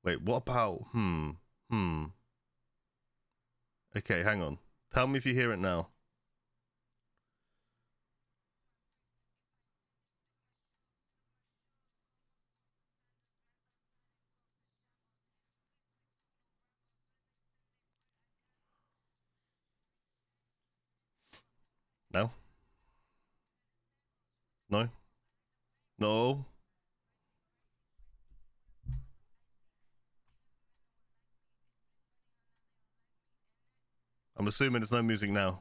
Wait, what about Okay, hang on. Tell me if you hear it now. No? No? No? I'm assuming there's no music now.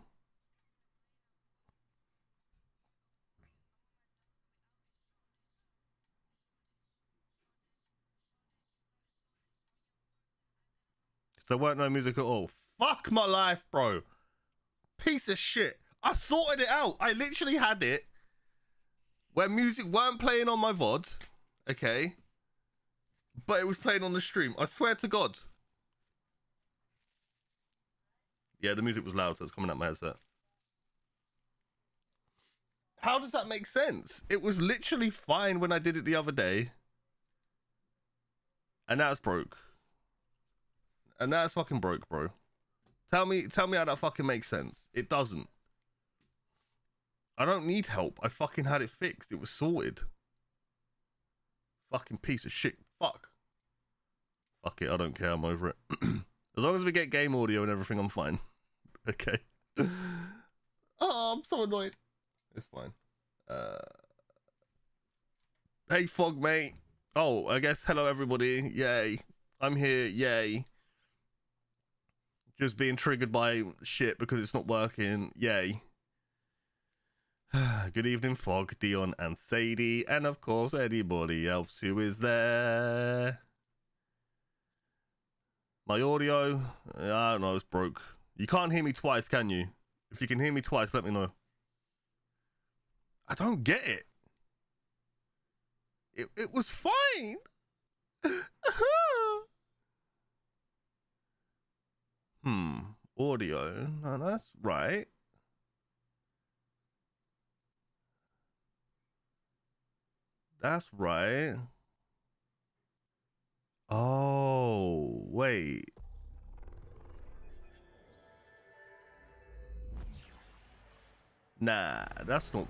So there weren't no music at all. Fuck my life, bro. Piece of shit. I sorted it out. I literally had it where music weren't playing on my VOD, okay? But it was playing on the stream. I swear to God. Yeah, the music was loud, so it's coming out my headset. How does that make sense? It was literally fine when I did it the other day. And now it's broke. And now it's fucking broke, bro. Tell me how that fucking makes sense. It doesn't. I don't need help. I fucking had it fixed. It was sorted. Fucking piece of shit. Fuck. Fuck it. I don't care. I'm over it. As long as we get game audio and everything, I'm fine. Okay. Oh, I'm so annoyed. It's fine. Hey, Fog, mate. Oh, I guess hello, everybody. Yay. I'm here. Yay. Just being triggered by shit because it's not working. Yay. Good evening, Fog, Dion, and Sadie, and of course, anybody else who is there. My audio, I don't know, it's broke. You can't hear me twice, can you? If you can hear me twice, let me know. I don't get it. It was fine. Audio. No, that's right. That's right. Oh, wait. Nah, that's not.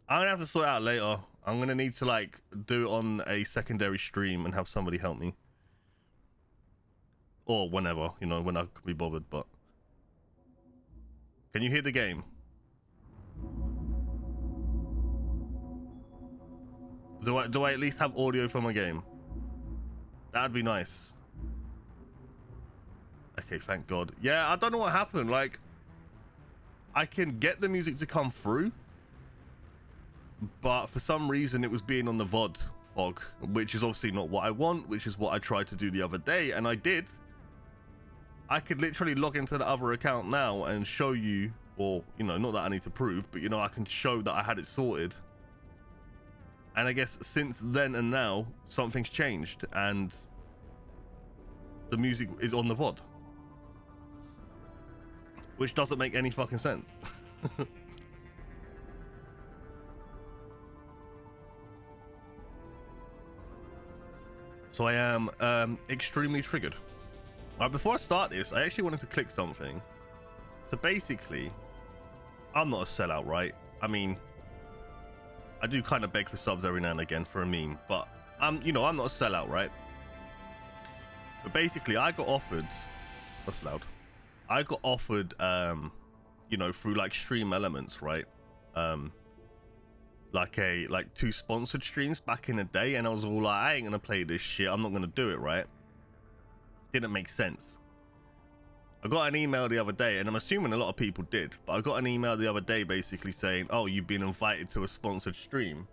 I'm gonna have to sort it out later. I'm gonna need to like do it on a secondary stream and have somebody help me. Or whenever, you know, when I can be bothered, but can you hear the game? Do I at least have audio for my game? That'd be nice. Okay, thank God. Yeah, I don't know what happened. Like, I can get the music to come through, but for some reason it was being on the VOD fog, which is obviously not what I want, which is what I tried to do the other day, and I did. I could literally log into the other account now and show you, or, you know, not that I need to prove, but, you know, I can show that I had it sorted. And I guess since then and now, something's changed, and the music is on the VOD. Which doesn't make any fucking sense. So I am extremely triggered. Alright, before I start this, I actually wanted to click something. So basically, I'm not a sellout, right? I mean, I do kind of beg for subs every now and again for a meme, but I'm not a sellout, right? But basically, I got offered. That's loud. I got offered, you know, through like Stream Elements, right? Like 2 sponsored streams back in the day, and I was all like, I ain't gonna play this shit. I'm not gonna do it, right? Didn't make sense. I got an email the other day, and I'm assuming a lot of people did, but I got an email the other day basically saying, oh, you've been invited to a sponsored stream.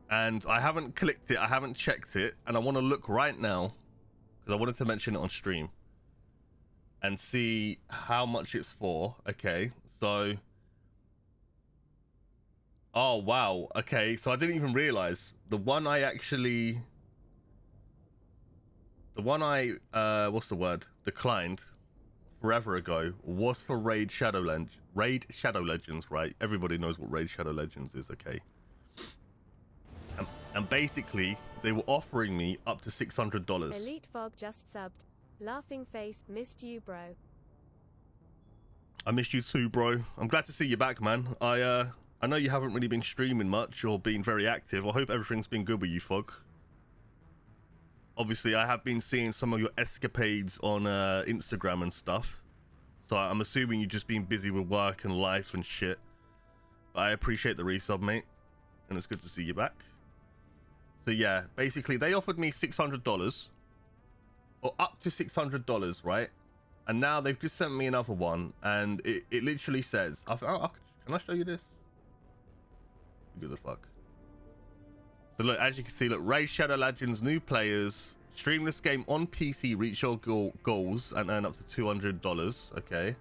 And I haven't clicked it, I haven't checked it, and I want to look right now because I wanted to mention it on stream and see how much it's for. Okay, so oh wow, okay, so I didn't even realize the one I actually The one I what's the word? Declined forever ago was for Raid Shadow Legends, right? Everybody knows what Raid Shadow Legends is, okay? And basically, they were offering me up to $600. Elite Fog just subbed. Laughing face, missed you, bro. I missed you too, bro. I'm glad to see you back, man. I know you haven't really been streaming much or been very active. I hope everything's been good with you, Fog. Obviously, I have been seeing some of your escapades on Instagram and stuff. So I'm assuming you've just been busy with work and life and shit. But I appreciate the resub, mate. And it's good to see you back. So yeah, basically they offered me $600 or up to $600, right? And now they've just sent me another one, and it literally says, can I show you this? Who gives a fuck? So look, as you can see, look, Raid Shadow Legends new players stream this game on PC, reach your goals and earn up to $200. Okay.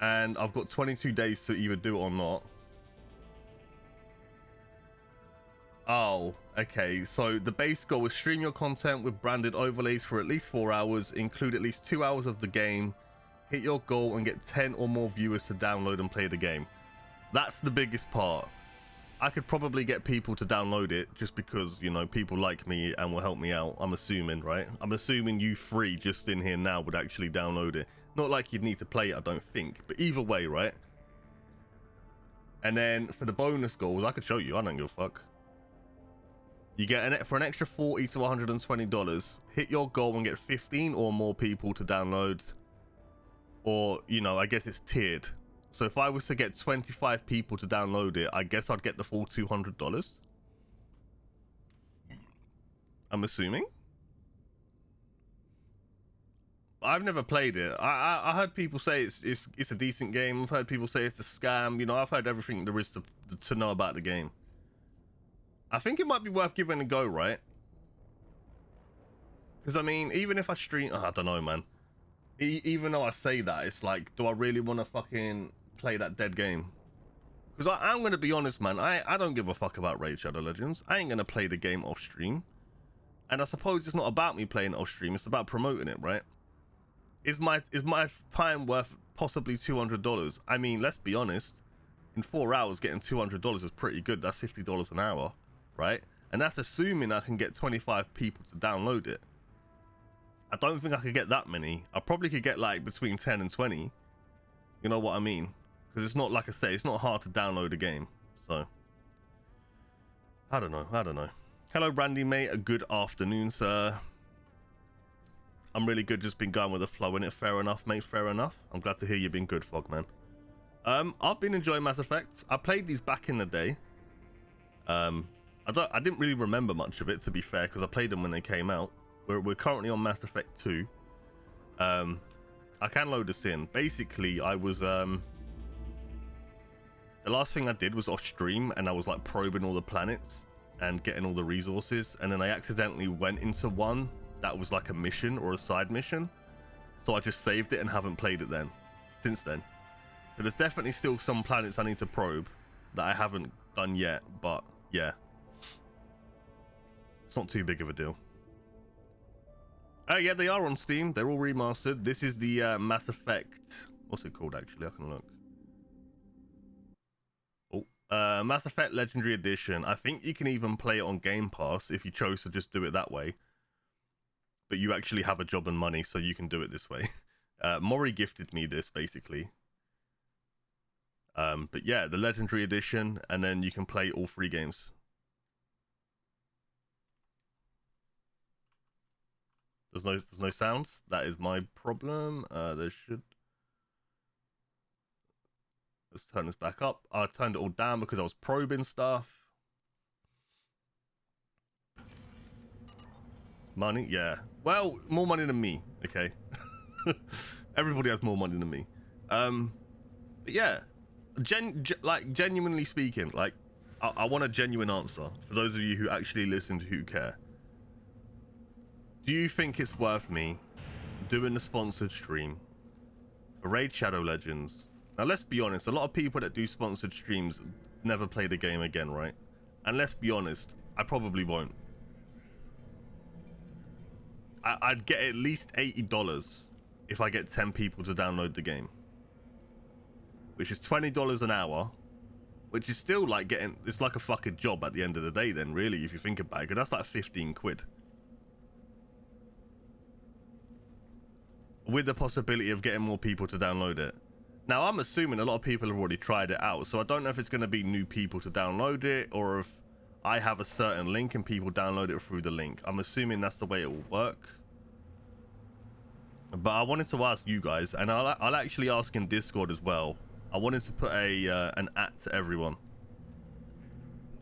And I've got 22 days to either do it or not. Oh, okay. So the base goal is stream your content with branded overlays for at least 4 hours, include at least 2 hours of the game, hit your goal and get 10 or more viewers to download and play the game. That's the biggest part. I could probably get people to download it just because, you know, people like me and will help me out. I'm assuming, right? I'm assuming you three just in here now would actually download it. Not like you'd need to play it, I don't think. But either way, right? And then for the bonus goals, I could show you. I don't give a fuck. You get for an extra $40 to $120, hit your goal and get 15 or more people to download. Or, you know, I guess it's tiered. So if I was to get 25 people to download it, I guess I'd get the full $200. I'm assuming. I've never played it. I heard people say it's a decent game. I've heard people say it's a scam. You know, I've heard everything there is to know about the game. I think it might be worth giving a go, right? Because, I mean, even if I stream... I don't know, man. Even though I say that, it's like, do I really want to fucking play that dead game? Because I'm going to be honest, man. I don't give a fuck about Raid Shadow Legends. I ain't going to play the game off stream. And I suppose it's not about me playing it off stream. It's about promoting it, right? Is my time worth possibly $200? I mean, let's be honest. In 4 hours, getting $200 is pretty good. That's $50 an hour. Right? And that's assuming I can get 25 people to download it. I don't think I could get that many. I probably could get like between 10 and 20. You know what I mean? Because it's not, like I say, it's not hard to download a game. So, I don't know. Hello, Brandy, mate. A good afternoon, sir. I'm really good. Just been going with the flow in it. Fair enough, mate. Fair enough. I'm glad to hear you've been good, Fogman. I've been enjoying Mass Effect. I played these back in the day. I didn't really remember much of it, to be fair, because I played them when they came out. We're currently on Mass Effect 2. I can load this in. Basically, I was the last thing I did was off stream, and I was like probing all the planets and getting all the resources, and then I accidentally went into one that was like a mission or a side mission, so I just saved it and haven't played it since then. So there's definitely still some planets I need to probe that I haven't done yet, but yeah. It's not too big of a deal. Oh yeah, they are on Steam. They're all remastered. This is the Mass Effect. What's it called actually? I can look. Oh, Mass Effect Legendary Edition. I think you can even play it on Game Pass if you chose to just do it that way. But you actually have a job and money, so you can do it this way. Maury gifted me this basically. But yeah, the Legendary Edition, and then you can play all 3 games. There's no sounds. That is my problem. There should. Let's turn this back up. I turned it all down because I was probing stuff. Money, yeah. Well, more money than me. Okay. Everybody has more money than me. But yeah, genuinely speaking, like I want a genuine answer for those of you who actually listen to who care. Do you think it's worth me doing the sponsored stream for Raid Shadow Legends? Now, let's be honest. A lot of people that do sponsored streams never play the game again, right? And let's be honest, I probably won't. I'd get at least $80 if I get 10 people to download the game, which is $20 an hour, which is still like getting, it's like a fucking job at the end of the day then, really, if you think about it, because that's like 15 quid. With the possibility of getting more people to download it. Now, I'm assuming a lot of people have already tried it out, so I don't know if it's going to be new people to download it, or if I have a certain link and people download it through the link. I'm assuming that's the way it will work. But I wanted to ask you guys, and I'll actually ask in Discord as well. I wanted to put an @ to everyone,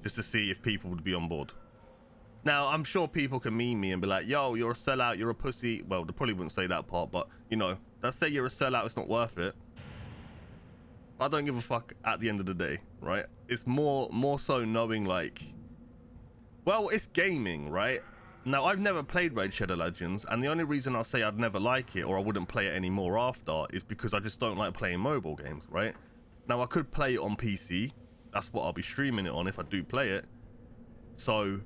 just to see if people would be on board. Now, I'm sure people can meme me and be like, yo, you're a sellout, you're a pussy. Well, they probably wouldn't say that part, but, you know, let's say you're a sellout, it's not worth it. I don't give a fuck at the end of the day, right? It's more so knowing, like, well, it's gaming, right? Now, I've never played Raid Shadow Legends, and the only reason I'll say I'd never like it, or I wouldn't play it anymore after, is because I just don't like playing mobile games, right? Now, I could play it on PC. That's what I'll be streaming it on if I do play it. So,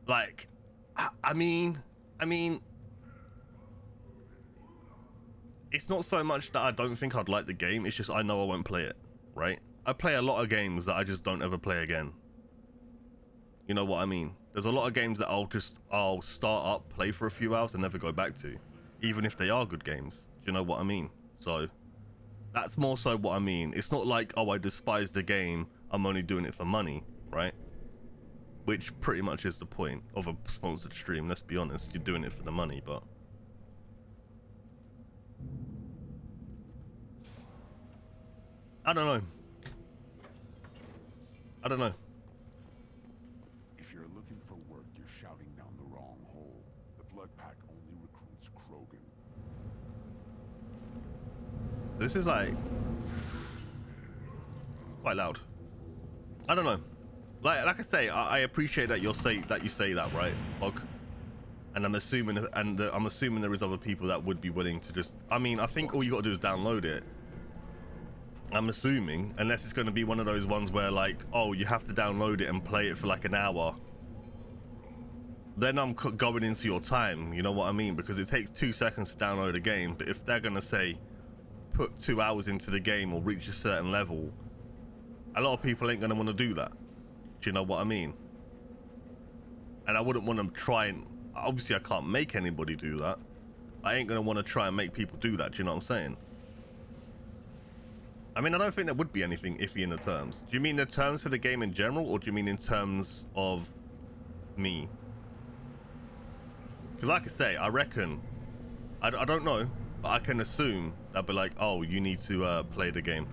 like, I mean, it's not so much that I don't think I'd like the game, it's just I know I won't play it, right? I play a lot of games that I just don't ever play again. You know what I mean? There's a lot of games that I'll start up, play for a few hours and never go back to, even if they are good games. Do you know what I mean? So that's more so what I mean. It's not like, oh, I despise the game, I'm only doing it for money, right? Which pretty much is the point of a sponsored stream, let's be honest. You're doing it for the money, but I don't know. If you're looking for work, you're shouting down the wrong hole. The Blood Pack only recruits Krogan. This is like quite loud. I don't know. Like I say, I appreciate that you say that, right, Fog? And I'm assuming there is other people that would be willing to just. I mean, I think all you got to do is download it. I'm assuming, unless it's going to be one of those ones where, like, oh, you have to download it and play it for like an hour. Then I'm going into your time, you know what I mean? Because it takes 2 seconds to download a game, but if they're going to say, put 2 hours into the game or reach a certain level, a lot of people ain't going to want to do that. Do you know what I mean? And I wouldn't want to try and, obviously I can't make anybody do that. I ain't going to want to try and make people do that, do you know what I'm saying? I mean, I don't think there would be anything iffy in the terms. Do you mean the terms for the game in general, or do you mean in terms of me? Because like I say, I reckon, I don't know, but I can assume they'll be like, oh, you need to play the game.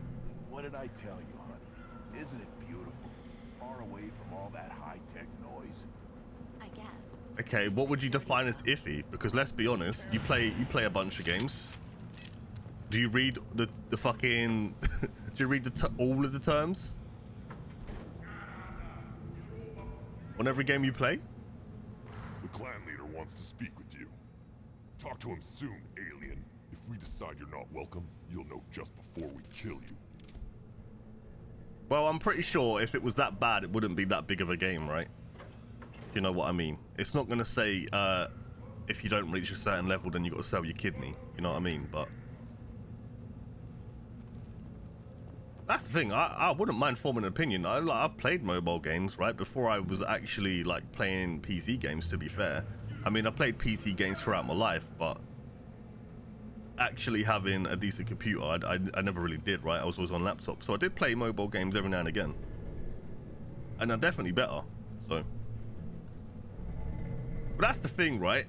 What did I tell you, honey? Isn't it beautiful? Far away from all that high-tech noise. I guess. Okay, what would you define as iffy? Because let's be honest, you play a bunch of games. Do you read the fucking? Do you read all of the terms on every game you play? The clan leader wants to speak with you. Talk to him soon, alien. If we decide you're not welcome, you'll know just before we kill you. Well, I'm pretty sure if it was that bad, it wouldn't be that big of a game, right? You know what I mean? It's not gonna say if you don't reach a certain level, then you got to sell your kidney. You know what I mean? But that's the thing. I wouldn't mind forming an opinion. I've played mobile games, right, before I was actually like playing PC games, to be fair. I mean, I played PC games throughout my life, but actually having a decent computer, I never really did, right? I was always on laptop. So I did play mobile games every now and again. And they're definitely better, so. But that's the thing, right?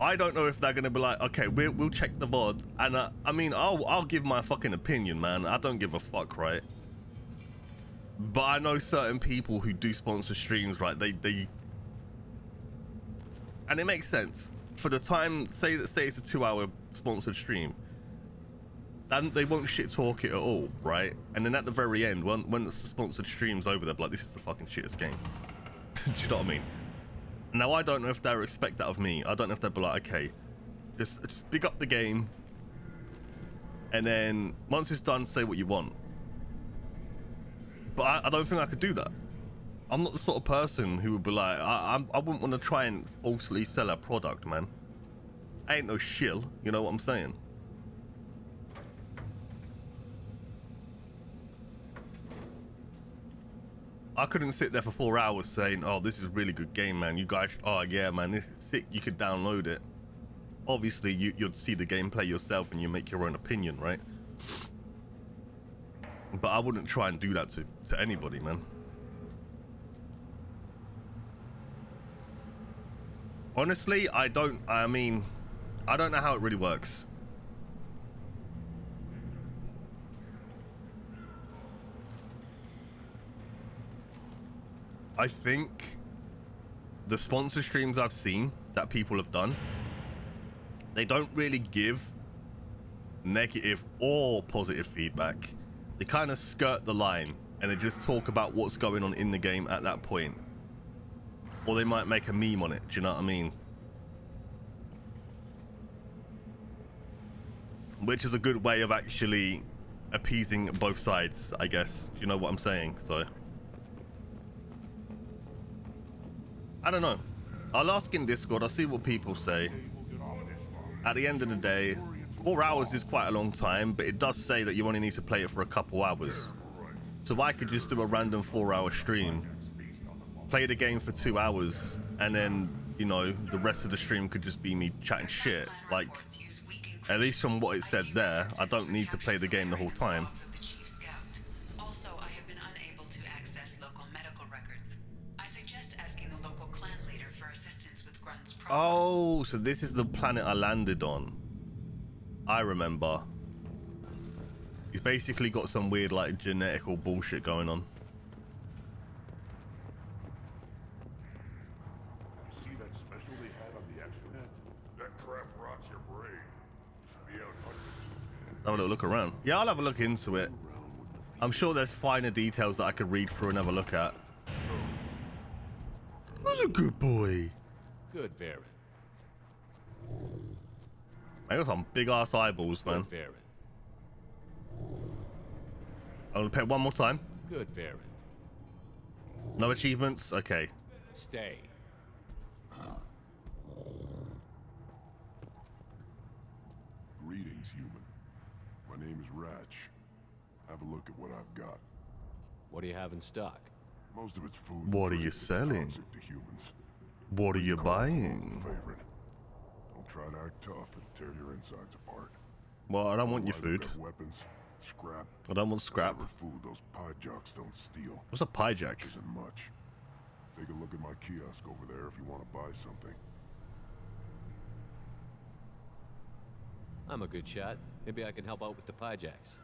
I don't know if they're gonna be like, okay, we'll check the VOD, and I mean, I'll give my fucking opinion, man. I don't give a fuck, right? But I know certain people who do sponsor streams, right? They and it makes sense for the time. Say it's a 2-hour sponsored stream, and they won't shit talk it at all, right? And then at the very end, when the sponsored stream's over, they're like, this is the fucking shittest game. Do you know what I mean? Now, I don't know if they'll expect that of me. I don't know if they'll be like, okay, just pick up the game, and then once it's done, say what you want. But I don't think I could do that. I'm not the sort of person who would be like, I wouldn't want to try and falsely sell a product, man. I ain't no shill, you know what I'm saying? I couldn't sit there for 4 hours saying, oh, this is a really good game, man. You guys, oh yeah, man, this is sick. You could download it. Obviously, you'd see the gameplay yourself and you make your own opinion, right? But I wouldn't try and do that to anybody, man. Honestly, I don't know how it really works. I think the sponsor streams I've seen that people have done, they don't really give negative or positive feedback. They kind of skirt the line and they just talk about what's going on in the game at that point. Or they might make a meme on it, do you know what I mean? Which is a good way of actually appeasing both sides, I guess. Do you know what I'm saying? So I don't know. I'll ask in Discord, I'll see what people say. At the end of the day, 4 hours is quite a long time, but it does say that you only need to play it for a couple hours. So I could just do a random 4-hour stream, play the game for 2 hours, and then, you know, the rest of the stream could just be me chatting shit. Like, at least from what it said there, I don't need to play the game the whole time. Also, I have been unable to access local medical records. I suggest asking the local clan leader for assistance with Grunt's problem. Oh, so this is the planet I landed on. I remember. He's basically got some weird, like, genetical bullshit going on. You see that special they had on the extranet? That crap rots your brain. You should be out hunting. Have a little look around. Yeah, I'll have a look into it. I'm sure there's finer details that I could read through and have a look at. Who's a good boy? Good, Varen. I got some big ass eyeballs, man. Good, Varen. I'm gonna pay it one more time. Good, Varen. No achievements? Okay. Stay. Greetings, human. My name is Ratch. Have a look at what I've got. What do you have in stock? Most of it's food. What are and you drink that's selling? toxic to humans. What are you Call it buying? favorite. Don't try to act tough and tear your insides apart. Well, I don't want your Otherwise, food. I've got weapons, scrap, I don't want scrap. whatever food those pie jocks don't steal. What's a pie jack? Isn't much. Take a look at my kiosk over there if you want to buy something. I'm a good shot. Maybe I can help out with the pie jacks.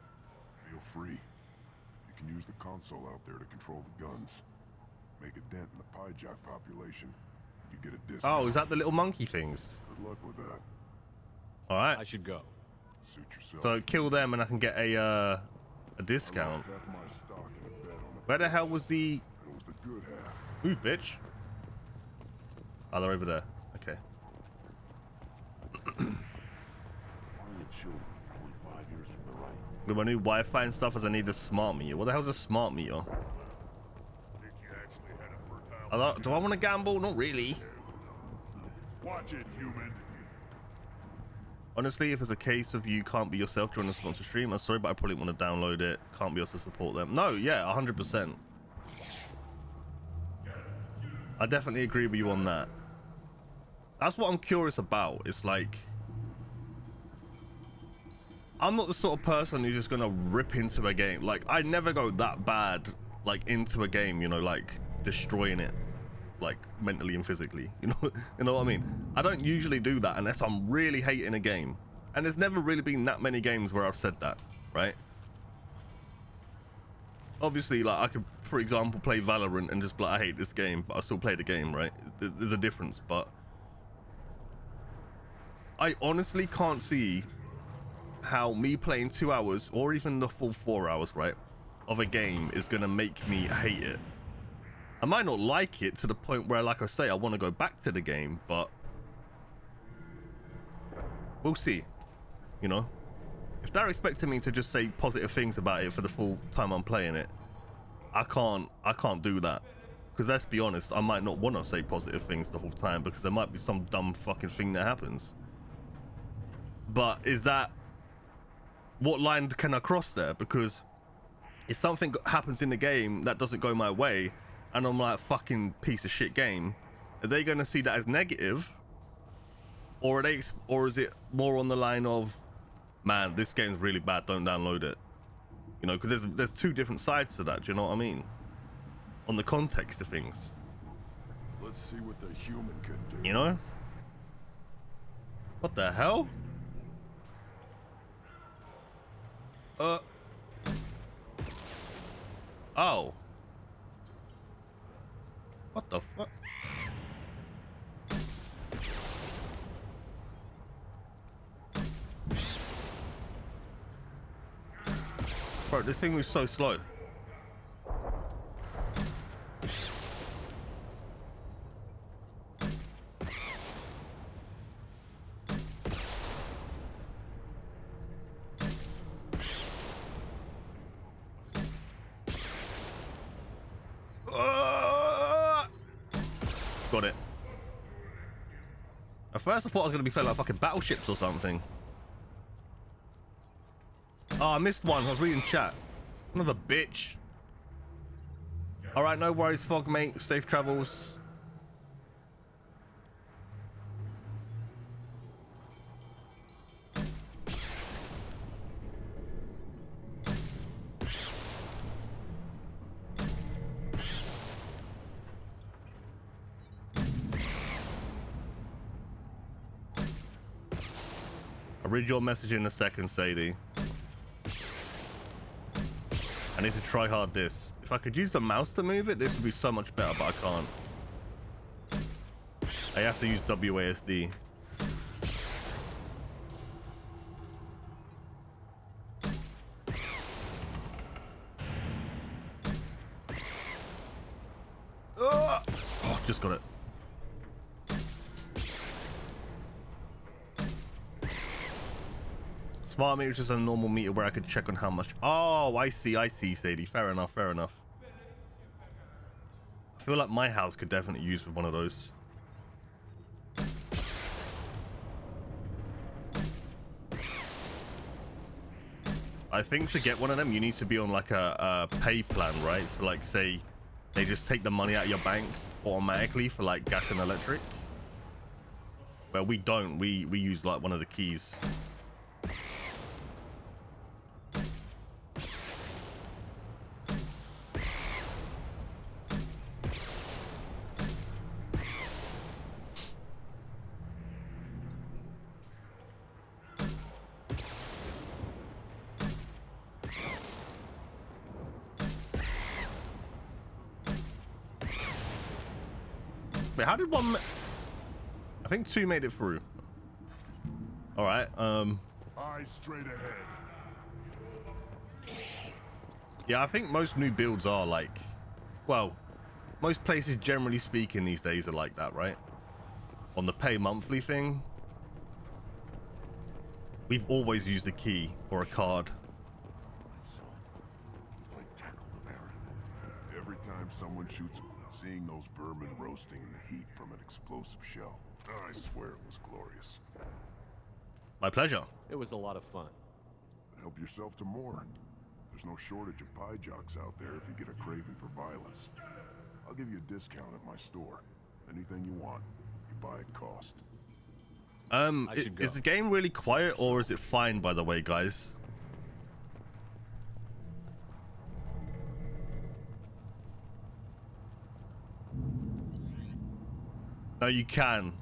Feel free. You can use the console out there to control the guns. Make a dent in the pie jock population. You get a discount. Oh, is that the little monkey things? Good luck with that. Alright. I should go. Suit yourself. So kill them and I can get a discount. I lost half my stock in a bet on the Where the hell was the... and it was the good half. Ooh, bitch. Oh, they're over there. Okay. One of the children, probably 5 years from the right. With my new Wi-Fi and stuff, as I need a smart meter. What the hell's a smart meter? Think you actually had a fertile... Do I want to gamble? Not really. Watch it, human. Honestly, if it's a case of you can't be yourself during the sponsor stream, I'm sorry, but I probably want to download it. Can't be able to support them. No, yeah, 100%. I definitely agree with you on that. That's what I'm curious about. It's like, I'm not the sort of person who's just gonna rip into a game. Like, I never go that bad, like, into a game, you know, like destroying it, like mentally and physically, you know what I mean? I don't usually do that unless I'm really hating a game, and there's never really been that many games where I've said that, right? Obviously, like, I could, for example, play Valorant and just be like, I hate this game, but I still play the game, right? There's a difference, but I honestly can't see how me playing 2 hours or even the full 4 hours, right, of a game is gonna make me hate it. I might not like it to the point where, like I say, I want to go back to the game, but we'll see. You know, if they're expecting me to just say positive things about it for the full time I'm playing it, I can't do that. Because let's be honest, I might not want to say positive things the whole time because there might be some dumb fucking thing that happens. But is that, what line can I cross there? Because if something happens in the game that doesn't go my way and I'm like, fucking piece of shit game, are they going to see that as negative? Or is it more on the line of, man, this game's really bad, don't download it? You know, because there's two different sides to that, do you know what I mean? On the context of things. Let's see what the human can do. You know? What the hell? Oh. What the fuck? Bro, this thing was so slow. Got it. At first I thought I was going to be playing like fucking battleships or something. Oh, I missed one. I was reading chat. Son of a bitch. Alright, no worries, Fog, mate. Safe travels. I'll read your message in a second, Sadie. I need to try hard this. If I could use the mouse to move it, this would be so much better, but I can't. I have to use WASD. Oh, just got it. Smart meter is just a normal meter where I could check on how much. Oh, I see, Sadie. Fair enough, fair enough. I feel like my house could definitely use one of those. I think to get one of them, you need to be on like a pay plan, right? To like say they just take the money out of your bank automatically for like gas and electric. Where we don't, we use like one of the keys. Wait, how did one... I think two made it through. Alright, Eyes straight ahead. yeah, I think most new builds are like... Well, most places generally speaking these days are like that, right? On the pay monthly thing. We've always used a key or a card. Every time someone shoots, seeing those vermin roasting in the heat from an explosive shell, I swear it was glorious. My pleasure. It was a lot of fun. Help yourself to more. There's no shortage of pie jocks out there if you get a craving for violence. I'll give you a discount at my store. Anything you want, you buy at cost. Is the game really quiet or is it fine, by the way, guys? No, you can,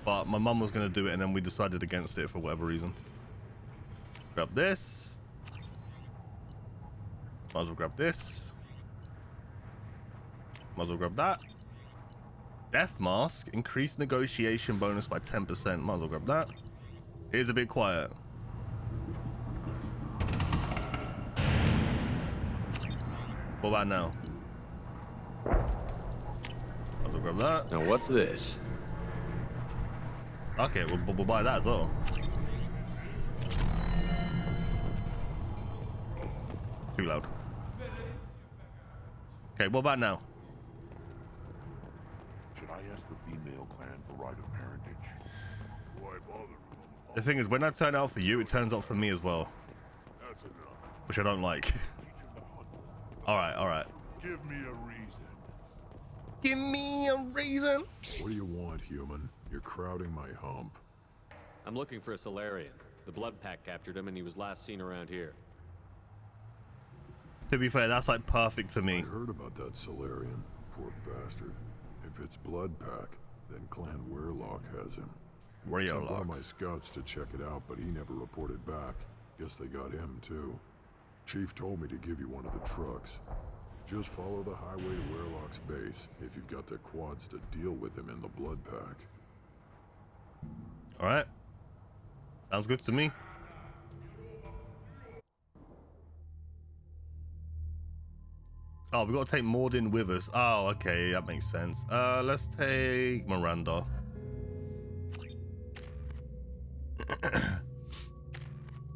but my mum was going to do it and then we decided against it for whatever reason. Grab this. Might as well grab this. Might as well grab that. Death mask. Increased negotiation bonus by 10%. Might as well grab that. It is a bit quiet. What about now? Might as well grab that. Now what's this? Okay, we'll buy that as well. Too loud. Okay, what about now? female clan for right of parentage. Why bother? The thing is, when I turn out for you, it turns out for me as well, That's enough. which I don't like. Teach him to hunt. All right, all right. Give me a reason. Give me a reason. What do you want, human? You're crowding my hump. I'm looking for a Solarian. The Blood Pack captured him and he was last seen around here. To be fair, that's like perfect for I me. heard about that Solarian. Poor bastard. If it's Blood Pack, then Clan Werelock has him. Sent one of Werelock. my scouts to check it out, but he never reported back. Guess they got him too. Chief told me to give you one of the trucks. Just follow the highway to Werelock's base if you've got the quads to deal with him in the Blood Pack. All right. Sounds good to me. Oh, we got to take Mordin with us. Oh, okay, that makes sense. Let's take Miranda.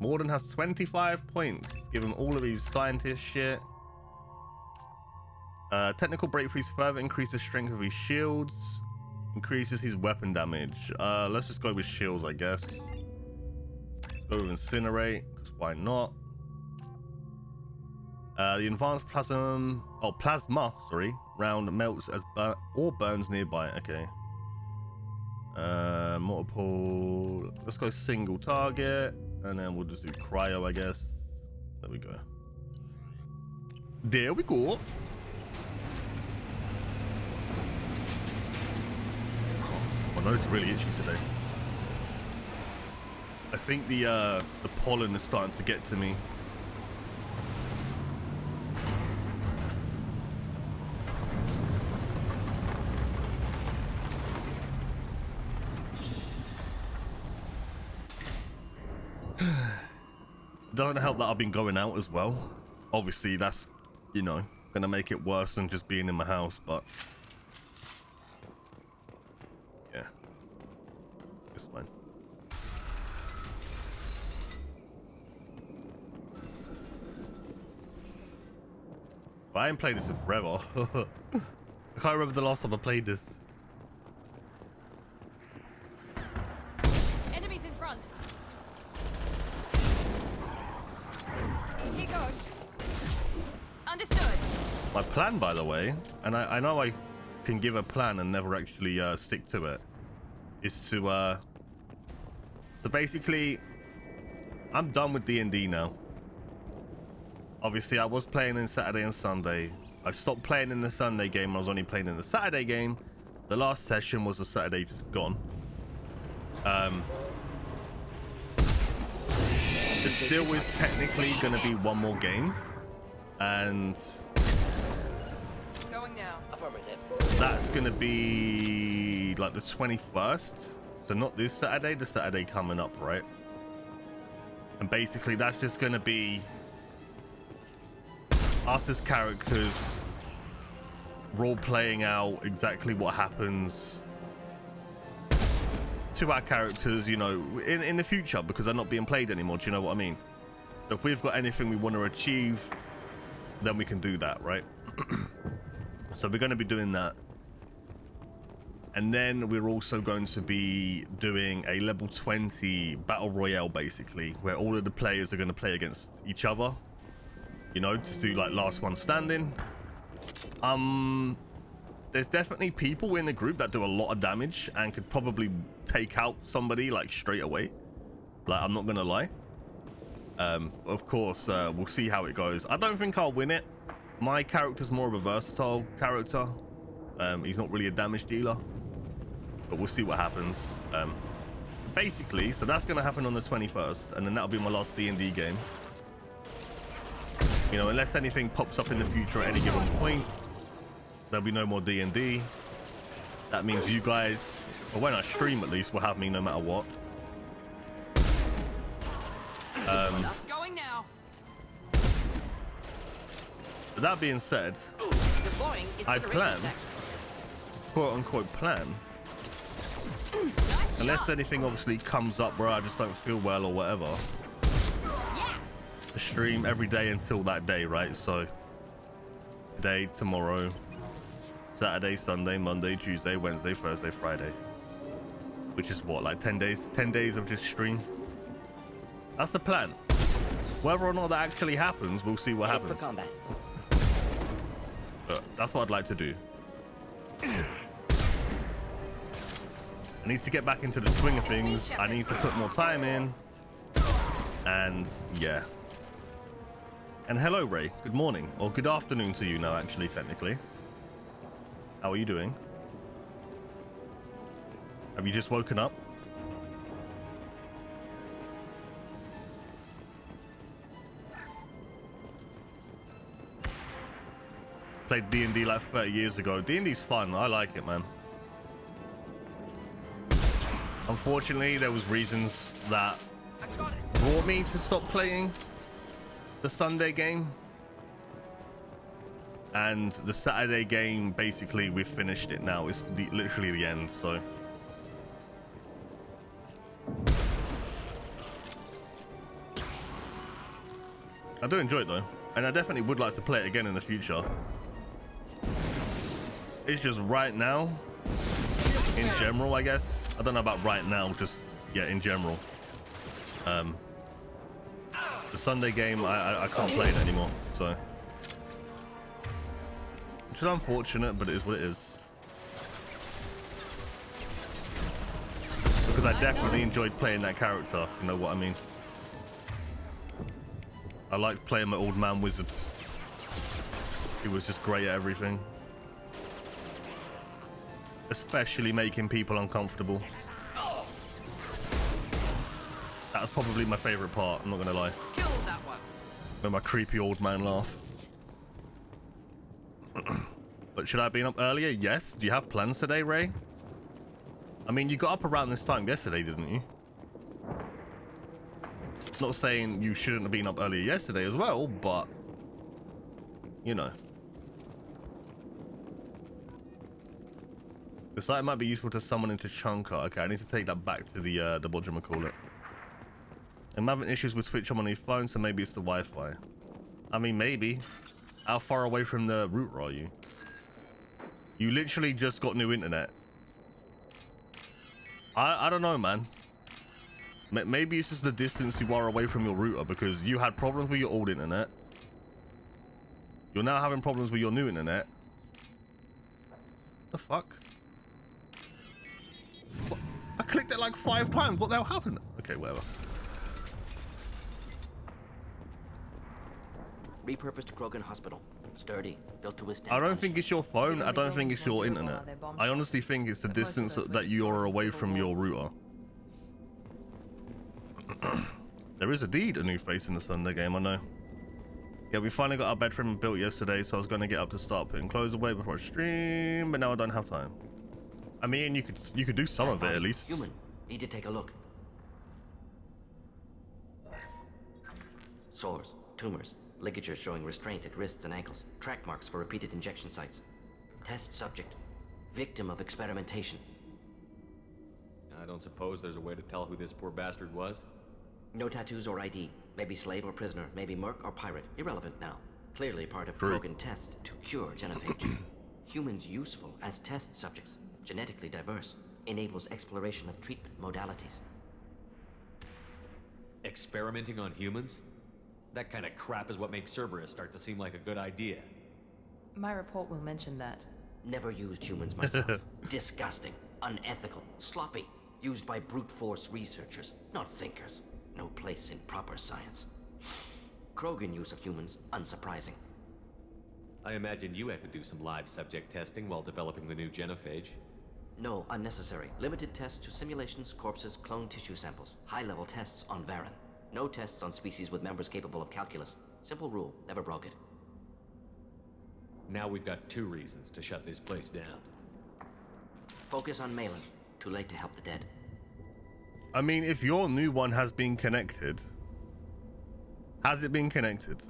Mordin has 25 points, given all of his scientist shit. Technical breakthroughs further increase the strength of his shields, increases his weapon damage. Let's just go with shields, I guess. Go with Incinerate, because why not? The advanced plasma round melts as or burns nearby. Okay. Multiple. Let's go single target, and then we'll just do cryo, I guess. There we go. There we go. My nose is really itchy today. I think the pollen is starting to get to me. Doesn't help that I've been going out as well. Obviously, that's, you know, gonna make it worse than just being in my house, but yeah, it's fine. But I ain't played this in forever. I can't remember the last time I played this. Enemies in front. Here goes. Understood. My plan, by the way, and I know I can give a plan and never actually stick to it, is to so basically, I'm done with D&D now. Obviously, I was playing in Saturday and Sunday. I stopped playing in the Sunday game. I was only playing in the Saturday game. The last session was the Saturday just gone. There still is technically going to be one more game, and Going now. that's going to be like the 21st. So not this Saturday, the Saturday coming up, right? And basically that's just going to be us as characters role-playing out exactly what happens to our characters, you know, in the future, because they're not being played anymore. Do you know what I mean? So if we've got anything we want to achieve, then we can do that, right? So we're going to be doing that. And then we're also going to be doing a level 20 battle royale, basically, where all of the players are going to play against each other, you know, to do like last one standing. There's definitely people in the group that do a lot of damage and could probably take out somebody like straight away. Like, I'm not gonna lie. Of course, we'll see how it goes. I don't think I'll win it. My character's more of a versatile character. He's not really a damage dealer, but we'll see what happens. Basically, so that's gonna happen on the 21st, and then that'll be my last D&D game. You know, unless anything pops up in the future at any given point, there'll be no more D&D. That means you guys, or when I stream at least, will have me no matter what. Going now. But that being said, I plan, quote unquote plan, Nice unless shot. anything obviously comes up where I just don't feel well or whatever, Yes. to stream every day until that day, right? So today, tomorrow, Saturday, Sunday, Monday, Tuesday, Wednesday, Thursday, Friday. Which is what, like 10 days? 10 days of just stream. That's the plan. Whether or not that actually happens, we'll see what happens. For combat. But that's what I'd like to do. I need to get back into the swing of things. I need to put more time in. And yeah. And hello, Ray. Good morning. Or good afternoon to you now, actually, technically. How are you doing? Have you just woken up? Played D&D like 30 years ago. D&D's fun. I like it, man. Unfortunately, there was reasons that brought me to stop playing the Sunday game. And the Saturday game, basically, we've finished it now. It's literally the end, so... I do enjoy it, though. And I definitely would like to play it again in the future. It's just right now, in general, I guess. I don't know about right now, just, yeah, in general. The Sunday game, I can't play it anymore, so... Which is unfortunate, but it is what it is. Because I definitely enjoyed playing that character, you know what I mean? I liked playing my old man wizard. He was just great at everything. Especially making people uncomfortable. That was probably my favorite part, I'm not gonna lie. Kill that one. With my creepy old man laugh. But should I have been up earlier? Yes. Do you have plans today, Ray? I mean, you got up around this time yesterday, didn't you? Not saying you shouldn't have been up earlier yesterday as well, but... You know. The site might be useful to summon into Chunker. Okay, I need to take that back to the whatchamacallit. I'm having issues with Twitch on my new phone, so maybe it's the Wi-Fi. I mean, maybe. How far away from the router are you? You literally just got new internet. I don't know, man. Maybe it's just the distance you are away from your router, because you had problems with your old internet. You're now having problems with your new internet. The fuck? What? I clicked it like 5 times. What the hell happened? Okay, whatever. Repurposed Krogan Hospital. Sturdy, built to withstand. I don't think it's your phone. I don't think it's your internet. I honestly think it's the distance that you are away from your router. There is indeed a new face in the Sunday game, I know. Yeah, we finally got our bedroom built yesterday, so I was going to get up to start putting clothes away before I stream, but now I don't have time. I mean, you could do some of it at least. Human. Need to take a look. Sores, tumors, ligatures showing restraint at wrists and ankles, track marks for repeated injection sites. Test subject. Victim of experimentation. I don't suppose there's a way to tell who this poor bastard was? No tattoos or ID. Maybe slave or prisoner, maybe merc or pirate. Irrelevant now. Clearly part of True. Krogan tests to cure genophage. Humans useful as test subjects. Genetically diverse. Enables exploration of treatment modalities. Experimenting on humans? That kind of crap is what makes Cerberus start to seem like a good idea. My report will mention that. Never used humans myself. Disgusting. Unethical. Sloppy. Used by brute force researchers, not thinkers. No place in proper science. Krogan use of humans, unsurprising. I imagine you had to do some live subject testing while developing the new genophage. No, unnecessary. Limited tests to simulations, corpses, cloned tissue samples. High-level tests on Varen. No tests on species with members capable of calculus. Simple rule, never broke it. Now we've got 2 reasons to shut this place down. Focus on Malin. Too late to help the dead. I mean, if your new one has been connected, has it been connected?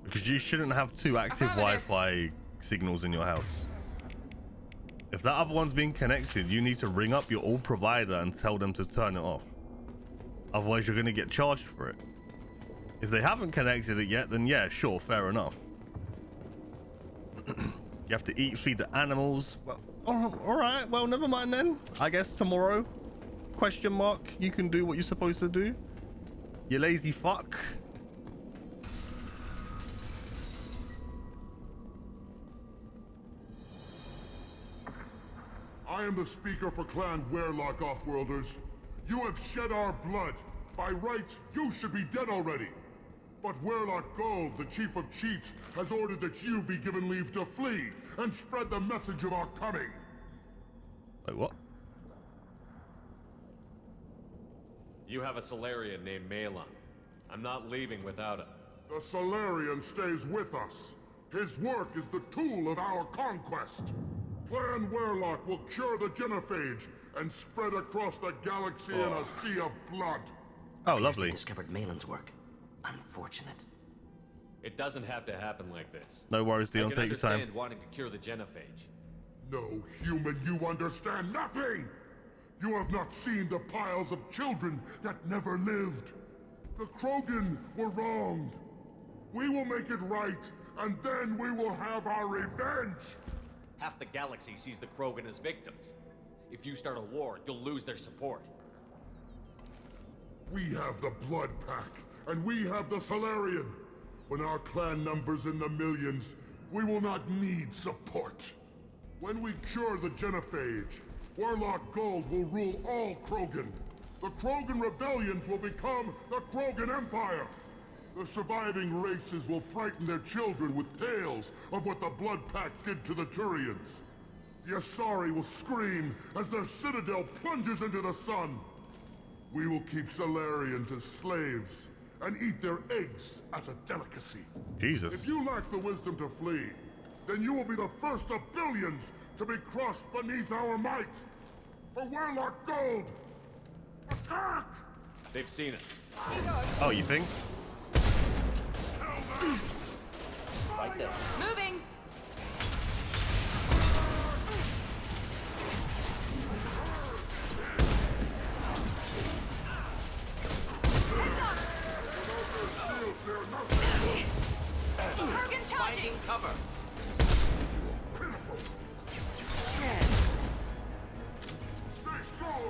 Because you shouldn't have 2 active Wi-Fi signals in your house. If that other one's been connected, you need to ring up your old provider and tell them to turn it off. Otherwise, you're going to get charged for it. If they haven't connected it yet, then yeah, sure, fair enough. You have to eat, feed the animals. Well, all right. Well, never mind then. I guess tomorrow, question mark, you can do what you're supposed to do. You lazy fuck. I am the speaker for Clan Werlock, Offworlders. You have shed our blood. By rights, you should be dead already. But Werlock Gold, the Chief of Chiefs, has ordered that you be given leave to flee and spread the message of our coming. Wait, what? You have a Solarian named Malon. I'm not leaving without him. The Solarian stays with us. His work is the tool of our conquest. Clan Werlock will cure the genophage and spread across the galaxy in a sea of blood. Oh, lovely. They discovered Malin's work. Unfortunate. It doesn't have to happen like this. No worries, Dion. I can Take your time. understand wanting to cure the genophage. No human, you understand nothing! You have not seen the piles of children that never lived. The Krogan were wronged. We will make it right, and then we will have our revenge! Half the galaxy sees the Krogan as victims. If you start a war, you'll lose their support. We have the Blood Pack, and we have the Solarian. When our clan numbers in the millions, we will not need support. When we cure the genophage, Werlock Gold will rule all Krogan. The Krogan rebellions will become the Krogan Empire. The surviving races will frighten their children with tales of what the Blood Pack did to the Turians. The Asari will scream as their citadel plunges into the sun. We will keep Solarians as slaves and eat their eggs as a delicacy. Jesus. If you lack the wisdom to flee, then you will be the first of billions to be crushed beneath our might. For Werlock Gold, attack! They've seen us. Oh, you think? Right there. Moving! Kurgan charging! Cover! Pitiful! Stay strong!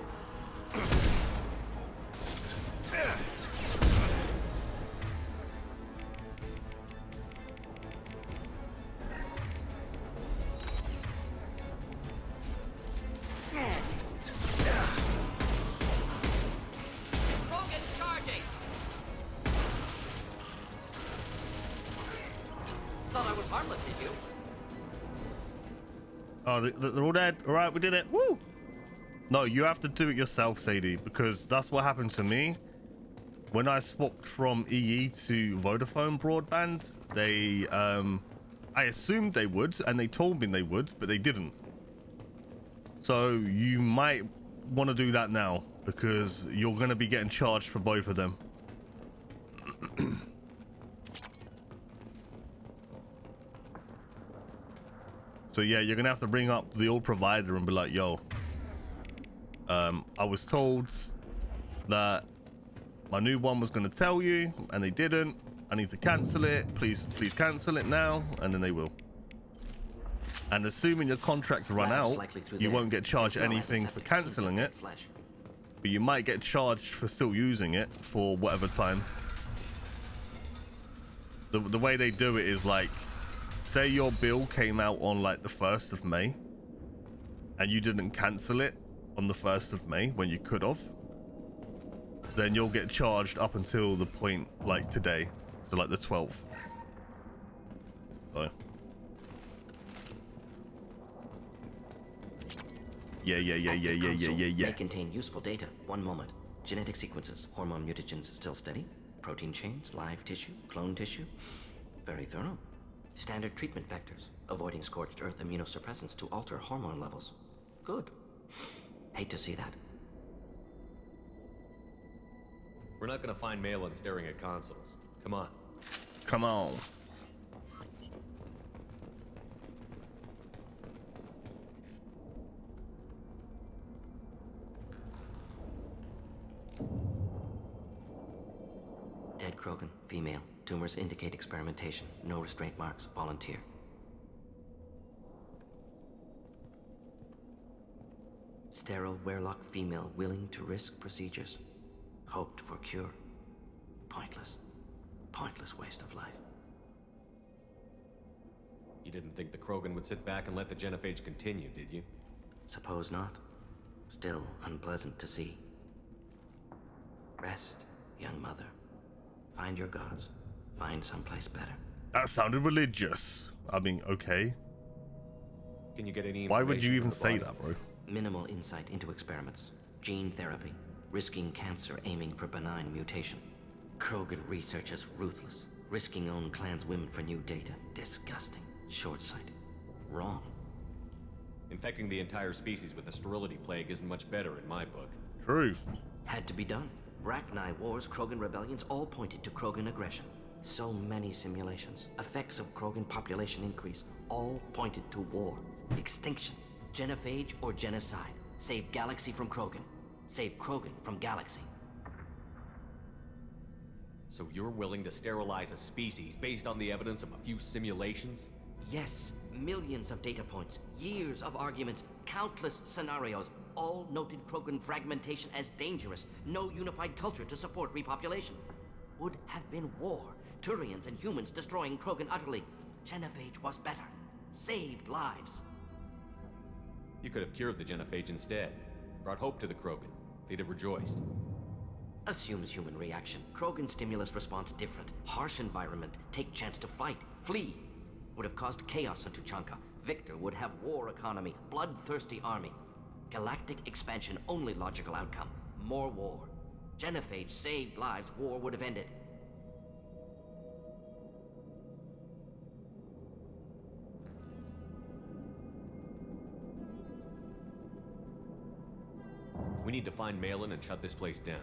Krogan charging! Thought I was harmless, did you? Oh, they're all dead. All right, we did it. Woo! No, you have to do it yourself, Sadie, because that's what happened to me. When I swapped from EE to Vodafone broadband, they, I assumed they would, and they told me they would, but they didn't. So you might want to do that now, because you're going to be getting charged for both of them. So yeah, you're gonna have to bring up the old provider and be like, yo, I was told that my new one was gonna tell you and they didn't. I need to cancel it. Please cancel it now. And then they will. And assuming your contract run out, you won't get charged anything for canceling it, but you might get charged for still using it for whatever time. The way they do it is like, say your bill came out on like the 1st of May and you didn't cancel it on the 1st of May when you could have, then you'll get charged up until the point like today, so like the 12th. So yeah. May contain useful data. One moment. Genetic sequences, hormone mutagens still steady. Protein chains, live tissue, clone tissue. Very thorough. Standard treatment vectors, avoiding scorched earth immunosuppressants to alter hormone levels. Good. Hate to see that. We're not gonna find Malin staring at consoles. Come on. Come on. Dead Krogan, female. Tumors indicate experimentation. No restraint marks. Volunteer. Sterile Werlock female willing to risk procedures. Hoped for cure. Pointless. Pointless waste of life. You didn't think the Krogan would sit back and let the genophage continue, did you? Suppose not. Still unpleasant to see. Rest, young mother. Find your gods. Find someplace better. That sounded religious. I mean, okay. Can you get any Why would you information even from the say body? that, bro? Minimal insight into experiments. Gene therapy. Risking cancer aiming for benign mutation. Krogan researchers ruthless. Risking own clan's women for new data. Disgusting. Short-sighted. Wrong. Infecting the entire species with a sterility plague isn't much better in my book. True. Had to be done. Rachni wars, Krogan rebellions all pointed to Krogan aggression. So many simulations. Effects of Krogan population increase. All pointed to war. Extinction. Genophage or genocide. Save galaxy from Krogan. Save Krogan from galaxy. So you're willing to sterilize a species based on the evidence of a few simulations? Yes, millions of data points, years of arguments, countless scenarios, all noted Krogan fragmentation as dangerous, no unified culture to support repopulation. Would have been war, Turians and humans destroying Krogan utterly. Genophage was better, saved lives. You could have cured the genophage instead. Brought hope to the Krogan. They'd have rejoiced. Assumes human reaction. Krogan stimulus response different. Harsh environment, take chance to fight, flee. Would have caused chaos on Tuchanka. Victor would have war economy, bloodthirsty army. Galactic expansion, only logical outcome. More war. Genophage saved lives, war would have ended. We need to find Malin and shut this place down.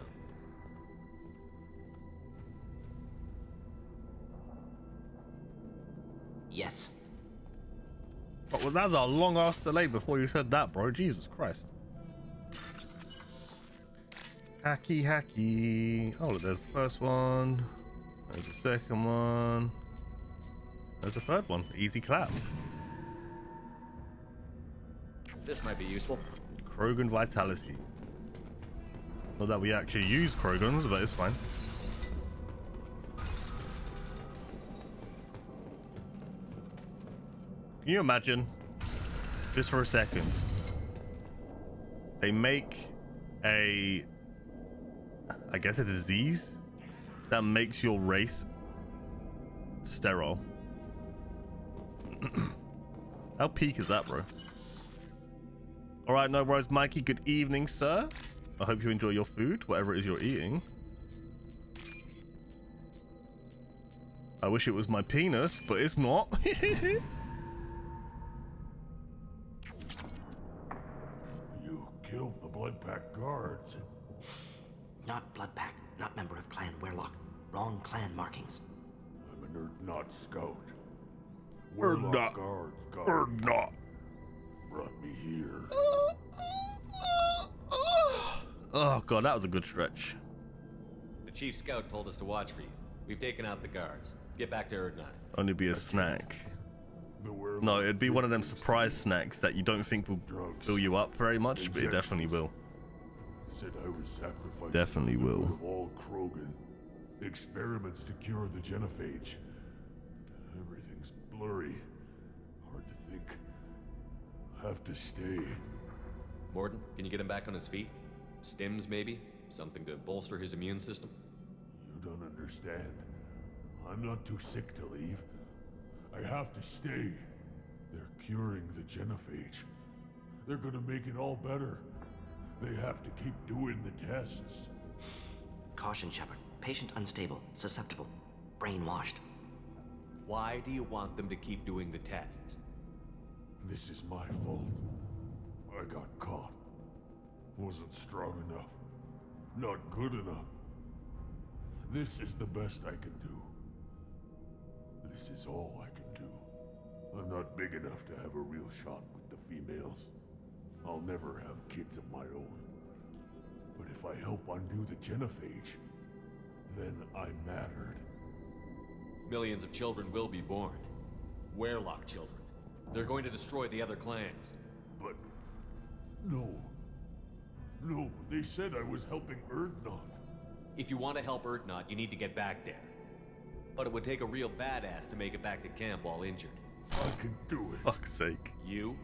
Yes. Oh, well, that's a long ass delay before you said that, bro. Jesus Christ. Hacky. Oh, look, there's the first one. There's the second one. There's the third one. Easy clap. This might be useful. Krogan Vitality. Not that we actually use Krogans, but it's fine. Can you imagine, just for a second, they make I guess a disease that makes your race sterile. How peak is that, bro? Alright, no worries, Mikey. Good evening, sir. I hope you enjoy your food, whatever it is you're eating. I wish it was my penis, but it's not. You killed the Bloodpack guards. Not Bloodpack, not member of Clan Werlock. Wrong clan markings. I'm an Urdnot scout. Urdnot. Werlock guards got Urdnot. brought me here. Oh god, that was a good stretch. The chief scout told us to watch for you. We've taken out the guards. Get back to Urdnot. Only be a snack. The Werlock No, it'd be one of them victims surprise snacks that you don't think will drugs, fill you up very much, but it definitely will. said I was sacrificed. Definitely for the good will. Of all Krogan. Experiments to cure the genophage. Everything's blurry. Hard to think. Have to stay. Morden, can you get him back on his feet? Stims, maybe? Something to bolster his immune system? You don't understand. I'm not too sick to leave. I have to stay. They're curing the genophage. They're gonna make it all better. They have to keep doing the tests. Caution, Shepard. Patient unstable, susceptible, brainwashed. Why do you want them to keep doing the tests? This is my fault. I got caught. Wasn't strong enough. Not good enough. This is the best I can do. This is all I can do. I'm not big enough to have a real shot with the females. I'll never have kids of my own. But if I help undo the genophage, then I mattered. Millions of children will be born. Werlock children. They're going to destroy the other clans. But no, No, they said I was helping Erdnot. If you want to help Urgnot, you need to get back there. But it would take a real badass to make it back to camp while injured. I can do it. Fuck's sake. You?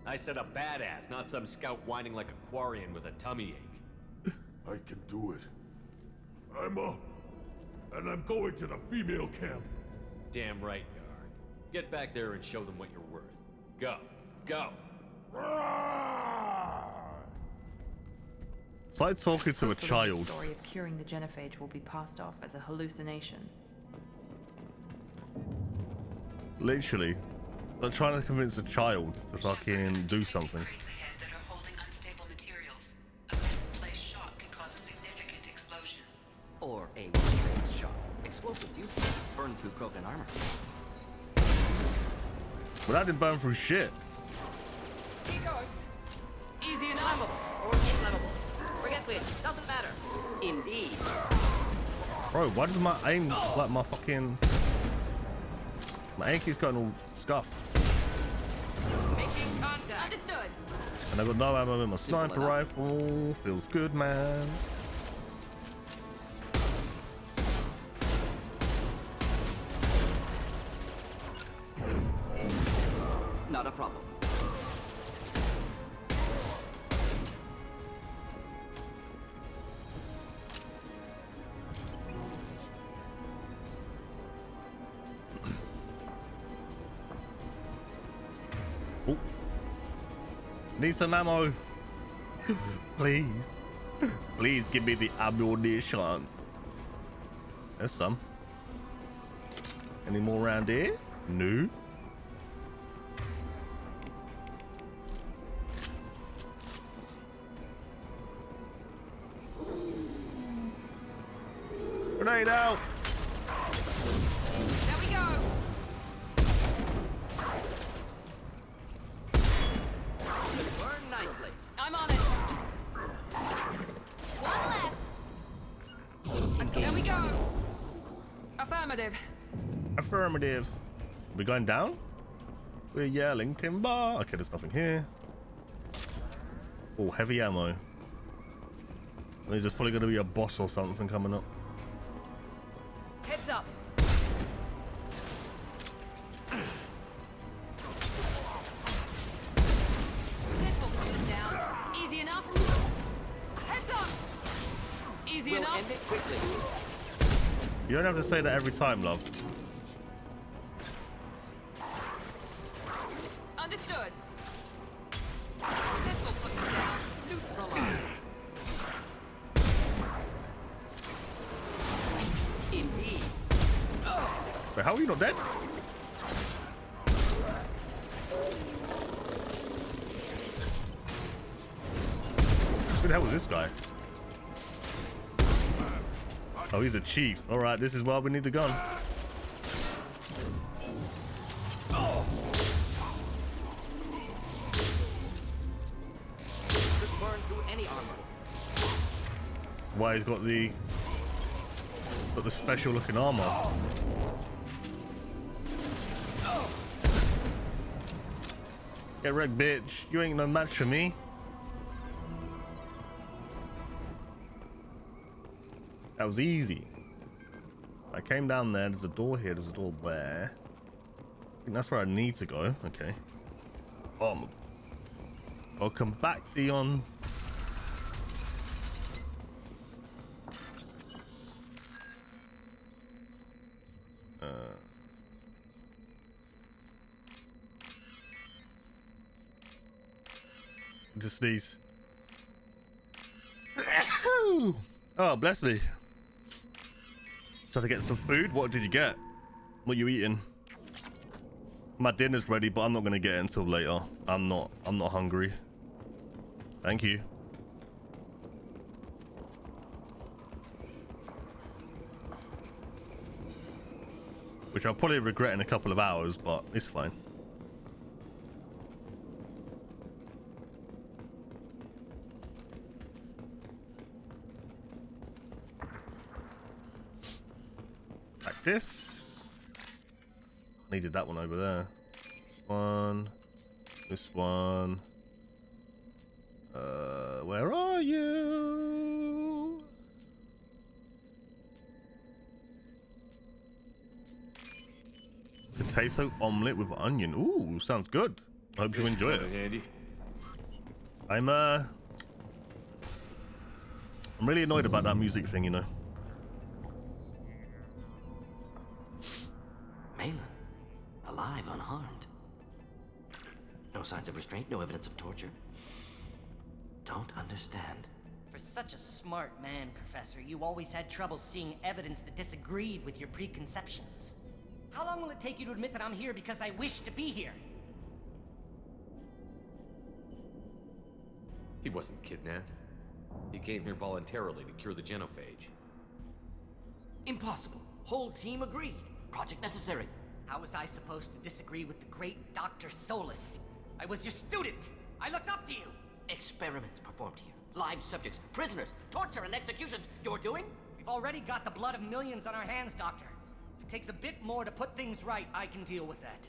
I said a badass, not some scout whining like a Quarian with a tummy ache. I can do it. I'm up. And I'm going to the female camp. Damn right you are. Get back there and show them what you're worth. Go. Go. It's like talking to a Hopefully child. The story of curing the genophage will be passed off as a hallucination. Literally. Like trying to convince a child to fucking do something. Crates ahead that are holding unstable materials. A misplaced shot could cause a significant explosion. Or a one-shot shot. Explosive useless. Burn through Krogan armor. But that didn't burn through shit. Here goes. Easy and flammable. Or inflammable. Forget which. Doesn't matter. Indeed. Bro, why does my aim like my fucking... My aim keeps going all scuffed. Making contact. Understood. And I got no ammo in my sniper rifle. Feels good, man. Not a problem. Oh. Need some ammo. Please. Please give me the ammunition. There's some. Any more around here? No. Grenade out. There we go. Burn nicely. I'm on it. One less. There we go. Affirmative. Affirmative. We're going down? We're yelling timber. Okay, there's nothing here. Oh, heavy ammo. There's probably going to be a boss or something coming up. Heads up. This will put us down. Easy enough. Heads up. Easy We'll enough. end it quickly. You don't have to say that every time, love. Understood. This will put them down. Neutralized. Indeed. Wait, how are you not dead? Who the hell was this guy? Oh, he's a chief. All right, this is why we need the gun. Could burn through any armor. Why he's got the special looking armor. Get wrecked, bitch. You ain't no match for me. That was easy. I came down there. There's a door here. There's a door there. I think that's where I need to go. Okay. I'll come back, Dion. Just sneeze. Oh, bless me. Trying to get some food. What did you get? What are you eating? My dinner's ready, but I'm not gonna get it until later. I'm not hungry. Thank you. Which I'll probably regret in a couple of hours, but it's fine. Like this. Needed that one over there. One. This one. Where are you? Potato omelet with onion. Ooh, sounds good. I hope you enjoy it. Handy. I'm really annoyed about that music thing, you know. Malin, alive, unharmed. No signs of restraint, no evidence of torture. Don't understand. For such a smart man, Professor, you always had trouble seeing evidence that disagreed with your preconceptions. How long will it take you to admit that I'm here because I wish to be here? He wasn't kidnapped. He came here voluntarily to cure the genophage. Impossible. Whole team agreed. Project necessary. How was I supposed to disagree with the great Dr. Solus? I was your student! I looked up to you! Experiments performed here. Live subjects, prisoners, torture and executions. You're doing? We've already got the blood of millions on our hands, Doctor. If it takes a bit more to put things right, I can deal with that.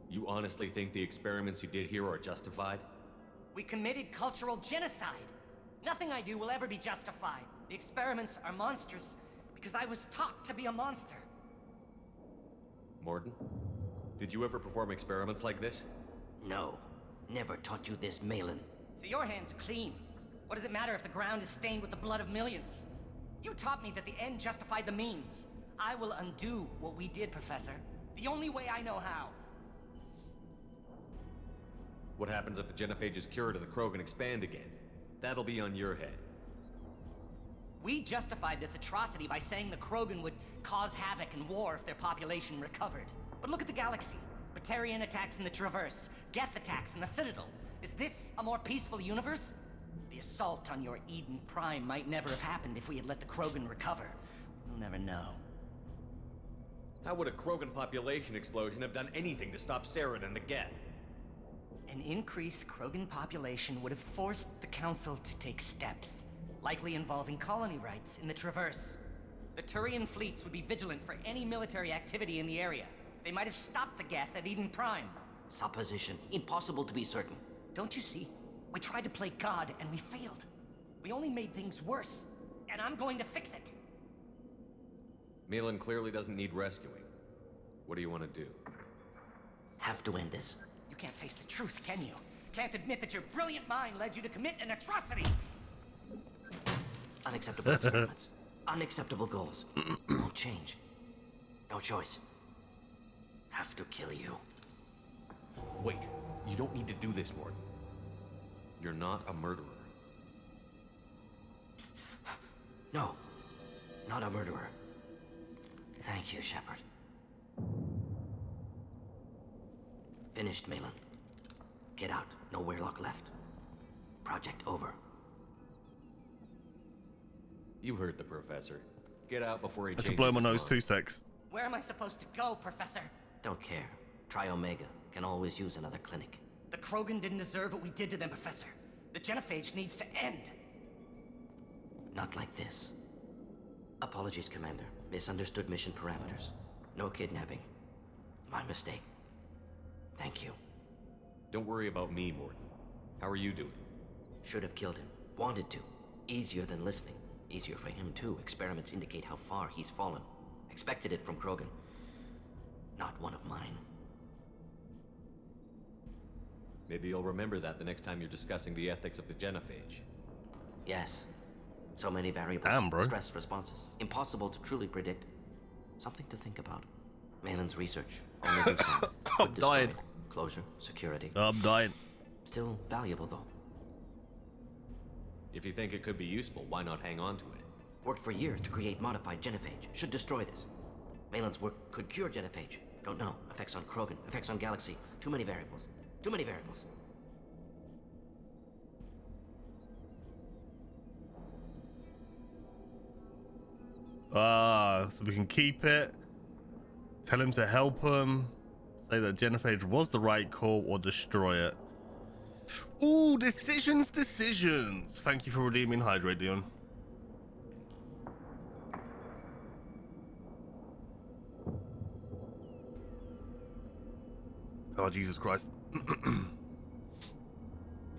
You honestly think the experiments you did here are justified? We committed cultural genocide. Nothing I do will ever be justified. The experiments are monstrous because I was taught to be a monster. Mordin, did you ever perform experiments like this? No. Never taught you this, Malin. So your hands are clean. What does it matter if the ground is stained with the blood of millions? You taught me that the end justified the means. I will undo what we did, Professor. The only way I know how. What happens if the genophage is cured and the Krogan expand again? That'll be on your head. We justified this atrocity by saying the Krogan would cause havoc and war if their population recovered. But look at the galaxy. Batarian attacks in the Traverse, Geth attacks in the Citadel. Is this a more peaceful universe? The assault on your Eden Prime might never have happened if we had let the Krogan recover. We'll never know. How would a Krogan population explosion have done anything to stop Saren and the Geth? An increased Krogan population would have forced the Council to take steps, likely involving colony rights in the Traverse. The Turian fleets would be vigilant for any military activity in the area. They might have stopped the Geth at Eden Prime. Supposition. Impossible to be certain. Don't you see? We tried to play God and we failed. We only made things worse, and I'm going to fix it. Malin clearly doesn't need rescuing. What do you want to do? Have to end this. You can't face the truth, can you? Can't admit that your brilliant mind led you to commit an atrocity! Unacceptable experiments. Unacceptable goals. Won't change. No choice. Have to kill you. Wait, you don't need to do this, Mordin. You're not a murderer. No. Not a murderer. Thank you, Shepard. Finished, Malin. Get out. No Weirlock left. Project over. You heard the professor. Get out before he Let's changes blow my his nose mind. 2 secs. Where am I supposed to go, Professor? Don't care. Try Omega. Can always use another clinic. The Krogan didn't deserve what we did to them, Professor. The genophage needs to end. Not like this. Apologies, Commander. Misunderstood mission parameters. No kidnapping. My mistake. Thank you. Don't worry about me, Mordin. How are you doing? Should have killed him. Wanted to. Easier than listening. Easier for him, too. Experiments indicate how far he's fallen. Expected it from Krogan. Not one of mine. Maybe you'll remember that the next time you're discussing the ethics of the genophage. Yes. So many variables. Damn, bro. Stress responses. Impossible to truly predict. Something to think about. Malin's research. Only concern. I'm dying. Closure. Security. I'm dying. Still valuable, though. If you think it could be useful, why not hang on to it? Worked for years to create modified genophage. Should destroy this. Malin's work could cure genophage. Don't know. Effects on Krogan. Effects on Galaxy. Too many variables. Too many variables. So we can keep it. Tell him to help him. Say that genophage was the right call or destroy it. Ooh, decisions. Thank you for redeeming Hydrate, Leon. Oh, Jesus Christ.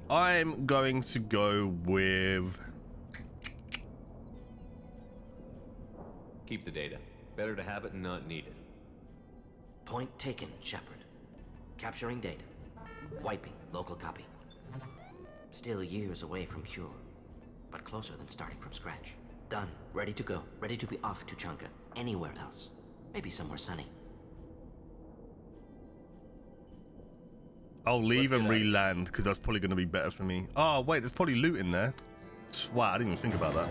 I'm going to go with... Keep the data. Better to have it and not need it. Point taken, Shepard. Capturing data. Wiping local copy. Still years away from cure, but closer than starting from scratch. Done. Ready to go. Ready to be off to Chunka. Anywhere else. Maybe somewhere sunny. I'll leave and re-land because that's probably going to be better for me. Oh, wait, there's probably loot in there. Wow, I didn't even think about that.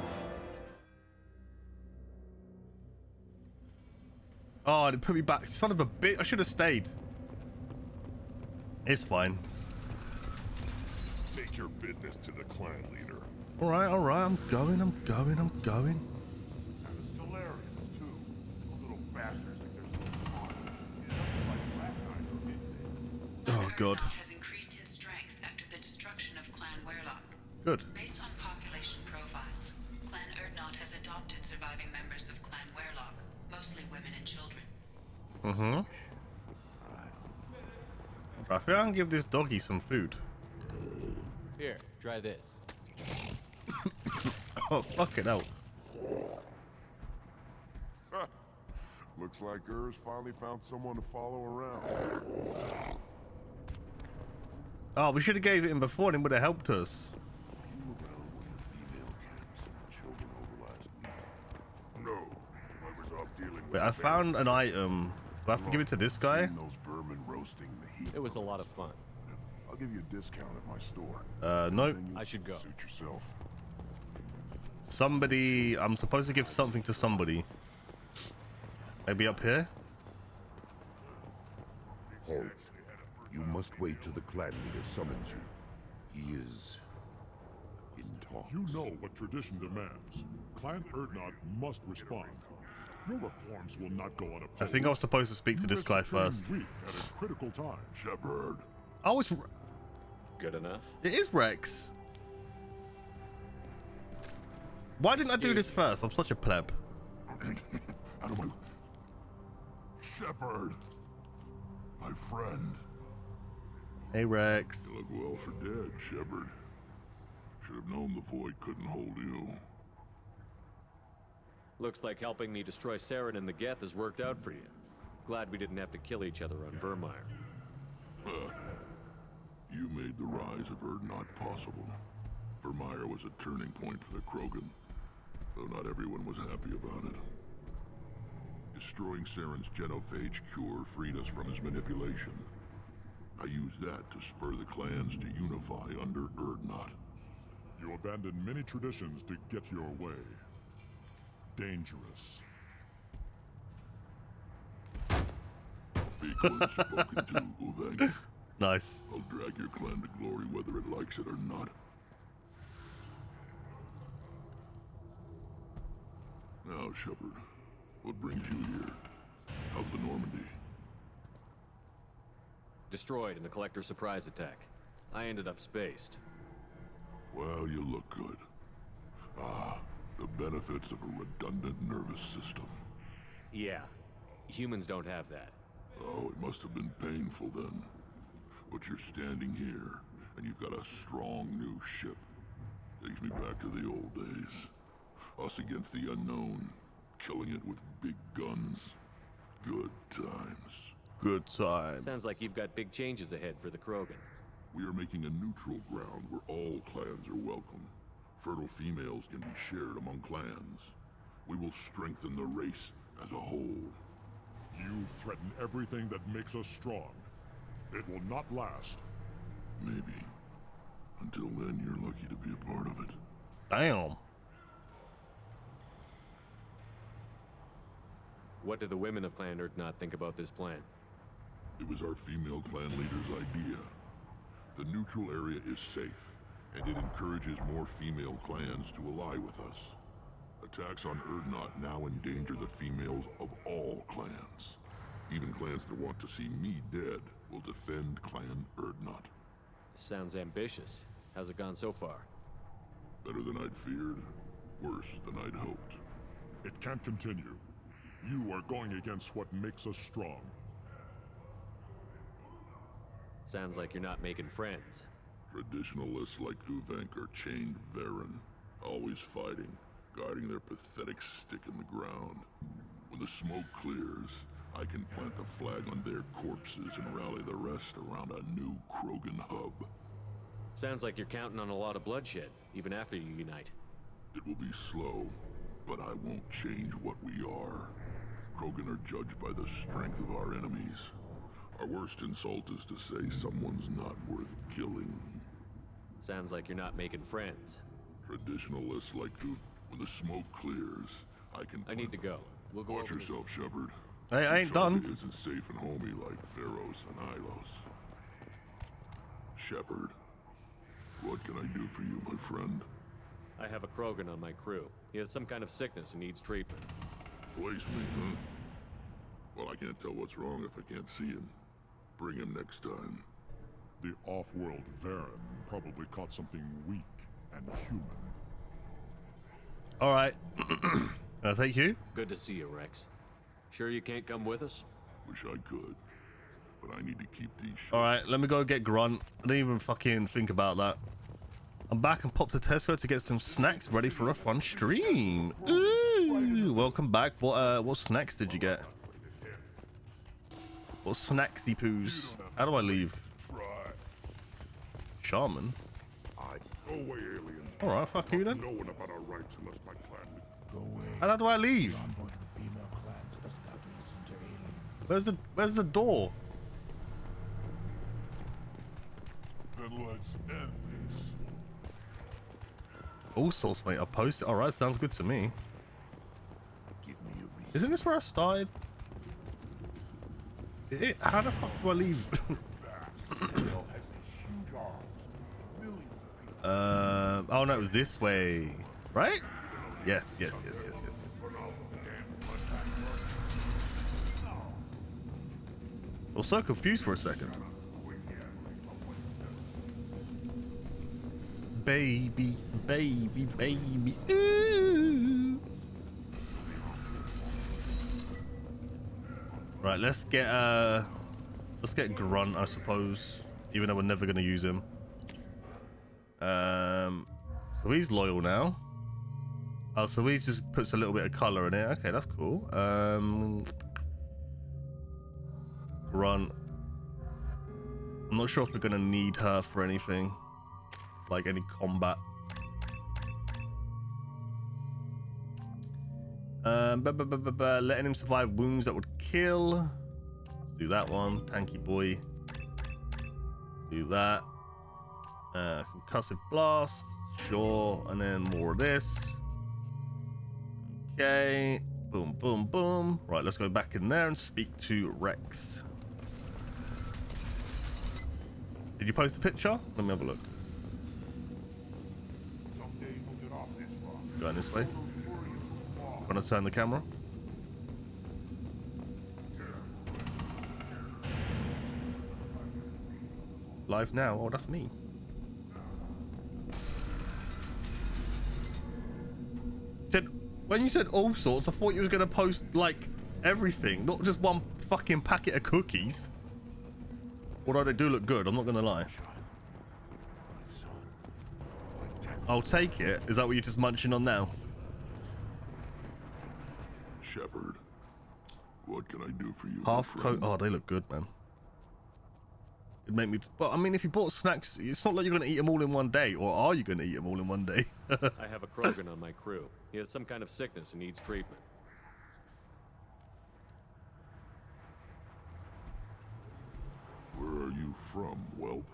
Oh, they put me back. Son of a bitch. I should have stayed. It's fine. Take your business to the clan leader. All right. I'm going. And the Solarians, too. Those little bastards think they're so smart. Oh, God. Has increased in strength after the destruction of Clan Werlock. Good. Based on population profiles, Clan Urdnot has adopted surviving members of Clan Werlock, mostly women and children. Mm-hmm. I think I can give this doggy some food. Here, try this. Oh, fuck it out. Looks like Urs finally found someone to follow around. Oh, we should have gave it him before and it would have helped us. No, I was off dealing with Wait, I found an item. Do I have to give it to this guy? those vermin roasting the heat. It was a lot of fun. I'll give you a discount at my store. Nope. I should go. Suit yourself. Somebody, I'm supposed to give something to somebody. Maybe up here? Halt. You must wait till the clan leader summons you. He is in talks. You know what tradition demands. Clan Urdnot must respond. Your reforms will not go unopposed. I think I was supposed to speak to this guy first. Weak at a critical time. Shepard. Oh, it's... Good enough. It is Rex. Why didn't I do this first? I'm such a pleb. Out of my... Shepard. My friend. Hey, Rex. You look well for dead, Shepard. Should have known the Void couldn't hold you. Looks like helping me destroy Saren and the Geth has worked out for you. Glad we didn't have to kill each other on Vermeer. You made the rise of Urdnot possible. Vermeer was a turning point for the Krogan, though not everyone was happy about it. Destroying Saren's genophage cure freed us from his manipulation. I used that to spur the clans to unify under Urdnot. You abandoned many traditions to get your way. Dangerous. Speak when spoken to, Uvenk. Nice. I'll drag your clan to glory whether it likes it or not. Now, Shepard, what brings you here? How's the Normandy? Destroyed in a collector surprise attack. I ended up spaced. Well, you look good. Ah, the benefits of a redundant nervous system. Yeah. Humans don't have that. Oh, it must have been painful then. But you're standing here, and you've got a strong new ship. Takes me back to the old days. Us against the unknown, killing it with big guns. Good times. Good time. Sounds like you've got big changes ahead for the Krogan. We are making a neutral ground where all clans are welcome. Fertile females can be shared among clans. We will strengthen the race as a whole. You threaten everything that makes us strong. It will not last. Maybe. Until then, you're lucky to be a part of it. Damn. What do the women of Clan Urdnot think about this plan? It was our female clan leader's idea. The neutral area is safe, and it encourages more female clans to ally with us. Attacks on Urdnot now endanger the females of all clans. Even clans that want to see me dead will defend Clan Urdnot. Sounds ambitious. How's it gone so far? Better than I'd feared. Worse than I'd hoped. It can't continue. You are going against what makes us strong. Sounds like you're not making friends. Traditionalists like Uvenk are chained Varen, always fighting, guarding their pathetic stick in the ground. When the smoke clears, I can plant the flag on their corpses and rally the rest around a new Krogan hub. Sounds like you're counting on a lot of bloodshed, even after you unite. It will be slow, but I won't change what we are. Krogan are judged by the strength of our enemies. Our worst insult is to say someone's not worth killing. Sounds like you're not making friends. Traditionalists like to, when the smoke clears, I need to go. We'll go Watch over yourself, Shepard. Hey, I ain't done. Isn't safe and homey like Pharaohs and Ilos. Shepard, what can I do for you, my friend? I have a Krogan on my crew. He has some kind of sickness and needs treatment. Place me, huh? Well, I can't tell what's wrong if I can't see him. Bring him next time. The off-world Varen probably caught something weak and human. All right. Thank you. Good to see you, Rex. Sure you can't come with us? Wish I could, but I need to keep these. All right, let me go get Grunt. I didn't even fucking think about that. I'm back and popped to Tesco to get some snacks ready for a fun stream. Ooh, welcome back. What snacks did you get? What snacksy poos? How do I leave? Shaman? Go away, alien. All right, fuck you then. No one about our rights unless my clan. Go away. How do I leave? The envoy to the female clans does not listen to aliens. Where's the door? Then let's end this. All sorts, mate. I posted. All right, sounds good to me. Give me a reason. Isn't this where I started? How the fuck do I leave? Oh no, it was this way, right? Yes. I was so confused for a second. Baby. Ooh. Right, let's get Grunt, I suppose. Even though we're never gonna use him. So he's loyal now. Oh, so he just puts a little bit of color in it. Okay, that's cool. Grunt. I'm not sure if we're gonna need her for anything, like any combat. Letting him survive wounds that would kill. Let's do that one. Tanky boy. Do that. Concussive blast. Sure. And then more of this. Okay. Boom. Right, let's go back in there and speak to Rex. Did you post the picture? Let me have a look. Going this way. Gonna turn the camera. Live now. Oh, that's me. When you said all sorts, I thought you was gonna post like everything, not just one fucking packet of cookies. Although they do look good, I'm not gonna lie. I'll take it. Is that what you're just munching on now? Shepard, what can I do for you? Half coat. Oh, they look good, man. It'd make me. But I mean, if you bought snacks, it's not like you're gonna eat them all in one day, or are you gonna eat them all in one day? I have a Krogan on my crew. He has some kind of sickness and needs treatment. Where are you from, whelp?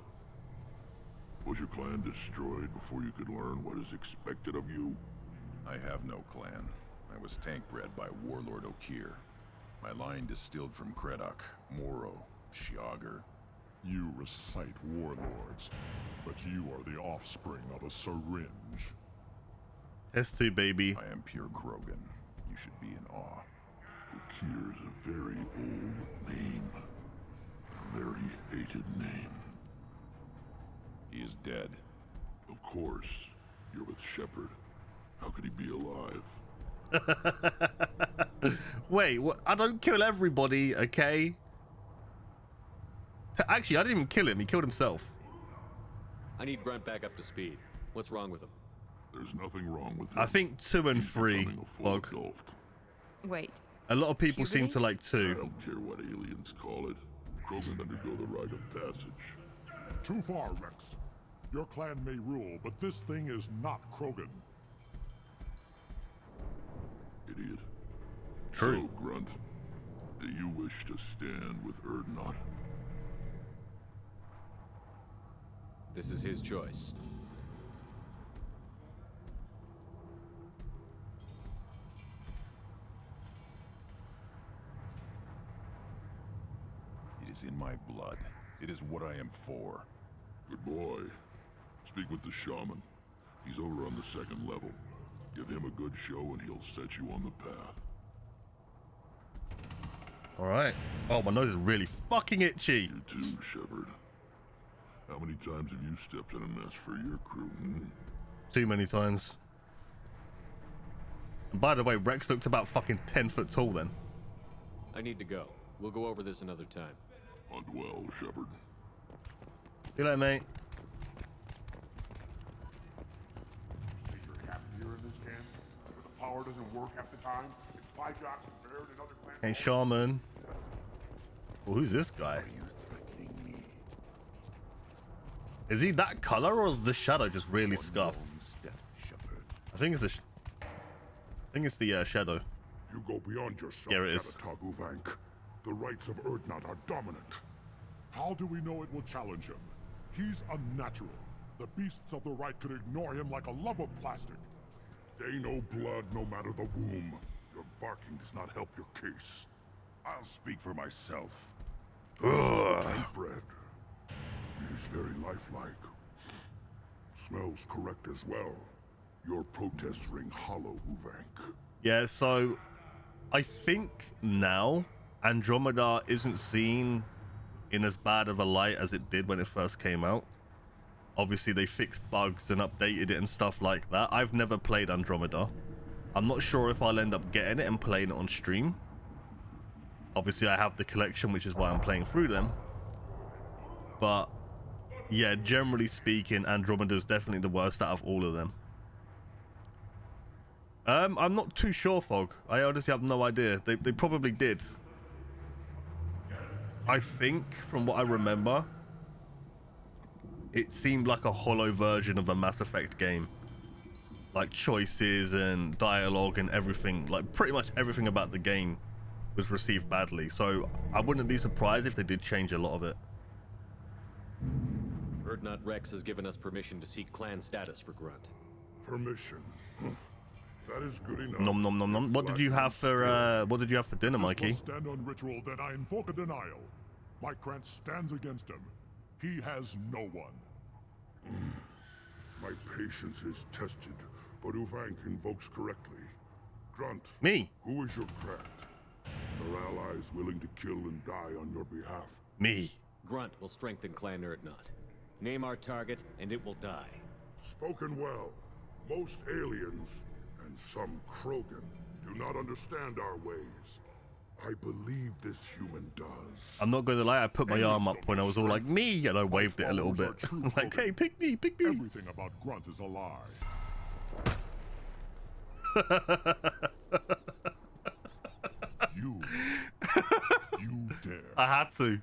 Was your clan destroyed before you could learn what is expected of you? I have no clan. I was tank bred by Warlord Okeer. My line distilled from Kredok, Moro, Shiagar. You recite warlords, but you are the offspring of a syringe. S2, baby. I am pure Krogan. You should be in awe. Okeer's a very old name. A very hated name. He is dead. Of course. You're with Shepard. How could he be alive? Wait, what? I don't kill everybody, okay? Actually, I didn't even kill him. He killed himself. I need Grunt back up to speed. What's wrong with him? There's nothing wrong with I him. think 2 and 3, Fog. Wait. A lot of people seem to like 2. I don't care what aliens call it. Krogan undergo the rite of passage. Too far, Rex. Your clan may rule, but this thing is not Krogan. Idiot. True. So, Grunt, do you wish to stand with Urdnot? This is his choice. It is in my blood. It is what I am for. Good boy. Speak with the shaman. He's over on the 2nd level. Give him a good show and he'll set you on the path. Alright. Oh, my nose is really fucking itchy. You too, Shepard. How many times have you stepped in a mess for your crew? Too many times. And by the way, Rex looked about fucking 10 foot tall then. I need to go. We'll go over this another time. Hunt well, Shepard. See you later, mate. Say you're happy here in this camp? Where the power doesn't work half the time? It's Pyjox and Baird and other clans. Hey, shaman. Well, who's this guy? Is he that color, or is the shadow just really scuffed? I think it's the shadow. You go beyond yourself, Yeah, it is. Gatatog Uvank. The rights of Urdnot are dominant. How do we know it will challenge him? He's unnatural. The beasts of the right could ignore him like a lump of plastic. They know blood no matter the womb. Your barking does not help your case. I'll speak for myself. This is the tank bread. It is very lifelike. Smells correct as well. Your protests ring hollow, Uvank. Yeah, so I think now Andromeda isn't seen in as bad of a light as it did when it first came out. Obviously they fixed bugs and updated it and stuff like that. I've never played Andromeda. I'm not sure if I'll end up getting it and playing it on stream. Obviously I have the collection, which is why I'm playing through them. But yeah, generally speaking, Andromeda is definitely the worst out of all of them. I'm not too sure, Fog. I honestly have no idea. They probably did. I think, from what I remember, it seemed like a hollow version of a Mass Effect game. Like choices and dialogue and everything, like pretty much everything about the game was received badly. So I wouldn't be surprised if they did change a lot of it. Urdnot Rex has given us permission to seek clan status for Grunt. Permission. That is good enough. Nom nom nom nom. What did you have for dinner, Mikey? Stand on ritual, then I invoke a denial. My Krant stands against him. He has no one. My patience is tested, but Uvank invokes correctly. Grunt. Me. Who is your Krant? Your allies willing to kill and die on your behalf? Me. Grunt will strengthen Clan Urdnot. Name our target, and it will die. Spoken well. Most aliens, and some Krogan, do not understand our ways. I believe this human does. I'm not going to lie, I put my arm up when I was all like, me, and I waved it a little bit. Like, hey, pick me, pick me. Everything about Grunt is a lie. You dare. I had to.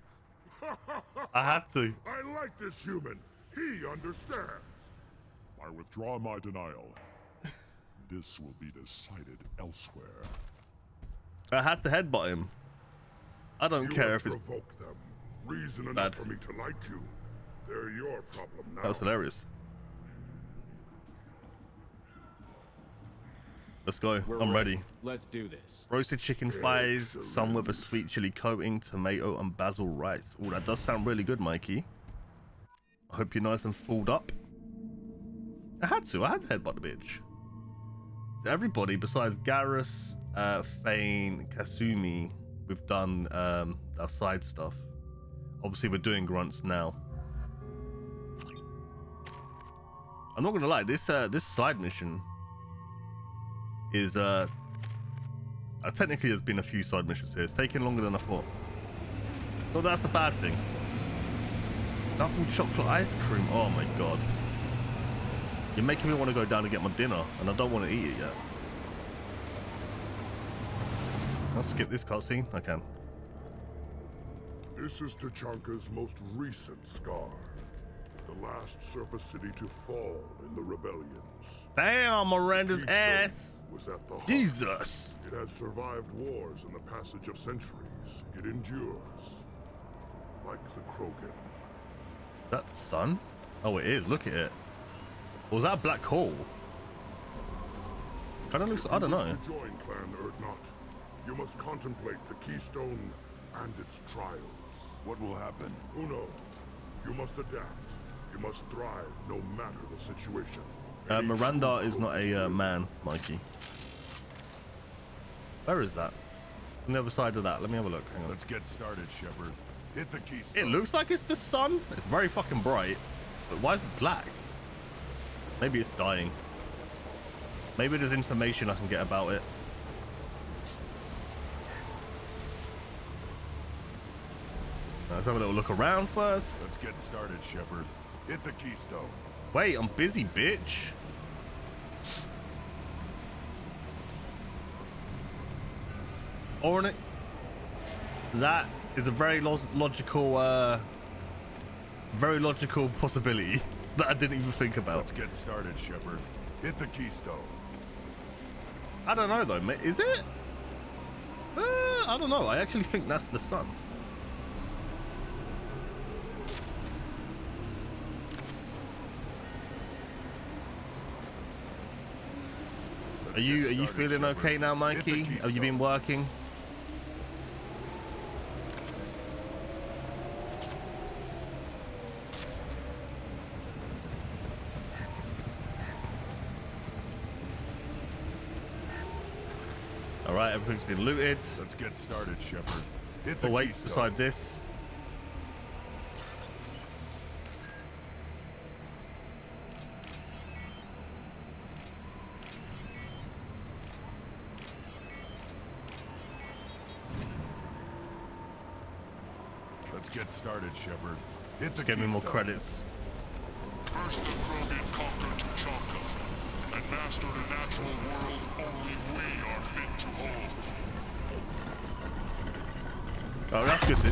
I had to. I like this human. He understands. I withdraw my denial. This will be decided elsewhere. I had to headbutt him. I don't care if it's provoked them. Reason bad. enough for me to like you. They're your problem now. That was hilarious. Let's go. I'm ready. Let's do this. Roasted chicken thighs, some with a sweet chili coating, tomato and basil rice. Oh, that does sound really good, Mikey. I hope you're nice and fulled up. I had to headbutt the bitch. So everybody besides Garrus, Fane, Kasumi, we've done our side stuff. Obviously we're doing grunts now. I'm not gonna lie, this side mission is technically there's been a few side missions here. It's taking longer than I thought. Well, that's a bad thing. Double chocolate ice cream. Oh my god. You're making me want to go down and get my dinner, and I don't want to eat it yet. I'll skip this cutscene. I can. This is Tachanka's most recent scar. The last surface city to fall in the rebellions. Damn, Miranda's ass. Was at the heart. Jesus. It has survived wars and the passage of centuries. It endures. Like the Krogan. That the sun? Oh, it is. Look at it. Or was that a black hole? Kind of looks. I don't know. To join Clan Urdnot, you must contemplate the Keystone and its trials. What will happen? Who knows? You must adapt. You must thrive no matter the situation. Miranda is not a man, Mikey. Where is that? On the other side of that. Let me have a look. Hang on. Let's get started, Shepard. Hit the keystone. It looks like it's the sun. It's very fucking bright. But why is it black? Maybe it's dying. Maybe there's information I can get about it. Let's have a little look around first. Let's get started, Shepard. Hit the keystone. Wait, I'm busy, bitch. Ornate. That is a very logical possibility that I didn't even think about. Let's get started, Shepard. Hit the keystone. I don't know though, mate. Is it? I don't know. I actually think that's the sun. Are you feeling okay now, Mikey? Have you been working? All right, everything's been looted. Let's get started, Shepard. Hit the Oh wait, keystone. beside this. Let's get started, Shepard. Hit the Get me more keystone. credits. First the Krogan conquered Tuchanka, and mastered a natural world only we are fit to hold. Oh, that's good to...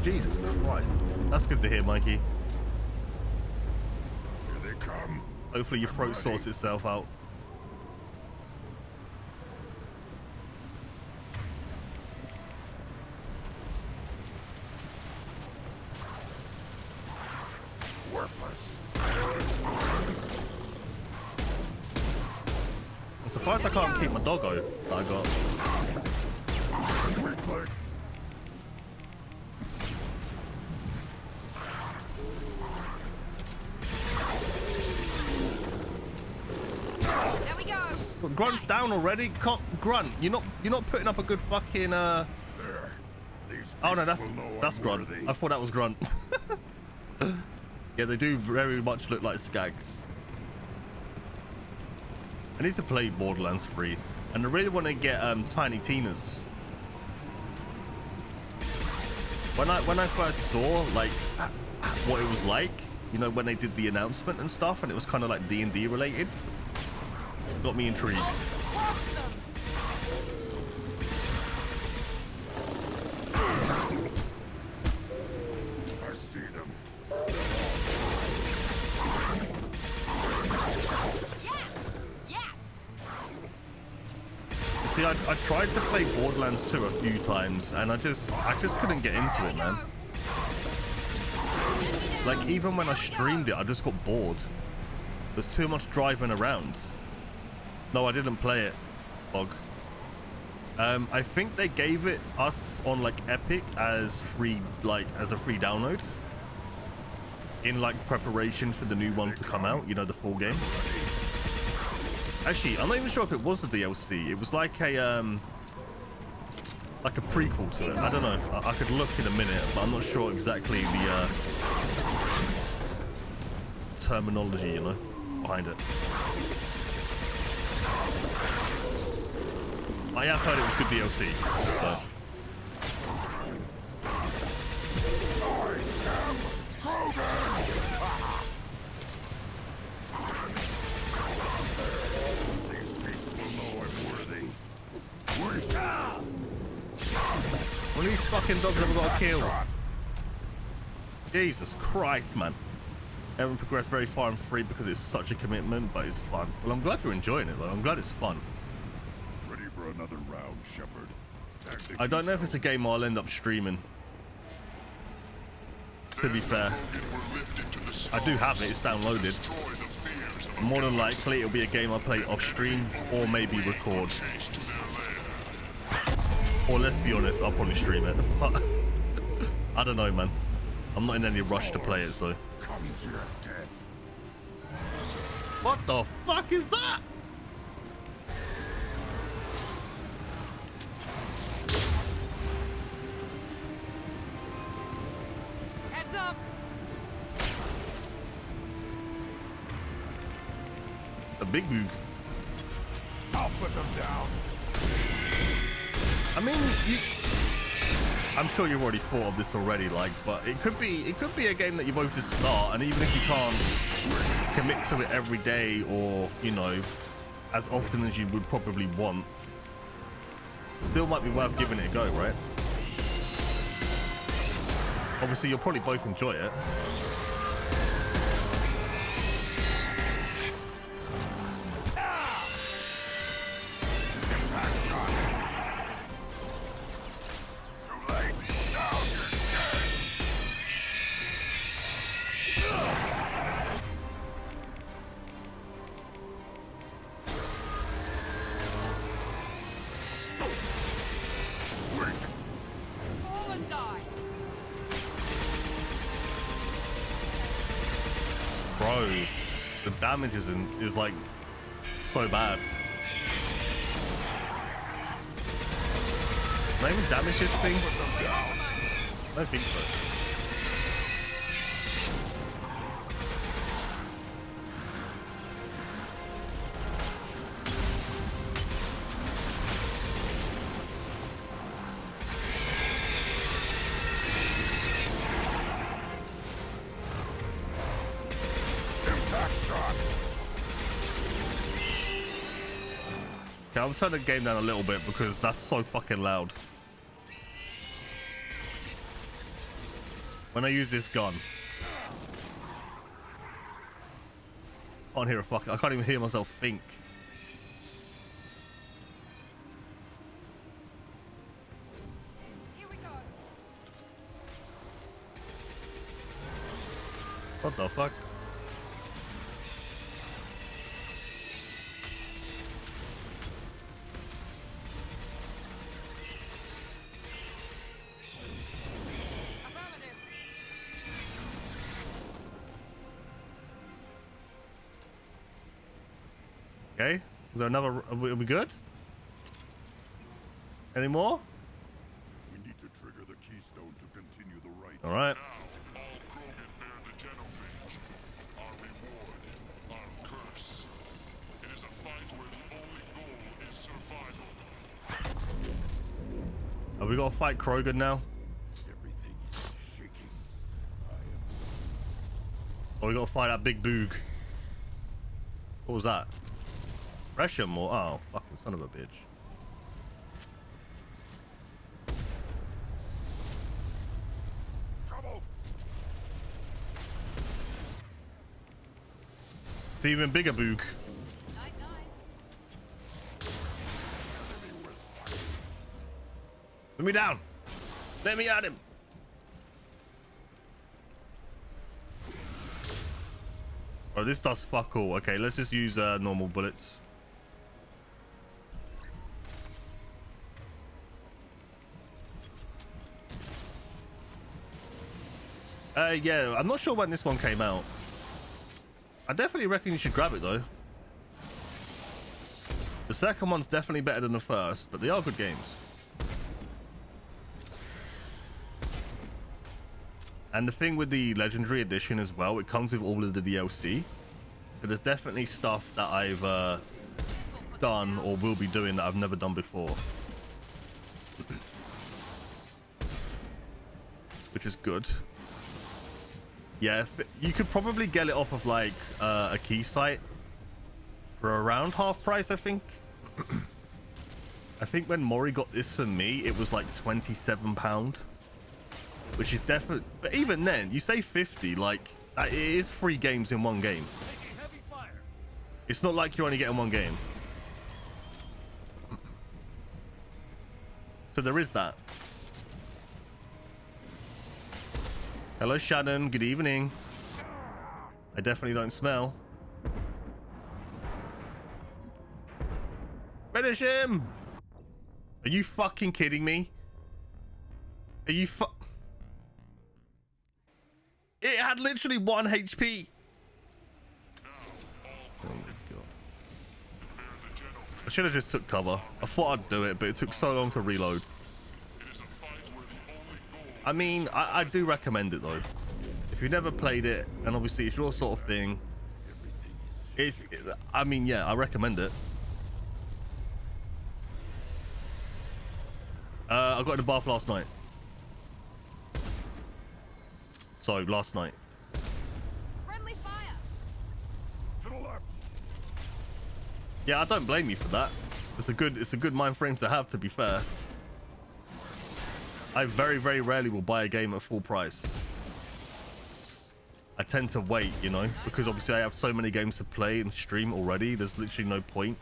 Jesus Christ. That's good to hear, Mikey. Here they come. Hopefully your throat sorts itself out. Worthless. I'm surprised I can't keep my doggo that I got. There we go. But Grunt's down already. Grunt, you're not putting up a good fucking There. These Oh no, beasts will know that's I'm Grunt. worthy. I thought that was Grunt. Yeah, they do very much look like skags. I need to play Borderlands 3, and I really want to get Tiny Tina's. When I first saw like what it was like, you know, when they did the announcement and stuff, and it was kind of like D&D related, it got me intrigued. I see them. See, I tried to play Borderlands 2 a few times, and I just couldn't get into it, man. Like, even when I streamed it, I just got bored. There's too much driving around. No, I didn't play it, Bog. I think they gave it us on like Epic as free, as a free download, in like preparation for the new one to come out. You know, the full game. Actually, I'm not even sure if it was the DLC. It was like a prequel to it. I don't know. I could look in a minute, but I'm not sure exactly the terminology, you know, behind it. I have heard it was good DLC. So. these fucking dogs ever got a kill? Jesus Christ, man. Haven't progressed very far in 3 because it's such a commitment, but it's fun. Well, I'm glad you're enjoying it, though. I'm glad it's fun. Ready for another round, Shepard? I don't know if it's a game I'll end up streaming. To be fair, I do have it. It's downloaded. More than likely, it'll be a game I play off stream or maybe record. Or let's be honest, I'll probably stream it. I don't know, man. I'm not in any rush to play it, so. What the fuck is that? Heads up! A big boog. I'll put them down. I mean, I'm sure you've already thought of this already, like, but it could be a game that you both just start, and even if you can't commit to it every day or, you know, as often as you would probably want, still might be worth giving it a go, right? Obviously, you'll probably both enjoy it. Bro, the damage is like so bad. Can I even damage this thing? I don't think so. Okay, I'll turn the game down a little bit because that's so fucking loud. When I use this gun, I can't hear a fucking. I can't even hear myself think. Here we go. What the fuck? Okay, is there another? Are we good? Any more? We need to trigger the keystone to continue the right. All right. Now, all Krogan bear the genophage. Our reward, our curse. It is a fight where the only goal is survival. Have we got to fight Krogan now? Everything is shaking. Or we got to fight that big boog? What was that? Gresham or oh, fucking son of a bitch. Trouble. It's even bigger boog. Put me down. Let me at him. Oh, this does fuck all. Okay, let's just use normal bullets. Yeah, I'm not sure when this one came out. I definitely reckon you should grab it though. The second one's definitely better than the first, but they are good games. And the thing with the Legendary Edition as well, it comes with all of the DLC. So there's definitely stuff that I've done or will be doing that I've never done before. Which is good. Yeah, you could probably get it off of like a key site for around half price, I think. I think when Mori got this for me, it was like £27, which is definitely. But even then, you say 50, like it is 3 games in one game. It's not like you're only getting one game. So there is that. Hello, Shannon. Good evening. I definitely don't smell. Finish him! Are you fucking kidding me? Are you It had literally 1 HP. I should have just took cover. I thought I'd do it, but it took so long to reload. I mean, I do recommend it though. If you've never played it, and obviously it's your sort of thing, I mean, yeah, I recommend it. I got in the bath last night. Sorry, last night. Friendly fire. To the left. Yeah, I don't blame you for that. It's a good mind frame to have, to be fair. I very, very rarely will buy a game at full price. I tend to wait, you know, because obviously I have so many games to play and stream already. There's literally no point.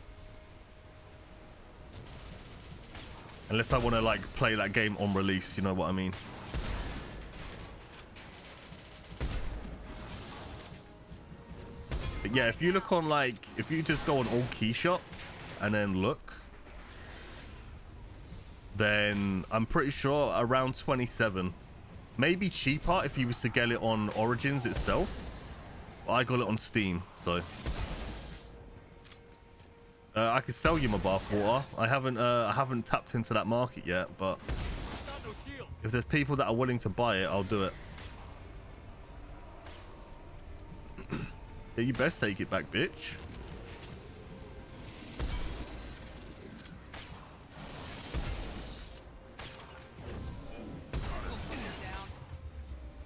Unless I want to like play that game on release, you know what I mean? But yeah, if you look on like, if you just go on All Key Shop and then look, then I'm pretty sure around 27. Maybe cheaper if you was to get it on Origins itself. But I got it on Steam, so I could sell you my bathwater. I haven't tapped into that market yet, but if there's people that are willing to buy it, I'll do it. Yeah, you best take it back, bitch.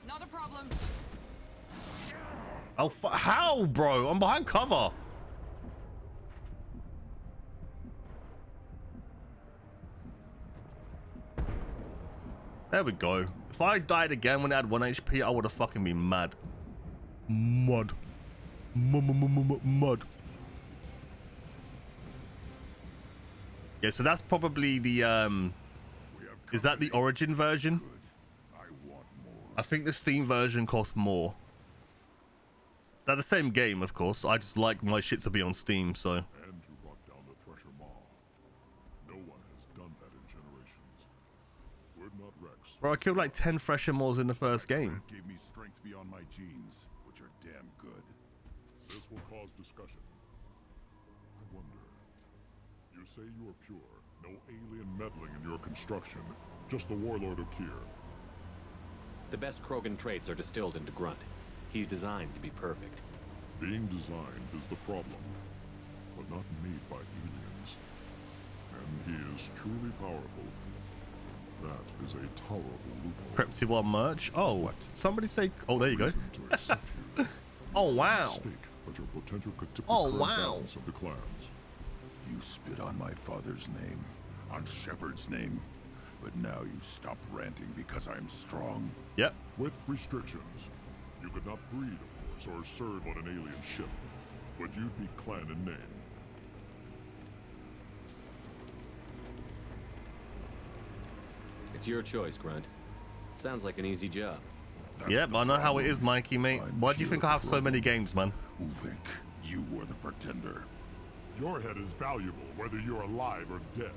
Not a problem. Oh, how, bro? I'm behind cover. There we go. If I died again when I had 1 HP, I would have fucking been mad. Mud. Mud. Yeah, so that's probably the is that the Origin version? I think the Steam version costs more. They're the same game, of course. I just like my shit to be on Steam, so. And to rock down the Thresher Maw. No one has done that in generations. Word not Rex. Bro, I killed like 10 Thresher Maws in the first game. Gave me strength beyond my genes, which are damn good. This will cause discussion. I wonder. You say you are pure. No alien meddling in your construction. Just the Warlord Okeer. The best Krogan traits are distilled into Grunt. He's designed to be perfect. Being designed is the problem, but not made by aliens. And he is truly powerful. That is a tolerable loophole. Prepty One merch. Oh, what? Somebody say. Oh, there you go. Oh wow. But your potential could tip Oh the wow. balance of the clans. You spit on my father's name, on Shepard's name, but now you stop ranting because I'm strong. Yep. With restrictions. You could not breed, of course, or serve on an alien ship, but you'd be clan in name. It's your choice, Grunt. Sounds like an easy job. Yep, I know how it is, Mikey, mate. Why do you think I have so many games, man? Who think you were the pretender? Your head is valuable, whether you're alive or dead.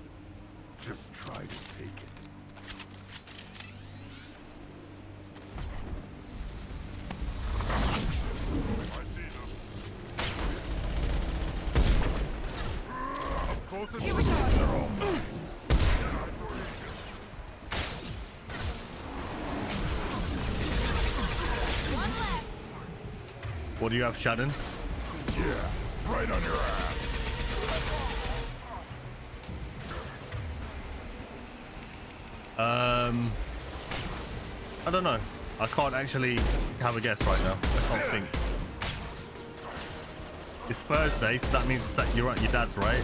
Just try to take it. I see them. Up close and Here we go. One left. What do you have, Shannon? Yeah, right on your ass. I don't know. I can't actually have a guess right now. I can't think. It's Thursday, so that means you're at your dad's, right?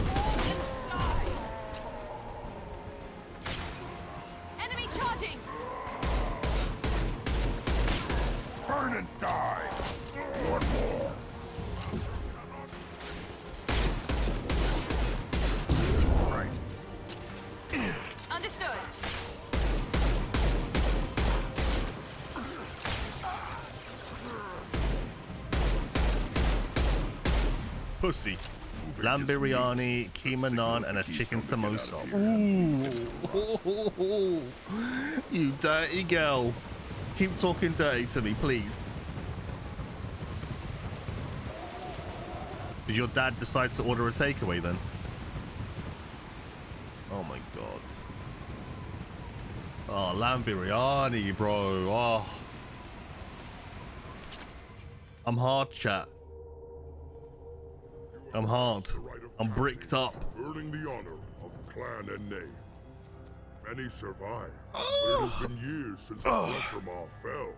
and die. One more. Right. Understood. Pussy. Lamb biryani, keema naan, and a chicken samosa. Ooh. You dirty girl. Keep talking dirty to me, please. Did your dad decide to order a takeaway then? Oh my god. Oh, lamb biryani, bro. Oh. I'm hard, chat. I'm hard. I'm bricked up. Earning the honor of clan and name. Many survive, but it has been years since the Thresher Maw fell.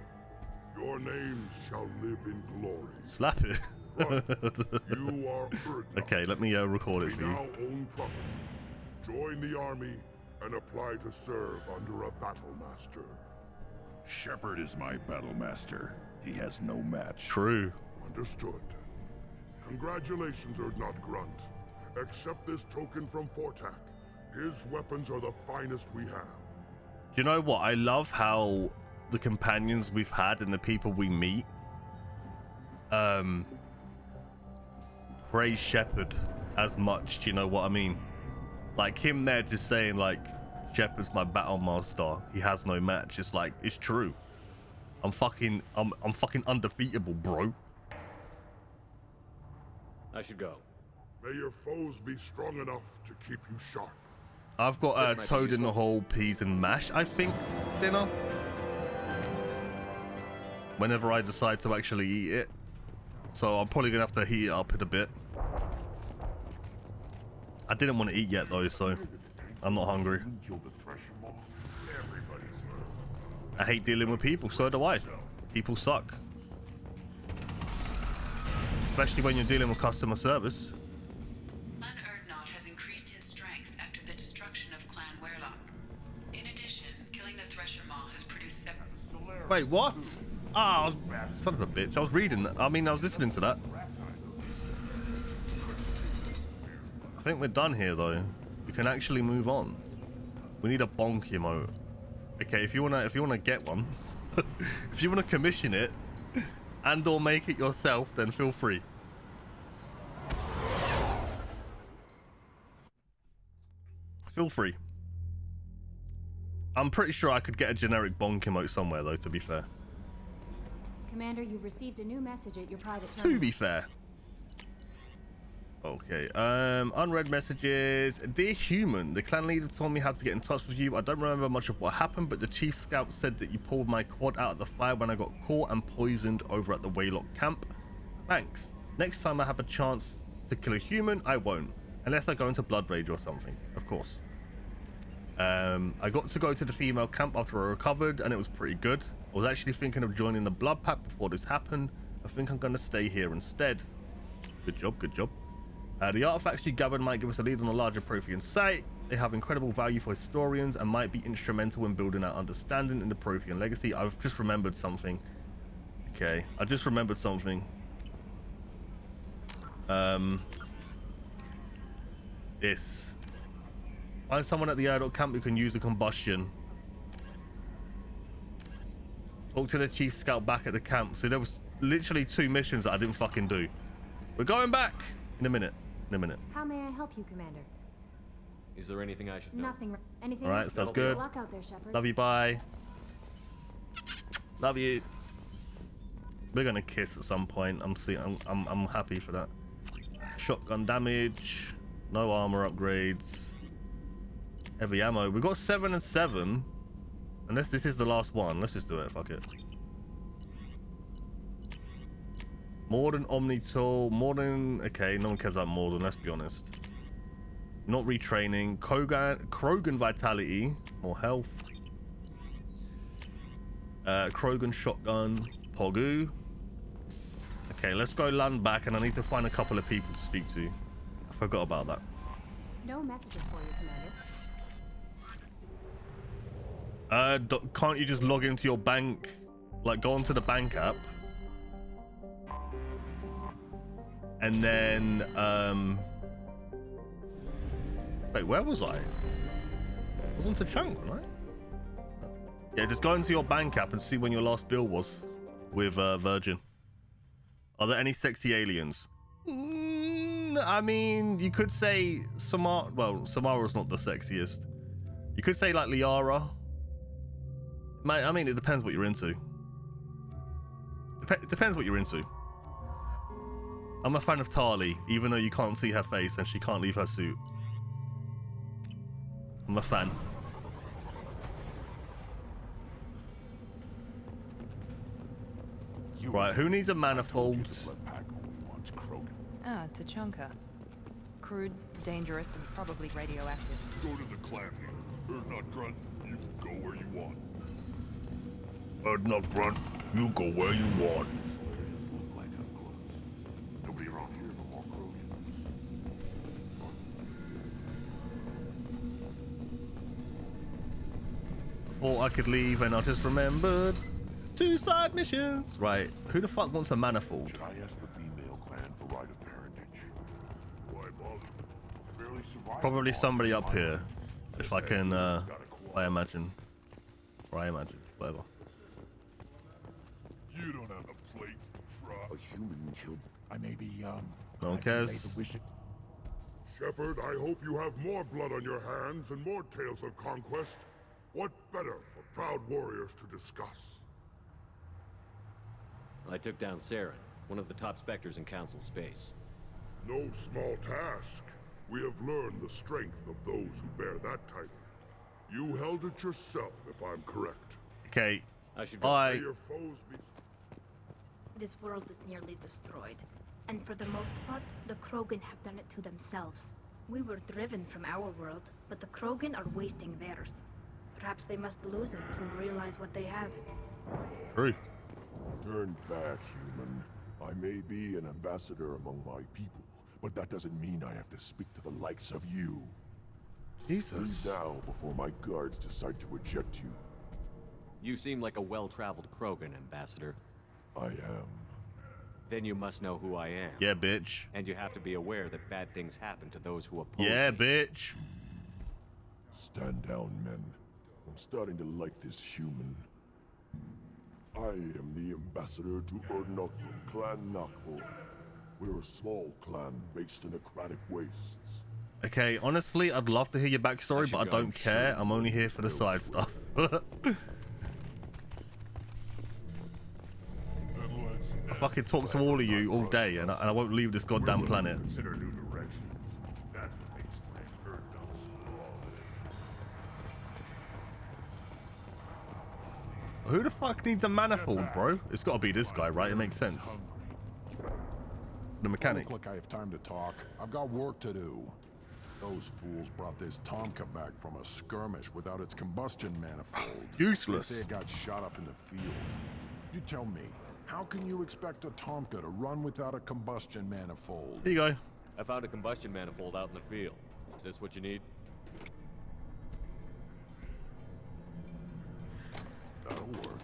Your names shall live in glory. Slap it. But you are Urdnot. Okay, let me record it for We you. now own property. Join the army and apply to serve under a battle master. Shepard is my battle master. He has no match. True. Understood. Congratulations, Urdnot Grunt. Accept this token from Fortak. His weapons are the finest we have. You know what? I love how the companions we've had and the people we meet praise Shepard as much. Do you know what I mean? Like him there just saying like, Shepard's my battle master. He has no match. It's like, it's true. I'm fucking undefeatable, bro. I should go. May your foes be strong enough to keep you sharp. I've got This might be toad in the useful. hole, peas and mash, I think, dinner. Whenever I decide to actually eat it. So I'm probably gonna have to heat it up in a bit. I didn't want to eat yet though, so I'm not hungry. I hate dealing with people, so do I. People suck. Especially when you're dealing with customer service. Clan Urdnot has increased in strength after the destruction of Clan Werlock. In addition, killing the Thresher Maw has produced several... Wait, what? Ah, son of a bitch. I was reading that. I mean, I was listening to that. I think we're done here, though. We can actually move on. We need a bonk emote. Okay, if you wanna get one, if you wanna commission it and/or make it yourself, then feel free. Feel free. I'm pretty sure I could get a generic bonk emote somewhere, though. To be fair. Commander, you've received a new message at your private To terminal. be fair. Okay, unread messages. Dear human, the clan leader told me how to get in touch with you. I don't remember much of what happened, but the chief scout said that you pulled my quad out of the fire when I got caught and poisoned over at the Waylock camp. Thanks. Next time I have a chance to kill a human, I won't. Unless I go into Blood Rage or something, of course. I got to go to the female camp after I recovered, and it was pretty good. I was actually thinking of joining the Blood Pack before this happened. I think I'm going to stay here instead. Good job, good job. The artifacts you gathered might give us a lead on a larger Prothean site. They have incredible value for historians and might be instrumental in building our understanding in the Prothean legacy. I've just remembered something. Okay, I just remembered something. This. Find someone at the Urdnot camp who can use the combustion. Talk to the chief scout back at the camp. So there was literally 2 missions that I didn't fucking do. We're going back in a minute. In a minute. How may I help you, Commander? Is there anything I should know? Nothing. Anything All right, else? sounds good. Good luck out there, Shepard. Love you, bye. Love you. We're gonna kiss at some point. I'm happy for that. Shotgun damage. No armor upgrades. Heavy ammo. We've got 7 and 7. Unless this is the last one. Let's just do it. Fuck it. Morden Omnitool. Morden. Okay, no one cares about Morden, let's be honest. Not retraining. Krogan Vitality. More health. Krogan Shotgun. Pogu. Okay, let's go land back, and I need to find a couple of people to speak to. I forgot about that. No messages for you, Commander. Can't you just log into your bank? Like, go onto the bank app And then, wait, where was I? I was on Tachanka, right? Yeah, just go into your bank app and see when your last bill was with Virgin. Are there any sexy aliens? I mean, you could say Samara. Well, Samara's not the sexiest. You could say like Liara. I mean, it depends what you're into. Depends what you're into. I'm a fan of Tali, even though you can't see her face and she can't leave her suit. I'm a fan. Right, who needs a manifold? Ah, Tachanka. Crude, dangerous, and probably radioactive. Go to the clan leader. Urdnot Grunt, you go where you want. Urdnot Grunt, you go where you want. Nobody around here no more, Krogan. Thought I could leave and I just remembered. 2 side missions. Right, who the fuck wants a manifold? Should I ask the female clan for right of parentage? Why bother? Barely survived. Probably somebody up here. If I can, I imagine. Or I imagine, whatever. You don't have the plates to try. A human killed. I may be young. No one cares. Shepard, I hope you have more blood on your hands and more tales of conquest. What better for proud warriors to discuss? I took down Saren, one of the top Spectres in Council space. No small task. We have learned the strength of those who bear that title. You held it yourself, if I'm correct. Okay. I should May your foes be... This world is nearly destroyed. And for the most part, the Krogan have done it to themselves. We were driven from our world, but the Krogan are wasting theirs. Perhaps they must lose it to realize what they had. True. Turn back, human. I may be an ambassador among my people, but that doesn't mean I have to speak to the likes of you. Jesus. Leave now before my guards decide to eject you. You seem like a well-traveled Krogan, Ambassador. I am. Then you must know who I am. Yeah, bitch. And you have to be aware that bad things happen to those who oppose Yeah, me. bitch. Stand down, men. I'm starting to like this human. I am the ambassador to Urdnot from Clan Nakbor. We're a small clan based in aquatic wastes. Okay, honestly, I'd love to hear your backstory, but I don't care. I'm only here for the side stuff. I fucking talk to all of you all day, and I won't leave this goddamn planet. Consider new direction. That's what makes Clan Urdnot strong. Who the fuck needs a manifold, bro? It's got to be this guy, right? It makes sense. The mechanic. Look like I have time to talk. I've got work to do. Those fools brought this Tomka back from a skirmish without its combustion manifold. Useless. They say it got shot off in the field. You tell me, how can you expect a Tomka to run without a combustion manifold? Here you go. I found a combustion manifold out in the field. Is this what you need? That'll work.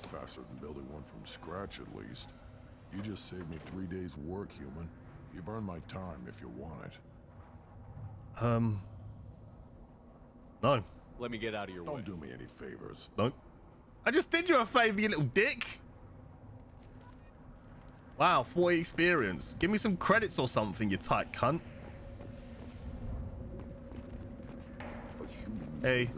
Faster than building one from scratch, at least. You just saved me 3 days' work, human. You've earned my time if you want it. No. Let me get out of your way. Don't do me any favors. No. I just did you a favor, you little dick. Wow, 40 experience. Give me some credits or something, you tight cunt. Hey.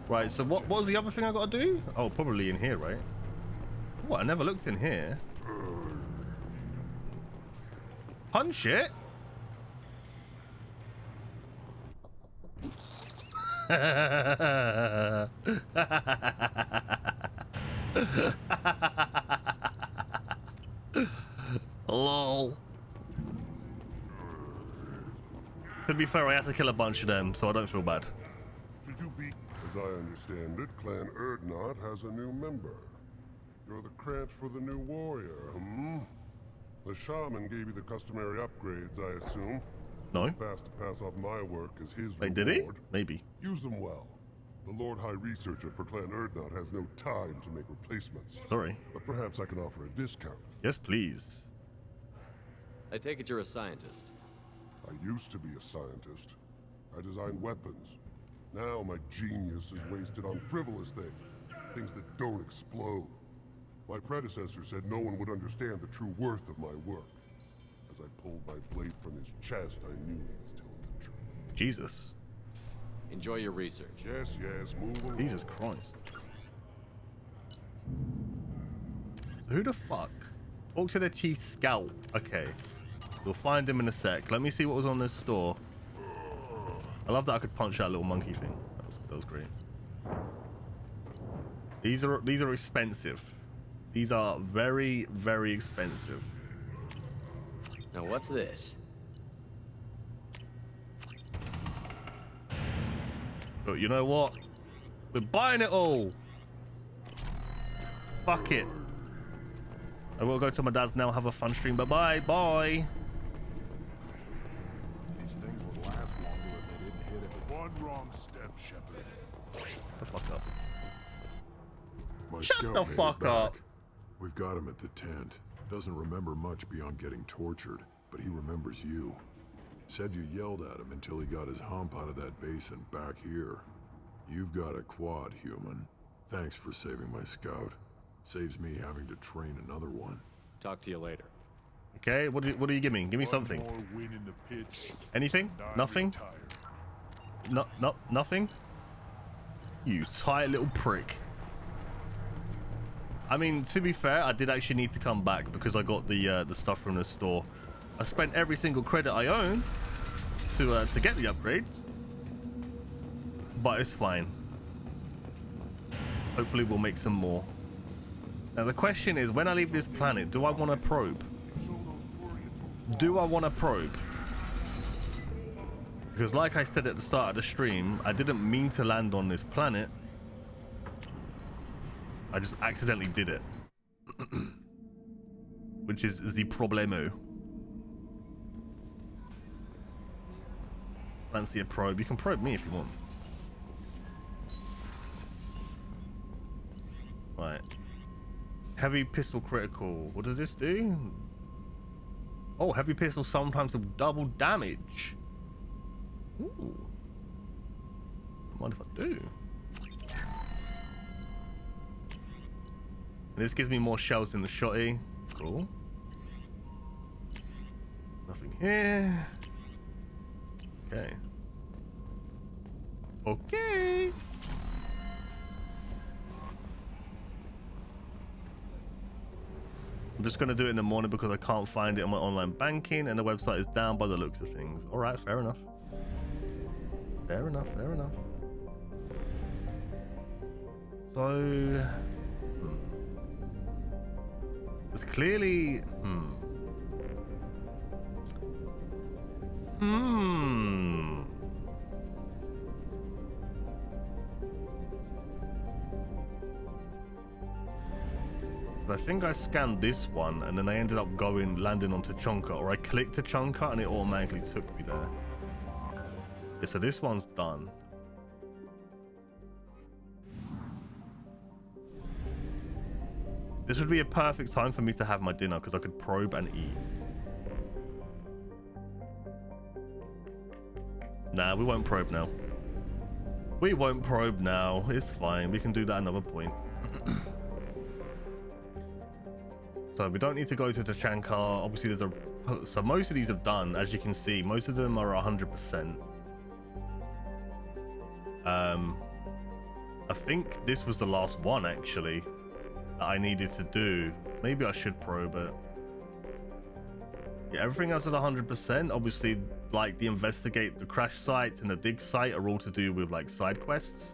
Right, so what was the other thing I got to do? Oh, probably in here, right? What? I never looked in here. Punch it? Lol. To be fair, I have to kill a bunch of them, so I don't feel bad. Should you be... As I understand it, Clan Urdnot has a new member. You're the Krant for the new warrior, hmm? The shaman gave you the customary upgrades, I assume. No. Fast to pass off my work as his Wait, reward. did he? Maybe. Use them well. The Lord High Researcher for Clan Urdnot has no time to make replacements. Sorry. But perhaps I can offer a discount. Yes, please. I take it you're a scientist. I used to be a scientist. I designed weapons. Now my genius is wasted on frivolous things. Things that don't explode. My predecessor said no one would understand the true worth of my work. As I pulled my blade from his chest, I knew he was telling the truth. Jesus. Enjoy your research. Yes, yes, move along. Jesus Christ. Who the fuck? Talk to the chief scout. Okay. We'll find him in a sec. Let me see what was on this store. I love that I could punch that little monkey thing. That was great. These are expensive. These are very, very expensive. Now what's this? But you know what? We're buying it all. Fuck it. I will go to my dad's now, have a fun stream. Bye-bye. Bye. These things would last longer if they didn't hit it. One wrong step, Shepard. Shut the fuck up. My Shut scout the made it fuck up. back. We've got him at the tent. Doesn't remember much beyond getting tortured, but he remembers you. Said you yelled at him until he got his hump out of that basin back here. You've got a quad, human. Thanks for saving my scout. Saves me having to train another one. Talk to you later. Okay, what do you give me? Give me something. One more win in the pits. Anything? Nothing? No, nothing? You tight little prick. I mean, to be fair, I did actually need to come back because I got the stuff from the store. I spent every single credit I own to get the upgrades, but it's fine. Hopefully, we'll make some more. Now the question is, when I leave this planet, do I want to probe? Do I want to probe? Because like I said at the start of the stream, I didn't mean to land on this planet. I just accidentally did it. Which is the problemo. Fancy a probe? You can probe me if you want. Right. Heavy pistol critical. What does this do? Oh, heavy pistol sometimes have double damage. Ooh. Don't mind if I do. And this gives me more shells than the shotty. Cool. Nothing here. Okay. Okay. I'm just going to do it in the morning because I can't find it on my online banking and the website is down by the looks of things. All right, fair enough. Fair enough, fair enough. So... It's clearly... I think I scanned this one and then I ended up landing on Tuchanka, or I clicked Tuchanka and it automatically took me there. Yeah, so this one's done. This would be a perfect time for me to have my dinner because I could probe and eat. Nah, we won't probe now. We won't probe now. It's fine. We can do that another point. So we don't need to go to Tuchanka. Obviously, there's a... So most of these have done, as you can see. Most of them are 100%. I think this was the last one, actually, that I needed to do. Maybe I should probe it. Yeah, everything else is 100%. Obviously, like the investigate the crash sites and the dig site are all to do with like side quests.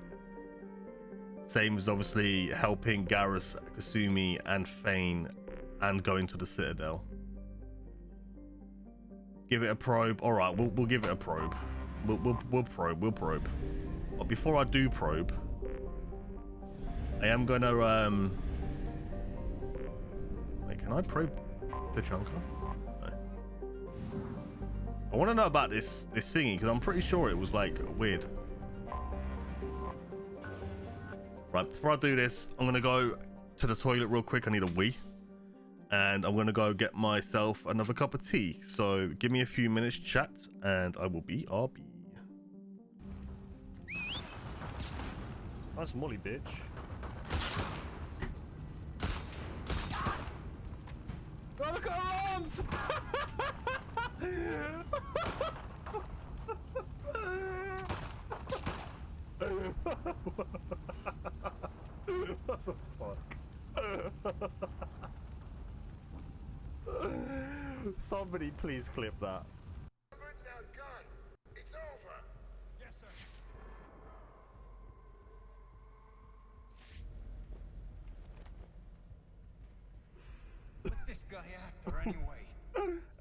Same as obviously helping Garrus, Kasumi, and Fane, and going to the Citadel. Give it a probe. All right, we'll give it a probe. We'll probe. But before I do probe, I am gonna wait, can I probe Tuchanka? No. I want to know about this thingy because I'm pretty sure it was like weird. Right, before I do this, I'm gonna go to the toilet real quick. I need a wee. And I'm gonna go get myself another cup of tea. So give me a few minutes chat and I will be RB. Nice molly, bitch. Oh, look at her arms! What the fuck? Somebody please clip that. What's this guy after anyway?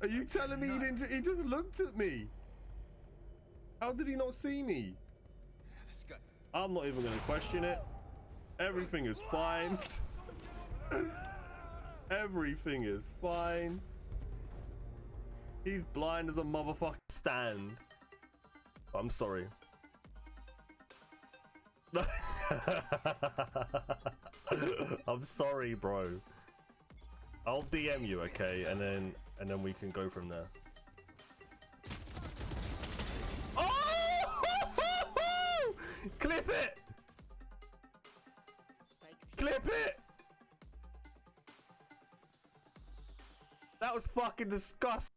Are you telling me he didn't? He just looked at me. How did he not see me? This guy. I'm not even gonna question it. Everything is fine. Everything is fine. He's blind as a motherfucker. Stand. I'm sorry. I'm sorry, bro. I'll DM you, okay, and then we can go from there. Oh! Clip it! Clip it! That was fucking disgusting.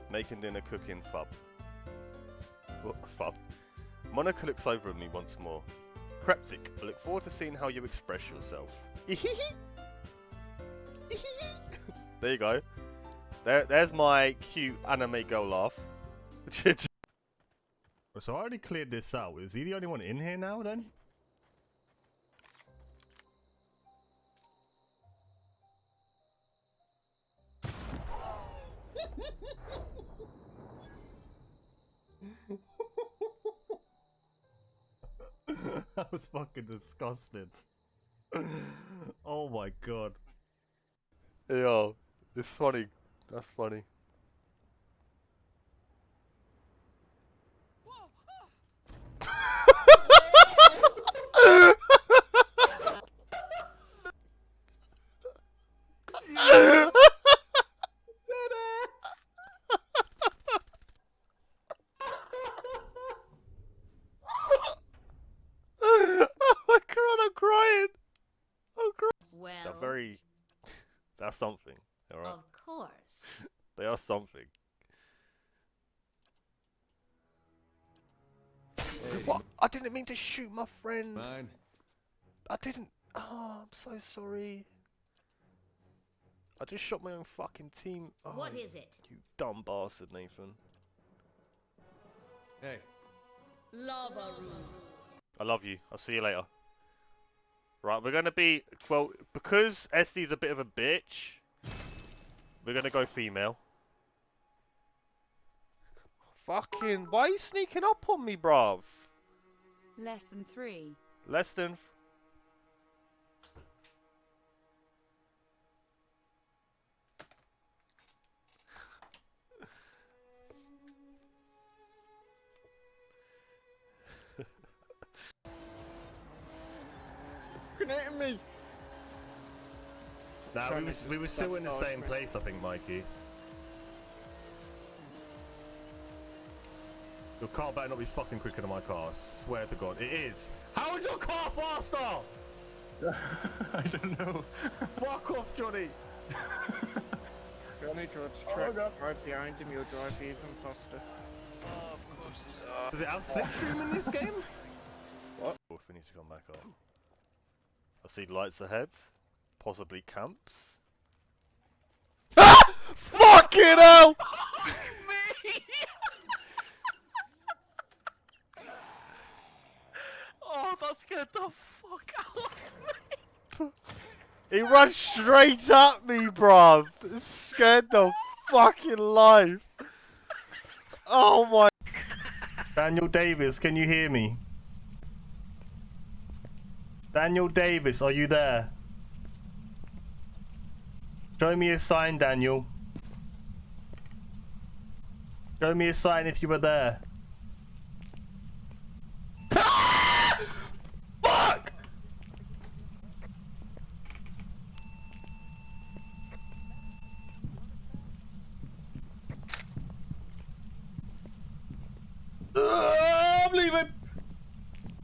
Making dinner, cooking, fub. What, fub? Monica looks over at me once more. Cryptic, I look forward to seeing how you express yourself. There you go. There's my cute anime girl laugh. So I already cleared this out. Is he the only one in here now then? That was fucking disgusting. Oh my god. Yo, it's funny. That's funny. That's something, alright? Of course. They are something. What? I didn't mean to shoot my friend. Fine. I didn't. Oh, I'm so sorry. I just shot my own fucking team. Oh, What is it? You dumb bastard, Nathan. Hey. Lava room. I love you. I'll see you later. Right, we're gonna be, well, because Estee's a bit of a bitch, we're gonna go female. Fucking, why are you sneaking up on me, bruv? Less than 3. Less than... Hitting me. Nah, we were still in the same place, I think, Mikey. Your car better not be fucking quicker than my car, I swear to God. It is. How is your car faster? I don't know. Fuck off, Johnny. Johnny, drive behind him, you'll drive even faster. Oh, of course it's... Does it have slipstream in this game? What? If we need to come back up. I see lights ahead. Possibly camps. Ah! Fucking hell! Oh, that scared the fuck out of me. He ran straight at me, bruv. It scared the fucking life. Oh my. Daniel Davis, can you hear me? Daniel Davis, are you there? Show me a sign, Daniel. Show me a sign if you were there.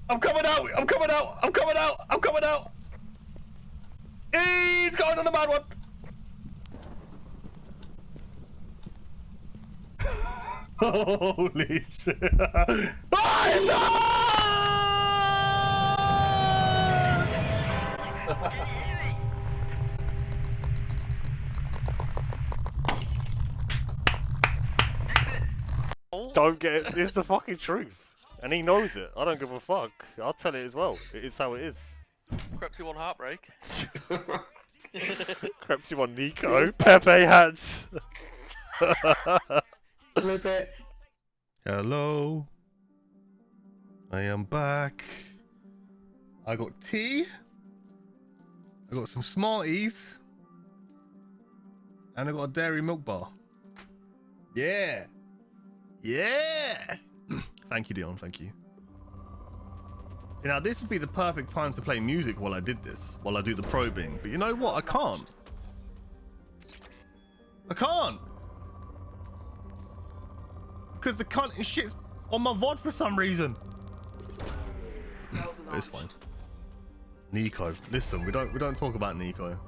I'm coming out! I'm coming out! I'm coming out! I'm coming out! He's going on the mad one! Holy shit! Don't get it. It's the fucking truth. And he knows it. I don't give a fuck. I'll tell it as well. It is how it is. Crepsy one heartbreak. Crepsy one Nico. Pepe hats. Flip it. Hello. I am back. I got tea. I got some Smarties. And I got a dairy milk bar. Yeah. Yeah. Thank you, Dion. Thank you. Now, this would be the perfect time to play music while I did this, while I do the probing. But you know what? I can't. I can't. Because the cunt and shit's on my VOD for some reason. It's fine. Nico. Listen, we don't talk about Nico.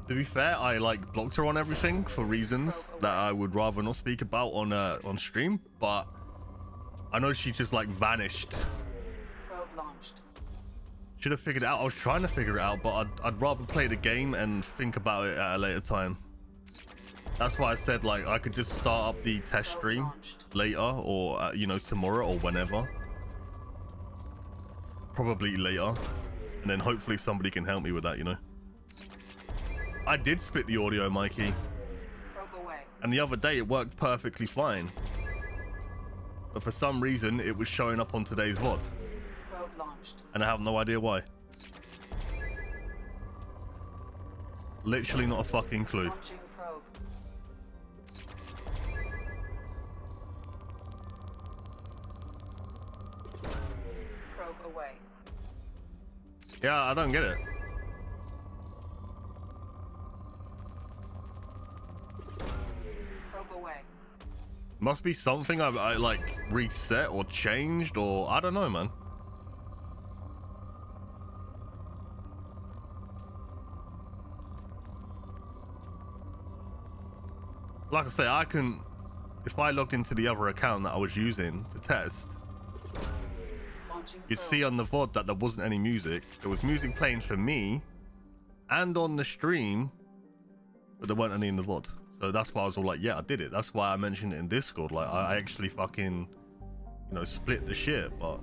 To be fair, I like blocked her on everything for reasons that I would rather not speak about on stream, but I know she just like vanished. Probe launched. Should have figured it out. I was trying to figure it out, but I'd rather play the game and think about it at a later time. That's why I said like I could just start up the test stream later, or you know, tomorrow or whenever. Probably later, and then hopefully somebody can help me with that, you know. I did split the audio, Mikey. And the other day it worked perfectly fine. But for some reason it was showing up on today's VOD. Probe launched. And I have no idea why. Literally not a fucking clue. Launching probe. Probe away. Yeah, I don't get it. Away. Must be something I like reset or changed, or I don't know, man. Like I say, I can, if I log into the other account that I was using to test, you'd see on the VOD that there wasn't any music. There was music playing for me and on the stream, but there weren't any in the VOD. So that's why I was all like, yeah, I did it. That's why I mentioned it in Discord. Like, I actually fucking, you know, split the shit, but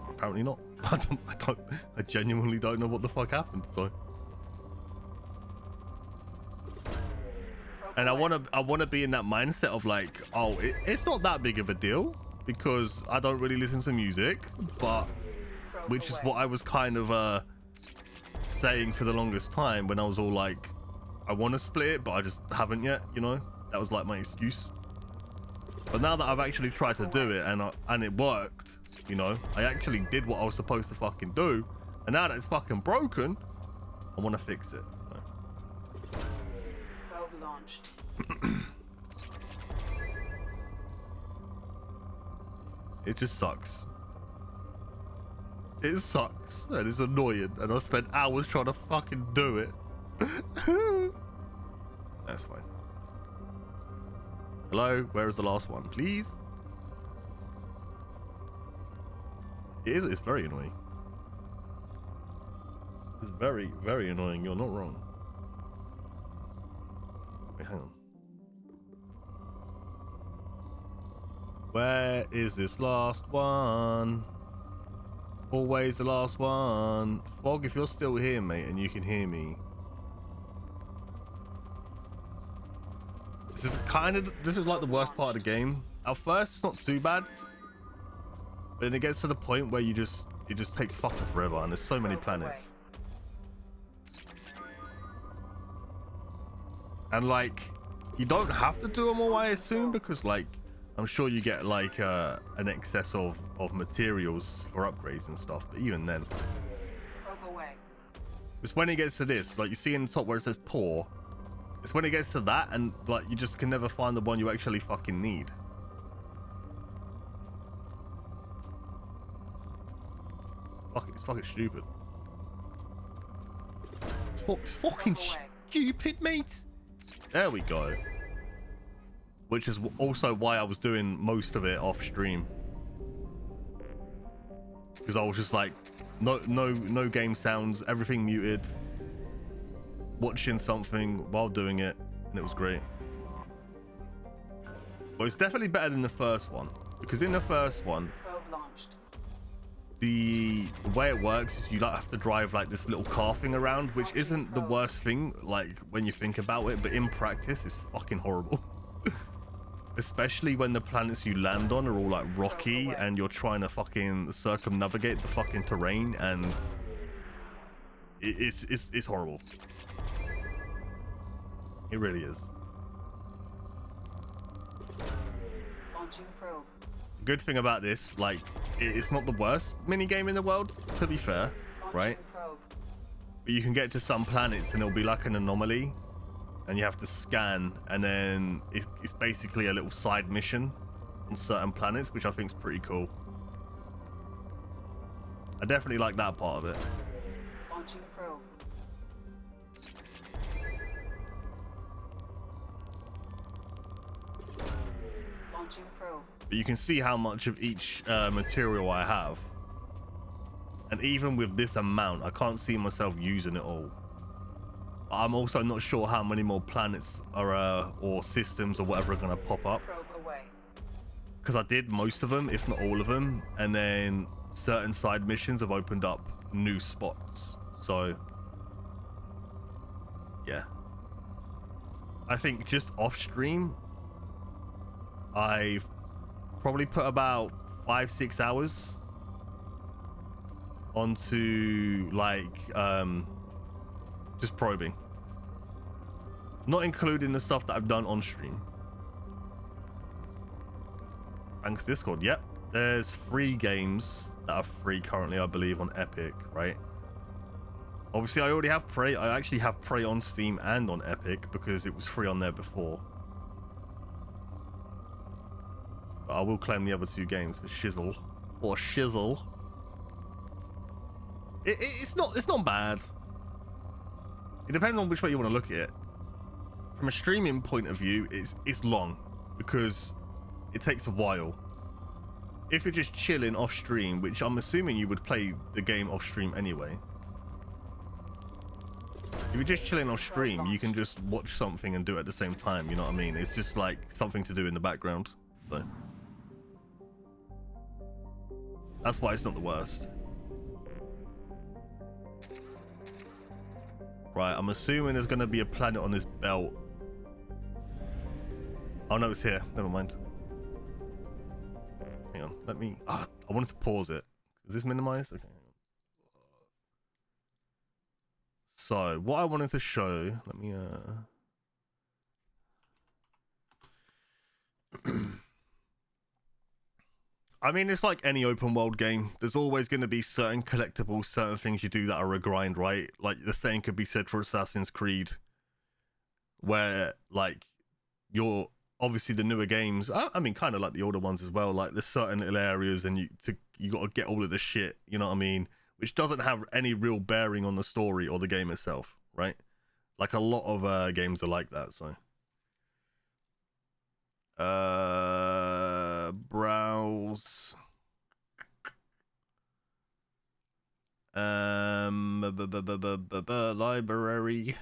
apparently not. I genuinely don't know what the fuck happened, so. And I wanna be in that mindset of like, oh, it's not that big of a deal because I don't really listen to music, but which is what I was kind of saying for the longest time when I was all like, I want to split it, but I just haven't yet, you know. That was like my excuse. But now that I've actually tried to do it and it worked, you know, I actually did what I was supposed to fucking do, and now that it's fucking broken, I want to fix it. So. Probe launched. It just sucks. It sucks and it's annoying, and I spent hours trying to fucking do it. That's fine. Hello, where is the last one, please? It's very annoying. It's very, very annoying. You're not wrong. Wait, hang on. Where is this last one? Always the last one. Fog, if you're still here, mate, and you can hear me. This is like the worst part of the game. At first, it's not too bad. But then it gets to the point where it just takes fucking forever, and there's so many planets. And like, you don't have to do them all, I assume, because like, I'm sure you get like an excess of materials for upgrades and stuff, but even then. It's when it gets to this, like you see in the top where it says poor, It's when it gets to that and like you just can never find the one you actually fucking need. Fuck it, it's fucking stupid. It's fucking stupid, mate. There we go. Which is also why I was doing most of it off stream. Because I was just like, no game sounds, everything muted, watching something while doing it, and it was great. But it's definitely better than the first one, because in the first one, the way it works is you like have to drive like this little car thing around, which isn't the worst thing like when you think about it, but in practice it's fucking horrible. Especially when the planets you land on are all like rocky and you're trying to fucking circumnavigate the fucking terrain, and it's horrible. It really is. Launching probe. Good thing about this, like, it's not the worst minigame in the world, to be fair, right? But you can get to some planets and it'll be like an anomaly, and you have to scan, and then it's basically a little side mission on certain planets, which I think is pretty cool. I definitely like that part of it. Launching probe. Launching probe. But you can see how much of each material I have, and even with this amount I can't see myself using it all. But I'm also not sure how many more planets are or systems or whatever are going to pop up, because I did most of them, if not all of them, and then certain side missions have opened up new spots. So yeah, I think just off stream I've probably put about 5-6 hours onto like just probing, not including the stuff that I've done on stream. Thanks Discord. Yep, there's 3 games that are free currently, I believe, on Epic, right? Obviously I already have Prey. I actually have Prey on Steam and on Epic because it was free on there before. But I will claim the other 2 games for shizzle or shizzle. It's not bad. It depends on which way you want to look at it. From a streaming point of view, it's long because it takes a while. If you're just chilling off stream, which I'm assuming you would play the game off stream anyway. If you're just chilling off stream, you can just watch something and do it at the same time, you know what I mean? It's just like something to do in the background. So that's why it's not the worst. Right, I'm assuming there's going to be a planet on this belt. Oh no, it's here. Never mind. Hang on, let me... I wanted to pause it. Is this minimized? Okay. So, what I wanted to show... Let me... I mean, it's like any open world game. There's always going to be certain collectibles, certain things you do that are a grind, right? Like the same could be said for Assassin's Creed, where like you're obviously the newer games. I mean, kind of like the older ones as well. Like there's certain little areas, and you got to get all of the shit. You know what I mean? Which doesn't have any real bearing on the story or the game itself, right? Like a lot of games are like that. So. Browse library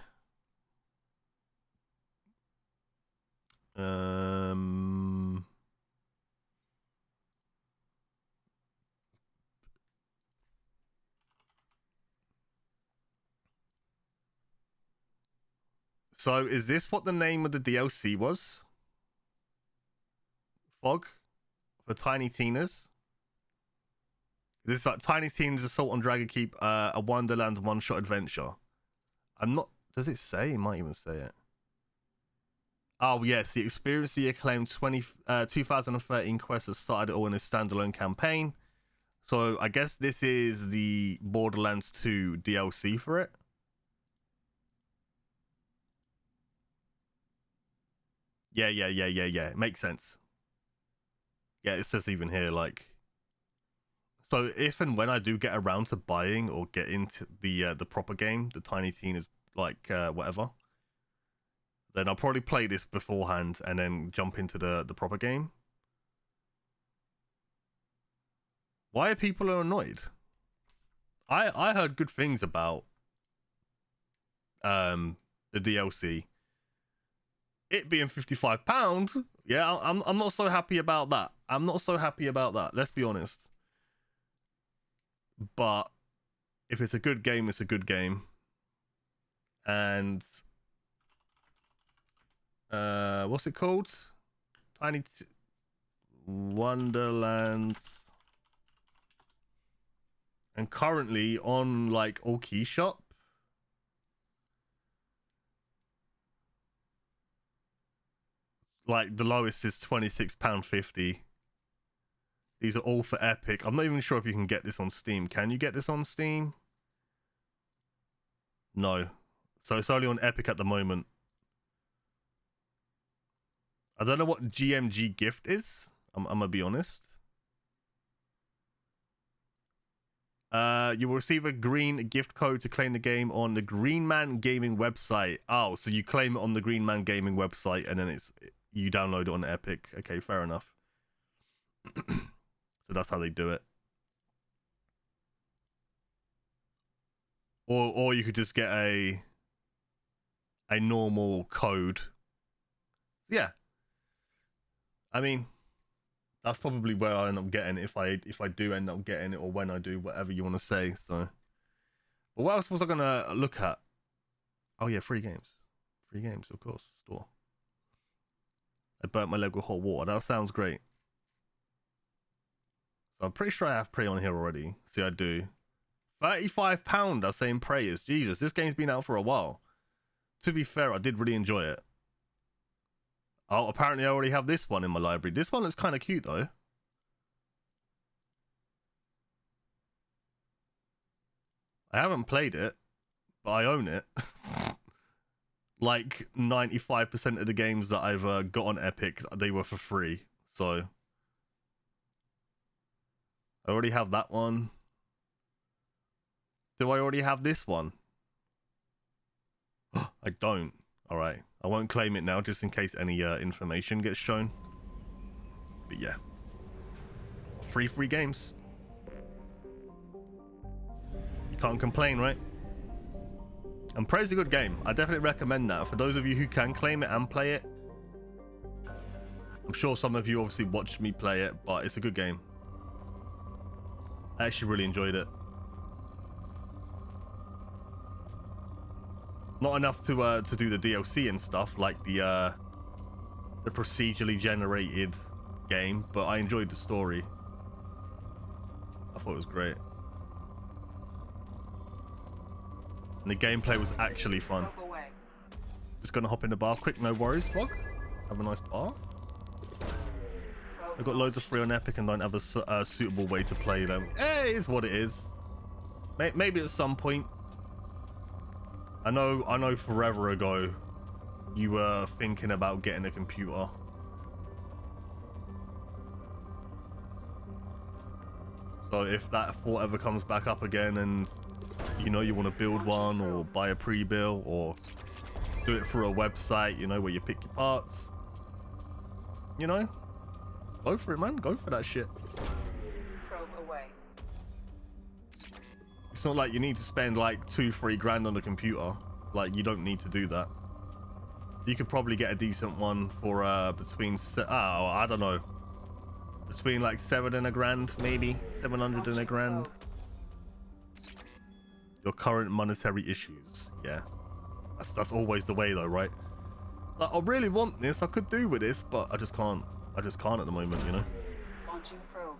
so is this what the name of the DLC was? Fog for Tiny Tina's. This is like Tiny Tina's Assault on Dragon Keep, a Wonderland one-shot adventure. I'm not. Does it say? It might even say it. Oh yes, the Experience the acclaimed 2013 quest has started all in a standalone campaign. So I guess this is the Borderlands 2 DLC for it. Yeah. It makes sense. Yeah, it says even here, like, so if and when I do get around to buying or get into the proper game, the Tiny Tina's like whatever, then I'll probably play this beforehand and then jump into the proper game. Why are people annoyed? I heard good things about the DLC. It being £55, yeah, I'm not so happy about that. I'm not so happy about that. Let's be honest. But if it's a good game, it's a good game. And what's it called? Wonderlands. And currently on like all key shop, like the lowest is £26.50. These are all for Epic. I'm not even sure if you can get this on Steam. Can you get this on Steam? No. So it's only on Epic at the moment. I don't know what GMG gift is. I'm gonna be honest. You will receive a green gift code to claim the game on the Green Man Gaming website. Oh, so you claim it on the Green Man Gaming website and then you download it on Epic. Okay, fair enough. So that's how they do it. Or you could just get a normal code. Yeah. I mean, that's probably where I end up getting it if I do end up getting it, or when I do, whatever you want to say. So, but what else was I gonna look at? Oh yeah, free games, of course. Store. I burnt my leg with hot water. That sounds great. So I'm pretty sure I have Prey on here already. See, I do. £35 are saying Prey is. Jesus, this game's been out for a while. To be fair, I did really enjoy it. Oh, apparently I already have this one in my library. This one looks kind of cute, though. I haven't played it, but I own it. Like 95% of the games that I've got on Epic, they were for free. So I already have that one. Do I already have this one? I don't. Alright. I won't claim it now just in case any information gets shown. But yeah. Free games. You can't complain, right? And Prey's a good game. I definitely recommend that. For those of you who can claim it and play it. I'm sure some of you obviously watched me play it, but it's a good game. I actually really enjoyed it. Not enough to do the DLC and stuff, like the procedurally generated game, but I enjoyed the story. I thought it was great. And the gameplay was actually fun. Just gonna hop in the bath quick, no worries, Frog. Have a nice bath. I've got loads of free on Epic and don't have a suitable way to play them. It is what it is. Maybe at some point. I know forever ago you were thinking about getting a computer. So if that thought ever comes back up again and you know you want to build one or buy a pre-build or do it through a website, you know, where you pick your parts, you know, go for it, man. Go for that shit. Probe away. It's not like you need to spend like 2-3 grand on a computer. Like, you don't need to do that. You could probably get a decent one for between I don't know, between like 7 and a grand, maybe 700 and a grand. Your current monetary issues, yeah, that's always the way though, right? Like, I really want this, I could do with this, but I just can't at the moment, you know. Launching probe.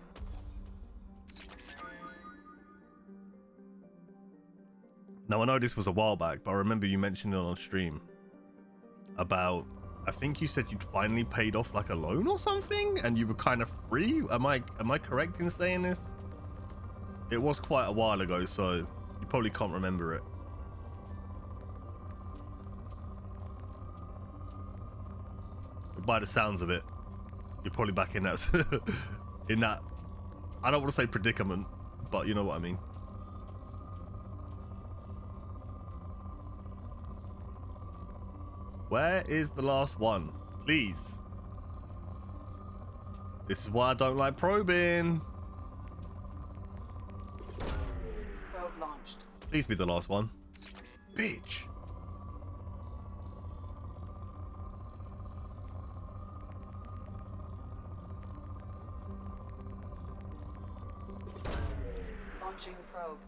Now I know this was a while back, but I remember you mentioned it on stream about, I think you said you'd finally paid off like a loan or something and you were kind of free. Am I correct in saying this? It was quite a while ago, so you probably can't remember it. by the sounds of it, you're probably back in that in that, I don't want to say predicament, but you know what I mean. Where is the last one? Please. This is why I don't like probing. Probe launched. Please be the last one. Bitch. Launching probe.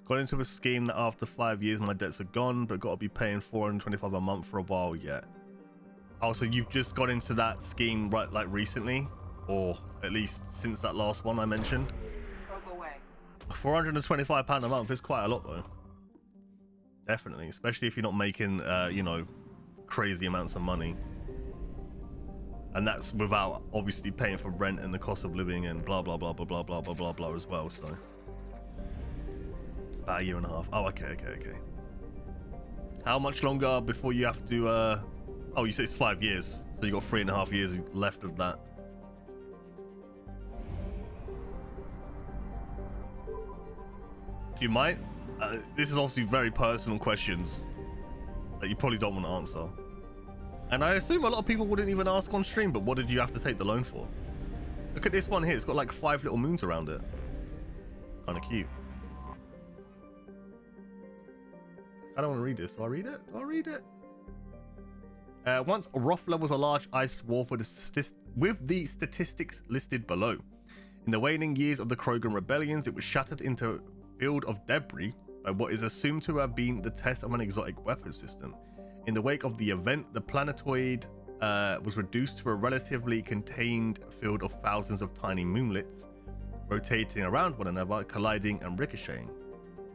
Got into a scheme that after 5 years my debts are gone, but got to be paying $425 a month for a while yet. Oh, so you've just got into that scheme right like recently, or at least since that last one I mentioned? Probe away. £425 a month is quite a lot though. Definitely, especially if you're not making you know, crazy amounts of money. And that's without obviously paying for rent and the cost of living and blah blah blah blah blah blah blah blah blah as well. So about a year and a half. Oh, okay. How much longer before you have to oh, you say it's 5 years, so you got 3.5 years left of that. Do you mind? This is obviously very personal questions that you probably don't want to answer. And I assume a lot of people wouldn't even ask on stream, but what did you have to take the loan for? Look at this one here. It's got like 5 little moons around it. Kind of cute. I don't want to read this. Do I read it? Do I read it? Once Rothla was a large ice wall with the statistics listed below. In the waning years of the Krogan rebellions, it was shattered into a field of debris by what is assumed to have been the test of an exotic weapon system. In the wake of the event, the planetoid was reduced to a relatively contained field of thousands of tiny moonlets, rotating around one another, colliding and ricocheting.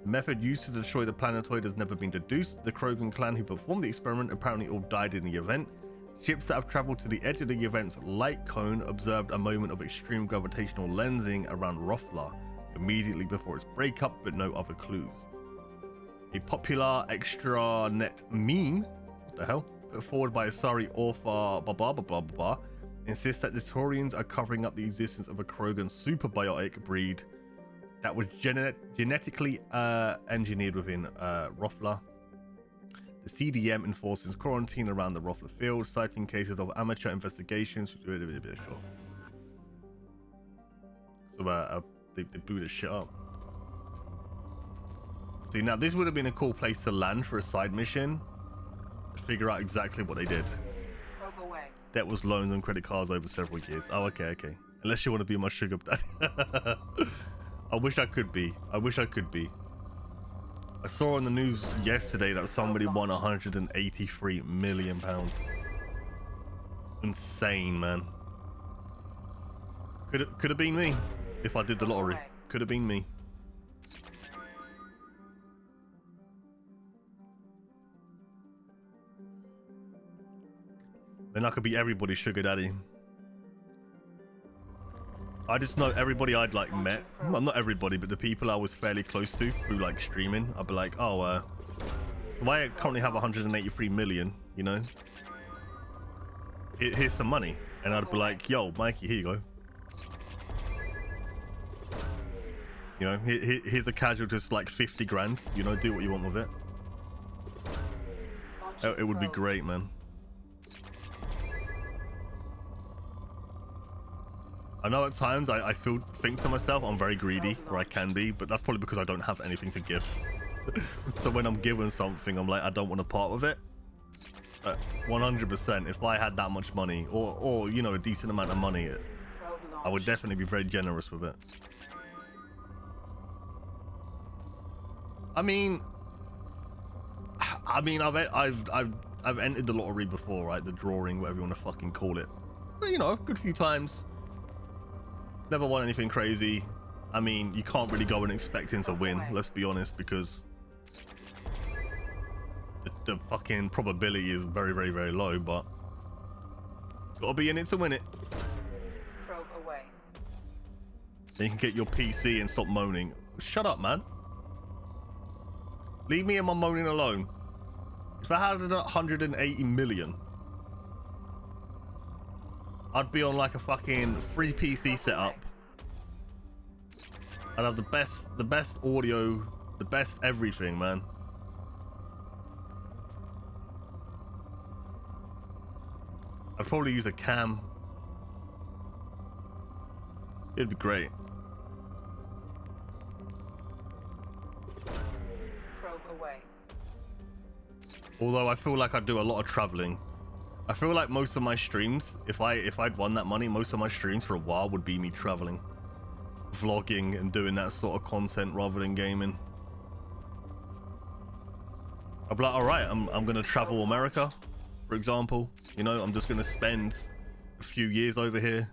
The method used to destroy the planetoid has never been deduced. The Krogan clan who performed the experiment apparently all died in the event. Ships that have traveled to the edge of the event's light cone observed a moment of extreme gravitational lensing around Rothla immediately before its breakup, but no other clues. A popular extranet meme, what the hell, put forward by Asari author insists that the Taurians are covering up the existence of a Krogan superbiotic breed that was genetically engineered within Rothla. The CDM enforces quarantine around the Rothla field, citing cases of amateur investigations. So they blew this shit up. See, now this would have been a cool place to land for a side mission. To figure out exactly what they did. Probe away. Debt was loans and credit cards over several years. Oh, okay. Unless you want to be my sugar daddy. I wish I could be. I saw on the news yesterday that somebody won £183 million. Insane, man. Could have been me if I did the lottery. Could have been me. Then I could be everybody's sugar daddy. I just know everybody I'd like met, well, not everybody, but the people I was fairly close to through like streaming, I'd be like, oh, I currently have 183 million, you know, here's some money. And I'd be like, yo, Mikey, here you go. You know, here's a casual, just like 50 grand, you know, do what you want with it. It would be great, man. I know at times I think to myself I'm very greedy, or I can be, but that's probably because I don't have anything to give. So when I'm given something, I'm like, I don't want to part with it. 100%, if I had that much money, or you know, a decent amount of money, I would definitely be very generous with it. I mean, I've entered the lottery before, right? The drawing, whatever you want to fucking call it. But, you know, a good few times. Never won anything crazy. I mean, you can't really go in expecting to win, let's be honest, because the fucking probability is very, very, very low, but gotta be in it to win it. Probe away. Then you can get your PC and stop moaning. Shut up, man. Leave me and my moaning alone. If I had 180 million, I'd be on like a fucking free PC setup. I'd have the best audio, the best everything, man. I'd probably use a cam. It'd be great. Probe away. Although I feel like I do a lot of traveling. I feel like most of my streams, if I'd won that money, most of my streams for a while would be me traveling, vlogging and doing that sort of content rather than gaming. I'd be like, all right, I'm gonna travel America, for example. You know, I'm just gonna spend a few years over here.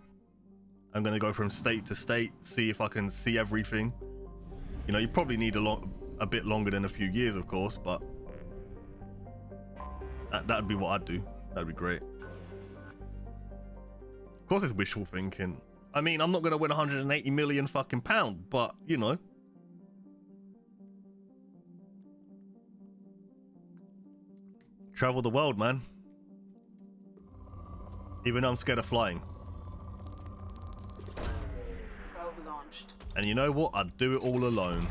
I'm gonna go from state to state, see if I can see everything. You know, you probably need a bit longer than a few years, of course, but that'd be what I'd do. That'd be great. Of course, it's wishful thinking. I mean, I'm not gonna win 180 million fucking pound, but you know. Travel the world, man. Even though I'm scared of flying. Probe launched. And you know what? I'd do it all alone.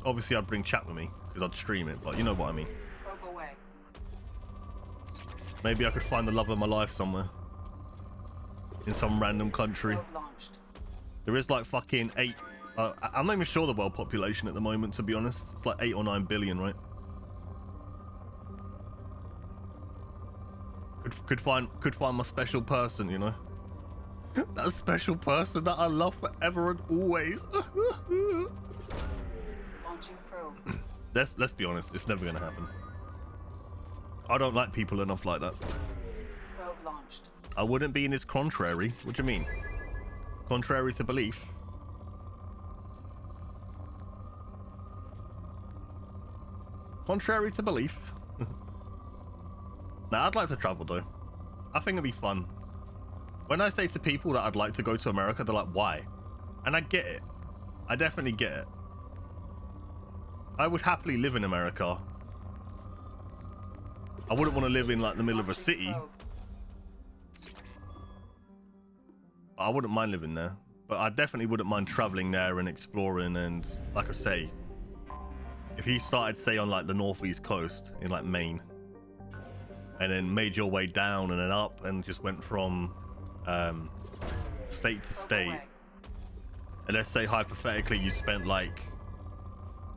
Obviously, I'd bring chat with me because I'd stream it, but you know what I mean. Probe away. Maybe I could find the love of my life somewhere. In some random country. Probe launched. There is like fucking 8... I'm not even sure the world population at the moment, to be honest. It's like 8 or 9 billion, right? Could find my special person, you know? That special person that I love forever and always. Launching probe. Let's be honest, it's never gonna happen. I don't like people enough like that. Probe launched. I wouldn't be in this contrary. What do you mean? Contrary to belief? Contrary to belief? Nah, I'd like to travel though. I think it'd be fun. When I say to people that I'd like to go to America, they're like, why? And I get it. I definitely get it. I would happily live in America. I wouldn't want to live in like the middle of a city. I wouldn't mind living there. But I definitely wouldn't mind traveling there and exploring. And like I say, if you started, say, on like the northeast coast in like Maine, and then made your way down and then up and just went from state to state, and let's say hypothetically you spent like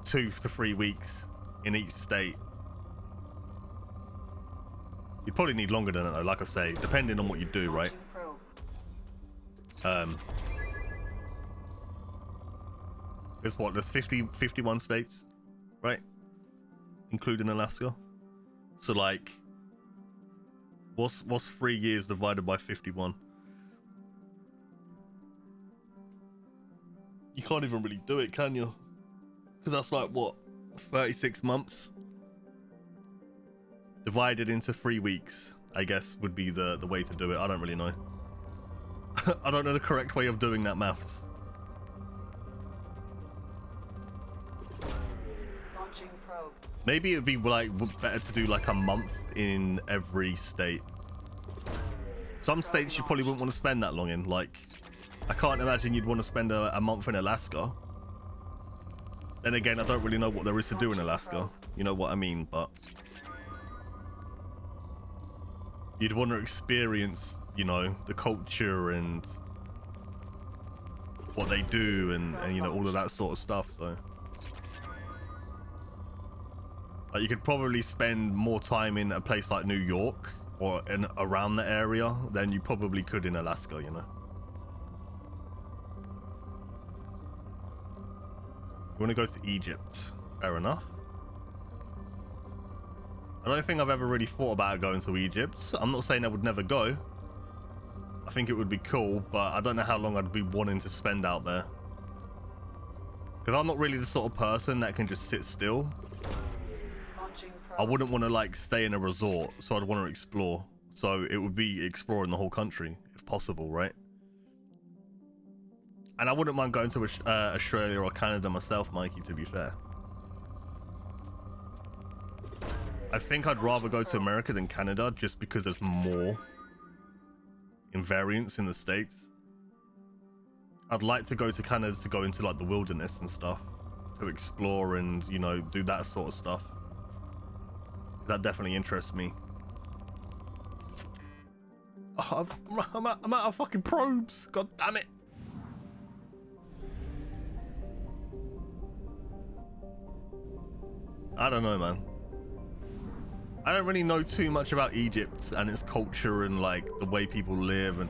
2 to 3 weeks in each state, you probably need longer than that though, like I say, depending on what you do, right? There's 51 states, right, including Alaska. So like, what's 3 years divided by 51? You can't even really do it, can you? Because that's like what, 36 months divided into 3 weeks, I guess would be the way to do it. I don't really know. I don't know the correct way of doing that maths. Launching probe. Maybe it'd be like better to do like a month in every state. Some states you probably wouldn't want to spend that long in. Like, I can't imagine you'd want to spend a month in Alaska. Then again, I don't really know what there is to do in Alaska. You know what I mean? But you'd want to experience, you know, the culture and what they do and you know, all of that sort of stuff. So like, you could probably spend more time in a place like New York or in around the area than you probably could in Alaska, you know. You want to go to Egypt? Fair enough. I don't think I've ever really thought about going to Egypt. I'm not saying I would never go. I think it would be cool, but I don't know how long I'd be wanting to spend out there. Because I'm not really the sort of person that can just sit still. I wouldn't want to like stay in a resort, so I'd want to explore. So it would be exploring the whole country, if possible, right? And I wouldn't mind going to Australia or Canada myself, Mikey, to be fair. I think I'd rather go to America than Canada just because there's more invariance in the States. I'd like to go to Canada to go into like the wilderness and stuff, to explore and, you know, do that sort of stuff. That definitely interests me. Oh, I'm out of fucking probes. God damn it. I don't know, man. I don't really know too much about Egypt and its culture and like the way people live and,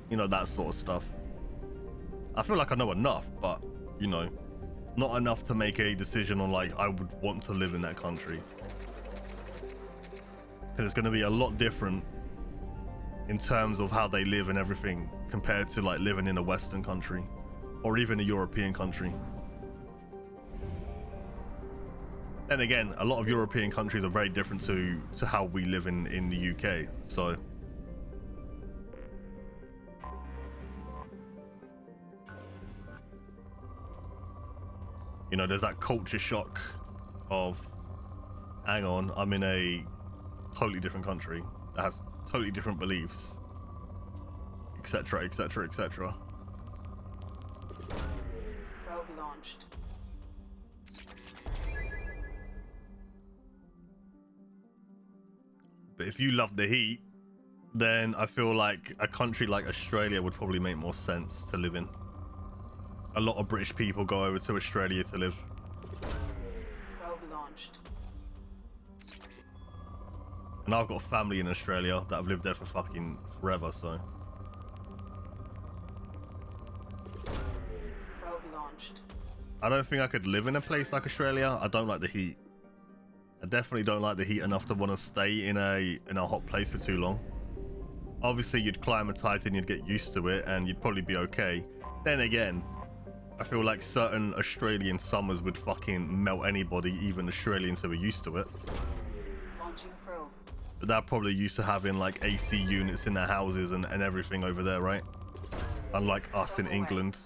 you know, that sort of stuff. I feel like I know enough, but, you know, not enough to make a decision on like I would want to live in that country. Because it's going to be a lot different in terms of how they live and everything compared to like living in a Western country or even a European country. Then again, a lot of European countries are very different to how we live in the UK. So you know, there's that culture shock of, hang on, I'm in a totally different country that has totally different beliefs, etc, etc, etc. Probe launched. But if you love the heat, then I feel like a country like Australia would probably make more sense to live in. A lot of British people go over to Australia to live. Probe launched. And I've got family in Australia that have lived there for fucking forever, so. Probe launched. I don't think I could live in a place like Australia. I don't like the heat. I definitely don't like the heat enough to want to stay in a hot place for too long. Obviously, you'd climatize and you'd get used to it and you'd probably be okay. Then again, I feel like certain Australian summers would fucking melt anybody, even Australians who are used to it. Launching probe. But they're probably used to having like AC units in their houses and everything over there, right? Unlike us in England.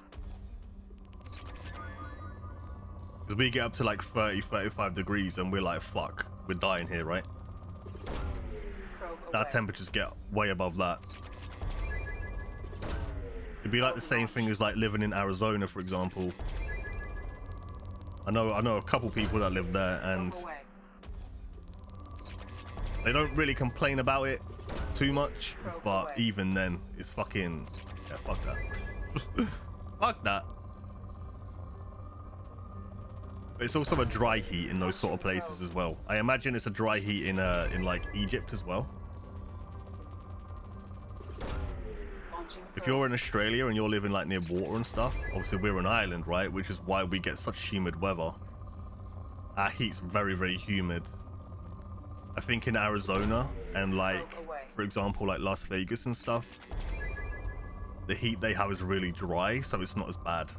Because we get up to like 30, 35 degrees and we're like, fuck, we're dying here, right? Our temperatures get way above that. It'd be like the same thing as like living in Arizona, for example. I know a couple people that live there and they don't really complain about it too much, but even then, it's fucking, yeah, fuck that. Fuck that. But it's also a dry heat in those sort of places as well. I imagine it's a dry heat in like Egypt as well. If you're in Australia and you're living like near water and stuff, obviously we're an island, right? Which is why we get such humid weather. Our heat's very, very humid. I think in Arizona and like, for example, like Las Vegas and stuff, the heat they have is really dry, so it's not as bad.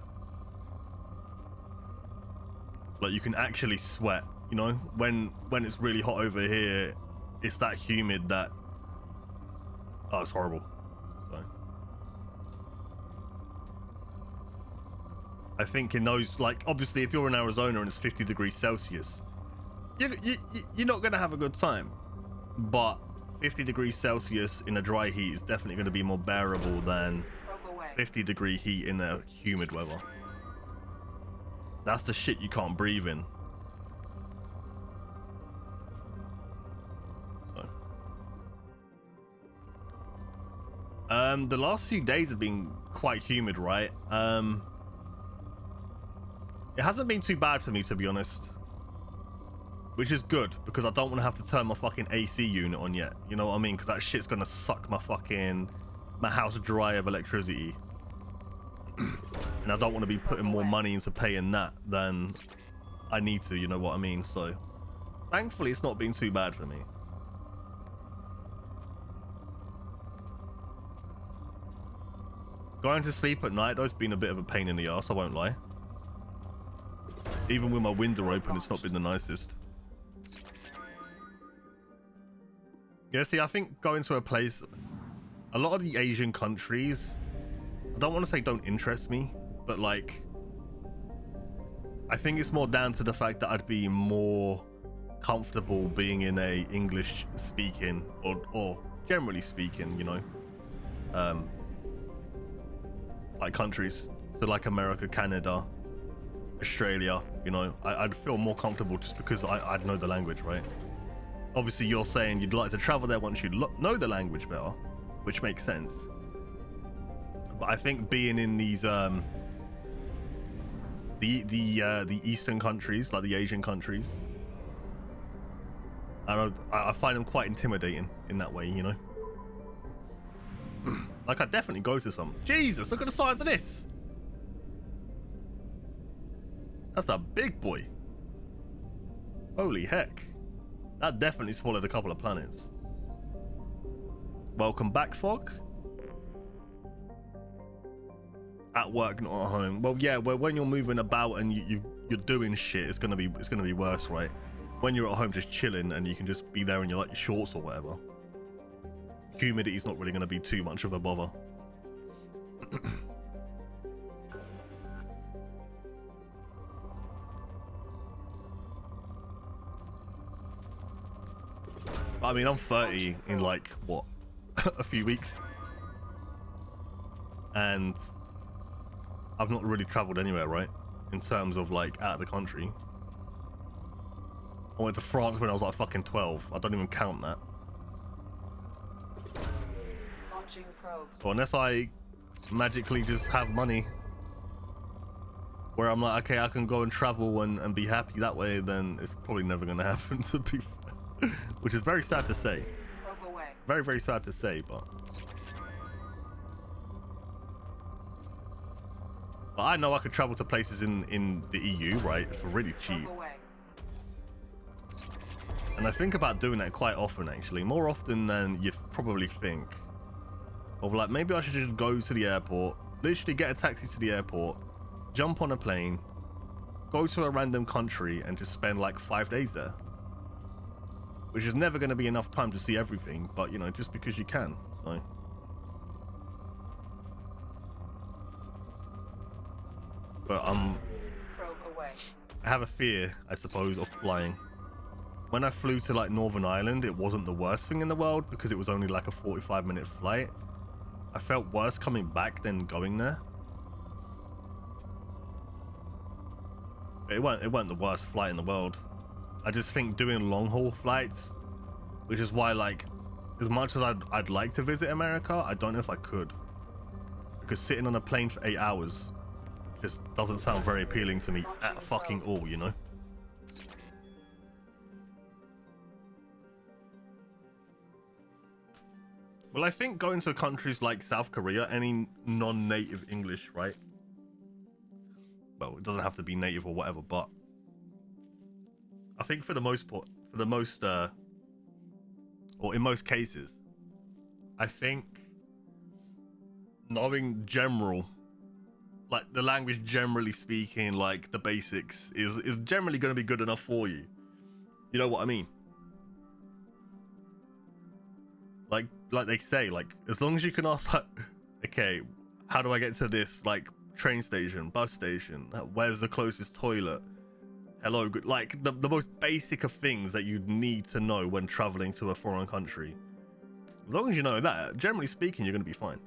Like you can actually sweat, you know, when it's really hot over here, it's that humid that, oh, it's horrible. So I think in those, like, obviously if you're in Arizona and it's 50 degrees Celsius, you're not going to have a good time. But 50 degrees Celsius in a dry heat is definitely going to be more bearable than 50-degree heat in a humid weather. That's the shit you can't breathe in. So. The last few days have been quite humid, right? It hasn't been too bad for me, to be honest. Which is good, because I don't want to have to turn my fucking AC unit on yet. You know what I mean? Because that shit's going to suck my house dry of electricity. And I don't want to be putting more money into paying that than I need to, you know what I mean? So, thankfully, it's not been too bad for me. Going to sleep at night, though, it's been a bit of a pain in the ass, I won't lie. Even with my window open, it's not been the nicest. Yeah, see, I think going to a place... A lot of the Asian countries... I don't want to say don't interest me, but like... I think it's more down to the fact that I'd be more comfortable being in a English speaking or generally speaking, you know, like countries, so like America, Canada, Australia, you know, I'd feel more comfortable just because I'd know the language, right? Obviously you're saying you'd like to travel there once you know the language better, which makes sense. But I think being in these the Eastern countries, like the Asian countries, I find them quite intimidating in that way, you know. Like I'd definitely go to some. Jesus, look at the size of this. That's a big boy. Holy heck. That definitely swallowed a couple of planets. Welcome back, Fog. At work, not at home. Well, yeah, when you're moving about and you're doing shit, it's gonna be worse, right? When you're at home just chilling and you can just be there in your like shorts or whatever, humidity's not really gonna be too much of a bother. I mean, I'm 30 in like what a few weeks, and I've not really traveled anywhere, right? In terms of like out of the country. I went to France when I was like fucking 12. I don't even count that. Launching probe. So unless I magically just have money where I'm like, okay, I can go and travel and be happy that way, then it's probably never gonna happen, to be fair. Which is very sad to say. Probe away. Very, very sad to say, but I know I could travel to places in the EU, right, for really cheap. And I think about doing that quite often, actually, more often than you'd probably think. Of like, maybe I should just go to the airport, literally get a taxi to the airport, jump on a plane, go to a random country and just spend like 5 days there. Which is never going to be enough time to see everything, but you know, just because you can, so. But Probe away. I have a fear, I suppose, of flying. When I flew to like Northern Ireland, it wasn't the worst thing in the world because it was only like a 45-minute flight. I felt worse coming back than going there. But it weren't the worst flight in the world. I just think doing long haul flights, which is why, like, as much as I'd like to visit America, I don't know if I could, because sitting on a plane for 8 hours just doesn't sound very appealing to me at fucking all, you know. Well, I think going to countries like South Korea, any non-native English, right? Well, it doesn't have to be native or whatever, but I think for the most part, or in most cases, I think knowing general, like the language generally speaking, like the basics, is generally going to be good enough for you. You know what I mean? Like they say, like, as long as you can ask, like, okay, how do I get to this, like, train station, bus station? Where's the closest toilet? Hello, good. Like, the most basic of things that you need to know when traveling to a foreign country. As long as you know that, generally speaking, you're going to be fine.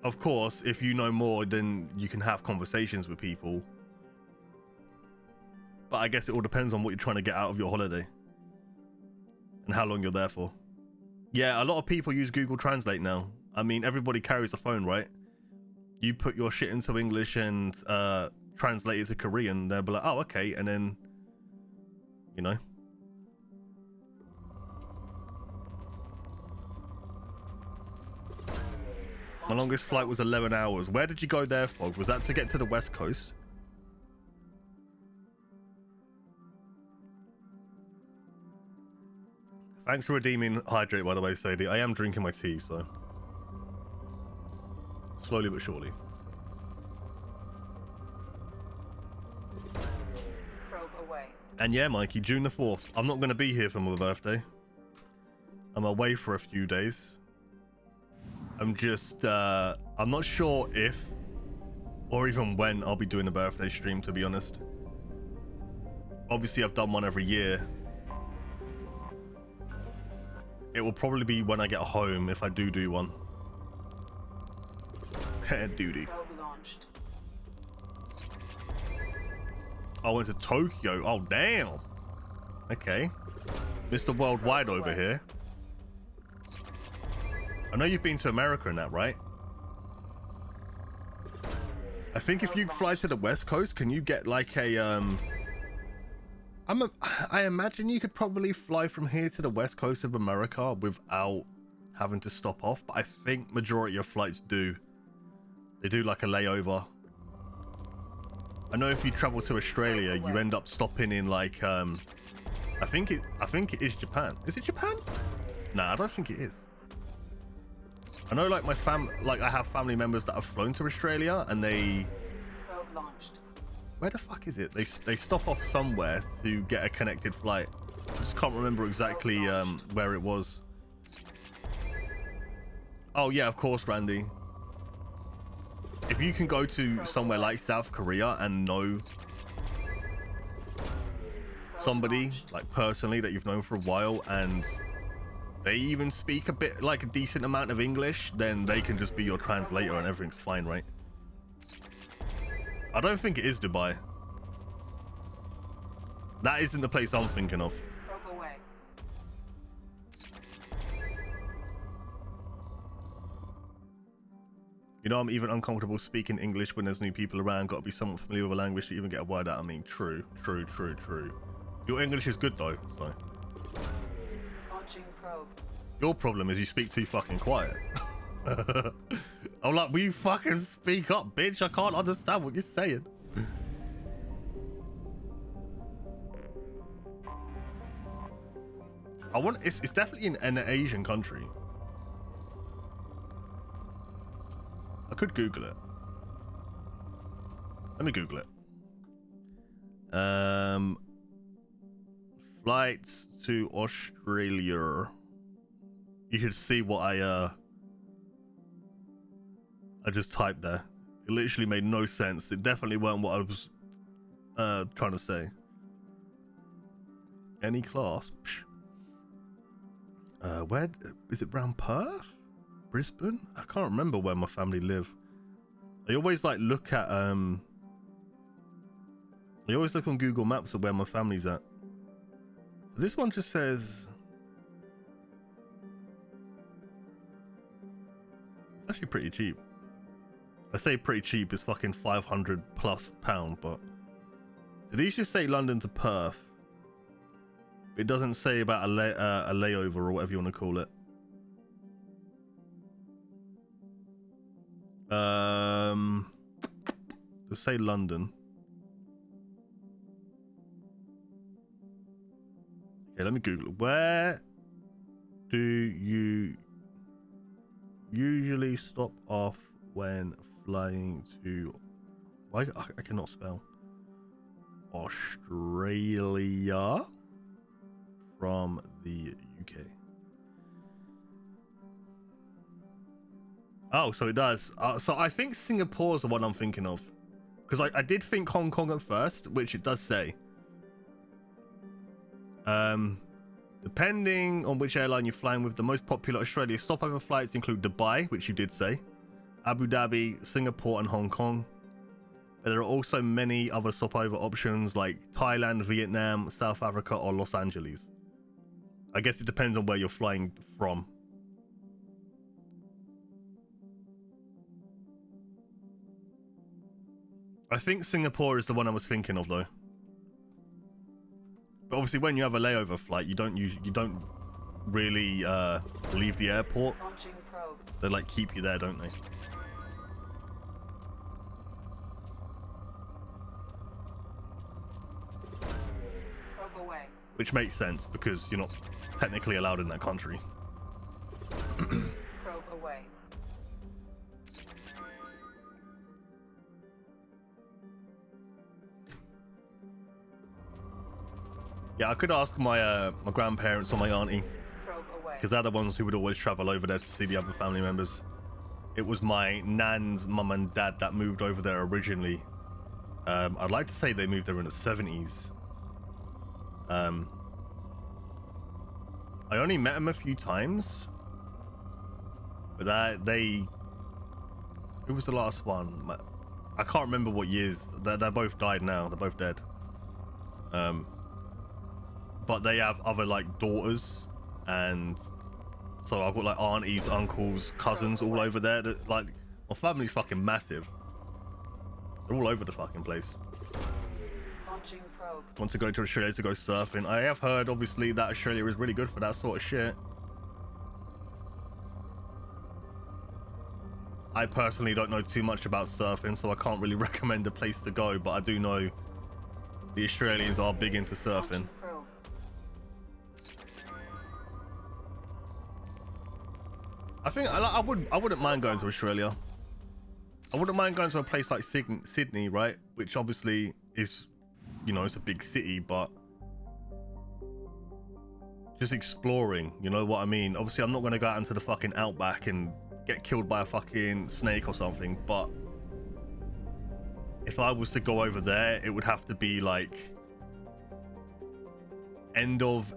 Of course, if you know more, then you can have conversations with people. But I guess it all depends on what you're trying to get out of your holiday. And how long you're there for. Yeah, a lot of people use Google Translate now. I mean, everybody carries a phone, right? You put your shit into English and translate it to Korean, they'll be like, oh, okay, and then, you know. My longest flight was 11 hours. Where did you go there, Fog? Was that to get to the West Coast? Thanks for redeeming Hydrate, by the way, Sadie. I am drinking my tea, so slowly but surely. Probe away. And yeah, Mikey, June the 4th. I'm not going to be here for my birthday. I'm away for a few days. I'm just, I'm not sure if or even when I'll be doing a birthday stream, to be honest. Obviously, I've done one every year. It will probably be when I get home if I do one. Duty. I went to Tokyo. Oh, damn. Okay. Mr. Worldwide over here. I know you've been to America and that, right? I think if you fly to the West Coast, can you get like a I imagine you could probably fly from here to the West Coast of America without having to stop off, but I think majority of flights do. They do like a layover. I know if you travel to Australia, you end up stopping in like I think it is Japan. Is it Japan? Nah, I don't think it is. I know like I have family members that have flown to Australia and they where the fuck is it? They stop off somewhere to get a connected flight. I just can't remember exactly where it was. Oh yeah, of course, Randy. If you can go to somewhere like South Korea and know somebody like personally that you've known for a while and they even speak a bit like a decent amount of English, then they can just be your translator and everything's fine, right? I don't think it is Dubai. That isn't the place I'm thinking of. You know, I'm even uncomfortable speaking English when there's new people around. Got to be somewhat familiar with a language to even get a word out. I mean, true. Your English is good though, so. Launching probe. Your problem is you speak too fucking quiet. I'm like, will you fucking speak up, bitch? I can't understand what you're saying. It's definitely in an Asian country. I could Google it. Let me Google it. Flights to Australia. You should see what I just typed there. It literally made no sense. It definitely weren't what I was trying to say. Any class? Where is it? Around Perth? Brisbane? I can't remember where my family live. I always like look at I always look on Google Maps at where my family's at. This one just says it's actually pretty cheap. I say pretty cheap, it's fucking £500 plus, but did these just say London to Perth? It doesn't say about a layover or whatever you want to call it. Let's say London. Okay, let me Google it. Where do you usually stop off when flying to... Why I cannot spell. Australia from the UK. Oh, so it does. So I think Singapore's the one I'm thinking of. Because I did think Hong Kong at first, which it does say. Depending on which airline you're flying with, the most popular Australia stopover flights include Dubai, which you did say, Abu Dhabi, Singapore, and Hong Kong. But there are also many other stopover options like Thailand, Vietnam, South Africa, or Los Angeles. I guess it depends on where you're flying from. I think Singapore is the one I was thinking of, though. But obviously, when you have a layover flight, you don't really leave the airport. They like keep you there, don't they? Which makes sense because you're not technically allowed in that country. Probe away. Yeah, I could ask my my grandparents or my auntie, because they're the ones who would always travel over there to see the other family members. It was my nan's mum and dad that moved over there originally. I'd like to say they moved there in the 70s. I only met them a few times, but who was the last one? I can't remember what years. They're both died now. They're both dead. But they have other like daughters, and so I've got like aunties, uncles, cousins all over there. That, like, my family's fucking massive. They're all over the fucking place. Launching probe. Want to go to Australia to go surfing. I have heard, obviously, that Australia is really good for that sort of shit. I personally don't know too much about surfing, so I can't really recommend a place to go, but I do know the Australians are big into surfing. I think I wouldn't mind going to Australia. I wouldn't mind going to a place like Sydney, right? Which obviously is, you know, it's a big city, but just exploring, you know what I mean? Obviously, I'm not going to go out into the fucking outback and get killed by a fucking snake or something, but if I was to go over there, it would have to be like end of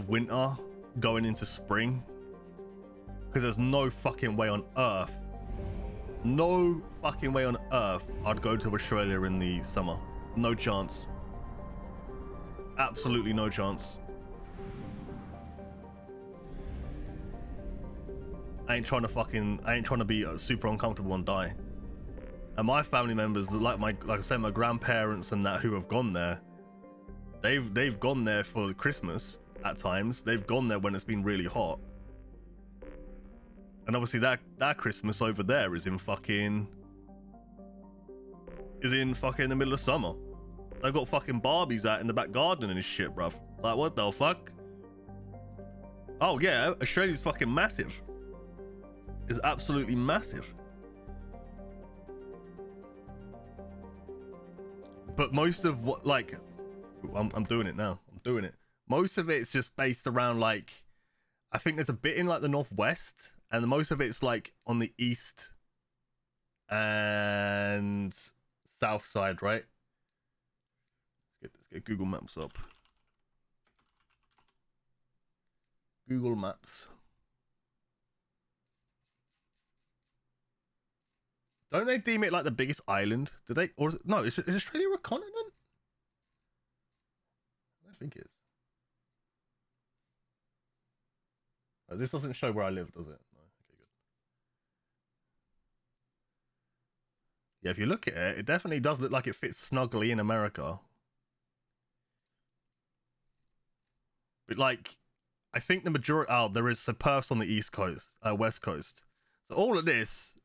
winter going into spring, because there's no fucking way on earth I'd go to Australia in the summer. No chance. Absolutely no chance. I ain't trying to be super uncomfortable and die. And my family members, like I said, my grandparents and that who have gone there, they've gone there for Christmas at times. They've gone there when it's been really hot. And obviously that Christmas over there is in fucking the middle of summer. They've got fucking Barbies out in the back garden and shit, bruv. Like, what the fuck? Oh yeah, Australia's fucking massive. It's absolutely massive. But most of what, like, I'm doing it now. I'm doing it. Most of it's just based around, like, I think there's a bit in like the northwest, and most of it's like on the east and south side, right? Let's get Google Maps up. Google Maps. Don't they deem it like the biggest island? Do they? Or is it, no, is Australia a continent? I don't think it is. Oh, this doesn't show where I live, does it? No. Okay, good. Yeah, if you look at it, it definitely does look like it fits snugly in America. But like, I think the majority... Oh, there is Perth's on the east coast, west coast. So all of this...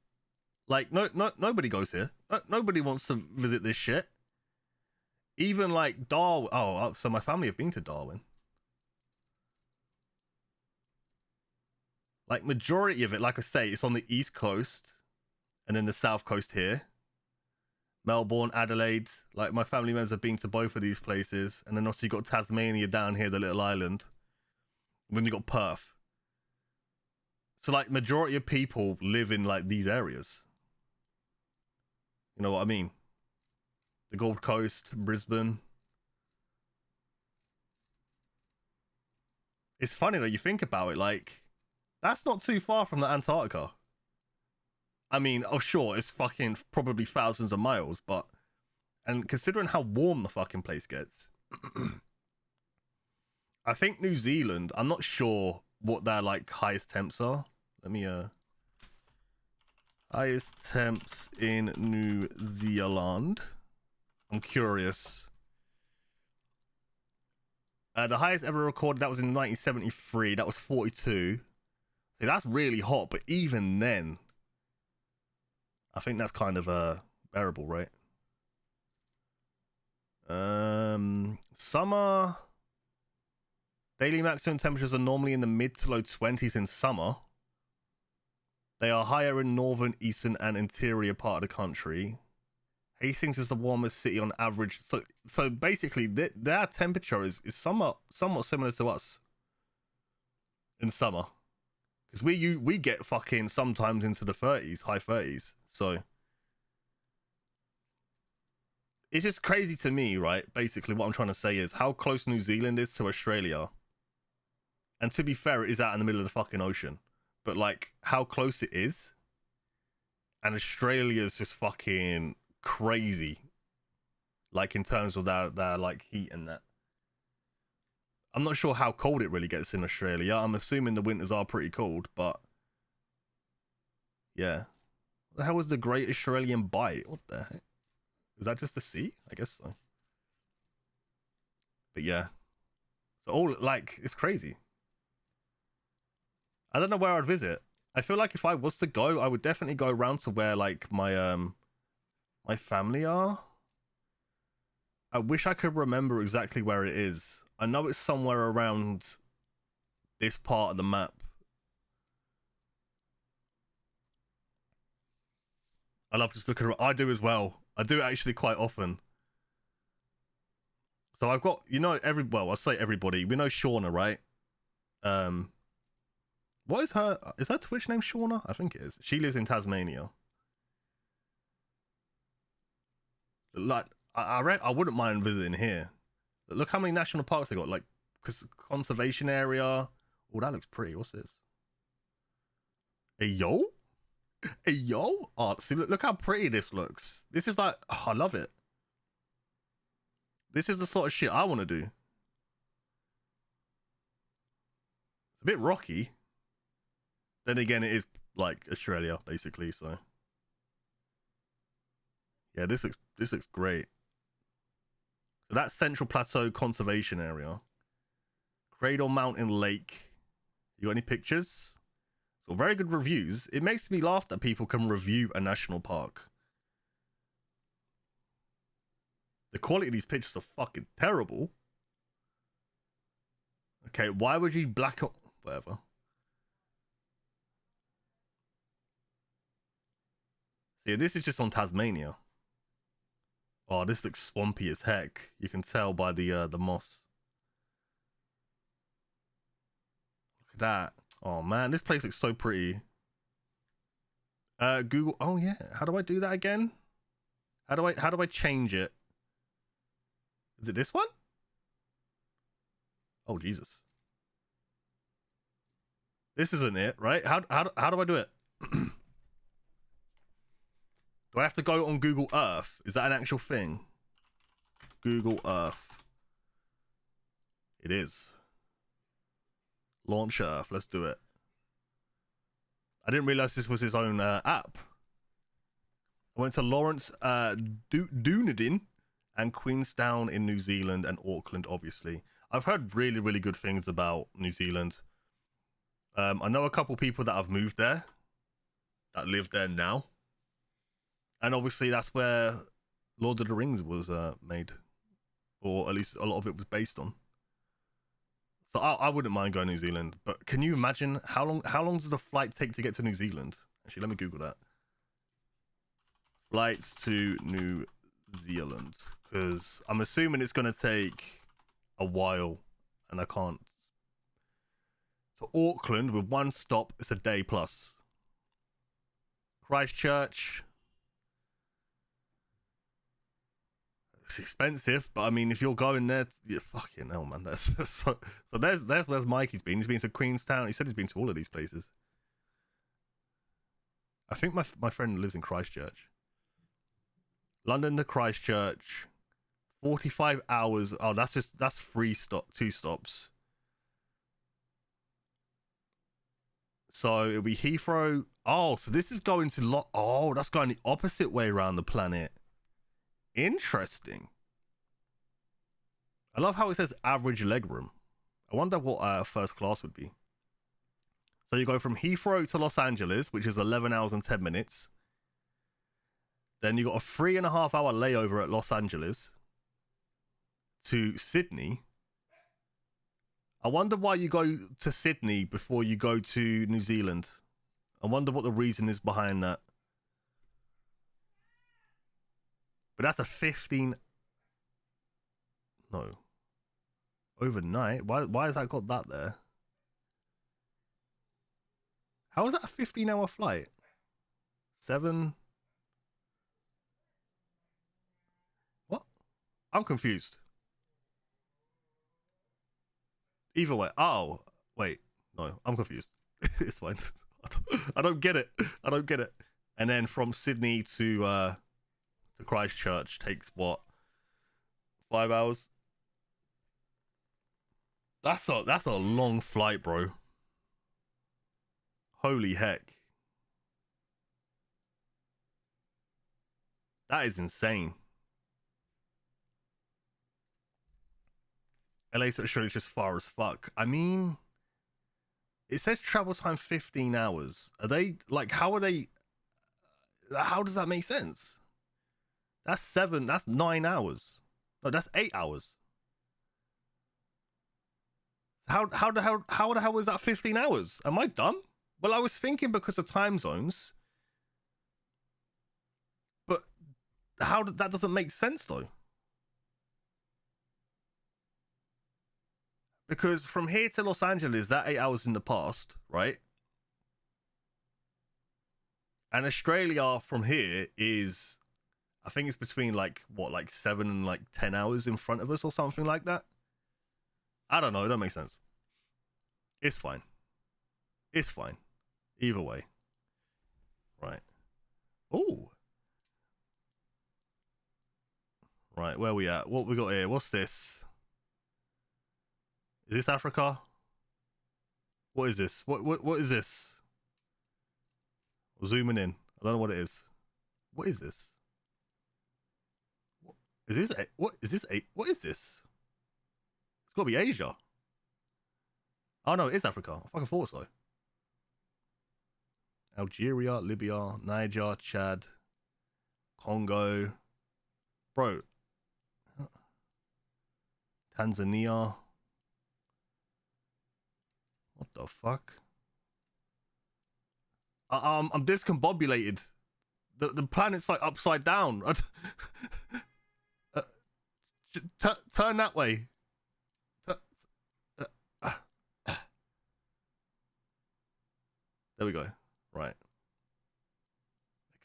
Like, nobody goes here. Nobody wants to visit this shit. Even like Darwin. Oh, so my family have been to Darwin. Like, majority of it, like I say, it's on the east coast, and then the south coast here. Melbourne, Adelaide. Like, my family members have been to both of these places, and then also you got Tasmania down here, the little island. And then you got Perth. So like, majority of people live in like these areas. You know what I mean? The Gold Coast, Brisbane. It's funny though, you think about it, like, that's not too far from the Antarctica. I mean, oh sure, it's fucking probably thousands of miles, but... And considering how warm the fucking place gets... I think New Zealand, I'm not sure what their, like, highest temps are. Let me, highest temps in New Zealand. I'm curious. The highest ever recorded, that was in 1973. That was 42. See, that's really hot, but even then, I think that's kind of bearable, right? Summer. Daily maximum temperatures are normally in the mid to low 20s in summer. They are higher in northern, eastern, and interior part of the country. Hastings is the warmest city on average. So basically, their temperature is somewhat similar to us in summer, because we get fucking sometimes into the 30s, high 30s. So it's just crazy to me, right? Basically, what I'm trying to say is how close New Zealand is to Australia. And to be fair, it is out in the middle of the fucking ocean. But like, how close it is. And Australia's just fucking crazy. Like, in terms of their like heat and that. I'm not sure how cold it really gets in Australia. I'm assuming the winters are pretty cold, but yeah. What the hell was the Great Australian Bight? What the heck? Is that just the sea? I guess so. But yeah. So all like it's crazy. I don't know where I'd visit. I feel like if I was to go, I would definitely go around to where like my family are. I wish I could remember exactly where it is. I know it's somewhere around this part of the map. I love just looking around. I do as well. I do actually quite often. So I've got, you know, well, I'll say everybody. We know Shauna, right? What is her Twitch name Shauna? I think it is. She lives in Tasmania. Like, I wouldn't mind visiting here. Look how many national parks they got. Like, conservation area. Oh, that looks pretty. What's this? A yo? A yo? Oh, see, look how pretty this looks. This is like, oh, I love it. This is the sort of shit I want to do. It's a bit rocky. Then again, it is like Australia, basically, so. Yeah, this looks great. So that's Central Plateau Conservation Area. Cradle Mountain Lake. You got any pictures? So very good reviews. It makes me laugh that people can review a national park. The quality of these pictures are fucking terrible. Okay, why would you black up? Whatever. See, this is just on Tasmania. Oh, this looks swampy as heck. You can tell by the moss. Look at that. Oh man, this place looks so pretty. Google. Oh yeah. How do I do that again? How do I change it? Is it this one? Oh Jesus. This isn't it, right? How do I do it? Do I have to go on Google Earth? Is that an actual thing? Google Earth. It is. Launch Earth. Let's do it. I didn't realize this was his own app. I went to Lawrence, Dunedin, and Queenstown in New Zealand, and Auckland, obviously. I've heard really, really good things about New Zealand. I know a couple people that have moved there, that live there now. And obviously that's where Lord of the Rings was made. Or at least a lot of it was based on. So I wouldn't mind going to New Zealand. But can you imagine how long does the flight take to get to New Zealand? Actually, let me Google that. Flights to New Zealand. Because I'm assuming it's going to take a while. And I can't. To Auckland with one stop, it's a day plus. Christchurch. It's expensive, but I mean, if you're going there, you're fucking hell, man. That's so there's where's Mikey's been. He's been to Queenstown. He said he's been to all of these places. I think my friend lives in Christchurch. London to Christchurch, 45 hours. Oh, that's 2 stops. So it'll be Heathrow. Oh, so this is going to oh, that's going the opposite way around the planet. Interesting. I love how it says average legroom. I wonder what first class would be. So you go from Heathrow to Los Angeles, which is 11 hours and 10 minutes. Then you got a 3.5 hour layover at Los Angeles to Sydney. I wonder why you go to Sydney before you go to New Zealand. I wonder what the reason is behind that. But that's a 15... No. Overnight? Why has that got that there? How is that a 15-hour flight? 7... What? I'm confused. Either way. Oh, wait. No, I'm confused. It's fine. I don't get it. I don't get it. And then from Sydney to Christchurch takes what? 5 hours? That's a long flight, bro. Holy heck. That is insane. LA to Australia is just far as fuck. I mean, it says travel time 15 hours. Are they like, how does that make sense? That's 9 hours. No, that's 8 hours. How the hell is that 15 hours? Am I dumb? Well, I was thinking because of time zones. But that doesn't make sense though. Because from here to Los Angeles, that 8 hours in the past, right? And Australia from here is, I think it's between like 7 and 10 hours in front of us or something like that. I don't know. It don't make sense. It's fine. It's fine. Either way. Right. Ooh. Right. Where we at? What we got here? What's this? Is this Africa? What is this? What is this? Zooming in. I don't know what it is. What is this? Is this what is this? What is this? It's got to be Asia. Oh no, it is Africa. I fucking thought so. Algeria, Libya, Niger, Chad, Congo, bro. Tanzania. What the fuck? I'm discombobulated. The planet's like upside down. Turn that way. There we go. Right.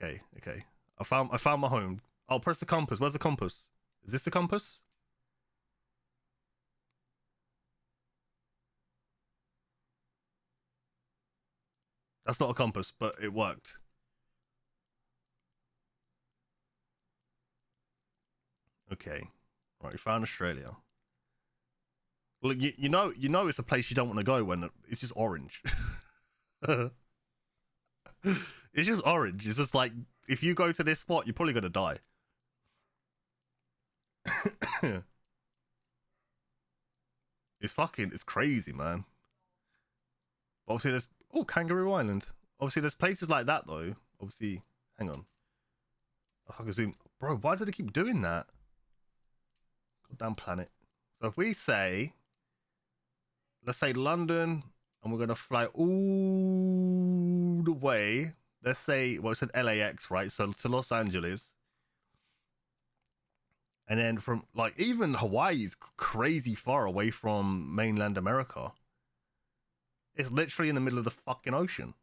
Okay. I found my home. I'll press the compass. Where's the compass? Is this the compass? That's not a compass, but it worked. Okay. Right, we found Australia. Well, you know it's a place you don't want to go when it's just orange. It's just orange. It's just like, if you go to this spot, you're probably gonna die. It's crazy, man. Obviously, there's Kangaroo Island. Obviously, there's places like that though. Obviously, hang on. I can zoom, bro. Why do they keep doing that? Goddamn planet. So if we say, let's say London, and we're gonna fly all the way. Let's say, well, it said LAX, right? So to Los Angeles. And then from, like, even Hawaii is crazy far away from mainland America. It's literally in the middle of the fucking ocean.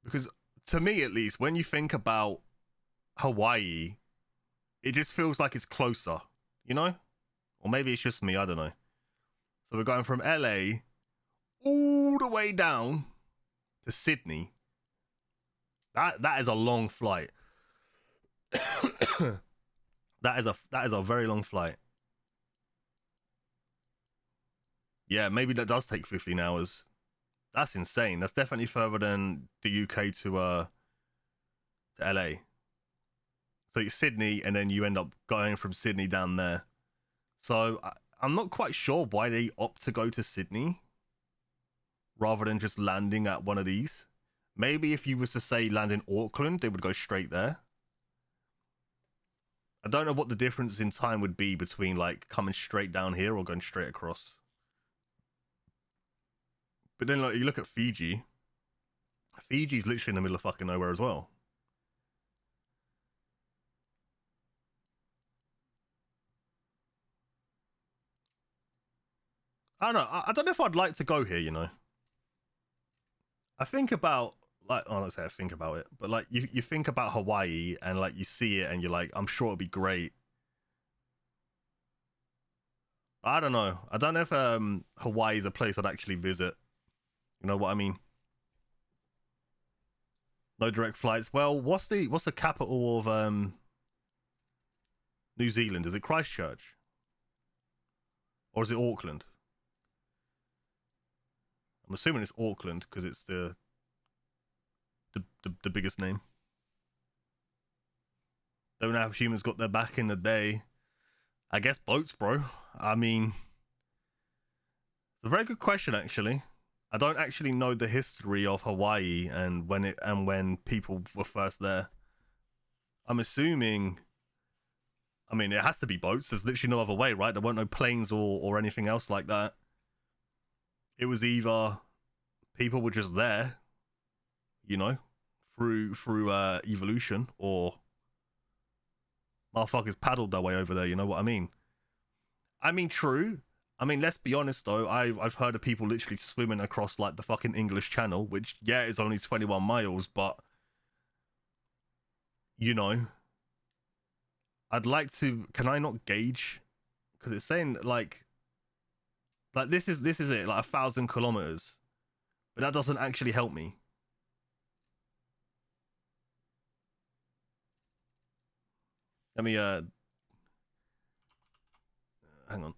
Because, to me at least, when you think about Hawaii, it just feels like it's closer, you know? Or maybe it's just me, I don't know. So we're going from LA all the way down to Sydney. That is a long flight. That is a very long flight. Yeah, maybe that does take 15 hours. That's insane. That's definitely further than the UK to LA. So you're Sydney, and then you end up going from Sydney down there. So I'm not quite sure why they opt to go to Sydney rather than just landing at one of these. Maybe if you was to say land in Auckland, they would go straight there. I don't know what the difference in time would be between like coming straight down here or going straight across. But then like you look at Fiji. Fiji's literally in the middle of fucking nowhere as well. I don't know. I don't know if I'd like to go here, you know. I think about, like, oh, I think about it, but like you think about Hawaii and like you see it and you're like, I'm sure it'd be great. I don't know. I don't know if Hawaii is a place I'd actually visit. You know what I mean? No direct flights. Well, what's the capital of New Zealand? Is it Christchurch? Or is it Auckland? I'm assuming it's Auckland because it's the biggest name. Don't know how humans got there back in the day. I guess boats, bro. I mean, it's a very good question, actually. I don't actually know the history of Hawaii and when people were first there. I'm assuming. I mean, it has to be boats. There's literally no other way, right? There weren't no planes or anything else like that. It was either people were just there, you know, through evolution, or motherfuckers paddled their way over there. You know what I mean? I mean, true. I mean, let's be honest though. I've heard of people literally swimming across like the fucking English Channel, which yeah is only 21 miles, but you know, I'd like to. Can I not gauge? Because it's saying like this is it, like 1,000 kilometers, but that doesn't actually help me. Let me hang on.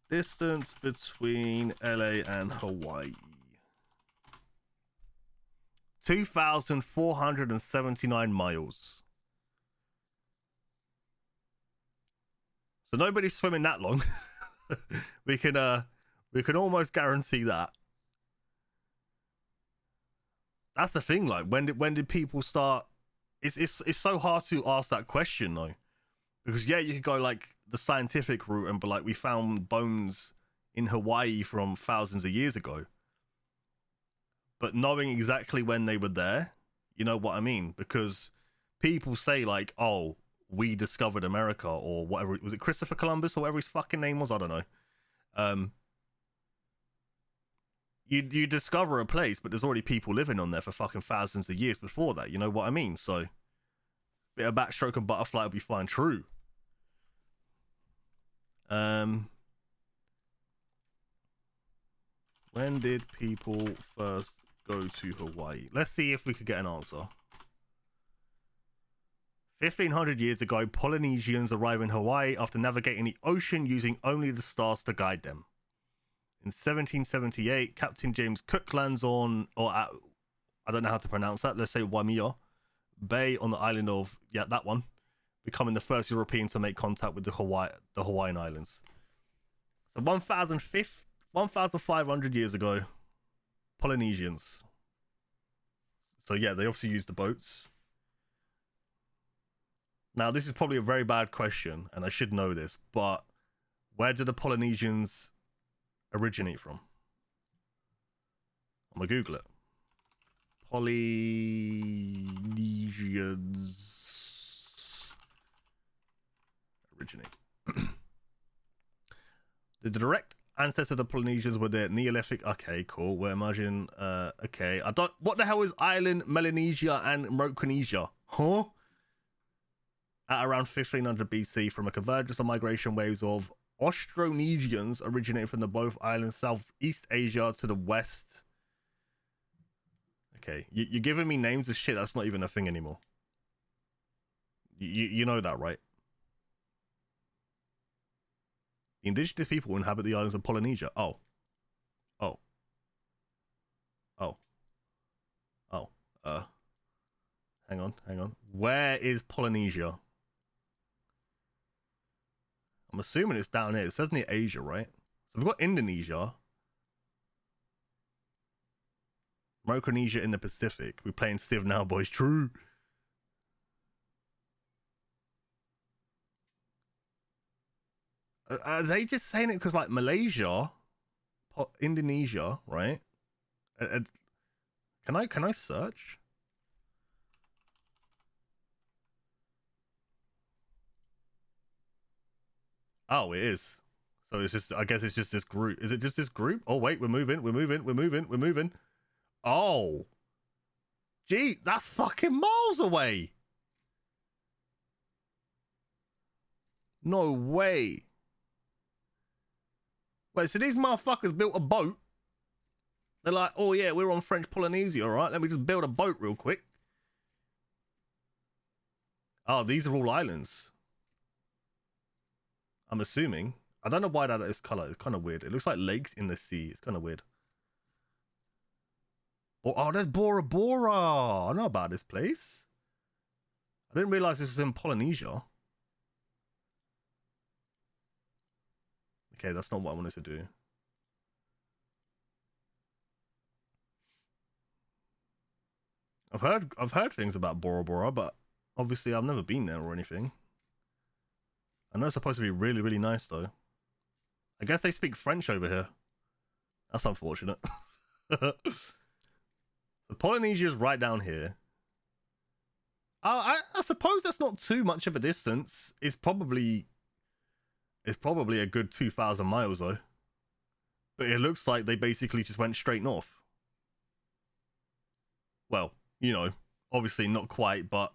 Distance between LA and Hawaii. 2,479 miles. So nobody's swimming that long. we can almost guarantee that. That's the thing, like when did people start? It's so hard to ask that question though. Because yeah, you could go like the scientific route and be like, we found bones in Hawaii from thousands of years ago. But knowing exactly when they were there, you know what I mean? Because people say like, oh, we discovered America or whatever. Was it Christopher Columbus or whatever his fucking name was? I don't know. You discover a place, but there's already people living on there for fucking thousands of years before that. You know what I mean? So bit of backstroke and butterfly will be fine. True. When did people first go to Hawaii? Let's see if we could get an answer. 1,500 years ago, Polynesians arrived in Hawaii after navigating the ocean using only the stars to guide them. In 1778, Captain James Cook lands on, or at, I don't know how to pronounce that, let's say Waimea Bay on the island of, yeah, that one, becoming the first European to make contact with the Hawaiian Islands. So 1,500 years ago, Polynesians. So yeah, they obviously used the boats. Now, this is probably a very bad question, and I should know this, but where did the Polynesians originate from? I'm gonna Google it. Polynesians originate. The direct ancestors of the Polynesians were the Neolithic. Okay, cool. We're imagining. Okay, I don't. What the hell is island Melanesia and Micronesia? Huh? At around 1500 BC, from a convergence of migration waves of Austronesians originating from the both islands, Southeast Asia to the west. Okay, you're giving me names of shit that's not even a thing anymore. You know that, right? Indigenous people inhabit the islands of Polynesia. Oh. Hang on. Where is Polynesia? I'm assuming it's down here. It says near Asia, right? So we've got Indonesia. Micronesia in the Pacific. We're playing Civ now, boys. True. Are they just saying it because, like, Malaysia, Indonesia, right? Can I search? Oh, it is. So it's just, I guess it's just this group. Is it just this group? Oh, wait, we're moving. Oh. Gee, that's fucking miles away. No way. But so these motherfuckers built a boat. They're like, oh yeah, we're on French Polynesia, all right? Let me just build a boat real quick. Oh, these are all islands. I'm assuming. I don't know why that is color. It's kind of weird. It looks like lakes in the sea. It's kind of weird. Oh, there's Bora Bora. I know about this place. I didn't realize this was in Polynesia. Okay, that's not what I wanted to do. I've heard things about Bora Bora, but obviously I've never been there or anything. I know it's supposed to be really, really nice though. I guess they speak French over here. That's unfortunate. The Polynesia is right down here. I suppose that's not too much of a distance. It's probably a good 2,000 miles though. But it looks like they basically just went straight north. Well, you know, obviously not quite, but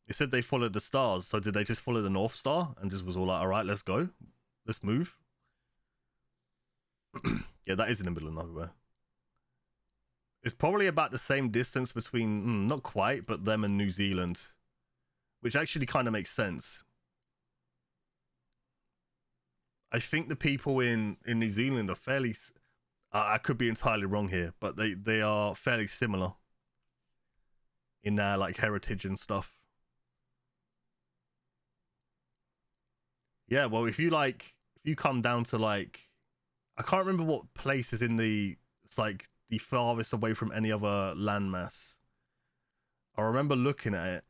it said they followed the stars. So did they just follow the North Star and just was all like, all right, let's go. Let's move. Yeah, that is in the middle of nowhere. It's probably about the same distance between, not quite, but them and New Zealand. Which actually kind of makes sense. I think the people in New Zealand are fairly... I could be entirely wrong here, but they are fairly similar in their like heritage and stuff. Yeah, well, if you come down to like, I can't remember what place is in it's like the farthest away from any other landmass. I remember looking at it.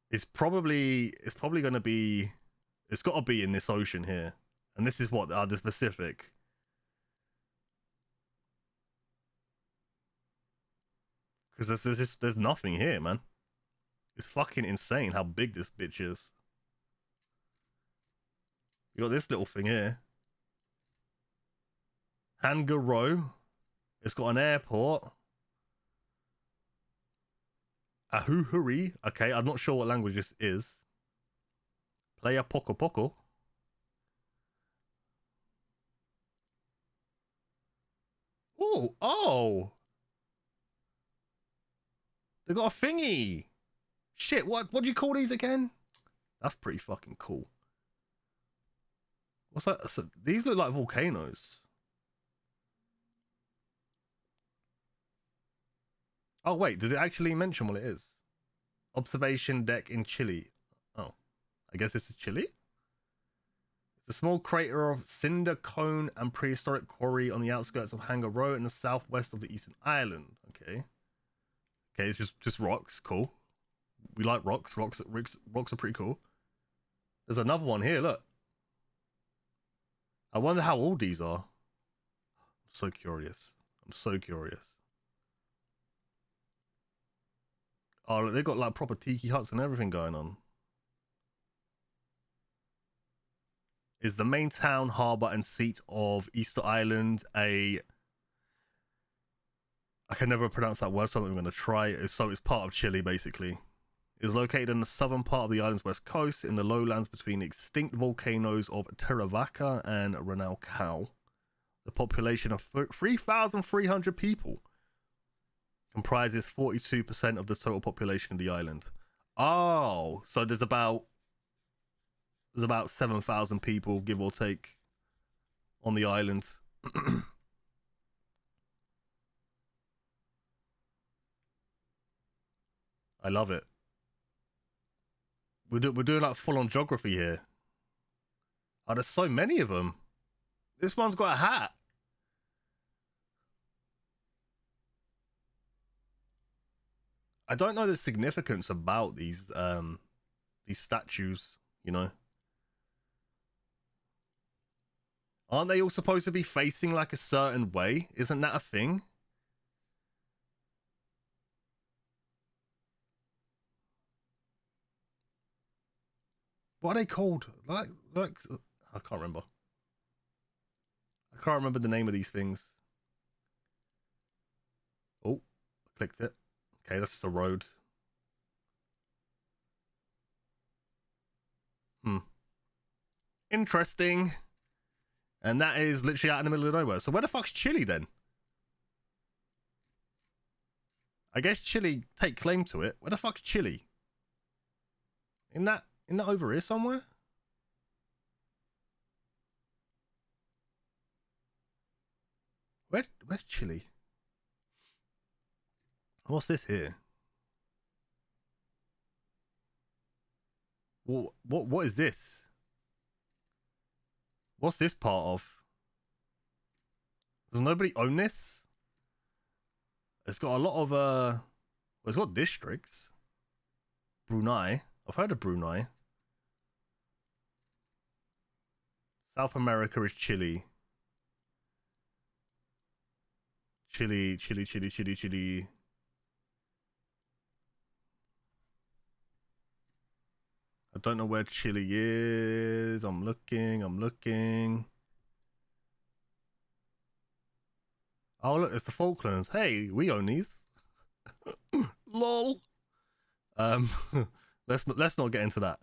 It's probably going to be, it's got to be in this ocean here, and this is what the Pacific. Because there's nothing here, man. It's fucking insane how big this bitch is. You got this little thing here. Hangar Row. It's got an airport. Ahuhuri. Okay, I'm not sure what language this is. Playa Poco Poco. Oh! They got a thingy. Shit, what do you call these again? That's pretty fucking cool. What's that? So these look like volcanoes. Oh wait, does it actually mention what it is? Observation deck in Chile. Oh, I guess it's Chile? It's a small crater of cinder cone and prehistoric quarry on the outskirts of Hangar Row in the southwest of the eastern island. Okay. Okay, it's just rocks. Cool. We like rocks. Rocks are pretty cool. There's another one here. Look. I wonder how old these are. I'm so curious. I'm so curious. Oh, look, they've got like proper tiki huts and everything going on. Is the main town, harbour and seat of Easter Island I can never pronounce that word, so I'm going to try. So it's part of Chile, basically. It is located in the southern part of the island's west coast, in the lowlands between the extinct volcanoes of Terravaca and Ranaucao. The population of 3,300 people comprises 42% of the total population of the island. Oh, so there's about 7,000 people, give or take, on the island. I love it. We're doing like full-on geography here. Oh, there's so many of them. This one's got a hat. I don't know the significance about these statues, you know. Aren't they all supposed to be facing like a certain way? Isn't that a thing? What are they called? Like I can't remember. I can't remember the name of these things. Oh, I clicked it. Okay, that's just a road. Interesting. And that is literally out in the middle of nowhere. So where the fuck's Chile then? I guess Chile take claim to it. Where the fuck's Chile? In that over here somewhere? Where's Chile? What's this here? What is this? What's this part of? Does nobody own this? It's got a lot of well, it's got districts. Brunei. I've heard of Brunei. South America is Chile. Chile. I don't know where Chile is. I'm looking. Oh look, it's the Falklands. Hey, we own these. Lol. Let's not get into that.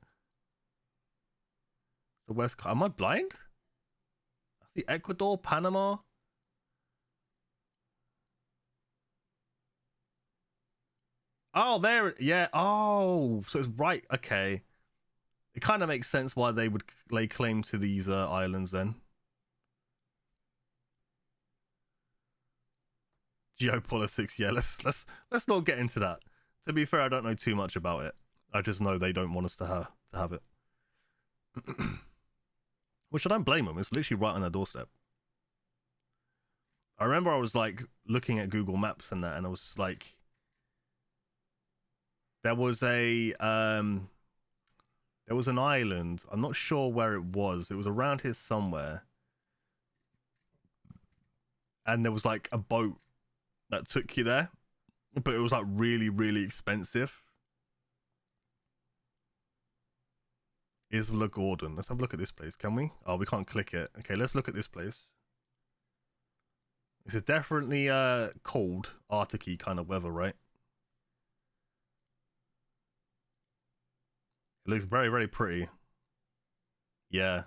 The West Coast. Am I blind? I see Ecuador, Panama. Oh, there. Yeah. Oh, so it's right. Okay. It kind of makes sense why they would lay claim to these islands then. Geopolitics. Yeah. Let's not get into that. To be fair, I don't know too much about it. I just know they don't want us to have it. Which I don't blame them. It's literally right on their doorstep. I remember I was like looking at Google Maps and that, and I was just like, there was an island. I'm not sure where it was. It was around here somewhere. And there was like a boat that took you there, but it was like really, really expensive. Isla Gordon. Let's have a look at this place, can we? Oh, we can't click it. Okay, let's look at this place. This is definitely cold, Arctic-y kind of weather, right? It looks very, very pretty. Yeah.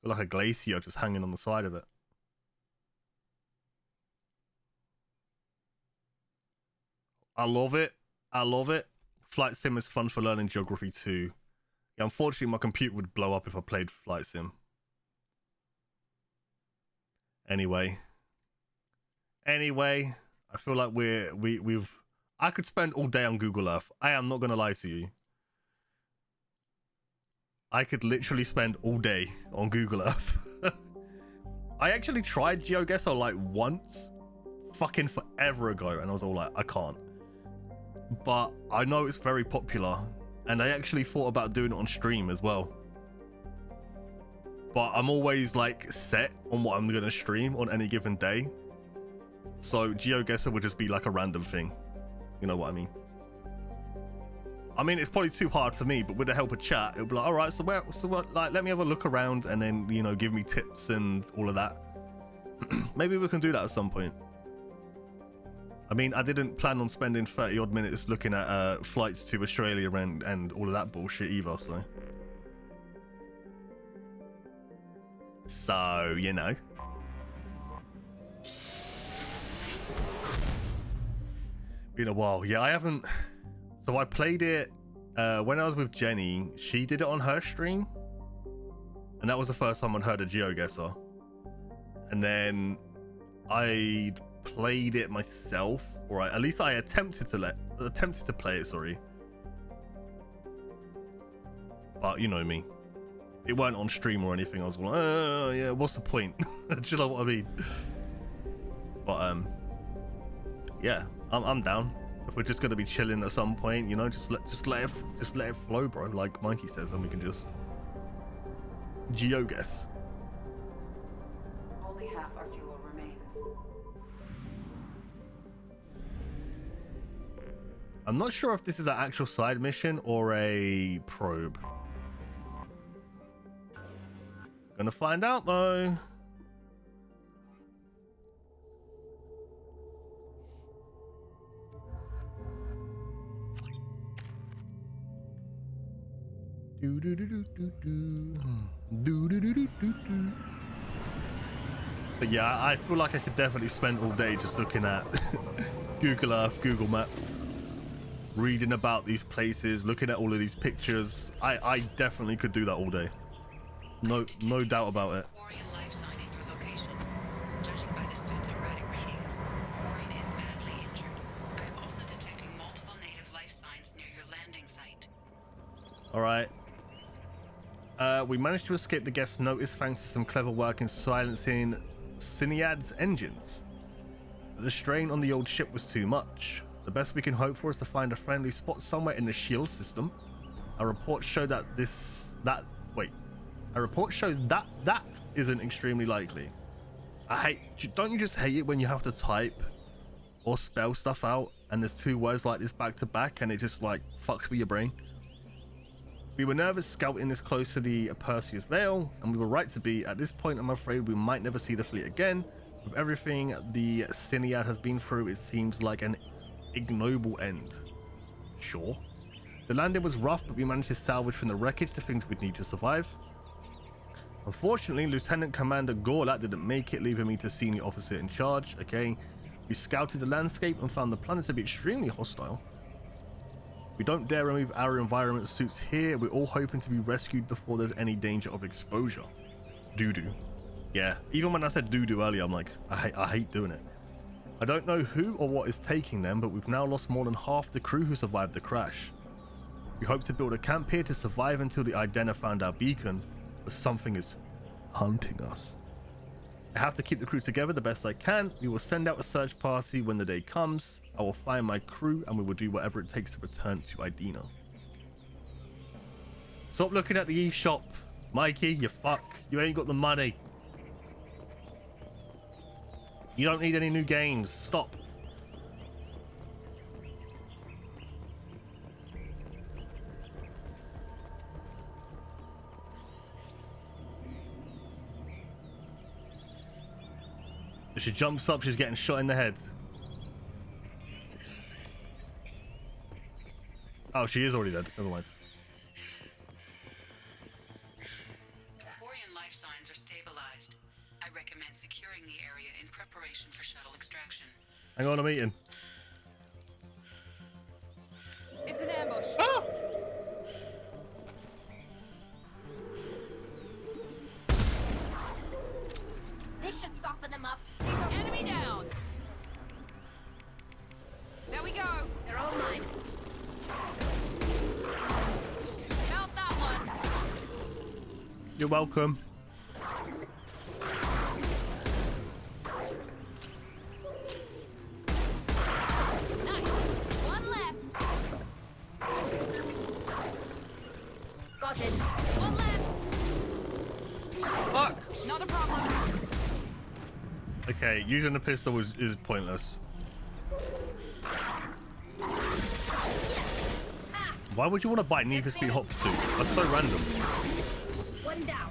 Like a glacier just hanging on the side of it. I love it. I love it. Flight Sim is fun for learning geography too. Yeah, unfortunately, my computer would blow up if I played Flight Sim. Anyway, I feel like we've. I could spend all day on Google Earth. I am not gonna lie to you. I could literally spend all day on Google Earth. I actually tried GeoGuessr like once, fucking forever ago, and I was all like, I can't. But I know it's very popular, and I actually thought about doing it on stream as well. But I'm always like set on what I'm gonna stream on any given day. So GeoGuessr would just be like a random thing. You know what I mean? I mean, it's probably too hard for me, but with the help of chat, it'll be like, all right, so what, like, let me have a look around and then, you know, give me tips and all of that. Maybe we can do that at some point. I mean, I didn't plan on spending 30 odd minutes looking at flights to Australia and all of that bullshit either, so. So, you know. Been a while. Yeah, I haven't. So I played it when I was with Jenny. She did it on her stream, and that was the first time I'd heard of GeoGuessr. And then I played it myself, or at least I attempted to play it. Sorry, but you know me, it weren't on stream or anything. I was like, oh yeah, what's the point? Do you know what I mean? But yeah, I'm down. If we're just gonna be chilling at some point, you know, just let it flow, bro. Like Mikey says, and we can just GeoGuess. Only half our fuel remains. I'm not sure if this is an actual side mission or a probe. Gonna find out though. But yeah, I feel like I could definitely spend all day just looking at Google Earth, Google Maps, reading about these places, looking at all of these pictures. I definitely could do that all day. No doubt about it. Quarian life sign in your location. Judging by the suit's erratic readings, the Quarian is badly injured. I am also detecting multiple native life signs near your landing site. All right. We managed to escape the guest's notice thanks to some clever work in silencing Cinead's engines. But the strain on the old ship was too much. The best we can hope for is to find a friendly spot somewhere in the shield system. A report showed that that isn't extremely likely. Don't you just hate it when you have to type or spell stuff out and there's two words like this back to back and it just like fucks with your brain? We were nervous scouting this close to the Perseus Veil, and we were right to be. At this point, I'm afraid we might never see the fleet again. With everything the Cinead has been through, it seems like an ignoble end. Sure. The landing was rough, but we managed to salvage from the wreckage the things we'd need to survive. Unfortunately, Lieutenant Commander Gorlat didn't make it, leaving me to senior officer in charge. Okay, we scouted the landscape and found the planet to be extremely hostile. We don't dare remove our environment suits here. We're all hoping to be rescued before there's any danger of exposure. Doo-doo. Yeah, even when I said doo-doo earlier, I'm like, I hate doing it. I don't know who or what is taking them, but we've now lost more than half the crew who survived the crash. We hope to build a camp here to survive until the Idena found our beacon, but something is hunting us. I have to keep the crew together the best I can. We will send out a search party when the day comes. I will find my crew and we will do whatever it takes to return to Idena. Stop looking at the eShop, Mikey, you fuck. You ain't got the money. You don't need any new games. Stop. If she jumps up, she's getting shot in the head. Oh, she is already dead. Never mind. Quarian life signs are stabilized. I recommend securing the area in preparation for shuttle extraction. Hang on, I'm eating. It's an ambush. Ah! This should soften them up. Enemy down. There we go. They're all mine. Felt that one. You're welcome. Nice. One less. Got it. One less. Fuck. Not a problem. Okay, using the pistol is pointless. Why would you want to buy Need for Speed Hot Pursuit? That's so random. One down.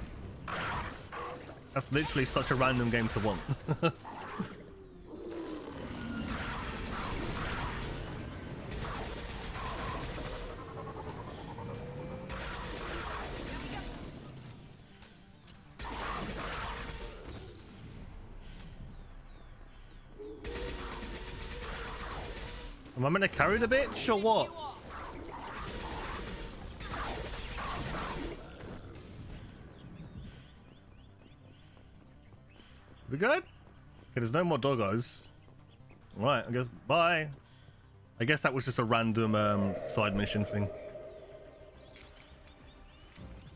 That's literally such a random game to want. Am I meant to carry the bitch or what? We good? Okay, there's no more doggos. Right, I guess bye. I guess that was just a random side mission thing.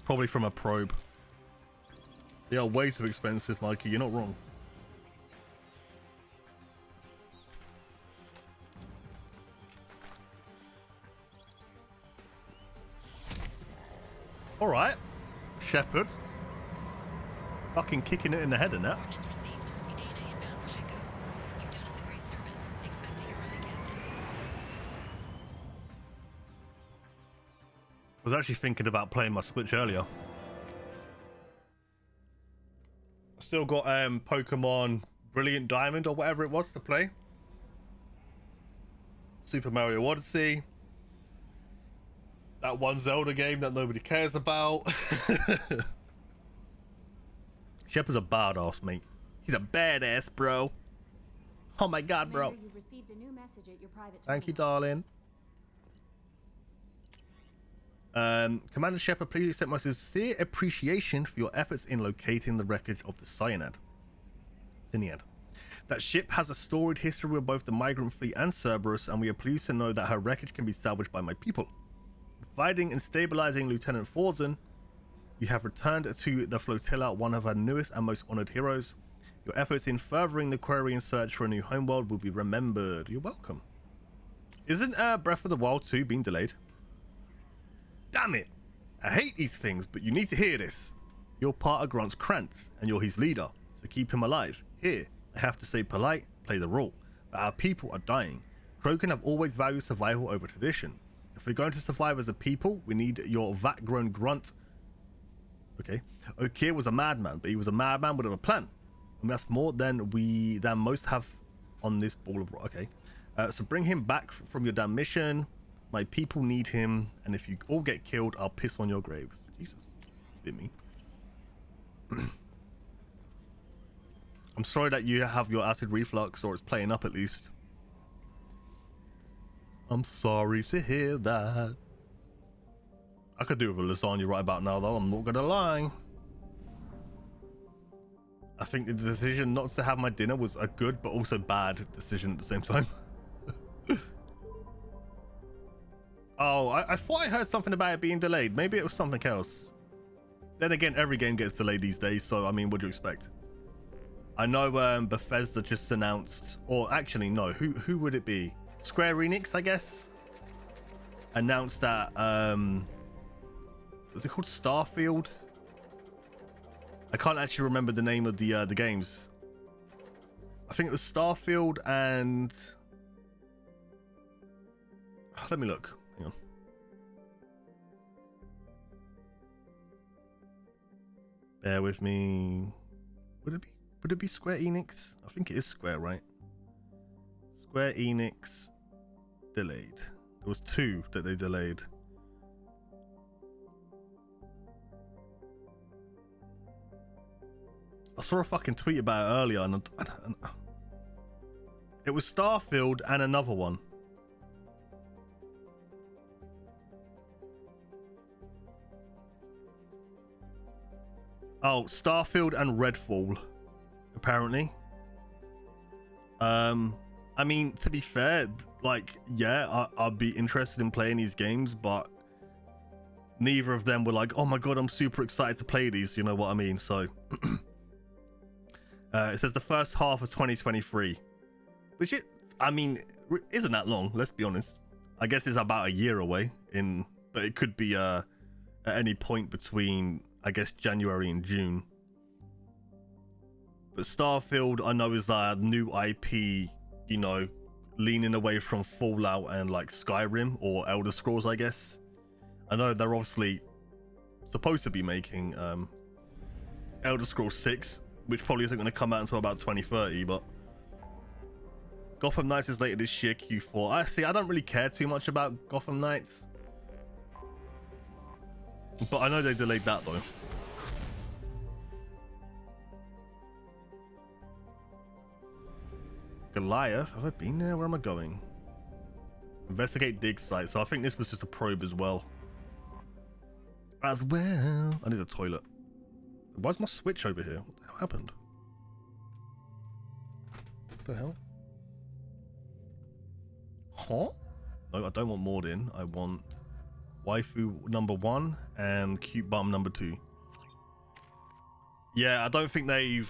Probably from a probe. They are way too expensive, Mikey. You're not wrong. Alright, Shepard. Fucking kicking it in the head and that. I was actually thinking about playing my Switch earlier. Still got Pokemon Brilliant Diamond or whatever it was to play. Super Mario Odyssey. That one Zelda game that nobody cares about. Shepard's a badass, mate. He's a badass, bro. Oh my god, bro. Commander, you've received a new message at your private Thank you, terminal. darling. Commander Shepard, please accept my sincere appreciation for your efforts in locating the wreckage of the Cyanad. That ship has a storied history with both the migrant fleet and Cerberus, and we are pleased to know that her wreckage can be salvaged by my people. Fighting and stabilizing Lieutenant Forzen, you have returned to the flotilla one of our newest and most honored heroes. Your efforts in furthering the Quarian search for a new homeworld will be remembered. You're welcome. Isn't Breath of the Wild 2 being delayed? Damn it! I hate these things, but you need to hear this. You're part of Grant's Krantz, and you're his leader, so keep him alive. Here, I have to stay polite, play the role, but our people are dying. Krogan have always valued survival over tradition. If we're going to survive as a people, we need your vat-grown grunt. Okay. Okeer was a madman, but he was a madman with a plan. And that's more than most have on this ball of rock. Okay. So bring him back from your damn mission. My people need him, and if you all get killed, I'll piss on your graves. Jesus. Bit me. I'm sorry that you have your acid reflux, or it's playing up at least. I'm sorry to hear that. I could do with a lasagna right about now, though. I'm not gonna lie. I think the decision not to have my dinner was a good but also bad decision at the same time. Oh, I thought I heard something about it being delayed. Maybe it was something else. Then again, every game gets delayed these days, so I mean, what do you expect? I know Bethesda just announced, or actually no, who would it be? Square Enix, I guess, announced that was it called Starfield? I can't actually remember the name of the games. I think it was Starfield and let me look. Hang on. Bear with me. Would it be Square Enix? I think it is Square, right? Square Enix delayed. There was 2 that they delayed. I saw a fucking tweet about it earlier, and it was Starfield and another one. Oh, Starfield and Redfall, apparently. I mean, to be fair, like, yeah, I'd be interested in playing these games, but neither of them were like, oh my god, I'm super excited to play these, you know what I mean? So, it says the first half of 2023, which I mean, isn't that long, let's be honest. I guess it's about a year away, but it could be at any point between, I guess, January and June. But Starfield, I know, is that new IP, you know, leaning away from Fallout and like Skyrim or Elder Scrolls, I guess. I know they're obviously supposed to be making Elder Scrolls 6, which probably isn't going to come out until about 2030, but Gotham Knights is later this year, Q4. I don't really care too much about Gotham Knights, but I know they delayed that though. Goliath, have I been there? Where am I going? Investigate dig site. So I think this was just a probe as well. I need a toilet. Why's my switch over here? What the hell happened? What the hell? Huh? No, I don't want Mordin. I want waifu number 1 and cute bum number 2. Yeah, I don't think they've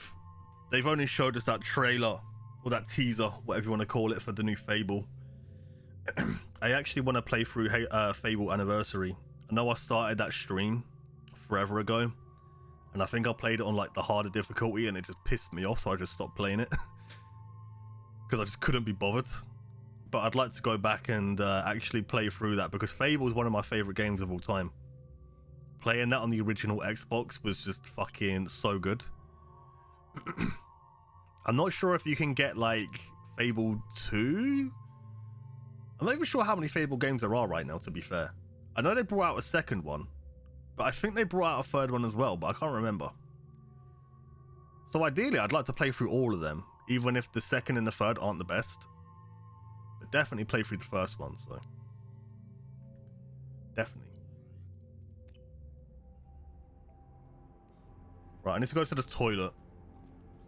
only showed us that trailer or that teaser, whatever you want to call it, for the new Fable. I actually want to play through Fable Anniversary. I know I started that stream forever ago, and I think I played it on like the harder difficulty, and it just pissed me off, so I just stopped playing it because I just couldn't be bothered. But I'd like to go back and actually play through that, because Fable is one of my favorite games of all time. Playing that on the original Xbox was just fucking so good. I'm not sure if you can get like Fable 2. I'm not even sure how many Fable games there are right now, to be fair. I know they brought out a second one, but I think they brought out a third one as well, but I can't remember. So ideally, I'd like to play through all of them, even if the second and the third aren't the best. But definitely play through the first one, so. Definitely. Right, I need to go to the toilet.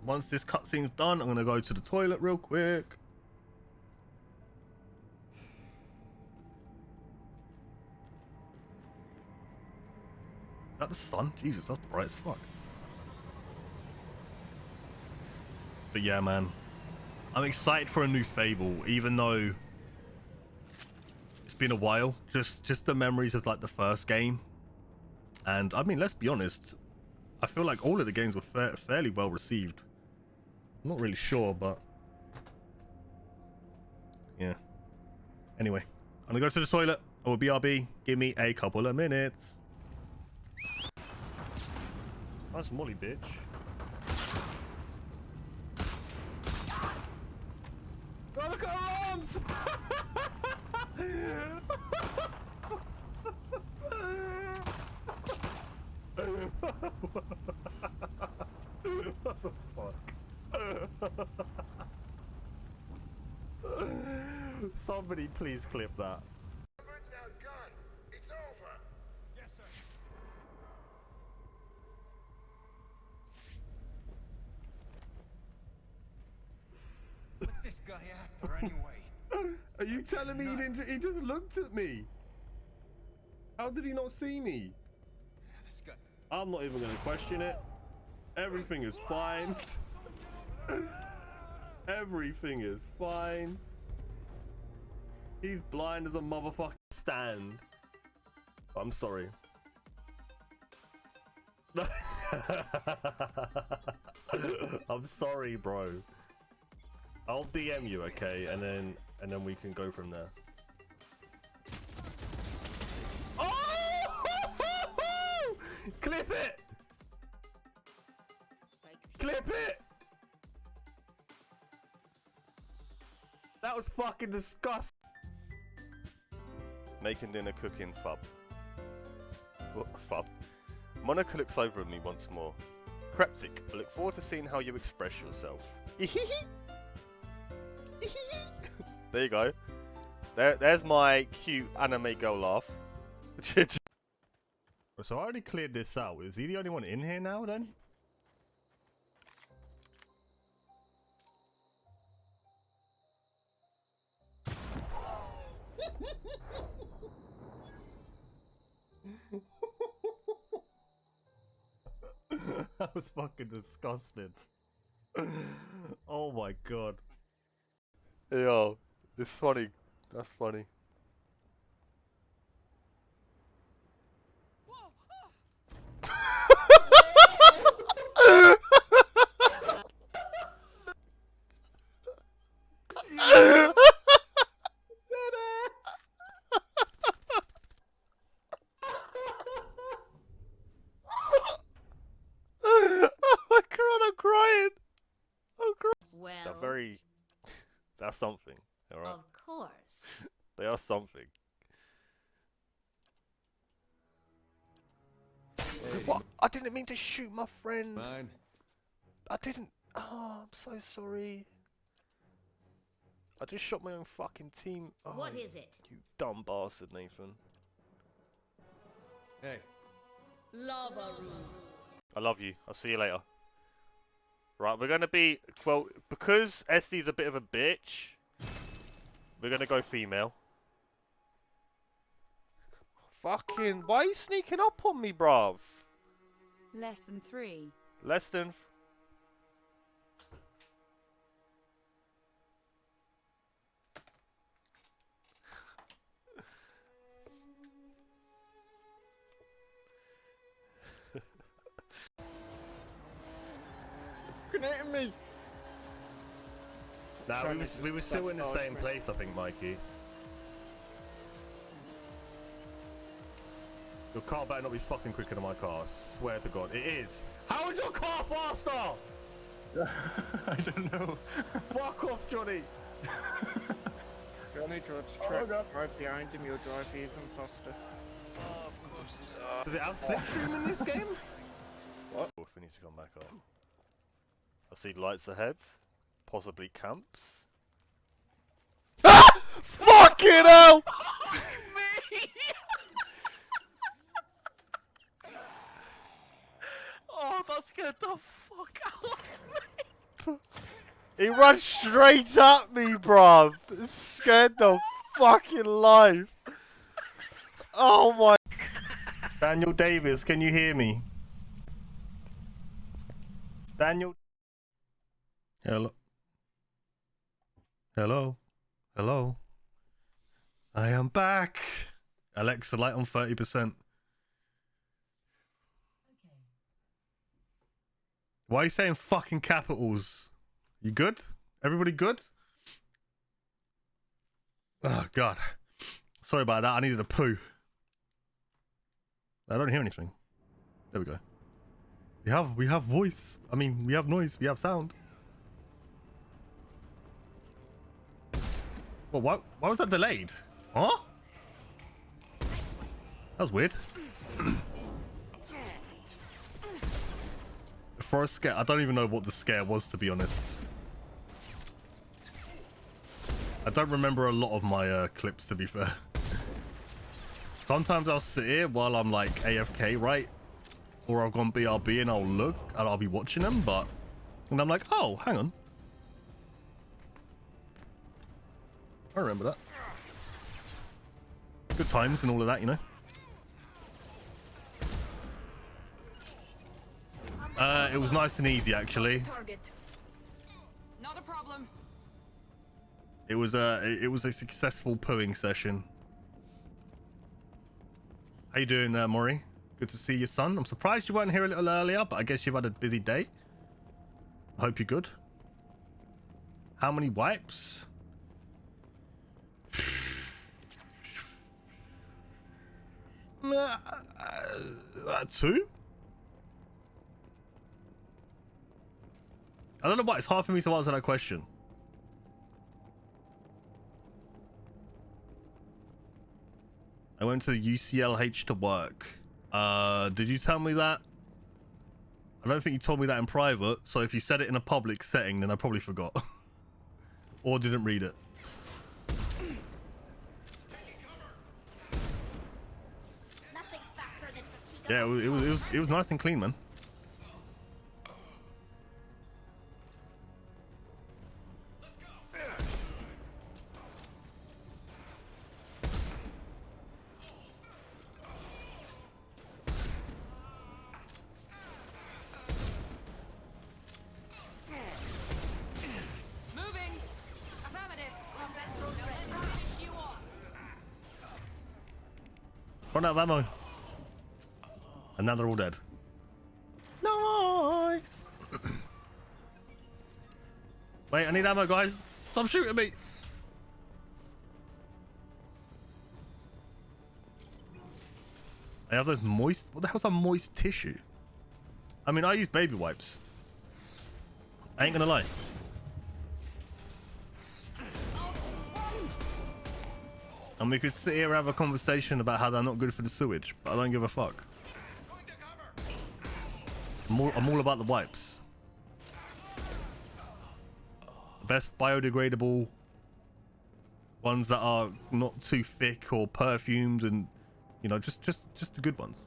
Once this cutscene's done, I'm going to go to the toilet real quick. Is that the sun? Jesus, that's bright as fuck. But yeah, man. I'm excited for a new Fable, even though it's been a while. Just the memories of like the first game. And I mean, let's be honest. I feel like all of the games were fairly well received. I'm not really sure, but yeah. Anyway, I'm gonna go to the toilet. I will BRB. Give me a couple of minutes. Nice molly, bitch. Oh, look at her arms! What the fuck? Somebody please clip that. What's this guy after anyway? Are you telling me he just looked at me? How did he not see me? This guy. I'm not even gonna question it. Everything is fine. Everything is fine. He's blind as a motherfucker. Stand. I'm sorry. I'm sorry, bro. I'll DM you, okay, and then we can go from there. Oh! Clip it! Clip it! That was fucking disgusting. Making dinner, cooking, fub. What, fub? Monica looks over at me once more. Cryptic, I look forward to seeing how you express yourself. There you go. There's my cute anime girl laugh. So I already cleared this out. Is he the only one in here now then? That was fucking disgusting. Oh my god. Yo, it's funny. That's funny. That's something, alright? Of course. They are something. Hey. What? I didn't mean to shoot my friend. Mine. I didn't. Oh, I'm so sorry. I just shot my own fucking team. Oh, What is it? You dumb bastard, Nathan. Hey. Lava room. I love you. I'll see you later. Right, we're gonna be, well, because Estee's a bit of a bitch, we're gonna go female. Fucking, why are you sneaking up on me, bruv? Less than 3. Less than... At me. Nah, we were still in the same place, I think, Mikey. Your car better not be fucking quicker than my car, I swear to God. It is! How is your car faster? I don't know. Fuck off, Johnny! Johnny, drive behind him, you'll drive even faster. Does it have slipstream in this game? What? If we need to come back up. I see lights ahead. Possibly camps. Ah! Fucking hell! Oh, that scared the fuck out of me. He ran straight at me, bruv. It scared the fucking life. Oh my. Daniel Davis, can you hear me? Daniel. Hello. Hello. Hello. I am back. Alexa, light on 30%. Why are you saying fucking capitals? You good? Everybody good? Oh, God. Sorry about that. I needed a poo. I don't hear anything. There we go. We have voice. I mean, we have noise. We have sound. Well, why was that delayed? Huh? That was weird. For a scare, I don't even know what the scare was, to be honest. I don't remember a lot of my clips, to be fair. Sometimes I'll sit here while I'm like AFK, right? Or I've gone BRB and I'll look and I'll be watching them, and I'm like, oh, hang on. I remember that. Good times and all of that, you know. It was nice and easy, actually. Not a problem. It was a successful pooing session. How you doing, Maury? Good to see your son. I'm surprised you weren't here a little earlier, but I guess you've had a busy day. I hope you're good. How many wipes? 2? I don't know why it's hard for me to answer that question. I went to UCLH to work. Did you tell me that? I don't think you told me that in private, so if you said it in a public setting, then I probably forgot. Or didn't read it. Yeah, it was nice and clean, man. Moving. Affirmative. Now let me finish you off. Run out of ammo. And now they're all dead. Nice. Wait, I need ammo, guys. Stop shooting me. I have those moist. What the hell's a moist tissue? I mean, I use baby wipes. I ain't gonna lie. And we could sit here and have a conversation about how they're not good for the sewage, but I don't give a fuck. I'm all about the wipes. The best biodegradable ones that are not too thick or perfumed, and you know, just the good ones.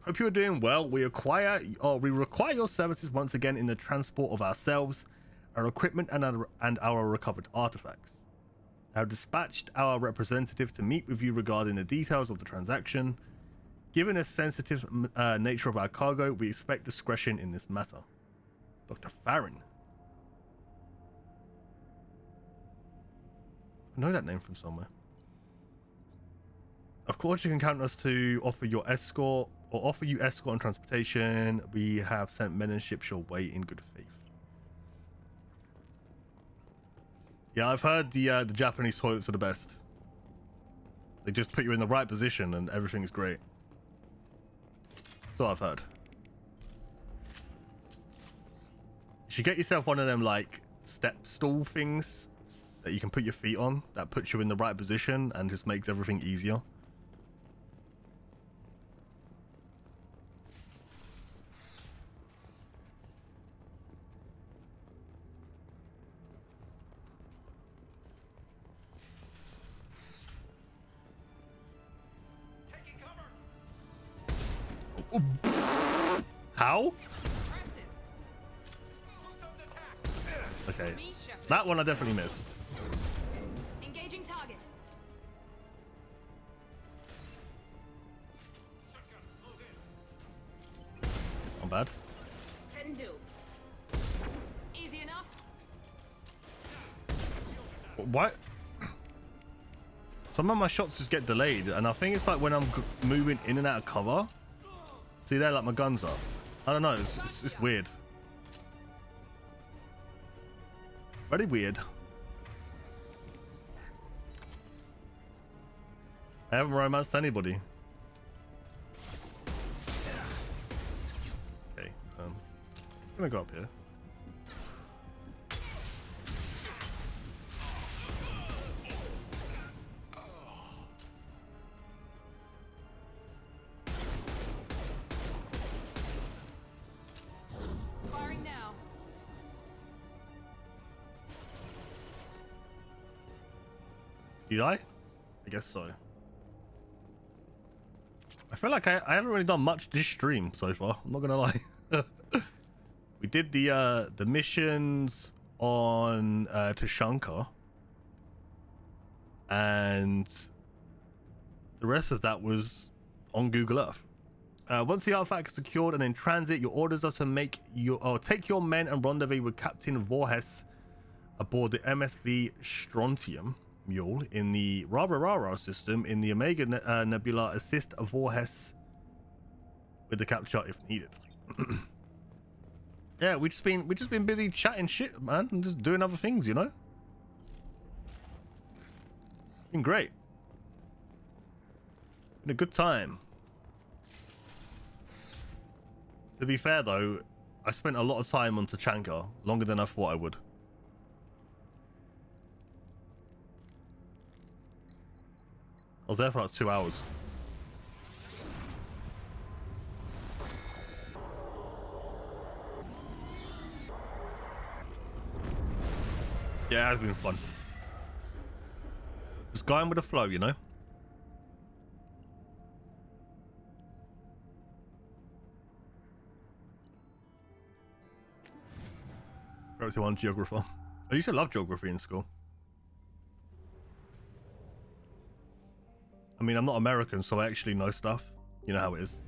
Hope you are doing well. We require your services once again in the transport of ourselves, our equipment, and our recovered artifacts. I have dispatched our representative to meet with you regarding the details of the transaction. Given the sensitive nature of our cargo, we expect discretion in this matter. Dr. Farron. I know that name from somewhere. Of course, you can count us to offer you escort and transportation. We have sent men and ships your way in good faith. Yeah, I've heard the Japanese toilets are the best. They just put you in the right position and everything's great. So I've heard. You should get yourself one of them like step stool things that you can put your feet on. That puts you in the right position and just makes everything easier. Ow. Okay. That one I definitely missed. Engaging target. Not bad. Can do. Easy enough. What? Some of my shots just get delayed, and I think it's like when I'm moving in and out of cover. See there, like my guns up. I don't know. It's weird. Very weird. I haven't romanced anybody. Okay, I'm gonna go up here. Firing now. Did I? I guess so. I feel like I haven't really done much this stream so far. I'm not gonna lie. We did the missions on Tashanka, and the rest of that was on Google Earth. Once the artifact is secured and in transit, your orders are to take your men and rendezvous with Captain Voorhis aboard the MSV Strontium Mule in the Rara system in the Omega Nebula. Assist Voorhis with the capture if needed. Yeah, we just been busy chatting shit, man, and just doing other things, you know. Been great. Been a good time. To be fair though, I spent a lot of time on Tachanka, longer than I thought I would. I was there for like 2 hours. Yeah, it's been fun. Just going with the flow, you know? Gravity 1 geographer. I used to love geography in school. I mean, I'm not American, so I actually know stuff. You know how it is.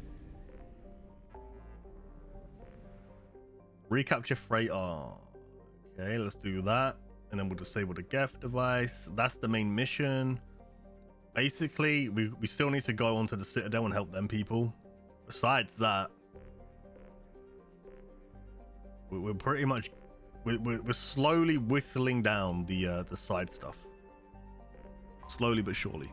Recapture freighter. Okay, let's do that. And then we'll disable the Geth device. That's the main mission. Basically, we still need to go onto the Citadel and help them people. Besides that, we're pretty much... We're slowly whittling down the side stuff. Slowly but surely.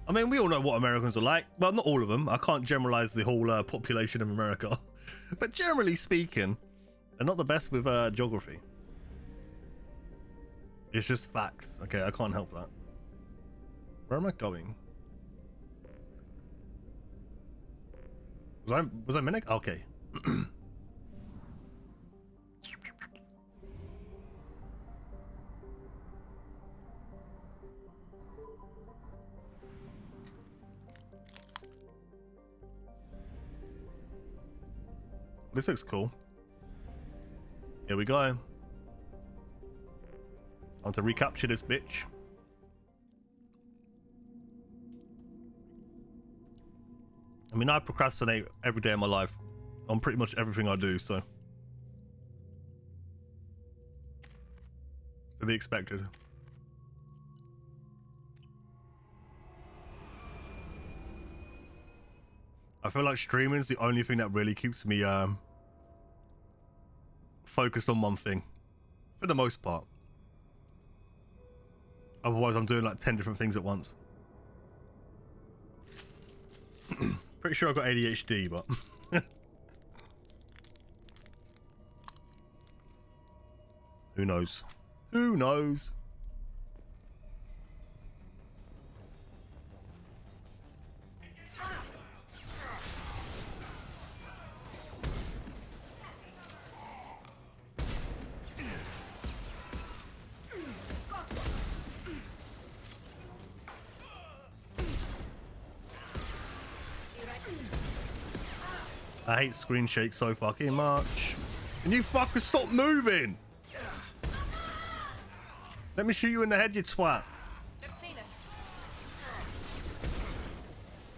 I mean, we all know what Americans are like. Well, not all of them. I can't generalize the whole population of America. But generally speaking, they're not the best with geography. It's just facts. Okay, I can't help that. Where am I going? Was I Minik? Okay. This looks cool. Here we go. Time to recapture this bitch. I mean, I procrastinate every day of my life on pretty much everything I do, so. To be expected. I feel like streaming is the only thing that really keeps me focused on one thing, for the most part. Otherwise, I'm doing like 10 different things at once. Pretty sure I've got ADHD, but who knows? Who knows? I hate screen shake so fucking much. Can you fuckers stop moving? Let me shoot you in the head, you twat.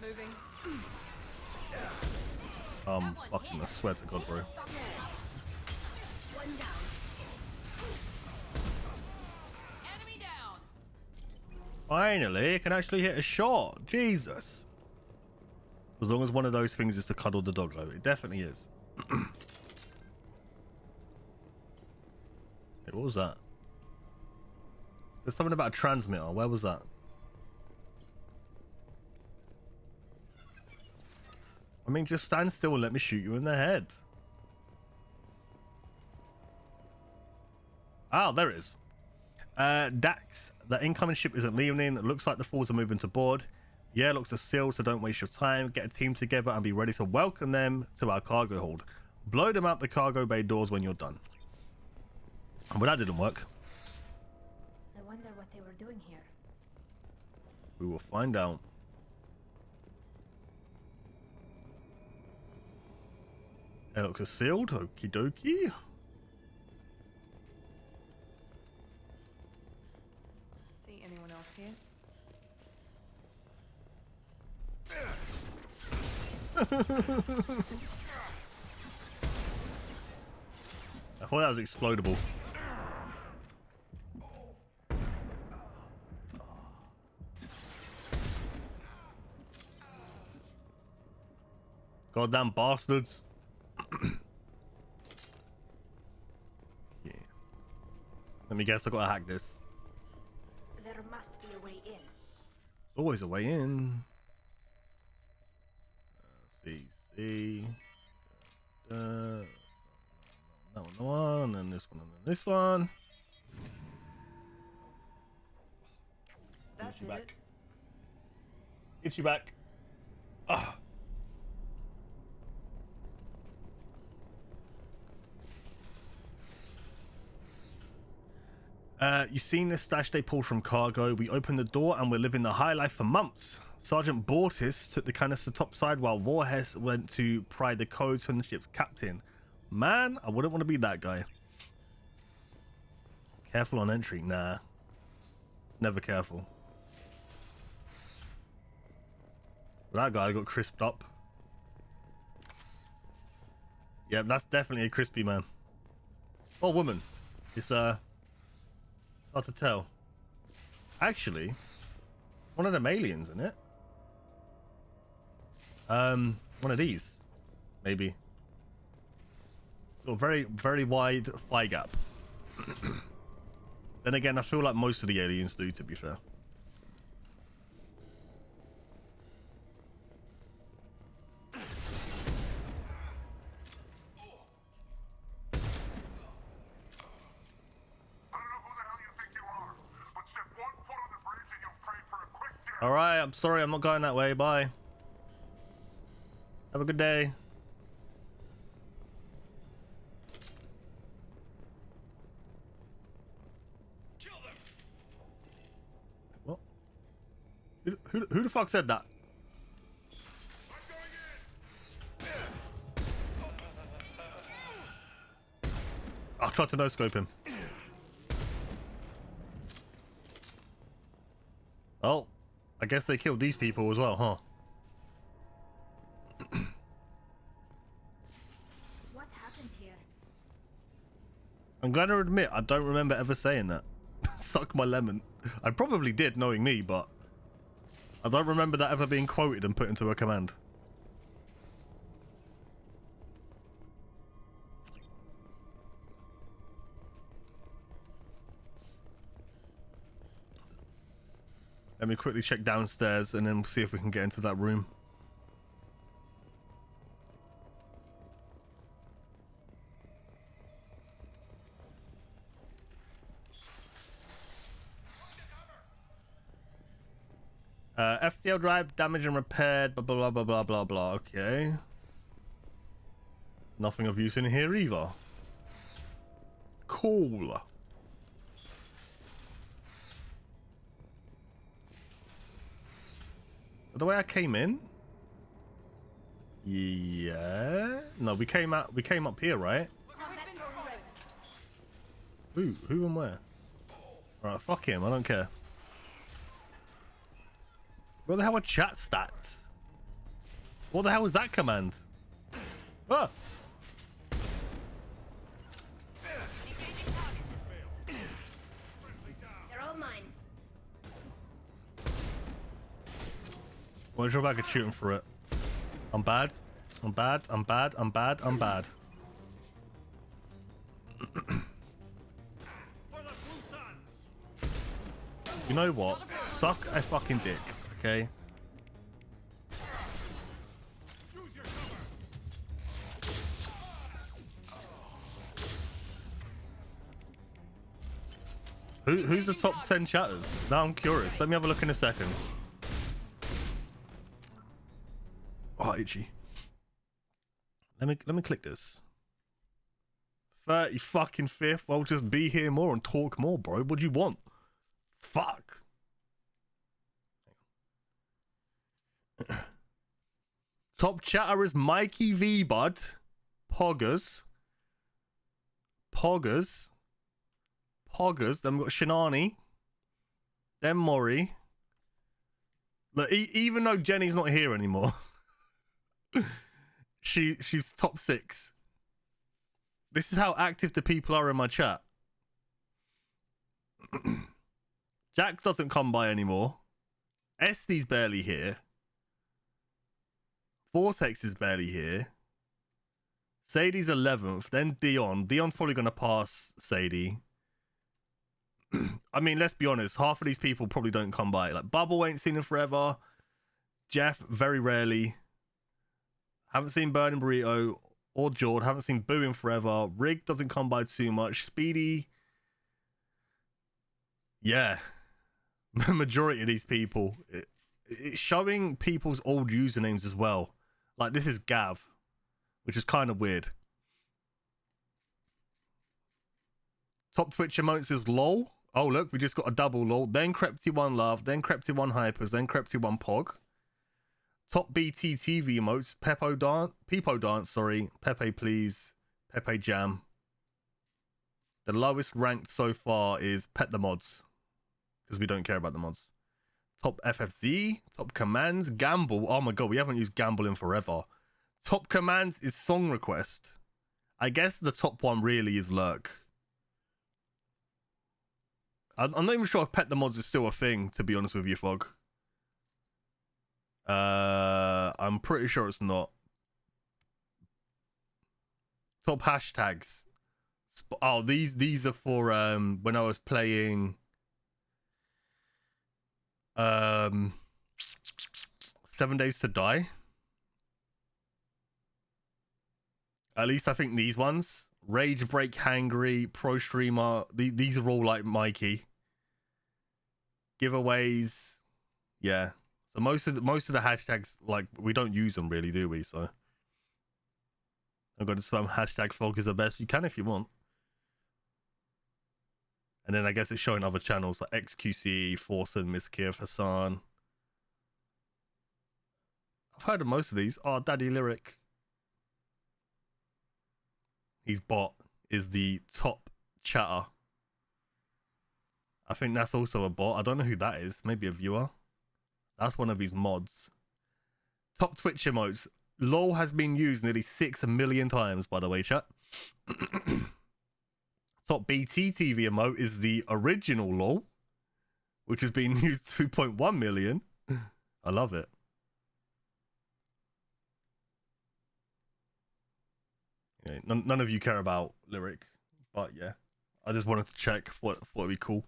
Moving. Fucking, I swear to God, bro. Enemy down. Finally, I can actually hit a shot. Jesus. As long as one of those things is to cuddle the dog, though. It definitely is. Hey, what was that? There's something about a transmitter. Where was that? I mean, just stand still and let me shoot you in the head. Oh, there it is. Dax, the incoming ship isn't leaving. It looks like the Falls are moving to board. Yeah, looks are sealed, so don't waste your time. Get a team together and be ready to welcome them to our cargo hold. Blow them out the cargo bay doors when you're done. But that didn't work. I wonder what they were doing here. We will find out. It looks sealed. Okie dokie. See anyone else here? I thought that was explodable. Goddamn bastards. Yeah. Let me guess, I gotta hack this. There must be a way in. There's always a way in. CC. That one, and this one, and then this one. Get you back. Get you back. Ah. You've seen this stash they pulled from cargo. We opened the door and we're living the high life for months. Sergeant Bortis took the canister topside while Voorhees went to pry the codes from the ship's captain. Man, I wouldn't want to be that guy. Careful on entry. Nah. Never careful. That guy got crisped up. Yeah, that's definitely a crispy man. Or woman. It's hard to tell. Actually, one of them aliens, isn't it? One of these, maybe. So very, very wide thigh gap. Then again, I feel like most of the aliens do, to be fair. All right, I'm sorry, I'm not going that way. Bye. Have a good day. Kill them. What? Who the fuck said that? I tried to no-scope him. Oh, I guess they killed these people as well, huh? What happened here? I'm going to admit, I don't remember ever saying that. Suck my lemon. I probably did, knowing me, but I don't remember that ever being quoted and put into a command. Let me quickly check downstairs and then see if we can get into that room. FTL drive damaged and repaired, blah blah blah blah blah blah. Okay. Nothing of use in here either. Cool. The way I came in, Yeah. No, we came up here, right? Who and where? Alright, fuck him, I don't care. What the hell are chat stats? What the hell was that command? Ah! They're all mine. Well, I could shoot him for it. I'm bad. I'm bad. I'm bad. I'm bad. I'm bad. You know what? Suck a fucking dick, okay? Who's the top 10 chatters? Now I'm curious. Let me have a look in a second. Oh, itchy. Let me click this. 30 fucking 5th. Well, just be here more and talk more, bro. What do you want? Fuck. Top chatter is Mikey V, bud. Poggers. Then we got Shinani. Then Mori. Look, even though Jenny's not here anymore, she's top 6. This is how active the people are in my chat. Jax doesn't come by anymore. Este's barely here. Vortex is barely here. Sadie's 11th. Then Dion. Dion's probably going to pass Sadie. I mean, let's be honest. Half of these people probably don't come by. Like, Bubble ain't seen him forever. Jeff, very rarely. Haven't seen Burning Burrito or Jord. Haven't seen Boo in forever. Rig doesn't come by too much. Speedy. Yeah. Majority of these people. It's showing people's old usernames as well. Like, this is Gav, which is kind of weird. Top Twitch emotes is LOL. Oh, look, we just got a double LOL. Then Crepty1 Love, then Crepty1 Hypers, then Crepty1 Pog. Top BT TV emotes, Peepo Dance, sorry. Pepe Please, Pepe Jam. The lowest ranked so far is Pet the Mods, because we don't care about the mods. Top FFZ, Top Commands, Gamble. Oh my god, we haven't used Gamble in forever. Top Commands is Song Request. I guess the top one really is Lurk. I'm not even sure if Pet the Mods is still a thing, to be honest with you, Fog. I'm pretty sure it's not. Top hashtags. Oh, these are for when I was playing 7 Days to Die. At least I think these ones. Rage Break, Hangry, Pro Streamer. These are all like Mikey. Giveaways. Yeah. So most of the hashtags, like, we don't use them really, do we? So I'm going to spam hashtag Fog is the best. You can if you want. And then I guess it's showing other channels like XQC, Forsen, Miss Kiev, Hassan. I've heard of most of these. Oh, Daddy Lyric. His bot is the top chatter. I think that's also a bot. I don't know who that is. Maybe a viewer. That's one of his mods. Top Twitch emotes. LOL has been used nearly 6 million times, by the way, chat. Top BT TV emote is the original LOL, which has been used 2.1 million. I love it. Yeah, none of you care about Lyric, but yeah, I just wanted to check. Thought it'd be cool.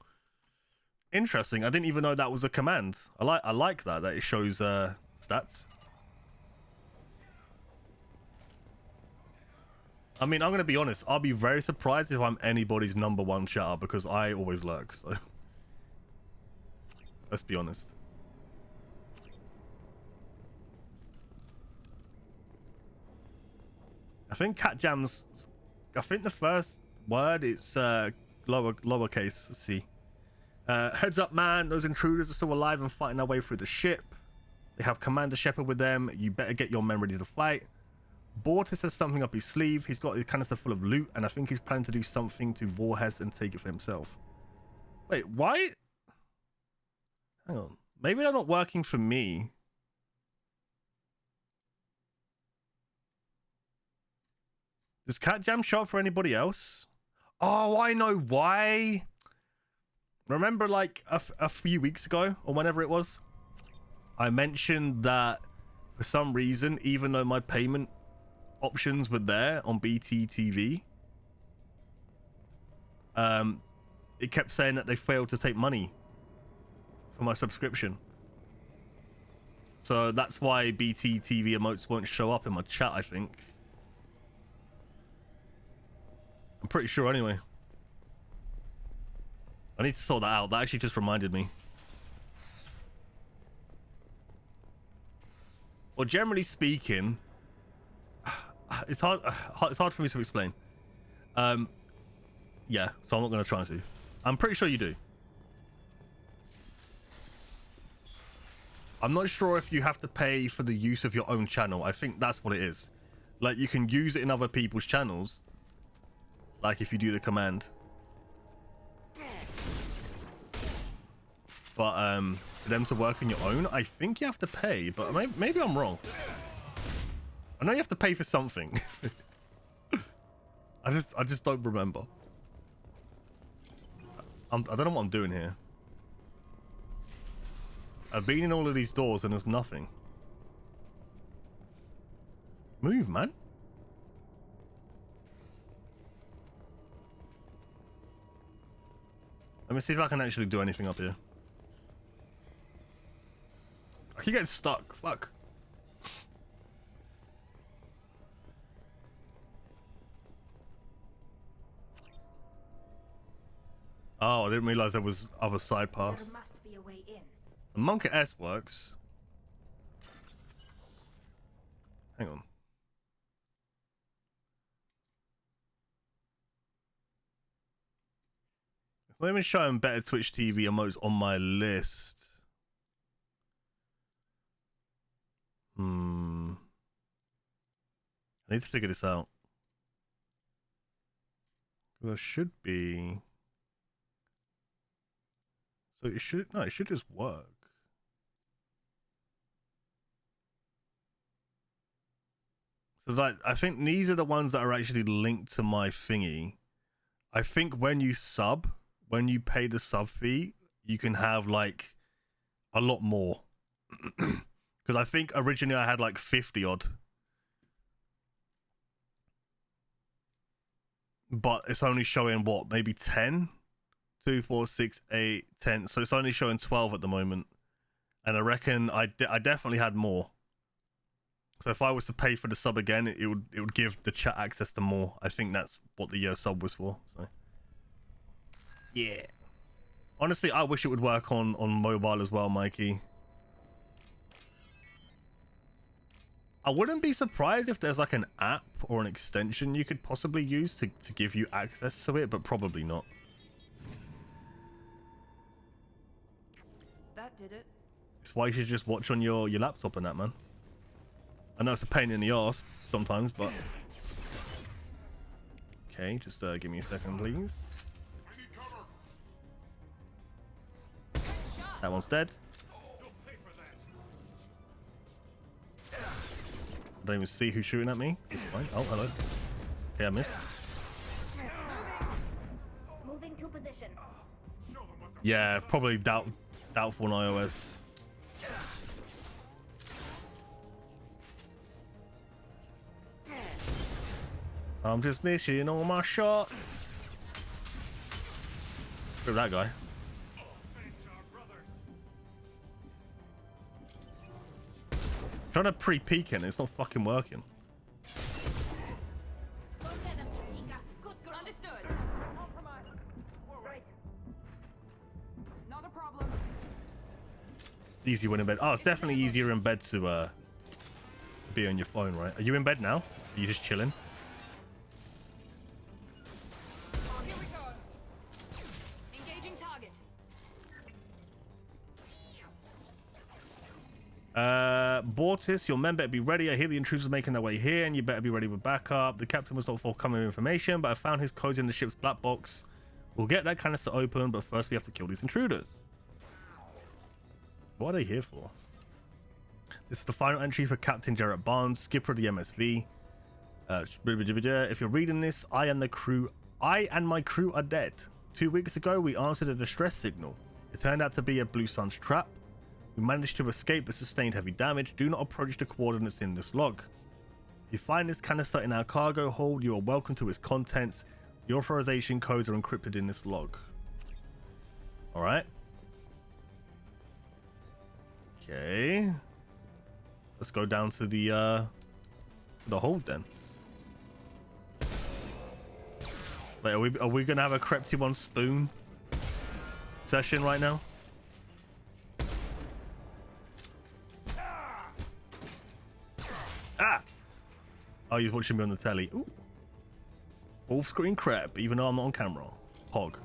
Interesting. I didn't even know that was a command. I like that it shows stats. I mean, I'm gonna be honest. I'll be very surprised if I'm anybody's #1 chatter because I always lurk. So let's be honest. I think Cat Jam's. I think the first word is lowercase. Let's see. Heads up, man. Those intruders are still alive and fighting their way through the ship. They have Commander Shepard with them. You better get your men ready to fight. Bortus has something up his sleeve. He's got a canister full of loot, and I think he's planning to do something to Voorhis and take it for himself. Wait, why? Hang on. Maybe they're not working for me. Does Cat Jam show up for anybody else? Oh, I know why. Remember, like, a few weeks ago, or whenever it was, I mentioned that for some reason, even though my payment options were there on BT TV, it kept saying that they failed to take money for my subscription. So that's why BT TV emotes won't show up in my chat, I think. I'm pretty sure anyway. I need to sort that out. That actually just reminded me. Well, generally speaking, it's hard for me to explain. Yeah, so I'm not going to try to. I'm pretty sure you do. I'm not sure if you have to pay for the use of your own channel. I think that's what it is. Like, you can use it in other people's channels. Like, if you do the command. But, for them to work on your own, I think you have to pay. But maybe I'm wrong. I know you have to pay for something. I just don't remember. I don't know what I'm doing here. I've been in all of these doors and there's nothing. Move, man. Let me see if I can actually do anything up here. I keep getting stuck. Fuck. Oh, I didn't realize there was other side paths. There must be a way in. The Monk S works. Hang on. It's not even showing better Twitch TV emotes on my list. I need to figure this out. There should be. So it should just work. So like, I think these are the ones that are actually linked to my thingy. I think when you pay the sub fee, you can have like a lot more. Because I think originally I had like 50 odd. But it's only showing what, maybe 10? 2, 4, 6, 8, 10. So it's only showing 12 at the moment. And I reckon I definitely had more. So if I was to pay for the sub again, it would give the chat access to more. I think that's what the sub was for. So yeah. Honestly, I wish it would work on mobile as well, Mikey. I wouldn't be surprised if there's like an app or an extension you could possibly use to give you access to it, but probably not. That did it. It's why you should just watch on your laptop and that, man. I know it's a pain in the arse sometimes, but... Okay, just give me a second, please. That one's dead. I don't even see who's shooting at me. It's fine. Oh, hello. Okay, I missed. Moving to position. Yeah, probably doubtful on iOS. I'm just missing all my shots. Look at that guy. Trying to pre-peek it, it's not fucking working. Understood. Not a problem. Easy when in bed. Oh, it's definitely easier in bed to be on your phone, right? Are you in bed now? Are you just chilling? Here we go. Engaging target. Bortis, your men better be ready. I hear the intruders making their way here, and you better be ready with backup. The captain was not forthcoming with information, but I found his codes in the ship's black box. We'll get that canister open, but first we have to kill these intruders. What are they here for? This is the final entry for Captain Jarrett Barnes, skipper of the MSV. If you're reading this, I and my crew are dead. 2 weeks ago, we answered a distress signal. It turned out to be a Blue Sun's trap. We managed to escape but sustained heavy damage. Do not approach the coordinates in this log. If you find this canister in our cargo hold, you are welcome to its contents. The authorization codes are encrypted in this log. Alright. Okay. Let's go down to the hold then. Wait, are we gonna have a Kreptimon spoon session right now? Ah! Oh, he's watching me on the telly. Ooh. Full screen crap, even though I'm not on camera. Hog.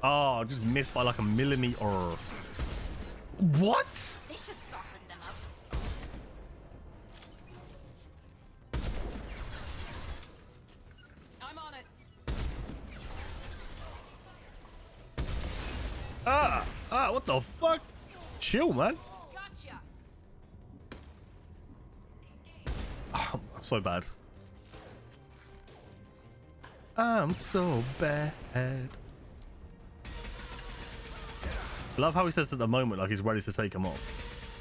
Oh, I just missed by like a millimeter. What? They should soften them up. I'm on it. What the fuck? Chill, man. Gotcha. Oh, I'm so bad. I'm so bad. Love how he says at the moment like he's ready to take him off.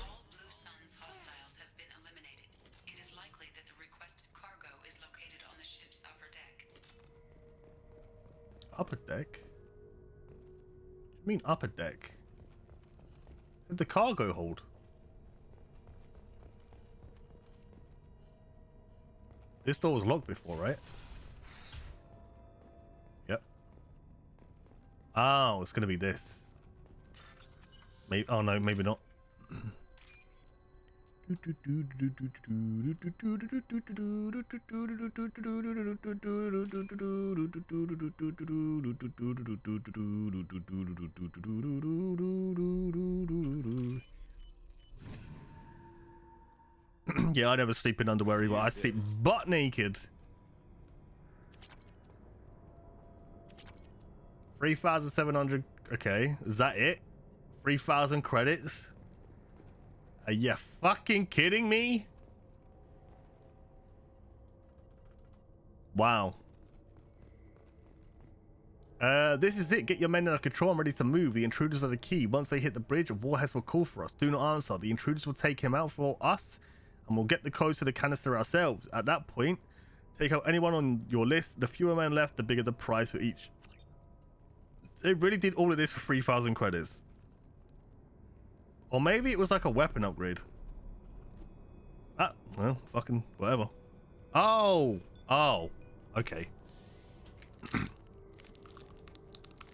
All Blue Sun's hostiles have been eliminated. It is likely that the requested cargo is located on the ship's upper deck. Upper deck? What do you mean upper deck? The cargo hold. This door was locked before, right? Yep. Oh, it's gonna be this. Maybe. Oh no, maybe not. Yeah, I never sleep in underwear either. I sleep butt naked. 3,700. Okay, is that it? 3,000 credits? Are you fucking kidding me? Wow. This is it. Get your men in a control and ready to move. The intruders are the key. Once they hit the bridge, Warheads will call for us. Do not answer. The intruders will take him out for us, and we'll get the codes to the canister ourselves. At that point, take out anyone on your list. The fewer men left, the bigger the price for each. They really did all of this for 3,000 credits. Or maybe it was like a weapon upgrade. Ah, well, fucking whatever. Oh, okay.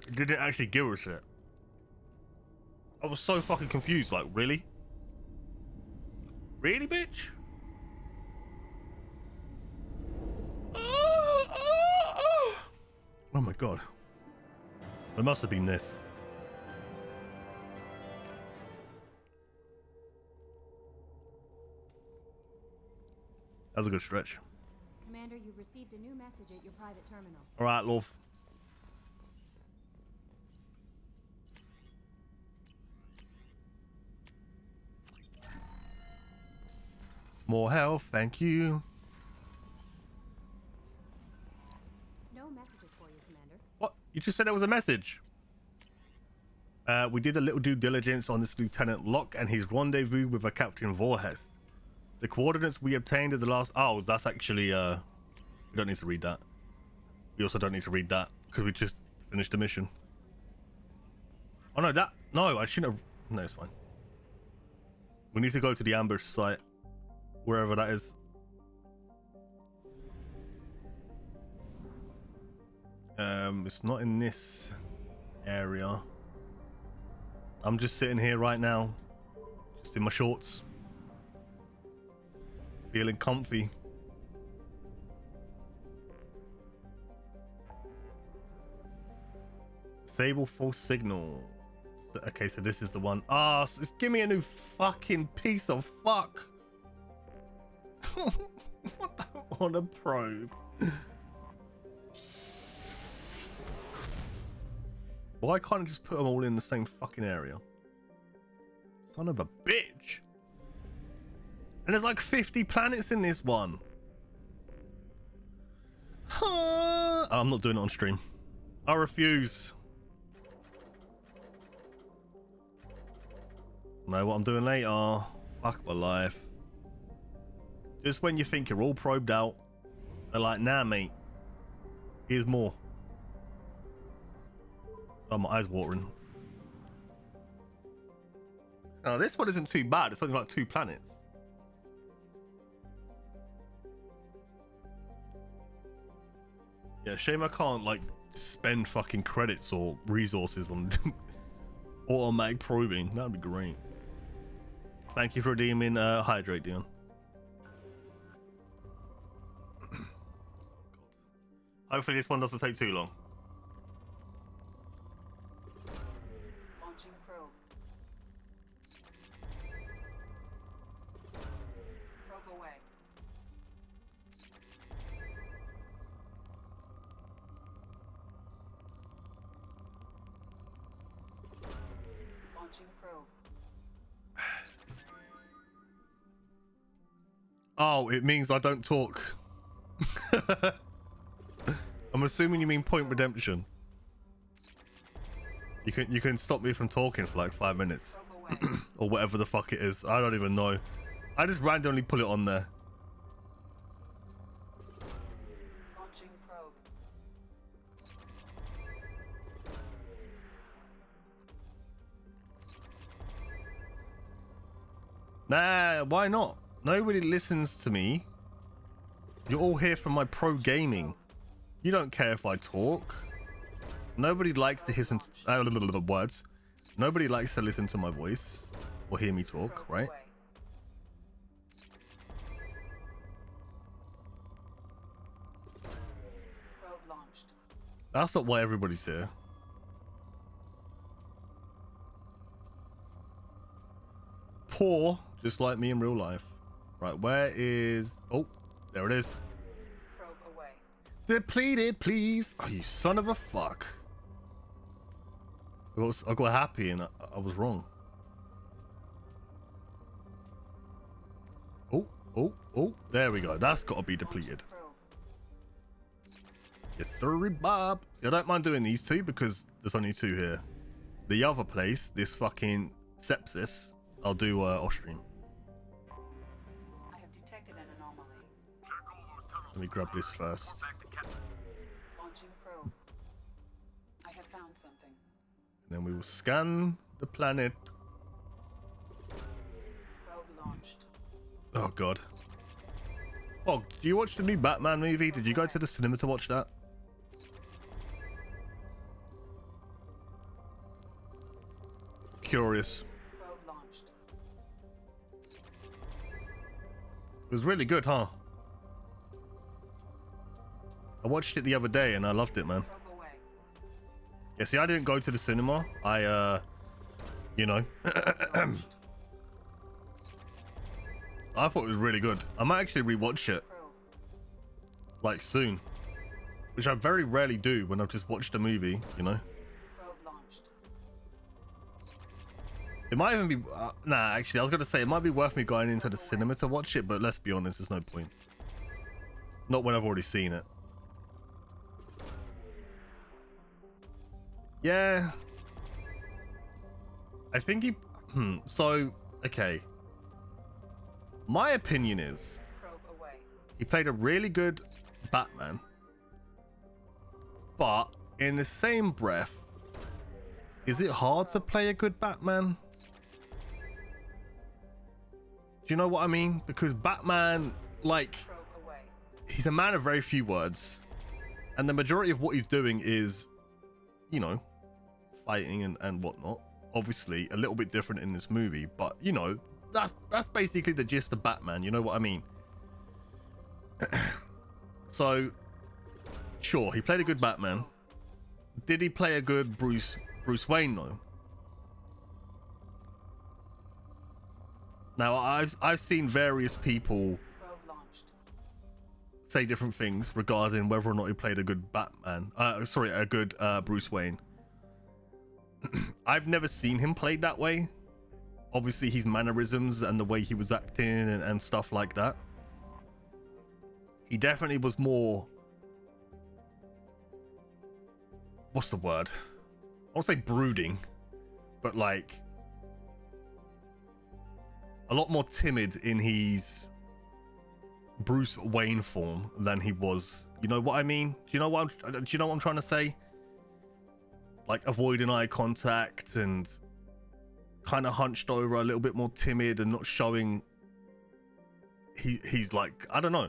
It didn't actually give us it. I was so fucking confused. Like, really? Really, bitch? Oh my god. It must have been this. That was a good stretch. Commander, you've received a new message at your private terminal. Alright, love. More health, thank you. No messages for you, Commander. What? You just said there was a message. We did a little due diligence on this Lieutenant Locke and his rendezvous with a Captain Voorhees. The coordinates we obtained at the last... Oh, that's actually... We don't need to read that. We also don't need to read that because we just finished the mission. Oh no, that... No, I shouldn't have... No, it's fine. We need to go to the ambush site. Wherever that is. It's not in this area. I'm just sitting here right now. Just in my shorts. Feeling comfy. Disable false signal. Okay, so this is the one. Ah, so give me a new fucking piece of fuck. What the, on a probe? Why can't I just put them all in the same fucking area? Son of a bitch. And there's like 50 planets in this one. I'm not doing it on stream. I refuse. Know what I'm doing later. Fuck my life. Just when you think you're all probed out, they're like, nah, mate. Here's more. Oh, my eyes watering. Oh, this one isn't too bad. It's only like 2 planets. Yeah, shame I can't like spend fucking credits or resources on automatic probing. That'd be great. Thank you for redeeming Hydrate, Dion. Hopefully this one doesn't take too long. Launching probe. Probe away. Launching probe. Oh, it means I don't talk. I'm assuming you mean Point Redemption. You can stop me from talking for like 5 minutes. Or whatever the fuck it is. I don't even know. I just randomly put it on there. Launching probe. Nah, why not? Nobody listens to me. You're all here for my pro gaming. You don't care if I talk. Nobody likes to listen to words. Nobody likes to listen to my voice or hear me talk, right? Probe launched. That's not why everybody's here. Poor, just like me in real life. Right, where is... Oh, there it is. Probe away. Depleted, please. Oh, you son of a fuck. I got happy and I was wrong. Oh, there we go. That's got to be depleted. Yes, sir, Bob. See, I don't mind doing these 2 because there's only 2 here. The other place, this fucking sepsis, I'll do off stream. I have detected an anomaly. Let me grab this first. Launching probe. I have found something. And then we will scan the planet. Probe launched. Oh god. Oh, do you watch the new Batman movie? Did you go to the cinema to watch that? Curious. Probe launched. It was really good, huh? I watched it the other day and I loved it, man. Probe away. Yeah, see, I didn't go to the cinema. I, you know. I thought it was really good. I might actually rewatch it. Like, soon. Which I very rarely do when I've just watched a movie, you know. Probe launched. It might even be... nah, actually, I was going to say, it might be worth me going into the cinema to watch it, but let's be honest, there's no point. Not when I've already seen it. Yeah. I think he... So, okay. My opinion is... Probe away. He played a really good Batman. But, in the same breath, is it hard to play a good Batman? Do you know what I mean? Because Batman, like... He's a man of very few words. And the majority of what he's doing is, you know, fighting and whatnot. Obviously, a little bit different in this movie. But, you know, that's basically the gist of Batman. You know what I mean? So, sure, he played a good Batman. did he play a good Bruce Wayne though? Now I've seen various people say different things regarding whether or not he played a good Batman. Sorry, a good Bruce Wayne. I've never seen him played that way. Obviously, his mannerisms and the way he was acting and stuff like that. He definitely was more... What's the word? I won't say brooding, but like... a lot more timid in his Bruce Wayne form than he was. You know what I mean? Do you know what I'm trying to say? Like avoiding eye contact and kind of hunched over, a little bit more timid and not showing he's like, I don't know,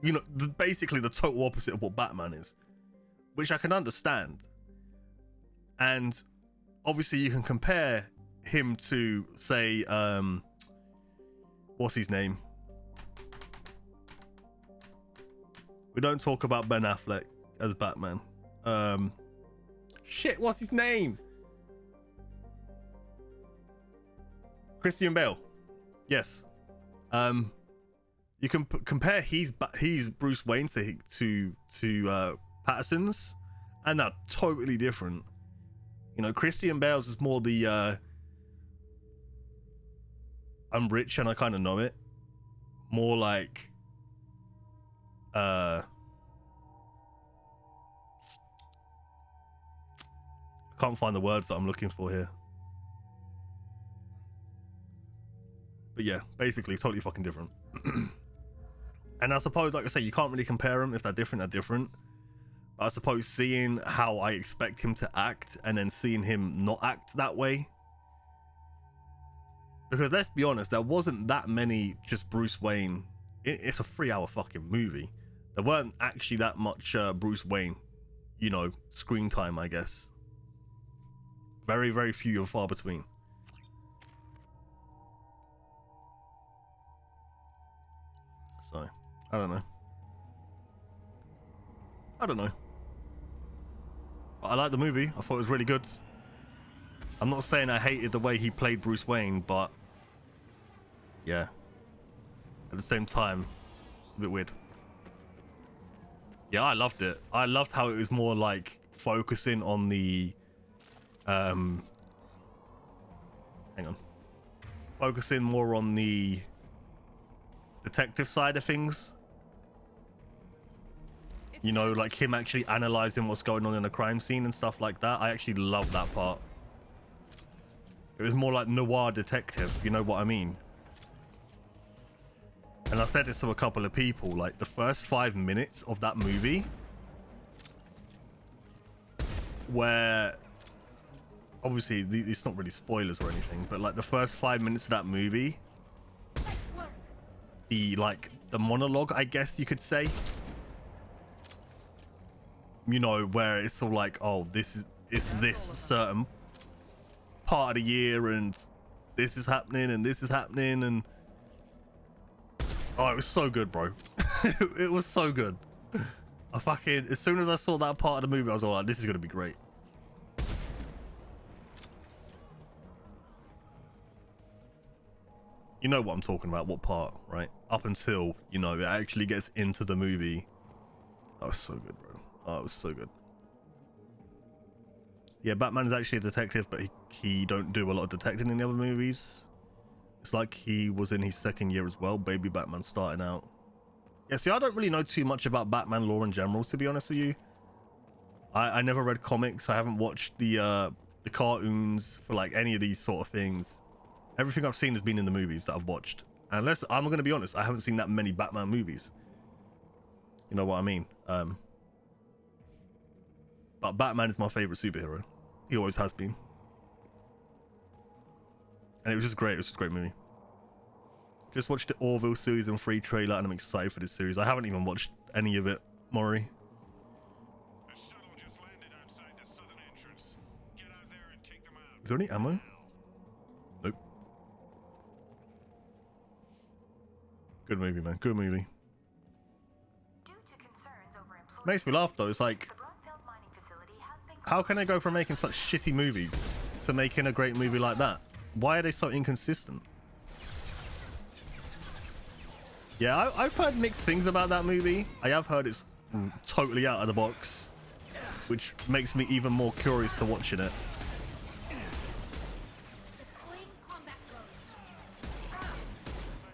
you know, basically the total opposite of what Batman is, which I can understand. And obviously you can compare him to, say, what's his name? We don't talk about Ben Affleck as Batman. Shit, what's his name? Christian Bale. Yes. You can compare his Bruce Wayne to Patterson's, and they're totally different. You know, Christian Bale's is more the I'm rich and I kind of know it. More like I can't find the words that I'm looking for here. But yeah, basically totally fucking different. And I suppose, like I say, you can't really compare them. If they're different, they're different. But I suppose seeing how I expect him to act and then seeing him not act that way. Because let's be honest, there wasn't that many just Bruce Wayne. It's a 3-hour fucking movie. There weren't actually that much Bruce Wayne, you know, screen time, I guess. Very, very few and far between. So, I don't know. But I like the movie. I thought it was really good. I'm not saying I hated the way he played Bruce Wayne, but yeah. At the same time, a bit weird. Yeah, I loved it. I loved how it was more like focusing on the hang on. Focusing more on the detective side of things. You know, like him actually analyzing what's going on in a crime scene and stuff like that. I actually love that part. It was more like noir detective, you know what I mean? And I said this to a couple of people, like the first 5 minutes of that movie, where obviously it's not really spoilers or anything, but like the first 5 minutes of that movie, the monologue, I guess you could say, you know, where it's all like, oh, it's this certain part of the year and this is happening and this is happening, and oh, it was so good, bro. It was so good. I fucking, as soon as I saw that part of the movie, I was all like, this is gonna be great. You know what I'm talking about, what part, right? Up until, you know, it actually gets into the movie. That was so good, bro. Oh, it was so good. Yeah, Batman is actually a detective, but he don't do a lot of detecting in the other movies. It's like he was in his second year as well. Baby Batman starting out. Yeah, see, I don't really know too much about Batman lore in general, to be honest with you. I never read comics. I haven't watched the cartoons for like any of these sort of things. Everything I've seen has been in the movies that I've watched. Unless, I'm going to be honest, I haven't seen that many Batman movies. You know what I mean? But Batman is my favorite superhero. He always has been. And it was just great. It was just a great movie. Just watched the Orville Season 3 trailer and I'm excited for this series. I haven't even watched any of it, Maury. A shuttle just landed outside the southern entrance. Get out there and take them out. Is there any ammo? Nope. Good movie, man. Good movie. Makes me laugh though. It's like How can they go from making such shitty movies to making a great movie like that? Why are they so inconsistent? Yeah, I've heard mixed things about that movie. I have heard it's totally out of the box, which makes me even more curious to watching it.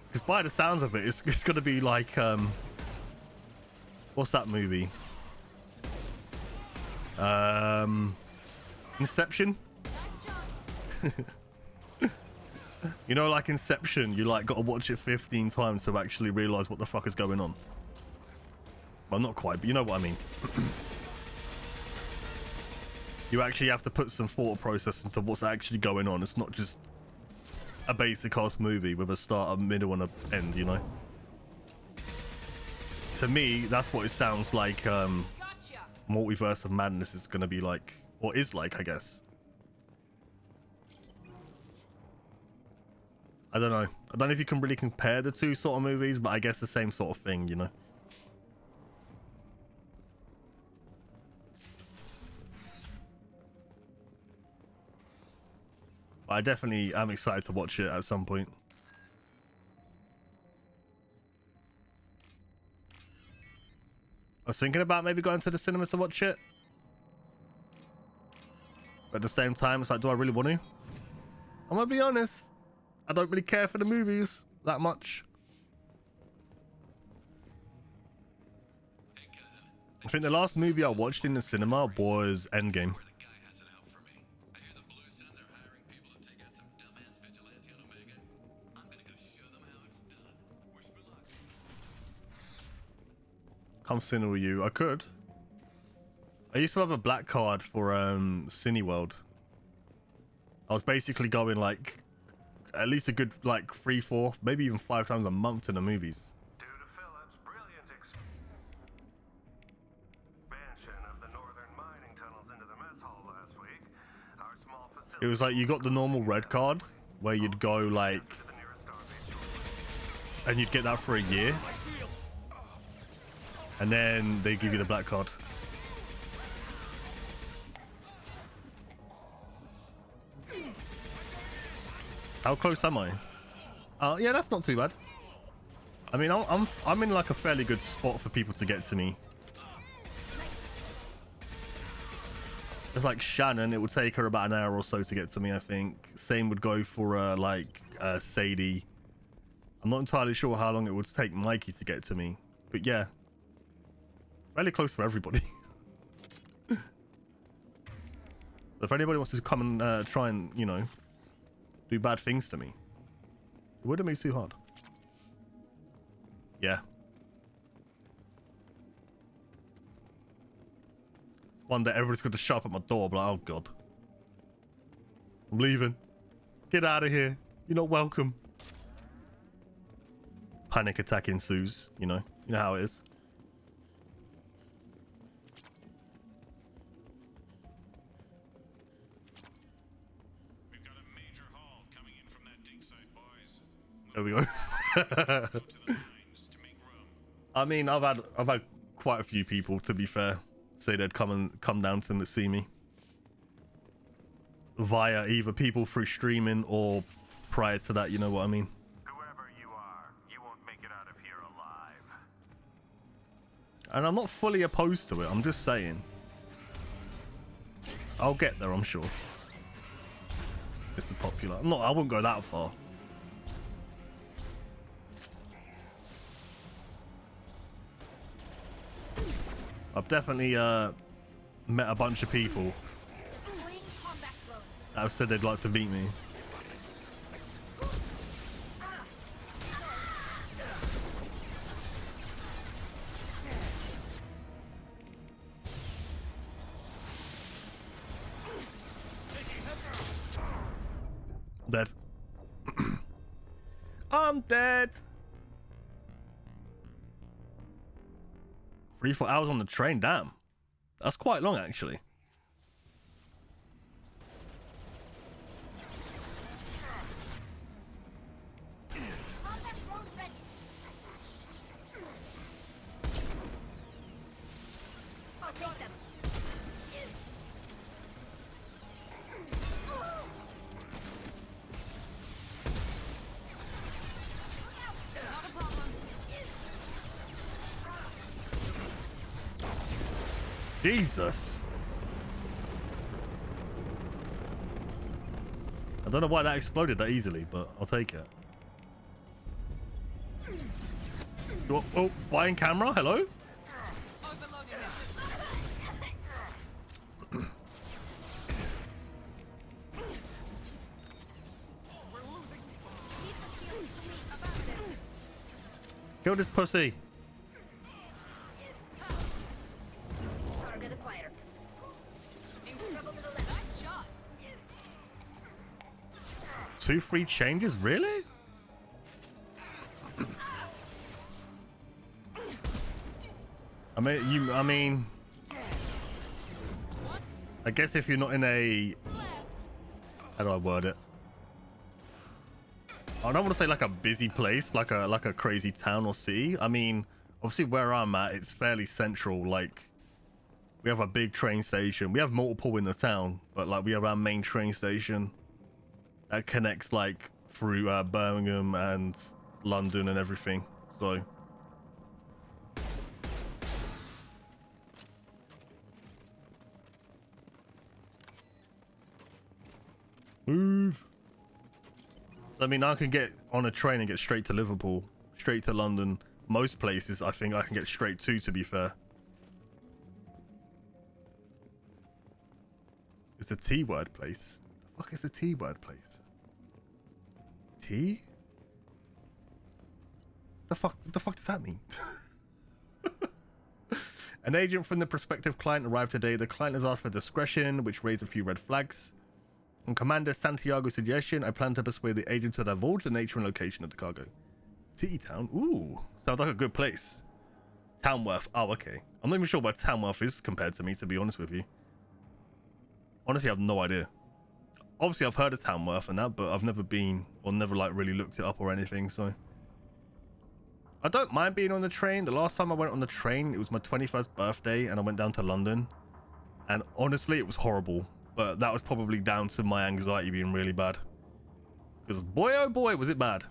Because by the sounds of it, it's going to be like, what's that movie? Inception? You know, like Inception, you like got to watch it 15 times to actually realize what the fuck is going on. Well, not quite, but you know what I mean. You actually have to put some thought process into what's actually going on. It's not just a basic ass movie with a start, a middle, and an end, you know? To me, that's what it sounds like Multiverse of Madness is going to be like, or is like, I guess. I don't know. I don't know if you can really compare the two sort of movies, but I guess the same sort of thing, you know? But I definitely am excited to watch it at some point. I was thinking about maybe going to the cinemas to watch it. But at the same time, it's like, do I really want to? I'm gonna be honest. I don't really care for the movies that much. I think the last movie I watched in the cinema was Endgame. Come cinema with you. I could. I used to have a black card for Cineworld. I was basically going like at least a good like 3, 4, maybe even 5 times a month to the movies. Due to Phillips' brilliant expansion of the northern mining tunnels into the mess hall last week, our small facility... It was like you got the normal red card where you'd go like, and you'd get that for a year, and then they give you the black card. How close am I? Yeah, that's not too bad. I mean, I'm in like a fairly good spot for people to get to me. It's like Shannon, it would take her about an hour or so to get to me, I think. Same would go for like Sadie. I'm not entirely sure how long it would take Mikey to get to me, but yeah, fairly close to everybody. So if anybody wants to come and try and, you know, do bad things to me, it wouldn't be too hard. Yeah. One day everybody's going to show up at my door, but like, oh god, I'm leaving. Get out of here. You're not welcome. Panic attack ensues. You know how it is. There we go. I mean, I've had quite a few people, to be fair, say they'd come down to see me via either people through streaming or prior to that. You know what I mean? Whoever you are, you won't make it out of here alive. And I'm not fully opposed to it. I'm just saying, I'll get there. I'm sure. It's the popular. I wouldn't go that far. I've definitely met a bunch of people that have said they'd like to beat me. Dead. I'm dead. 3-4 hours on the train, damn. That's quite long, actually. Jesus. I don't know why that exploded that easily, but I'll take it. Oh, flying camera, hello? Kill this pussy. Target acquired. Nice shot. 2 free changes, really? I mean, I guess if you're not in a, how do I word it? I don't want to say like a busy place, like a crazy town or city. I mean, obviously where I'm at, it's fairly central. Like, we have a big train station. We have multiple in the town, but like we have our main train station that connects like through Birmingham and London and everything. So. Move. I mean, I can get on a train and get straight to Liverpool, straight to London. Most places, I think I can get straight to be fair. It's a T-word place. The fuck is a T-word place? T? The fuck does that mean? An agent from the prospective client arrived today. The client has asked for discretion, which raised a few red flags. On Commander Santiago's suggestion, I plan to persuade the agent to divulge the nature and location of the cargo. City Town? Ooh, sounds like a good place. Tamworth. Oh, okay. I'm not even sure where Tamworth is compared to me, to be honest with you. Honestly, I have no idea. Obviously, I've heard of Tamworth and that, but I've never been, or never like really looked it up or anything, so. I don't mind being on the train. The last time I went on the train, it was my 21st birthday, and I went down to London. And honestly, it was horrible. But that was probably down to my anxiety being really bad. Because boy, oh boy, was it bad.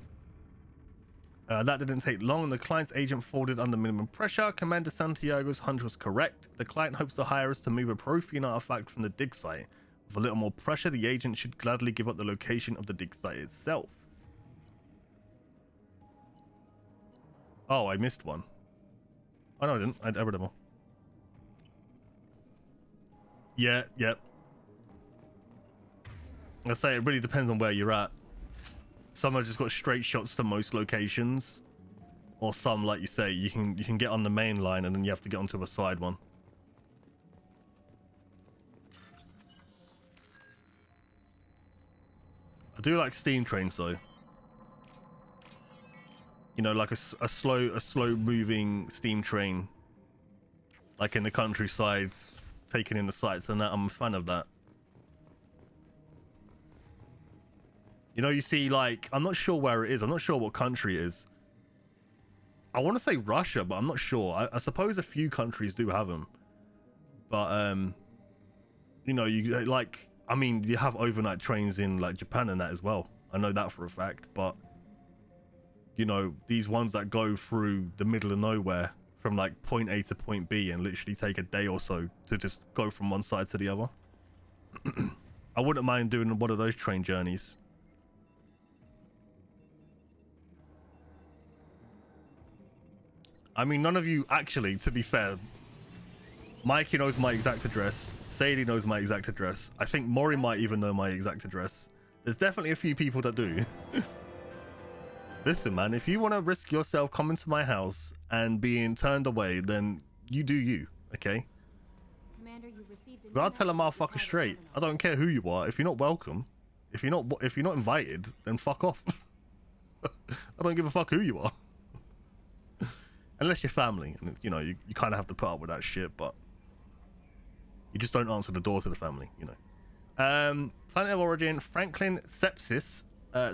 That didn't take long. The client's agent folded under minimum pressure. Commander Santiago's hunch was correct. The client hopes to hire us to move a Prothean artifact from the dig site. With a little more pressure, the agent should gladly give up the location of the dig site itself. Oh, I missed one. Oh, no, I didn't. I read them all. Yeah, yep. I say it really depends on where you're at. Some have just got straight shots to most locations, or some, like you say, you can get on the main line and then you have to get onto a side one. I do like steam trains though. You know, like a slow moving steam train, like in the countryside, taking in the sights and that. I'm a fan of that. You know, you see, like, I'm not sure where it is. I'm not sure what country it is. I want to say Russia, but I'm not sure. I suppose a few countries do have them. But, you know, you like, I mean, you have overnight trains in, like, Japan and that as well. I know that for a fact. But, you know, these ones that go through the middle of nowhere from, like, point A to point B and literally take a day or so to just go from one side to the other. I wouldn't mind doing one of those train journeys. I mean, none of you actually, to be fair, Mikey knows my exact address. Sadie knows my exact address. I think Mori might even know my exact address. There's definitely a few people that do. Listen, man, if you want to risk yourself coming to my house and being turned away, then you do you, okay? Commander, you've received But I'll tell a motherfucker straight. I don't care who you are. If you're not welcome, if you're not invited, then fuck off. I don't give a fuck who you are. Unless you're family, and you know, you kind of have to put up with that shit, but you just don't answer the door to the family, you know. Planet of origin, Franklin Sepsis,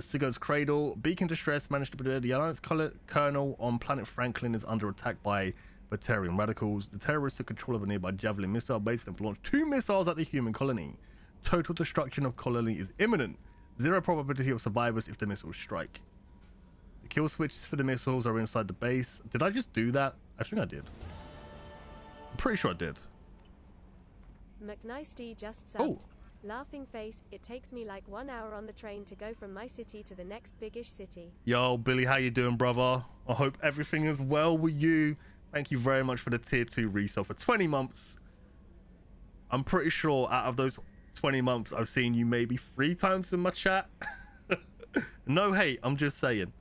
Sigurd's Cradle, Beacon Distress managed to prepare the Alliance Colonel on planet Franklin is under attack by Batarian radicals. The terrorists took control of a nearby Javelin missile base and launched 2 missiles at the human colony. Total destruction of colony is imminent. 0 probability of survivors if the missiles strike. The kill switches for the missiles are inside the base. Did I just do that? I think I did. I'm pretty sure I did. McNicety just subbed. Oh. Laughing face, it takes me like 1 hour on the train to go from my city to the next biggish city. Yo, Billy, how you doing, brother? I hope everything is well with you. Thank you very much for the tier 2 resale for 20 months. I'm pretty sure out of those 20 months, I've seen you maybe 3 times in my chat. No hate, I'm just saying.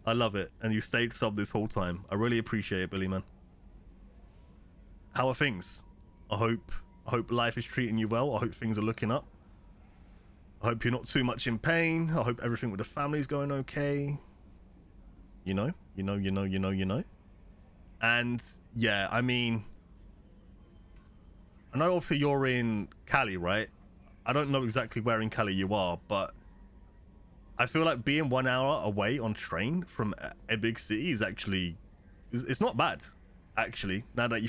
I love it. And you stayed sub this whole time. I really appreciate it, Billy, man. How are things? I hope life is treating you well. I hope things are looking up. I hope you're not too much in pain. I hope everything with the family's going okay. You know. And yeah, I mean, I know obviously you're in Cali, right? I don't know exactly where in Cali you are, but I feel like being 1 hour away on train from a big city is actually, it's not bad, actually, now that I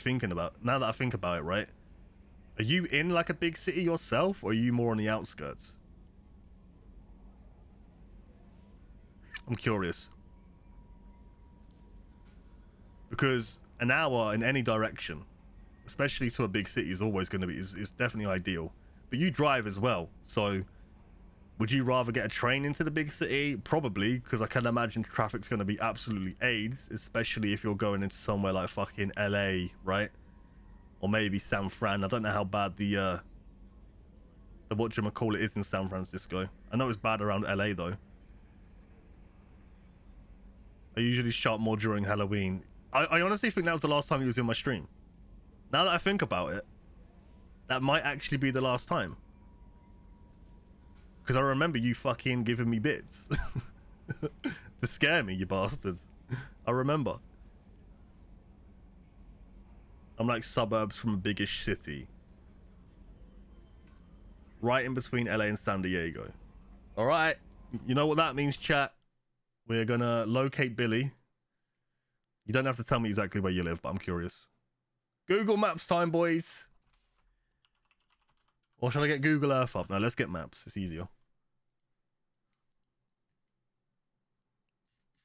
think about it, right? Are you in like a big city yourself, or are you more on the outskirts? I'm curious. Because an hour in any direction, especially to a big city, is always going to be, is definitely ideal. But you drive as well, so would you rather get a train into the big city? Probably, because I can imagine traffic's going to be absolutely AIDS, especially if you're going into somewhere like fucking LA, right? Or maybe San Fran. I don't know how bad the whatchamacallit is in San Francisco. I know it's bad around LA though. I usually shop more during Halloween. I honestly think that was the last time he was in my stream. Now that I think about it, that might actually be the last time. Because I remember you fucking giving me bits. To scare me, you bastard. I remember. I'm like suburbs from a biggish city. Right in between LA and San Diego. Alright. You know what that means, chat? We're gonna locate Billy. You don't have to tell me exactly where you live, but I'm curious. Google Maps time, boys. Or should I get Google Earth up? No, let's get maps. It's easier.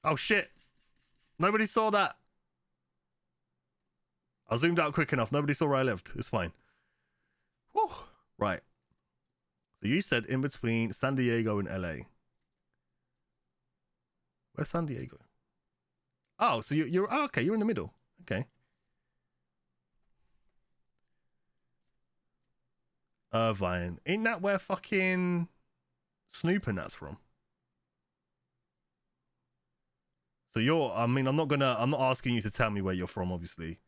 Oh, shit. Nobody saw that. I zoomed out quick enough. Nobody saw where I lived. It's fine. Whew. Right. So you said in between San Diego and LA. Where's San Diego? Oh, so you're oh, okay. You're in the middle. Okay. Irvine. Ain't that where fucking Snoop and that's from? So I mean, I'm not asking you to tell me where you're from, obviously.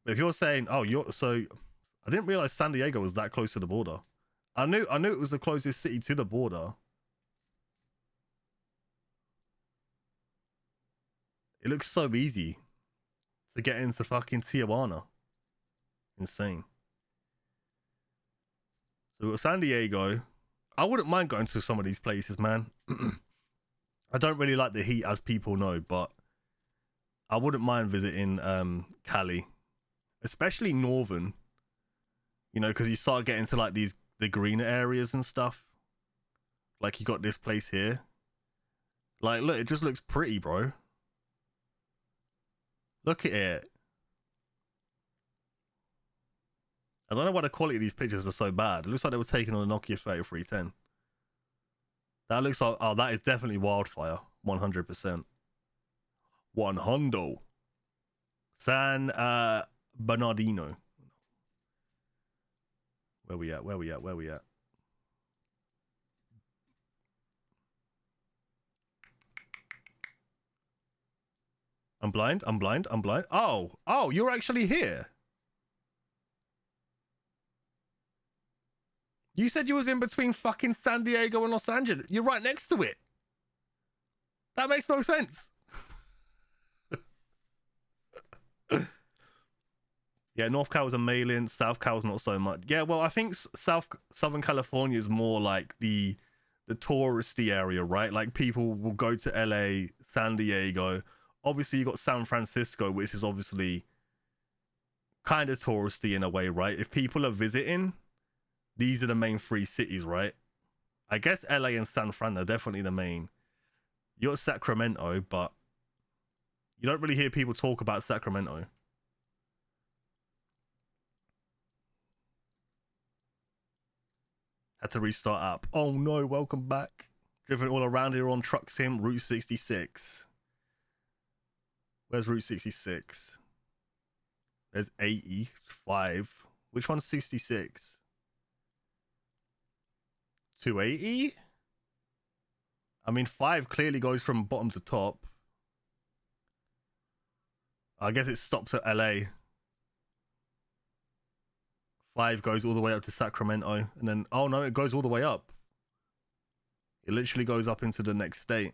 But if you're saying, oh, I didn't realize San Diego was that close to the border. I knew it was the closest city to the border. It looks so easy to get into fucking Tijuana. Insane. So San Diego, I wouldn't mind going to some of these places, man. I don't really like the heat, as people know, but I wouldn't mind visiting Cali, especially northern. You know, because you start getting to like the greener areas and stuff. Like you got this place here. Like, look, it just looks pretty, bro. Look at it. I don't know why the quality of these pictures are so bad. It looks like they were taken on a Nokia 3310. That looks like, oh, that is definitely wildfire. 100%. 100. San Bernardino. Where we at? I'm blind. Oh, you're actually here. You said you was in between fucking San Diego and Los Angeles. You're right next to it. That makes no sense. Yeah, North Cal is a mail-in. South Cal's not so much. Yeah, well, I think Southern California is more like the touristy area, right? Like people will go to LA, San Diego. Obviously, you got San Francisco, which is obviously kind of touristy in a way, right? If people are visiting, these are the main 3 cities, right? I guess LA and San Fran are definitely the main. You got Sacramento, but you don't really hear people talk about Sacramento. Had to restart app. Oh no, welcome back. Driven all around here on Truck Sim, Route 66. Where's Route 66? There's 85. Which one's 66? 280? I mean, 5 clearly goes from bottom to top. I guess it stops at LA. 5 goes all the way up to Sacramento. And then, oh no, it goes all the way up. It literally goes up into the next state.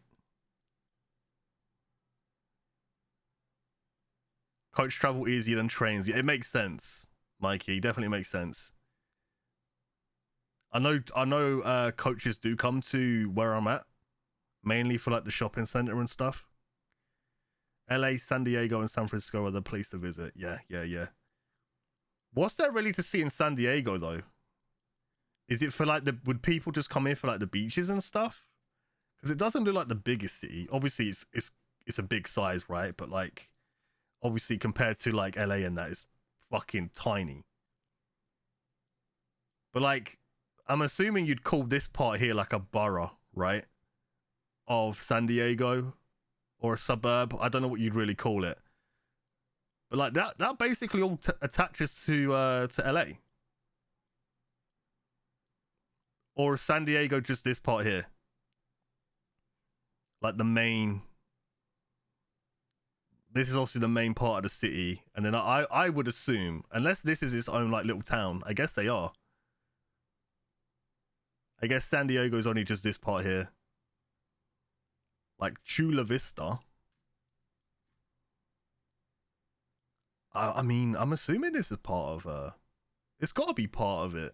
Coach travel easier than trains. Yeah, it makes sense, Mikey. Definitely makes sense. I know coaches do come to where I'm at, mainly for like the shopping center and stuff. LA, San Diego, and San Francisco are the place to visit. Yeah. What's there really to see in San Diego though? Is it for like would people just come here for like the beaches and stuff? Because it doesn't look like the biggest city. Obviously it's a big size, right? But like obviously compared to like LA and that, it's fucking tiny. But like I'm assuming you'd call this part here like a borough, right? Of San Diego or a suburb. I don't know what you'd really call it. But like that basically all attaches to LA. Or is San Diego just this part here? Like the main... This is obviously the main part of the city. And then I would assume, unless this is its own like little town, I guess they are. I guess San Diego is only just this part here. Like Chula Vista. I mean, I'm assuming this is part of... It's got to be part of it.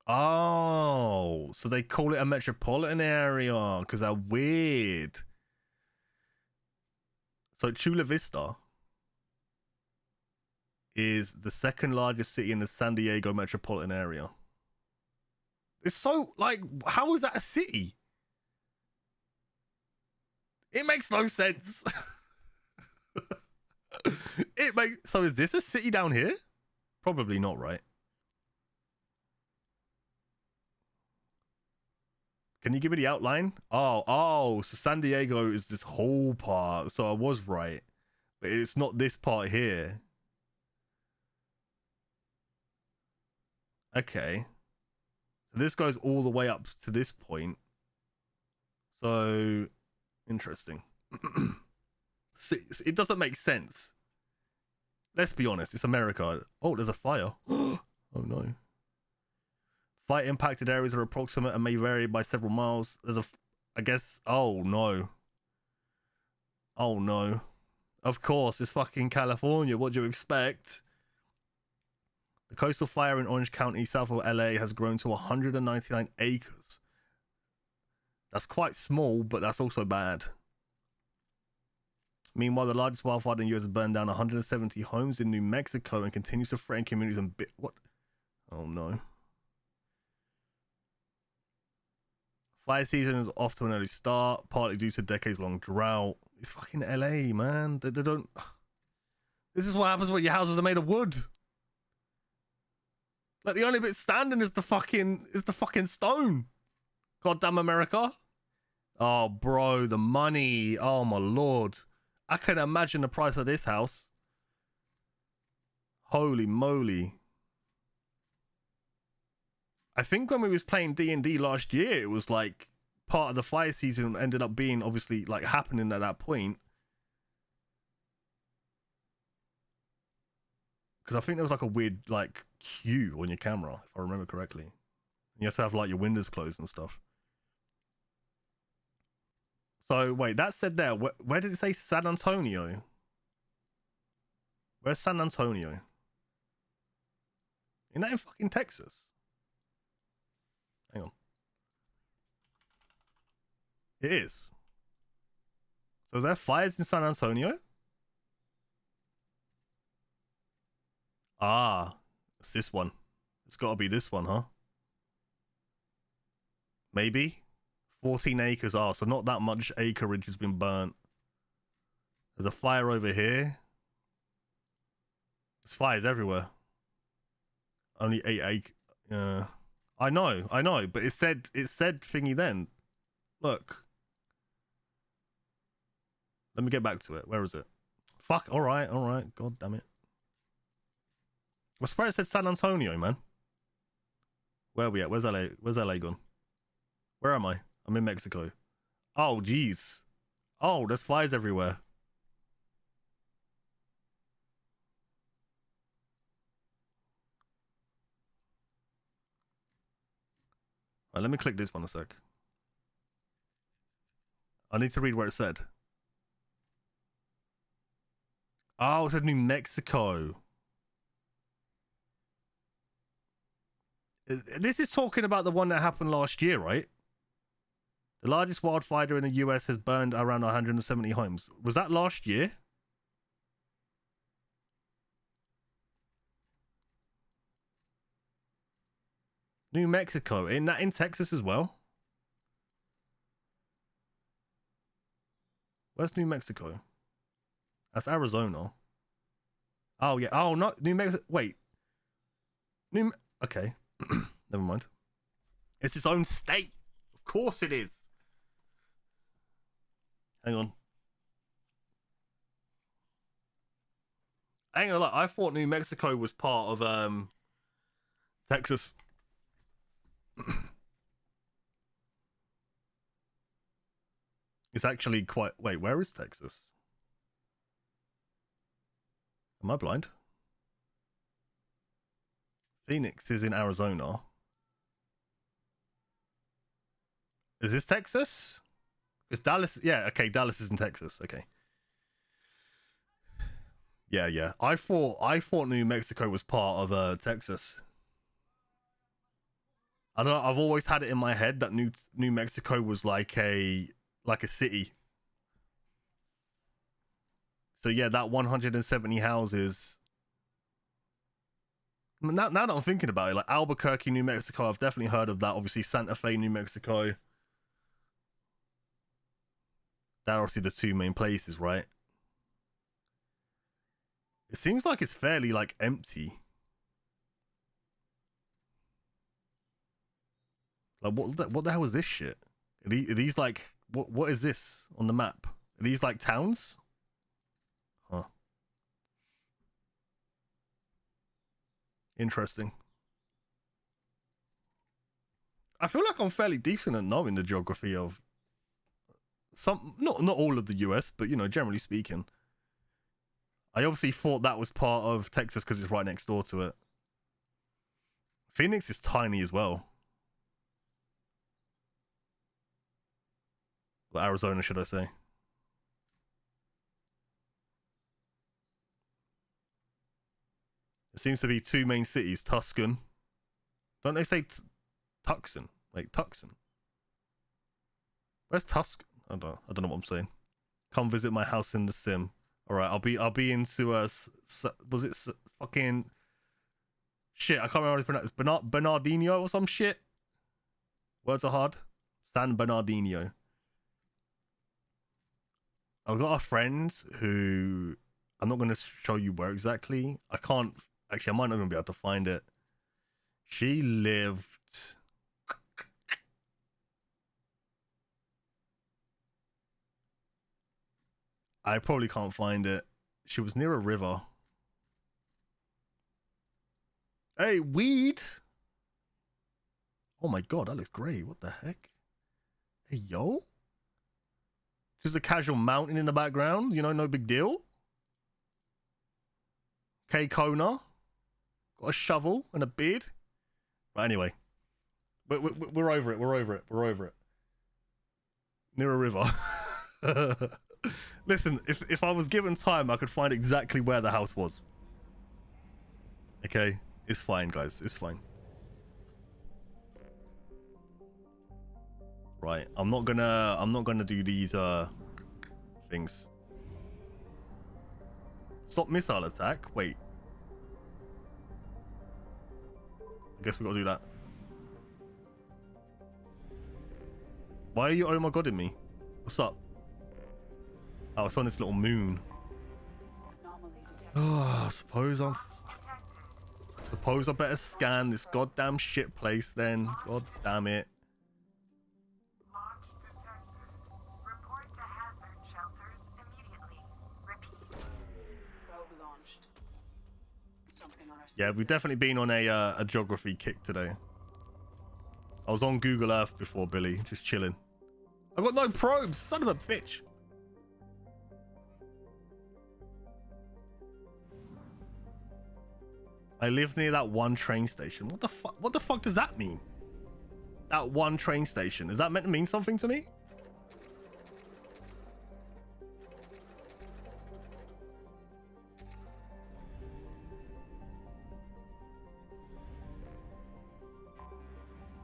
Oh, so they call it a metropolitan area because they're weird. So Chula Vista is the second largest city in the San Diego metropolitan area. It's so, like, how is that a city? It makes no sense. So is this a city down here? Probably not, right? Can you give me the outline? Oh, so San Diego is this whole part. So I was right. But it's not this part here. Okay. So this goes all the way up to this point. So, interesting. It doesn't make sense. Let's be honest, it's America. Oh, there's a fire. Oh no. Fire impacted areas are approximate and may vary by several miles. There's I guess, oh no. Oh no. Of course, it's fucking California. What do you expect? The coastal fire in Orange County, south of LA, has grown to 199 acres. That's quite small, but that's also bad. Meanwhile, the largest wildfire in the US has burned down 170 homes in New Mexico and continues to threaten communities and what? Oh no. Fire season is off to an early start, partly due to decades-long drought. It's fucking LA, man. They don't... This is what happens when your houses are made of wood. Like, the only bit standing is the fucking stone. Goddamn America. Oh, bro, the money. Oh, my lord. I can imagine the price of this house. Holy moly. I think when we was playing D&D last year, it was like part of the fire season ended up being obviously like happening at that point. Because I think there was like a weird like cue on your camera, if I remember correctly. You have to have like your windows closed and stuff. So wait, that said there, where did it say San Antonio? Where's San Antonio? Isn't that in fucking Texas? Hang on. It is. So is there fires in San Antonio? Ah, it's this one. It's got to be this one, huh? Maybe? 14 acres. Ah, so not that much acreage has been burnt. There's a fire over here. There's fires everywhere. Only 8 acres. Yeah. I know, but it said thingy then. Look. Let me get back to it. Where is it? Fuck, alright. God damn it. I swear it said San Antonio, man. Where are we at? Where's LA? Where's LA gone? Where am I? I'm in Mexico. Oh, jeez. Oh, there's flies everywhere. Alright, let me click this one a sec. I need to read where it said. Oh, it said New Mexico. This is talking about the one that happened last year, right? The largest wildfire in the US has burned around 170 homes. Was that last year? New Mexico. In Texas as well? Where's New Mexico? That's Arizona. Oh, yeah. Oh, not New Mexico. Wait. Okay. Never mind. It's its own state. Of course it is. Hang on. Hang on. I thought New Mexico was part of Texas. It's actually quite... Wait, where is Texas? Am I blind? Phoenix is in Arizona. Is this Texas? Is Dallas? Yeah, okay, Dallas is in Texas. Okay. Yeah. I thought New Mexico was part of Texas. I don't know, I've always had it in my head that New Mexico was like a city. So yeah, that 170 houses. Now that I'm thinking about it, like Albuquerque, New Mexico, I've definitely heard of that. Obviously, Santa Fe, New Mexico. That are obviously the two main places, right? It seems like it's fairly like empty. Like what the hell is this shit? Are these like what is this on the map? Are these like towns? Huh. Interesting. I feel like I'm fairly decent at knowing the geography of some, not all of the US, but you know, generally speaking. I obviously thought that was part of Texas because it's right next door to it. Phoenix is tiny as well. Well, Arizona, should I say. There seems to be two main cities, Tucson. Don't they say Tucson? Like Tucson. Where's Tucson? I don't know what I'm saying. Come visit my house in the sim. All right, I'll be into was it fucking shit? I can't remember how to pronounce it. Bernardino or some shit. Words are hard. San Bernardino. I've got a friend who I'm not going to show you where exactly. I can't actually. I might not even be able to find it. She lived. I probably can't find it. She was near a river. Hey, weed! Oh my god, that looks great. What the heck? Hey, yo? Just a casual mountain in the background. You know, no big deal. K Kona. Got a shovel and a beard. But anyway. We're over it. We're over it. Near a river. Listen, if I was given time, I could find exactly where the house was. Okay, it's fine, guys. It's fine. Right, I'm not gonna do these things. Stop missile attack. Wait. I guess we gotta do that. Why are you oh my god in me? What's up? Oh, it's on this little moon. Oh, I suppose I'm... suppose I better scan this goddamn shit place then. God damn it. Probe launched. Something on our Yeah, we've definitely been on a geography kick today. I was on Google Earth before, Billy, just chilling. I got no probes, son of a bitch. I live near that one train station. What the fuck? What the fuck does that mean? That one train station. Is that meant to mean something to me?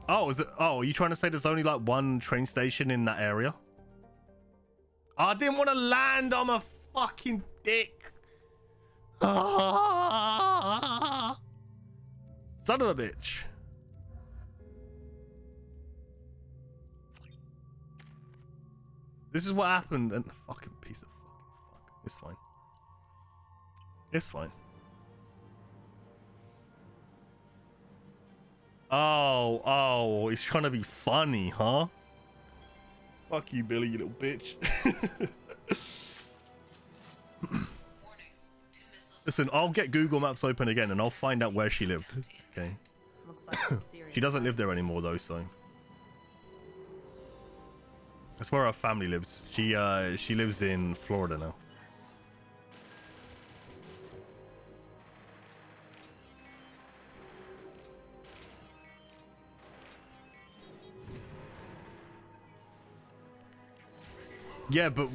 Oh, is it? Oh, are you trying to say there's only like one train station in that area? I didn't want to land on my fucking dick. Ah! Son of a bitch. This is what happened, and fucking piece of fucking fuck. It's fine. It's fine. Oh, he's trying to be funny, huh? Fuck you, Billy, you little bitch. Listen, I'll get Google Maps open again and I'll find out where she lived. Okay. Looks like some serious She doesn't live there anymore though, so that's where her family lives. She lives in Florida now. Yeah, but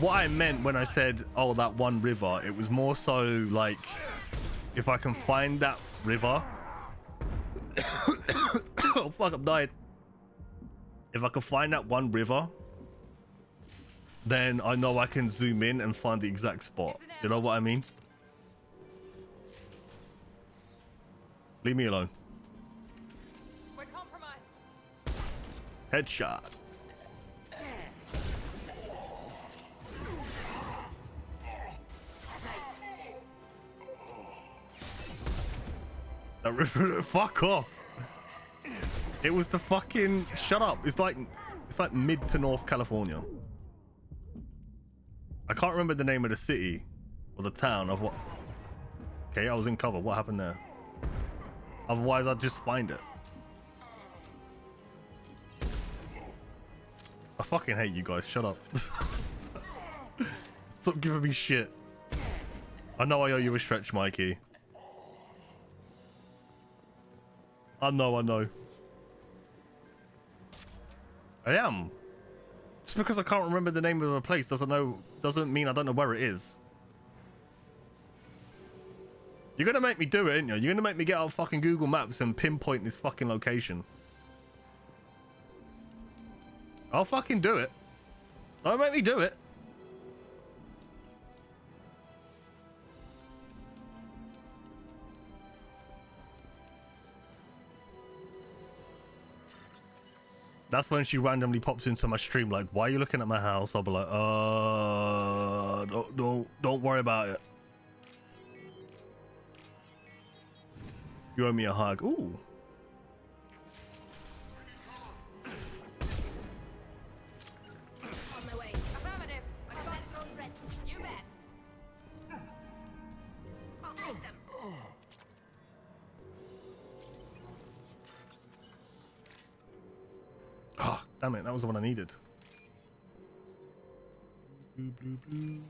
what I meant when I said, oh, that one river, it was more so like, if I can find that river. Oh, fuck, I'm dying. If I can find that one river, then I know I can zoom in and find the exact spot. You know what I mean? Leave me alone. We're compromised. Headshot. Fuck off. It was the fucking shut up. It's like mid to North California. I can't remember the name of the city or the town of what. Okay, I was in cover. What happened there? Otherwise I'd just find it. I fucking hate you guys. Shut up. Stop giving me shit. I know I owe you a stretch, Mikey. I know. I am. Just because I can't remember the name of a place doesn't mean I don't know where it is. You're gonna make me do it, aren't you? You're gonna make me get out fucking Google Maps and pinpoint this fucking location. I'll fucking do it. Don't make me do it. That's when she randomly pops into my stream like, why are you looking at my house? I'll be like, don't worry about it. You owe me a hug. Ooh. On my way. Affirmative. I got those red. You bet. I'll take them. Ah, oh, damn it. That was the one I needed. Blue, blue, blue.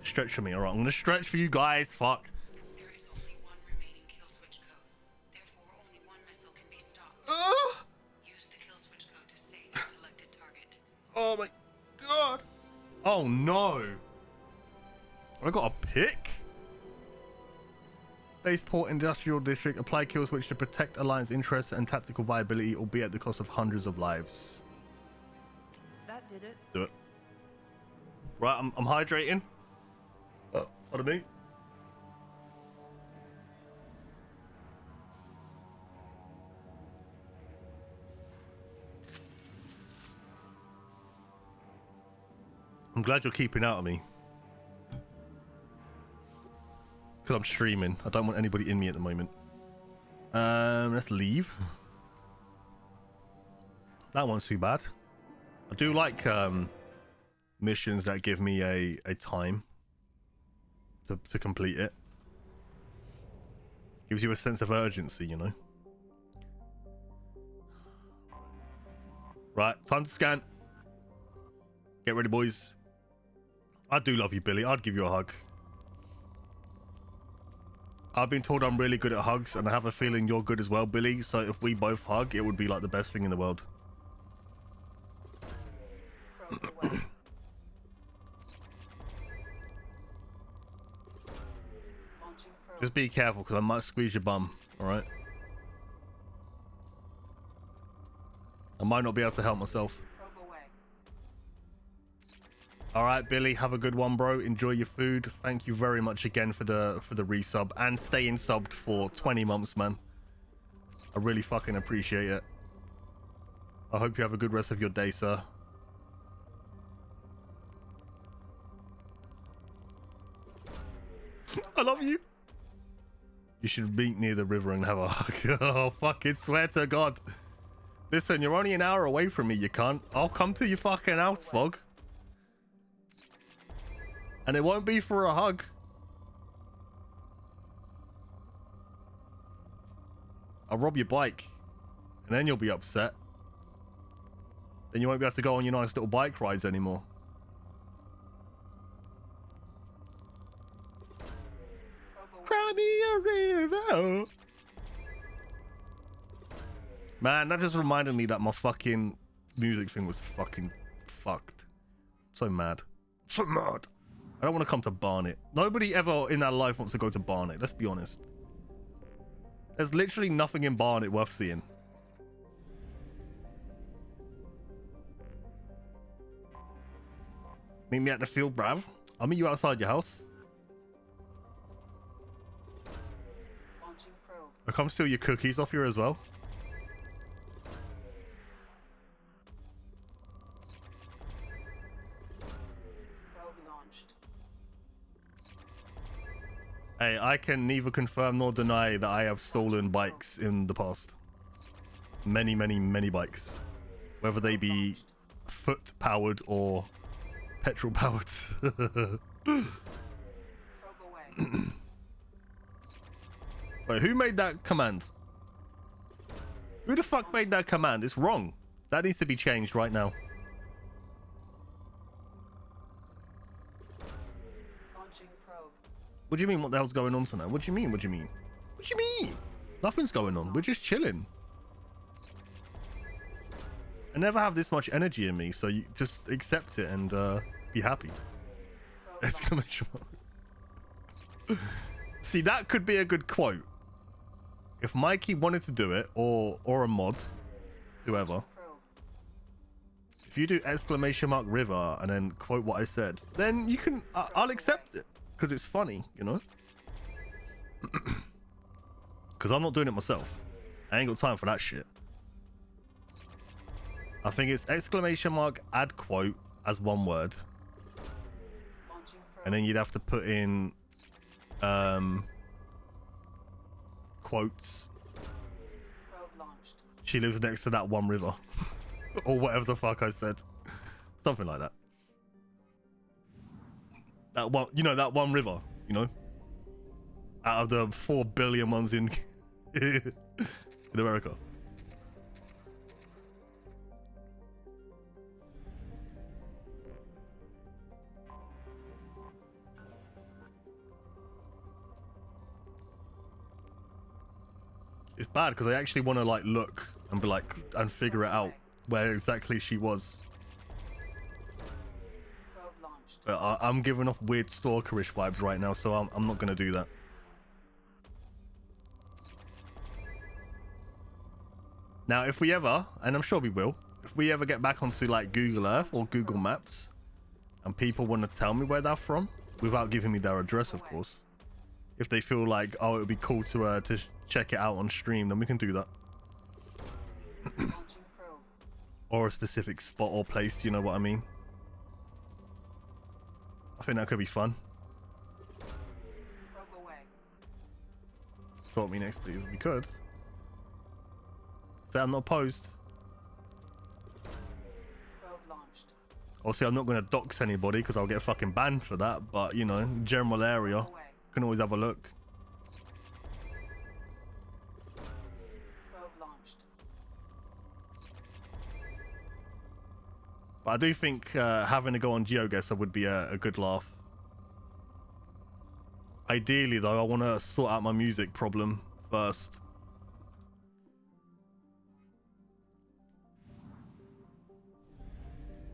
Stretch for me. All right, I'm going to stretch for you guys. Fuck. There is only one remaining kill switch code. Therefore, only one missile can be stopped. Use the kill switch code to save your selected target. Oh my god. Oh no. I got a pick? Spaceport Industrial District. Apply kill switch to protect Alliance interests and tactical viability, albeit at the cost of hundreds of lives. That did it. Do it. Right, I'm hydrating. Pardon me. I'm glad you're keeping out of me. Because I'm streaming. I don't want anybody in me at the moment. Let's leave. That one's too bad. I do like missions that give me a time to complete it. Gives you a sense of urgency, you know. Right, time to scan. Get ready, boys. I do love you, Billy. I'd give you a hug. I've been told I'm really good at hugs, and I have a feeling you're good as well, Billy. So if we both hug, it would be like the best thing in the world. Just be careful, because I might squeeze your bum, alright? I might not be able to help myself. Alright, Billy, have a good one, bro. Enjoy your food. Thank you very much again for the resub. And staying subbed for 20 months, man. I really fucking appreciate it. I hope you have a good rest of your day, sir. I love you. You should meet near the river and have a hug. Oh, fucking swear to God. Listen, you're only an hour away from me, you cunt. I'll come to your fucking house, Fog. And it won't be for a hug. I'll rob your bike. And then you'll be upset. Then you won't be able to go on your nice little bike rides anymore. Cry me a river. Man, that just reminded me that my fucking music thing was fucking fucked. So mad. So mad. I don't want to come to Barnet. Nobody ever in their life wants to go to Barnet, let's be honest. There's literally nothing in Barnet worth seeing. Meet me at the field, bruv. I'll meet you outside your house. I'll come steal your cookies off you as well. Hey, I can neither confirm nor deny that I have stolen bikes in the past. Many, many, many bikes. Whether they be foot-powered or petrol-powered. Wait, who made that command? Who the fuck made that command? It's wrong. That needs to be changed right now. What do you mean? What the hell's going on tonight? What do you mean? What do you mean? What do you mean? Nothing's going on. We're just chilling. I never have this much energy in me, so you just accept it and be happy. Exclamation mark. See, that could be a good quote. If Mikey wanted to do it, or a mod, whoever. If you do exclamation mark river and then quote what I said, then you can. I'll accept it. Because it's funny, you know? Because I'm not doing it myself. I ain't got time for that shit. I think it's exclamation mark add quote as one word. And then you'd have to put in quotes. She lives next to that one river. Or whatever the fuck I said. Something like that. That one, you know, that one river, you know, out of the 4 billion ones in in America. It's bad because I actually want to like look and be like and figure it out where exactly she was. But I'm giving off weird stalkerish vibes right now, so I'm not going to do that. Now, if we ever, and I'm sure we will, if we ever get back onto like Google Earth or Google Maps, and people want to tell me where they're from, without giving me their address, of course, if they feel like, oh, it would be cool to check it out on stream, then we can do that. Or a specific spot or place, do you know what I mean? I think that could be fun. sort me next, please? We could. Say I'm not opposed. Probe launched. Obviously, I'm not going to dox anybody because I'll get fucking banned for that. But, you know, general area. Can always have a look. Probe launched. But I do think having to go on GeoGuessr would be a good laugh. Ideally, though, I want to sort out my music problem first.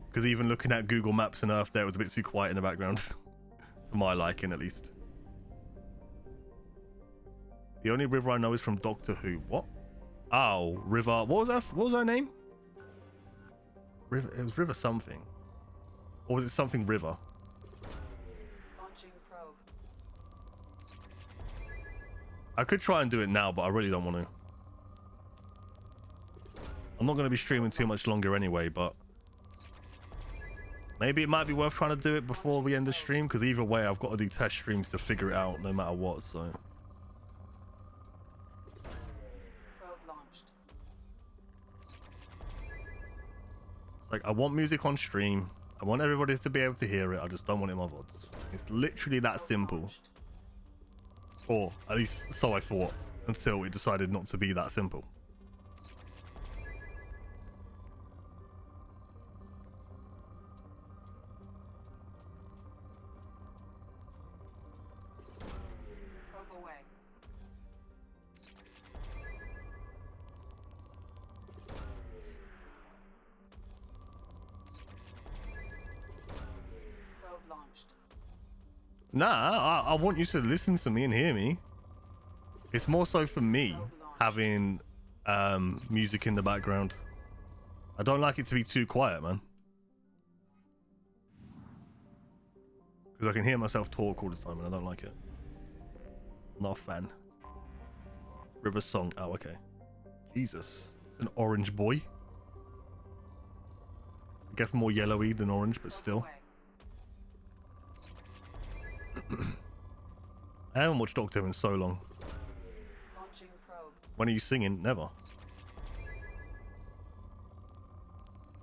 Because even looking at Google Maps and Earth there was a bit too quiet in the background. For my liking, at least. The only river I know is from Doctor Who. What? Oh, River... What was that? What was her name? River... It was River something. Or was it something River? Launching probe. I could try and do it now, but I really don't want to. I'm not going to be streaming too much longer anyway, but... Maybe it might be worth trying to do it before we end the stream, because either way, I've got to do test streams to figure it out no matter what, so... Probe launched. It's like, I want music on stream. I want everybody to be able to hear it. I just don't want it in my VODs. It's literally that simple. Or, at least, so I thought, until it decided not to be that simple. Probe away. Probe launched. Nah, I want you to listen to me and hear me. It's more so for me having music in the background. I don't like it to be too quiet, man. Because I can hear myself talk all the time and I don't like it. I'm not a fan. River Song. Oh, okay. Jesus. It's an orange boy. I guess more yellowy than orange, but still. I haven't watched Doctor Who in so long. Launching probe. When are you singing? Never.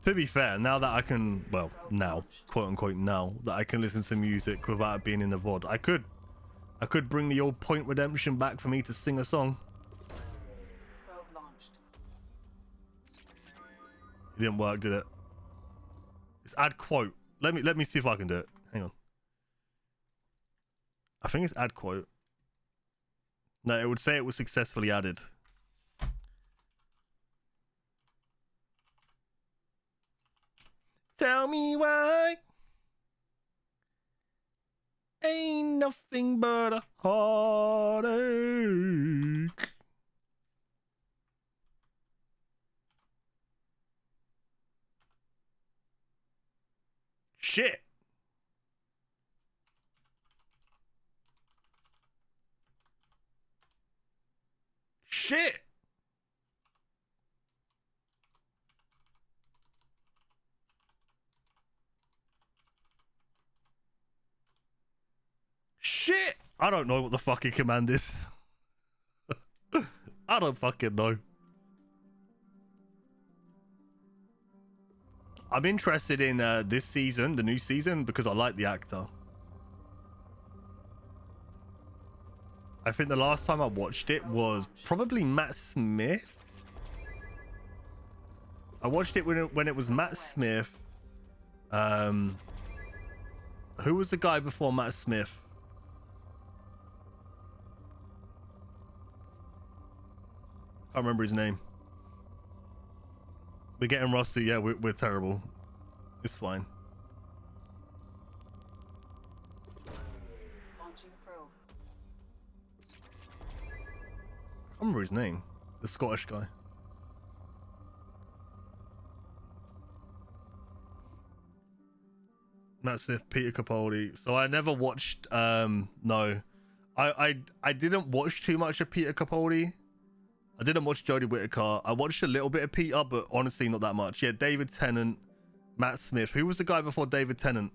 To be fair, now that I can, well, now, quote unquote, now that I can listen to music without it being in the VOD, I could bring the old Point Redemption back for me to sing a song. Probe launched. It didn't work, did it? It's add quote. Let me see if I can do it. Hang on. I think it's add quote. No, it would say it was successfully added. Tell me why. Ain't nothing but a heartache. Shit. Shit. Shit. I don't know what the fucking command is. I don't fucking know. I'm interested in this season, the new season, because I like the actor. I think the last time I watched it was probably Matt Smith. I watched it when it was Matt Smith. Who was the guy before Matt Smith? Can't remember his name. We're getting rusty. Yeah, we're terrible. It's fine. Launching probe. I can't remember his name. The Scottish guy. Matt Smith, Peter Capaldi. So I never watched. No, I didn't watch too much of Peter Capaldi. I didn't watch Jodie Whittaker. I watched a little bit of Peter, but honestly, not that much. Yeah, David Tennant, Matt Smith. Who was the guy before David Tennant?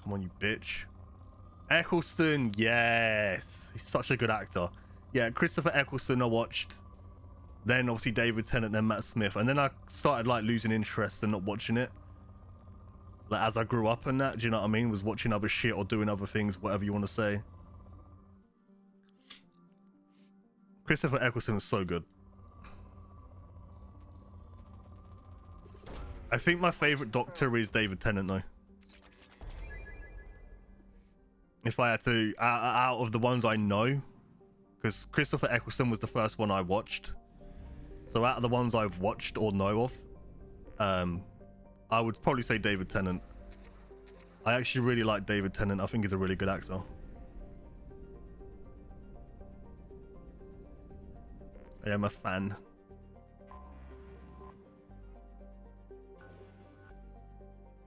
Come on, you bitch. Eccleston, yes. He's such a good actor. Yeah, Christopher Eccleston I watched. Then obviously David Tennant, then Matt Smith. And then I started like losing interest and not watching it. Like as I grew up and that, do you know what I mean? Was watching other shit or doing other things, whatever you want to say. Christopher Eccleston is so good. I think my favorite Doctor is David Tennant though. If I had to, out of the ones I know, because Christopher Eccleston was the first one I watched. So out of the ones I've watched or know of, I would probably say David Tennant. I actually really like David Tennant. I think he's a really good actor. I am a fan.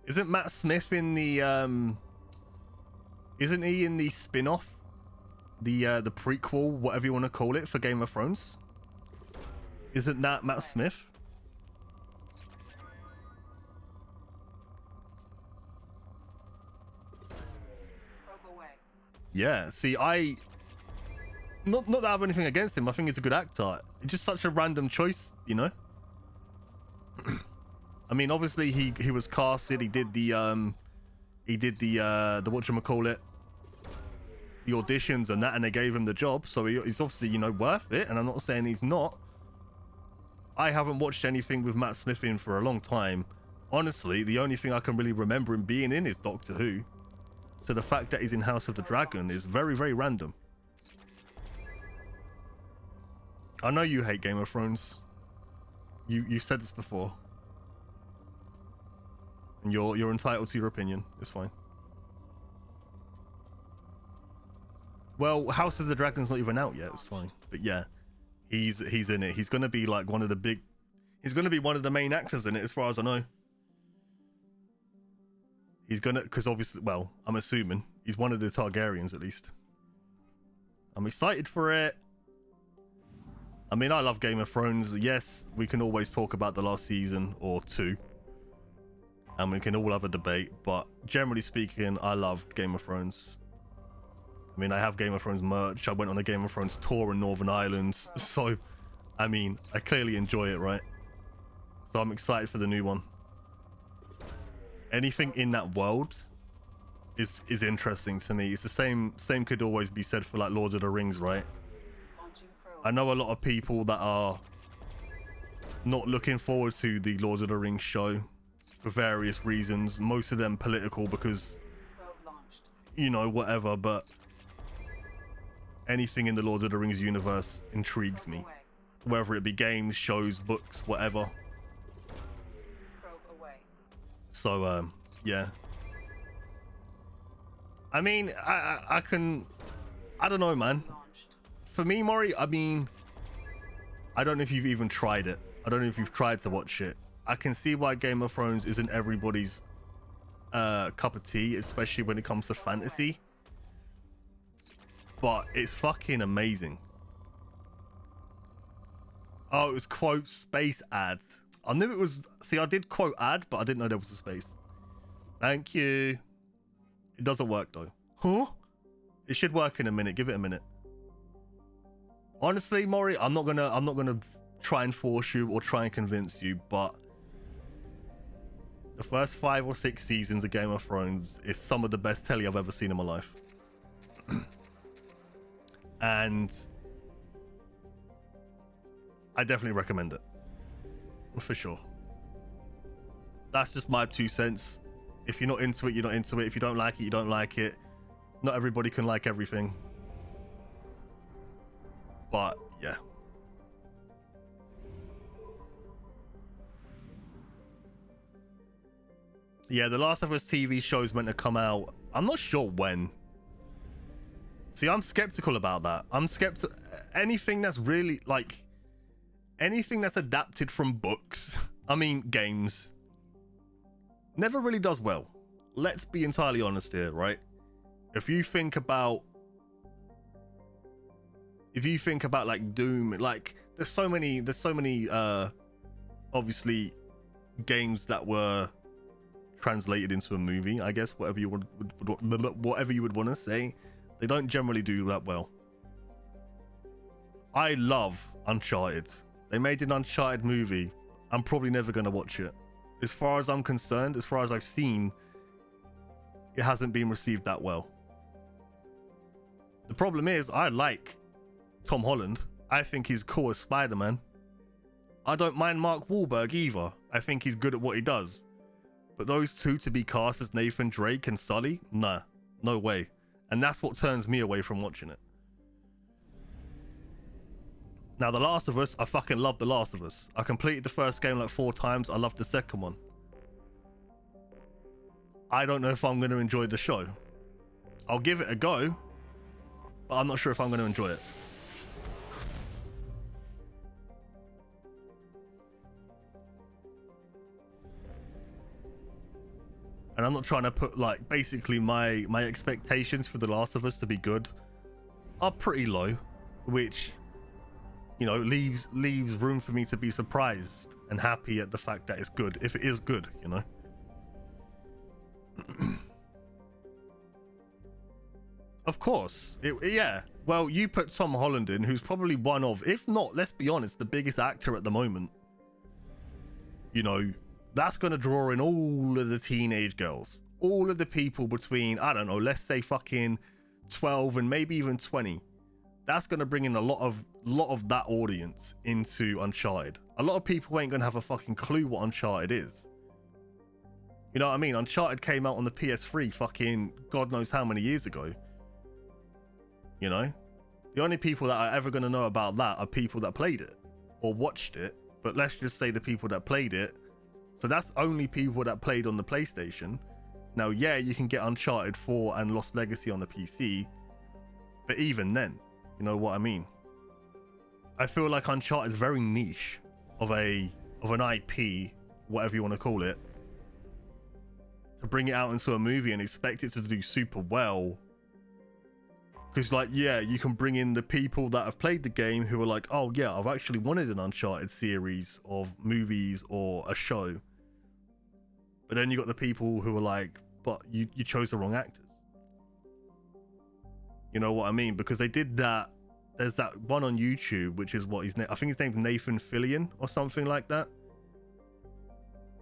Isn't Matt Smith in the isn't he in the spin-off? The prequel, whatever you want to call it, for Game of Thrones? Isn't that Matt Smith? Yeah, see, not that I have anything against him. I think he's a good actor. It's just such a random choice, you know? I mean, obviously he was casted. He did the whatchamacallit, the auditions and that, and they gave him the job. So he's obviously, you know, worth it. And I'm not saying he's not. I haven't watched anything with Matt Smith in for a long time. Honestly, the only thing I can really remember him being in is Doctor Who. So the fact that he's in House of the Dragon is very, very random. I know you hate Game of Thrones. You've said this before. And you're entitled to your opinion. It's fine. Well, House of the Dragon's not even out yet. It's fine. But yeah, he's in it. He's gonna be like one of the big. He's gonna be one of the main actors in it, as far as I know. He's gonna, because obviously, well, I'm assuming he's one of the Targaryens at least. I'm excited for it. I mean, I love Game of Thrones. Yes, we can always talk about the last season or two, and we can all have a debate, but generally speaking, I love Game of Thrones. I mean, I have Game of Thrones merch. I went on a Game of Thrones tour in Northern Ireland, so I mean, I clearly enjoy it, right? So I'm excited for the new one. Anything in that world is interesting to me. It's the same could always be said for like Lord of the Rings, right? I know a lot of people that are not looking forward to the Lord of the Rings show for various reasons. Most of them political because, you know, whatever, but anything in the Lord of the Rings universe intrigues me. Whether it be games, shows, books, whatever. So, yeah. I mean, I don't know, man. For me, Maury, I mean, I don't know if you've even tried it. I don't know if you've tried to watch it. I can see why Game of Thrones isn't everybody's cup of tea, especially when it comes to fantasy. But it's fucking amazing. Oh, it was quote space ad. I knew it was. See, I did quote ad, but I didn't know there was a space. Thank you. It doesn't work though. Huh? It should work in a minute. Give it a minute. Honestly, Maury, I'm not gonna try and force you or try and convince you, but the first 5 or 6 seasons of Game of Thrones is some of the best telly I've ever seen in my life. And I definitely recommend it. For sure. That's just my 2 cents. If you're not into it, you're not into it. If you don't like it, you don't like it. Not everybody can like everything. But yeah. Yeah, The Last of Us TV show's meant to come out. I'm not sure when. See, I'm skeptical about that. I'm skeptical. Anything that's really like anything that's adapted from books, I mean games, never really does well. Let's be entirely honest here, right? If you think about like Doom, like there's so many obviously games that were translated into a movie, I guess, whatever you would want to say. They don't generally do that well. I love Uncharted. They made an Uncharted movie. I'm probably never going to watch it. As far as I'm concerned, as far as I've seen, it hasn't been received that well. The problem is, I like Tom Holland. I think he's cool as Spider-Man. I don't mind Mark Wahlberg either. I think he's good at what he does. But those two to be cast as Nathan Drake and Sully? Nah, no way. And that's what turns me away from watching it. Now, The Last of Us, I fucking love The Last of Us. I completed the first game like 4 times. I loved the second one. I don't know if I'm going to enjoy the show. I'll give it a go, but I'm not sure if I'm going to enjoy it. And I'm not trying to put, like, basically my expectations for The Last of Us to be good are pretty low, which, you know, leaves room for me to be surprised and happy at the fact that it's good, if it is good, you know. Of course, yeah. Well, you put Tom Holland in, who's probably one of, if not, let's be honest, the biggest actor at the moment. You know, that's going to draw in all of the teenage girls, all of the people between, I don't know, let's say fucking 12 and maybe even 20. That's going to bring in a lot of that audience into Uncharted. A lot of people ain't going to have a fucking clue what Uncharted is. You know what I mean? Uncharted came out on the PS3 fucking God knows how many years ago. You know? The only people that are ever going to know about that are people that played it or watched it. But let's just say the people that played it. So that's only people that played on the PlayStation. Now, yeah, you can get Uncharted 4 and Lost Legacy on the PC. But even then, you know what I mean? I feel like Uncharted is very niche of an IP, whatever you want to call it. To bring it out into a movie and expect it to do super well. Because, like, yeah, you can bring in the people that have played the game who are like, oh yeah, I've actually wanted an Uncharted series of movies or a show. But then you got the people who are like, but you chose the wrong actors. You know what I mean? Because they did that. There's that one on YouTube, which is what his name, I think his name's Nathan Fillion or something like that.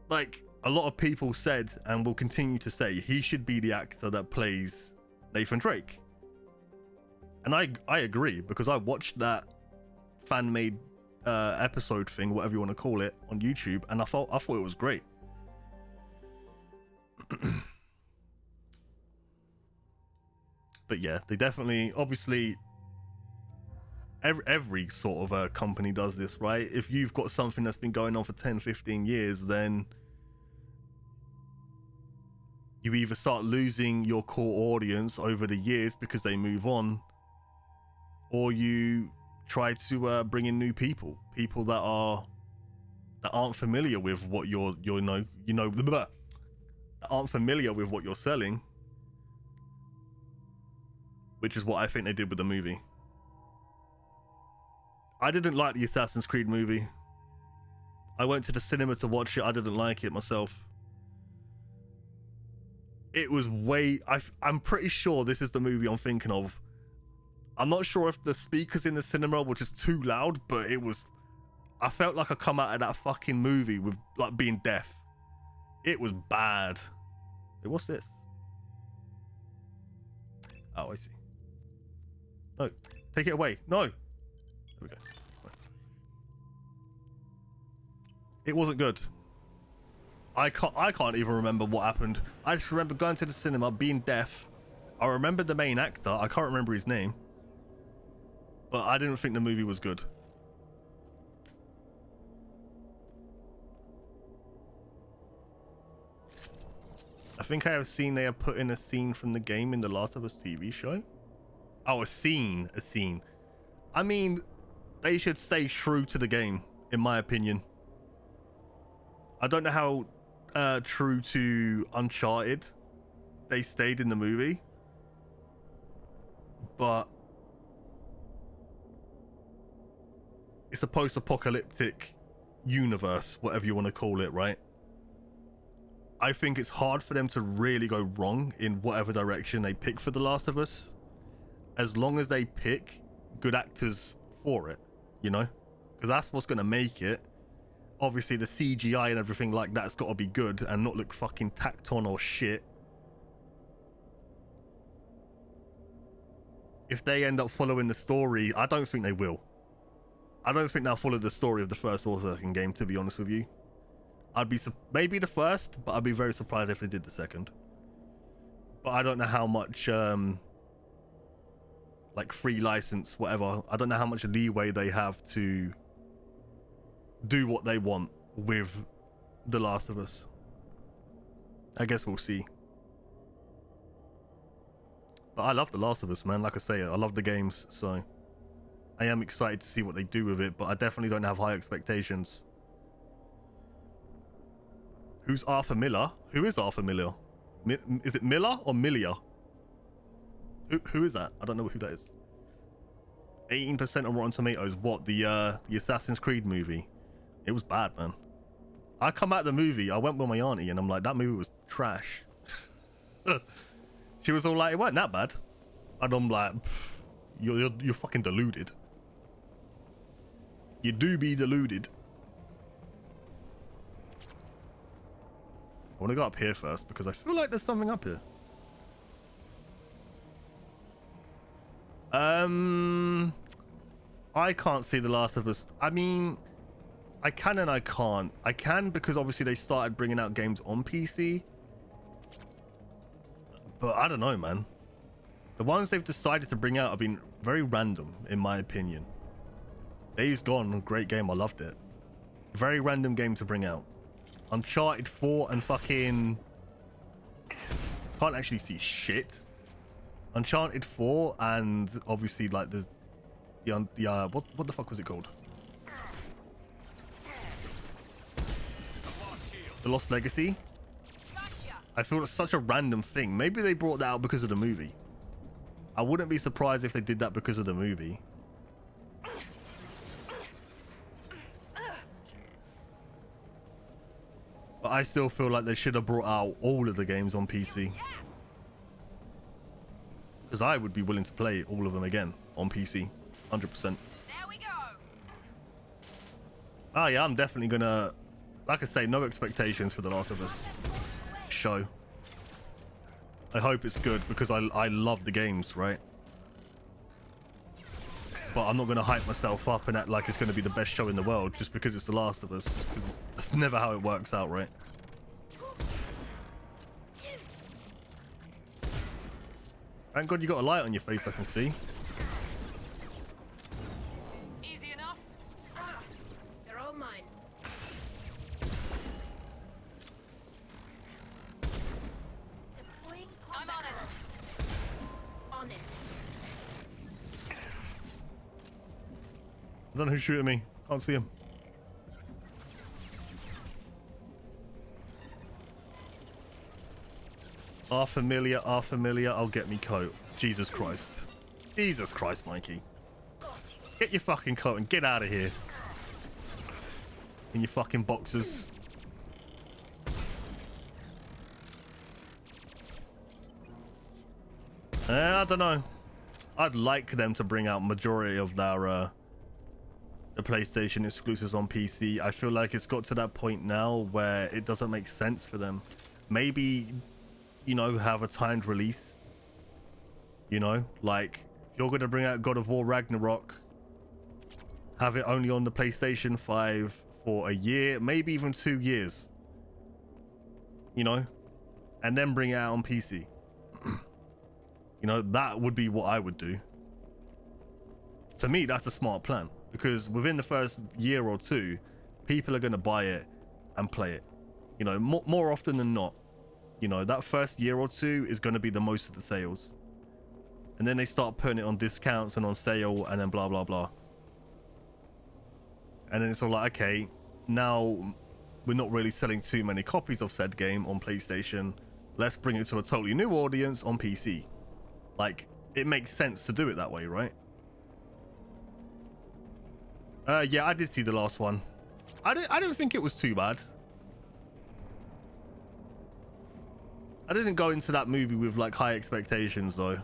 Like, a lot of people said and will continue to say he should be the actor that plays Nathan Drake. And I agree, because I watched that fan-made episode thing, whatever you want to call it, on YouTube, and I thought it was great. But yeah, they definitely, obviously, every sort of company does this, right? If you've got something that's been going on for 10, 15 years, then you either start losing your core audience over the years because they move on, or you try to bring in new people that aren't familiar with what you're that aren't familiar with what you're selling, which is what I think they did with the movie. I didn't like the Assassin's Creed movie. I went to the cinema to watch it. I didn't like it myself. It was I'm pretty sure this is the movie I'm thinking of. I'm not sure if the speakers in the cinema were just too loud, but I felt like I come out of that fucking movie with, like, being deaf. It was bad. Hey, what's this? Oh, I see. No, take it away. No. There we go. It wasn't good. I can't even remember what happened. I just remember going to the cinema, being deaf. I remember the main actor. I can't remember his name. But I didn't think the movie was good. I think I have seen they have put in a scene from the game in the Last of Us TV show. Oh, a scene. I mean, they should stay true to the game, in my opinion. I don't know how true to Uncharted they stayed in the movie, but it's a post-apocalyptic universe, whatever you want to call it, right? I think it's hard for them to really go wrong in whatever direction they pick for The Last of Us, as long as they pick good actors for it, you know, because that's what's going to make it. Obviously the CGI and everything like that's got to be good and not look fucking tacked on or shit. If they end up following the story, I don't think they will. I don't think they'll follow the story of the first All-Star game, to be honest with you. I'd be maybe the first, but I'd be very surprised if they did the second. But I don't know how much like free license, whatever. I don't know how much leeway they have to do what they want with The Last of Us. I guess we'll see. But I love The Last of Us, man. Like I say, I love the games, so I am excited to see what they do with it, but I definitely don't have high expectations. Who's Arthur Miller? Who is Arthur Miller? Is it Miller or Milia? Who is that? I don't know who that is. 18% on Rotten Tomatoes. What, the Assassin's Creed movie? It was bad, man. I come out of the movie, I went with my auntie and I'm like, that movie was trash. She was all like, it wasn't that bad. And I'm like, you're fucking deluded. You do be deluded. I want to go up here first because I feel like there's something up here. I can't see The Last of Us. I mean, I can and I can't. I can because obviously they started bringing out games on PC. But I don't know, man. The ones they've decided to bring out have been very random, in my opinion. Days Gone, great game. I loved it. Very random game to bring out. Uncharted 4 and fucking... Can't actually see shit. Uncharted 4 and obviously like there's... what the fuck was it called? The Lost Legacy. I feel it's such a random thing. Maybe they brought that out because of the movie. I wouldn't be surprised if they did that because of the movie. But I still feel like they should have brought out all of the games on PC. Because I would be willing to play all of them again on PC. 100%. There we go. Oh yeah, I'm definitely gonna... Like I say, no expectations for The Last of Us show. I hope it's good because I love the games, right? But I'm not going to hype myself up and act like it's going to be the best show in the world just because it's The Last of Us. Because that's never how it works out, right? Thank God you got a light on your face I can see. Easy enough. They're all mine. Deploying I'm on it. on it. I don't know who's shooting me. Can't see him. Are familiar, I'll get me coat. Jesus Christ. Jesus Christ, Mikey. Get your fucking coat and get out of here. In your fucking boxes. I don't know. I'd like them to bring out majority of their the PlayStation exclusives on PC. I feel like it's got to that point now where it doesn't make sense for them. Maybe, you know, have a timed release. You know, like if you're going to bring out God of War Ragnarok, have it only on the PlayStation 5 for a year, maybe even 2 years. You know, and then bring it out on PC. You know, that would be what I would do. To me, that's a smart plan. Because within the first year or two, people are going to buy it and play it. You know, more often than not. You know, that first year or two is going to be the most of the sales. And then they start putting it on discounts and on sale and then blah, blah, blah. And then it's all like, okay, now we're not really selling too many copies of said game on PlayStation. Let's bring it to a totally new audience on PC. Like, it makes sense to do it that way, right? Yeah, I did see the last one. I didn't think it was too bad. I didn't go into that movie with like high expectations though.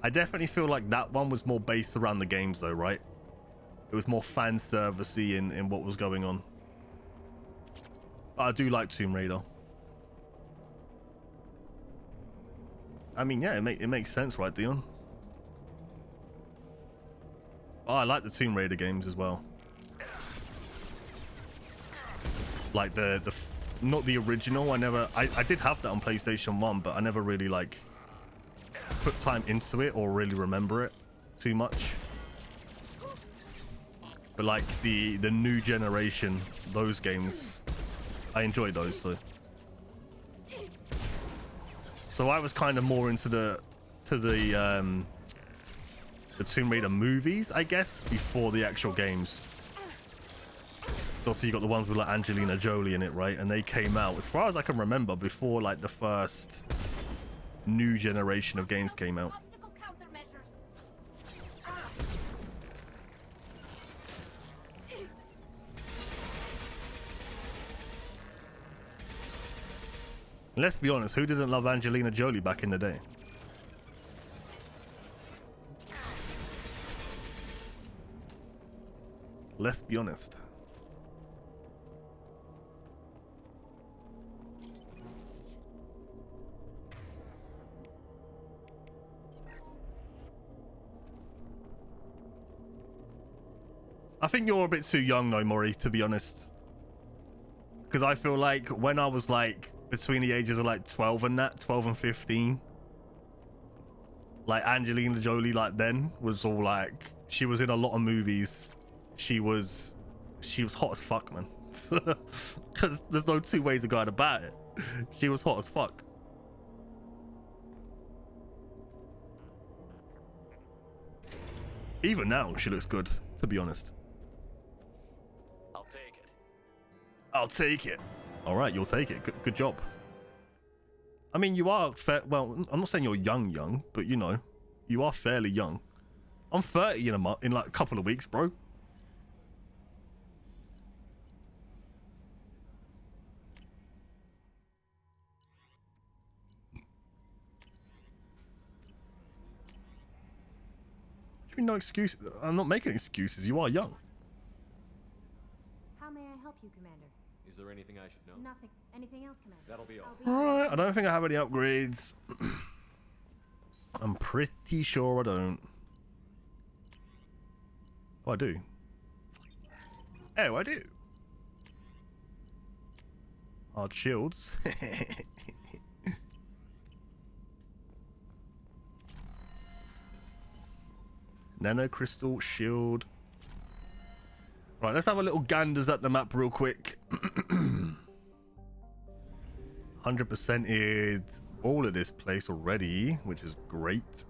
I definitely feel like that one was more based around the games though, right? It was more fan servicey in what was going on. But I do like Tomb Raider. I mean, yeah, it makes sense, right, Dion? Oh, I like the Tomb Raider games as well. Like the not the original. I did have that on PlayStation 1, but I never really like put time into it or really remember it too much. But like the new generation, those games, I enjoy those though. So I was kind of more into the Tomb Raider movies, I guess, before the actual games. Also, you got the ones with like Angelina Jolie in it, right? And they came out, as far as I can remember, before like the first new generation of games came out. Let's be honest, who didn't love Angelina Jolie back in the day? Let's be honest. I think you're a bit too young though, Maury, to be honest. Because I feel like when I was like between the ages of like 12 and 15, like Angelina Jolie like then was all like, she was in a lot of movies. She was hot as fuck, man. Because there's no two ways of going about it. She was hot as fuck. Even now, she looks good, to be honest. I'll take it. I'll take it. All right, you'll take it. Good job. I mean, you are fair. Well, I'm not saying you're young, but you know, you are fairly young. I'm 30 in like a couple of weeks, bro. You mean no excuses? I'm not making excuses. You are young. How may I help you, Commander? Is there anything I should know? Nothing. Anything else, Commander? That'll be all. Alright, I don't think I have any upgrades. I'm pretty sure I don't. Oh, I do. Oh, I do. Hard shields. Nano crystal shield. Right, let's have a little ganders at the map real quick. 100%ed all of this place already, which is great.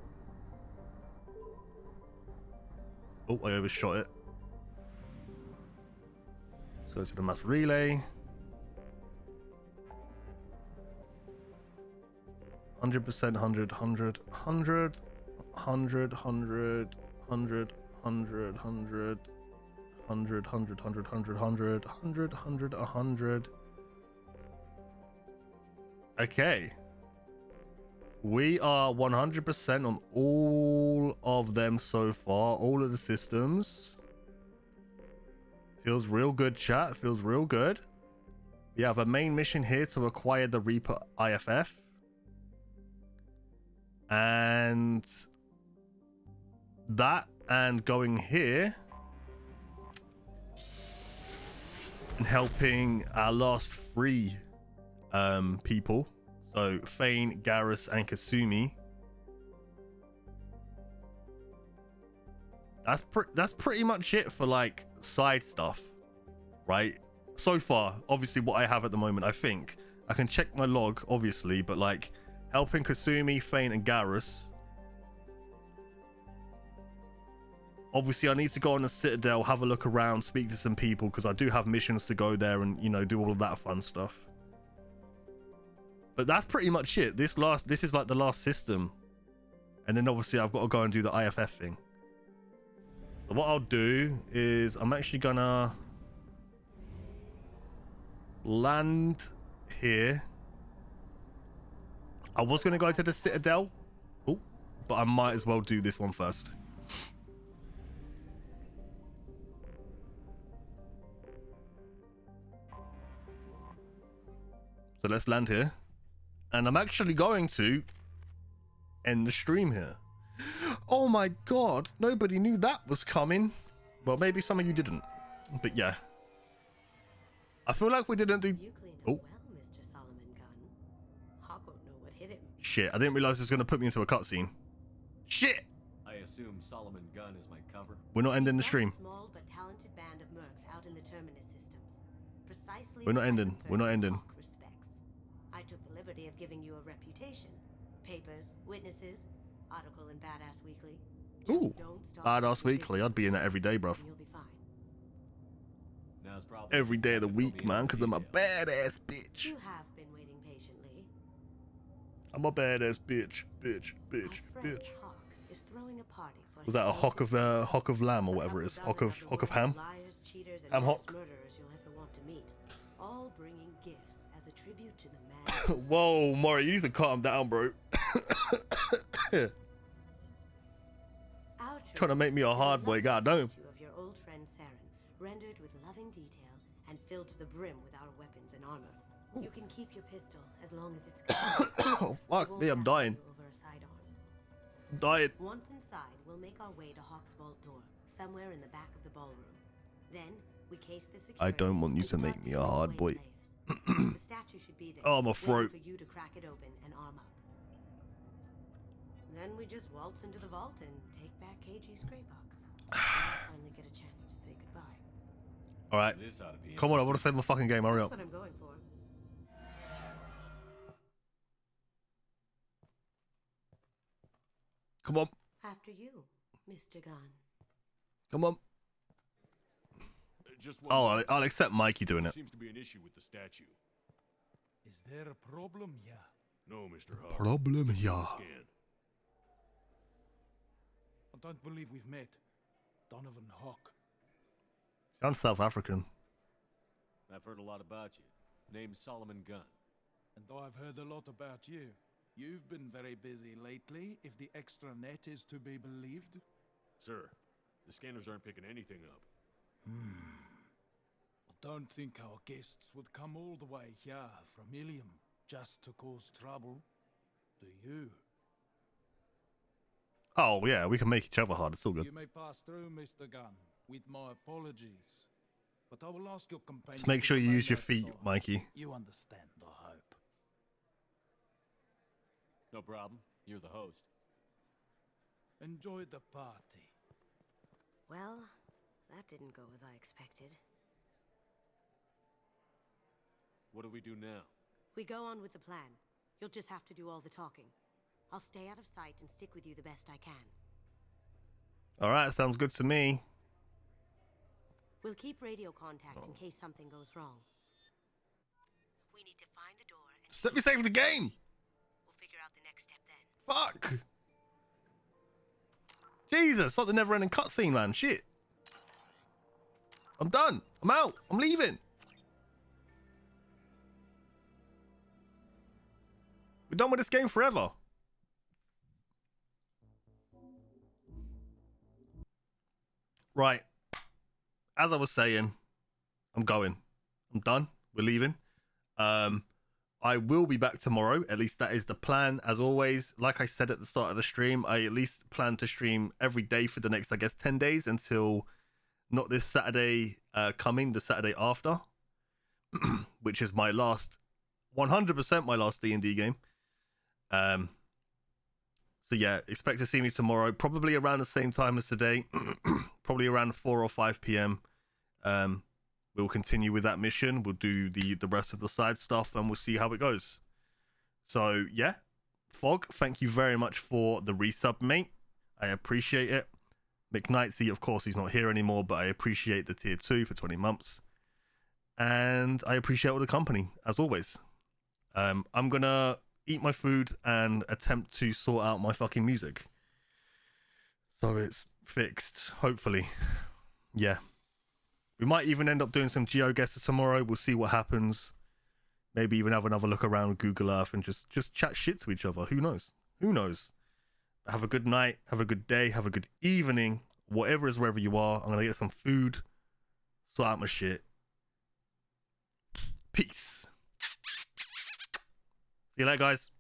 Oh, I overshot it. Let's go to the mass relay. 100%, 100, 100, 100, 100, 100, 100, 100, 100, 100, 100, 100, 100, 100, 100, 100, 100. Okay. We are 100% on all of them so far. All of the systems. Feels real good, chat. Feels real good. We have a main mission here to acquire the Reaper IFF. And that, and going here and helping our last three people, so Fane, Garrus, and Kasumi. That's pretty much it for like side stuff, right? So far, obviously what I have at the moment, I think I can check my log, obviously, but like helping Kasumi, Fane, and Garrus. Obviously, I need to go on the Citadel, have a look around, speak to some people, because I do have missions to go there and, you know, do all of that fun stuff. But that's pretty much it. This is like the last system. And then obviously I've got to go and do the IFF thing. So what I'll do is I'm actually gonna land here I was going to go to the Citadel, but I might as well do this one first. So let's land here. And I'm actually going to end the stream here. Oh my god, nobody knew that was coming. Well, maybe some of you didn't. But yeah. I feel like we didn't do... Oh. Mr. Solomon Gunn. Hawk won't know what hit him. Shit, I didn't realize it was going to put me into a cutscene. Shit! I assume Solomon Gunn is my cover. We're not ending the stream. Small but talented band of mercs out in the Terminus systems. Precisely. We're not ending. We're not ending. I took the liberty of giving you a reputation. Papers, witnesses, article in Badass Weekly. Ooh, Badass Weekly. I'd be in that every day, bruv. You'll be fine. Now's probably Every day of the week, man, because I'm a badass bitch. You have been waiting patiently. I'm a badass bitch, bitch. Hawk is throwing a party for Was that a hock of lamb or whatever it is? Hock of ham? liars, cheaters, and Ham mass hock. murderers you'll ever want to meet, all bringing gifts as a tribute to the man. Whoa, Maury, you need to calm down, bro. Trying to make me a hard boy, goddamn. Of your old friend Saren, rendered with loving detail and filled to the brim with our weapons and armor. You can keep your pistol as long as it's good. Oh, fuck me, I'm dying. Over a sidearm. I'm dying. Once inside, we'll make our way to Hawk's vault door, somewhere in the back of the ballroom. Then we case the security. I don't want you to make me a hard boy. The statue should be there. Oh, my waiting throat. for you to crack it open and arm up. Then we just waltz into the vault and take back KG's gray box. And finally get a chance to say goodbye. All right. Come on, I want to save my fucking game. Hurry That's up. what I'm going for. Come on. After you, Mr. Gunn. Come on. Oh, I'll accept Mikey doing it. Seems to be an issue with the statue. Is there a problem here? No, Mr. Hawk. Problem, Just yeah. scan. I don't believe we've met. Donovan Hawk. Sounds South African. I've heard a lot about you. Name's Solomon Gunn. And I've heard a lot about you. You've been very busy lately, if the extra net is to be believed. Sir, the scanners aren't picking anything up. I don't think our guests would come all the way here from Ilium just to cause trouble. Do you? Oh, yeah, we can make each other hard. It's all good. You may pass through, Mr. Gunn, with my apologies. But I will ask your companion. Just make to sure you remain use your outside. feet, Mikey. You understand, I hope. No problem. You're the host. Enjoy the party. Well, that didn't go as I expected. What do we do now? We go on with the plan. You'll just have to do all the talking. I'll stay out of sight and stick with you the best I can. All right, sounds good to me. We'll keep radio contact in case something goes wrong. We need to find the door and Just let me save the game. we'll figure out the next step then. Fuck. Jesus, like the never-ending cutscene, man. Shit. I'm done. I'm out. I'm leaving. We're done with this game forever. Right. As I was saying, I'm going. I'm done. We're leaving. I will be back tomorrow. At least that is the plan. As always, like I said at the start of the stream, I at least plan to stream every day for the next, I guess, 10 days until not this Saturday coming, the Saturday after, which is my last, 100% my last D&D game. So yeah, expect to see me tomorrow, probably around the same time as today, probably around 4 or 5 p.m. We'll continue with that mission. We'll do the rest of the side stuff, and we'll see how it goes. So yeah, Fog, thank you very much for the resub, mate. I appreciate it. McKnightsy, of course, he's not here anymore, but I appreciate the tier 2 for 20 months. And I appreciate all the company, as always. I'm gonna eat my food and attempt to sort out my fucking music. So it's fixed, hopefully. Yeah. We might even end up doing some GeoGuessr tomorrow. We'll see what happens. Maybe even have another look around Google Earth and just chat shit to each other. Who knows? Who knows? Have a good night. Have a good day. Have a good evening. Whatever is wherever you are. I'm going to get some food. Sort out my shit. Peace. See you later, guys.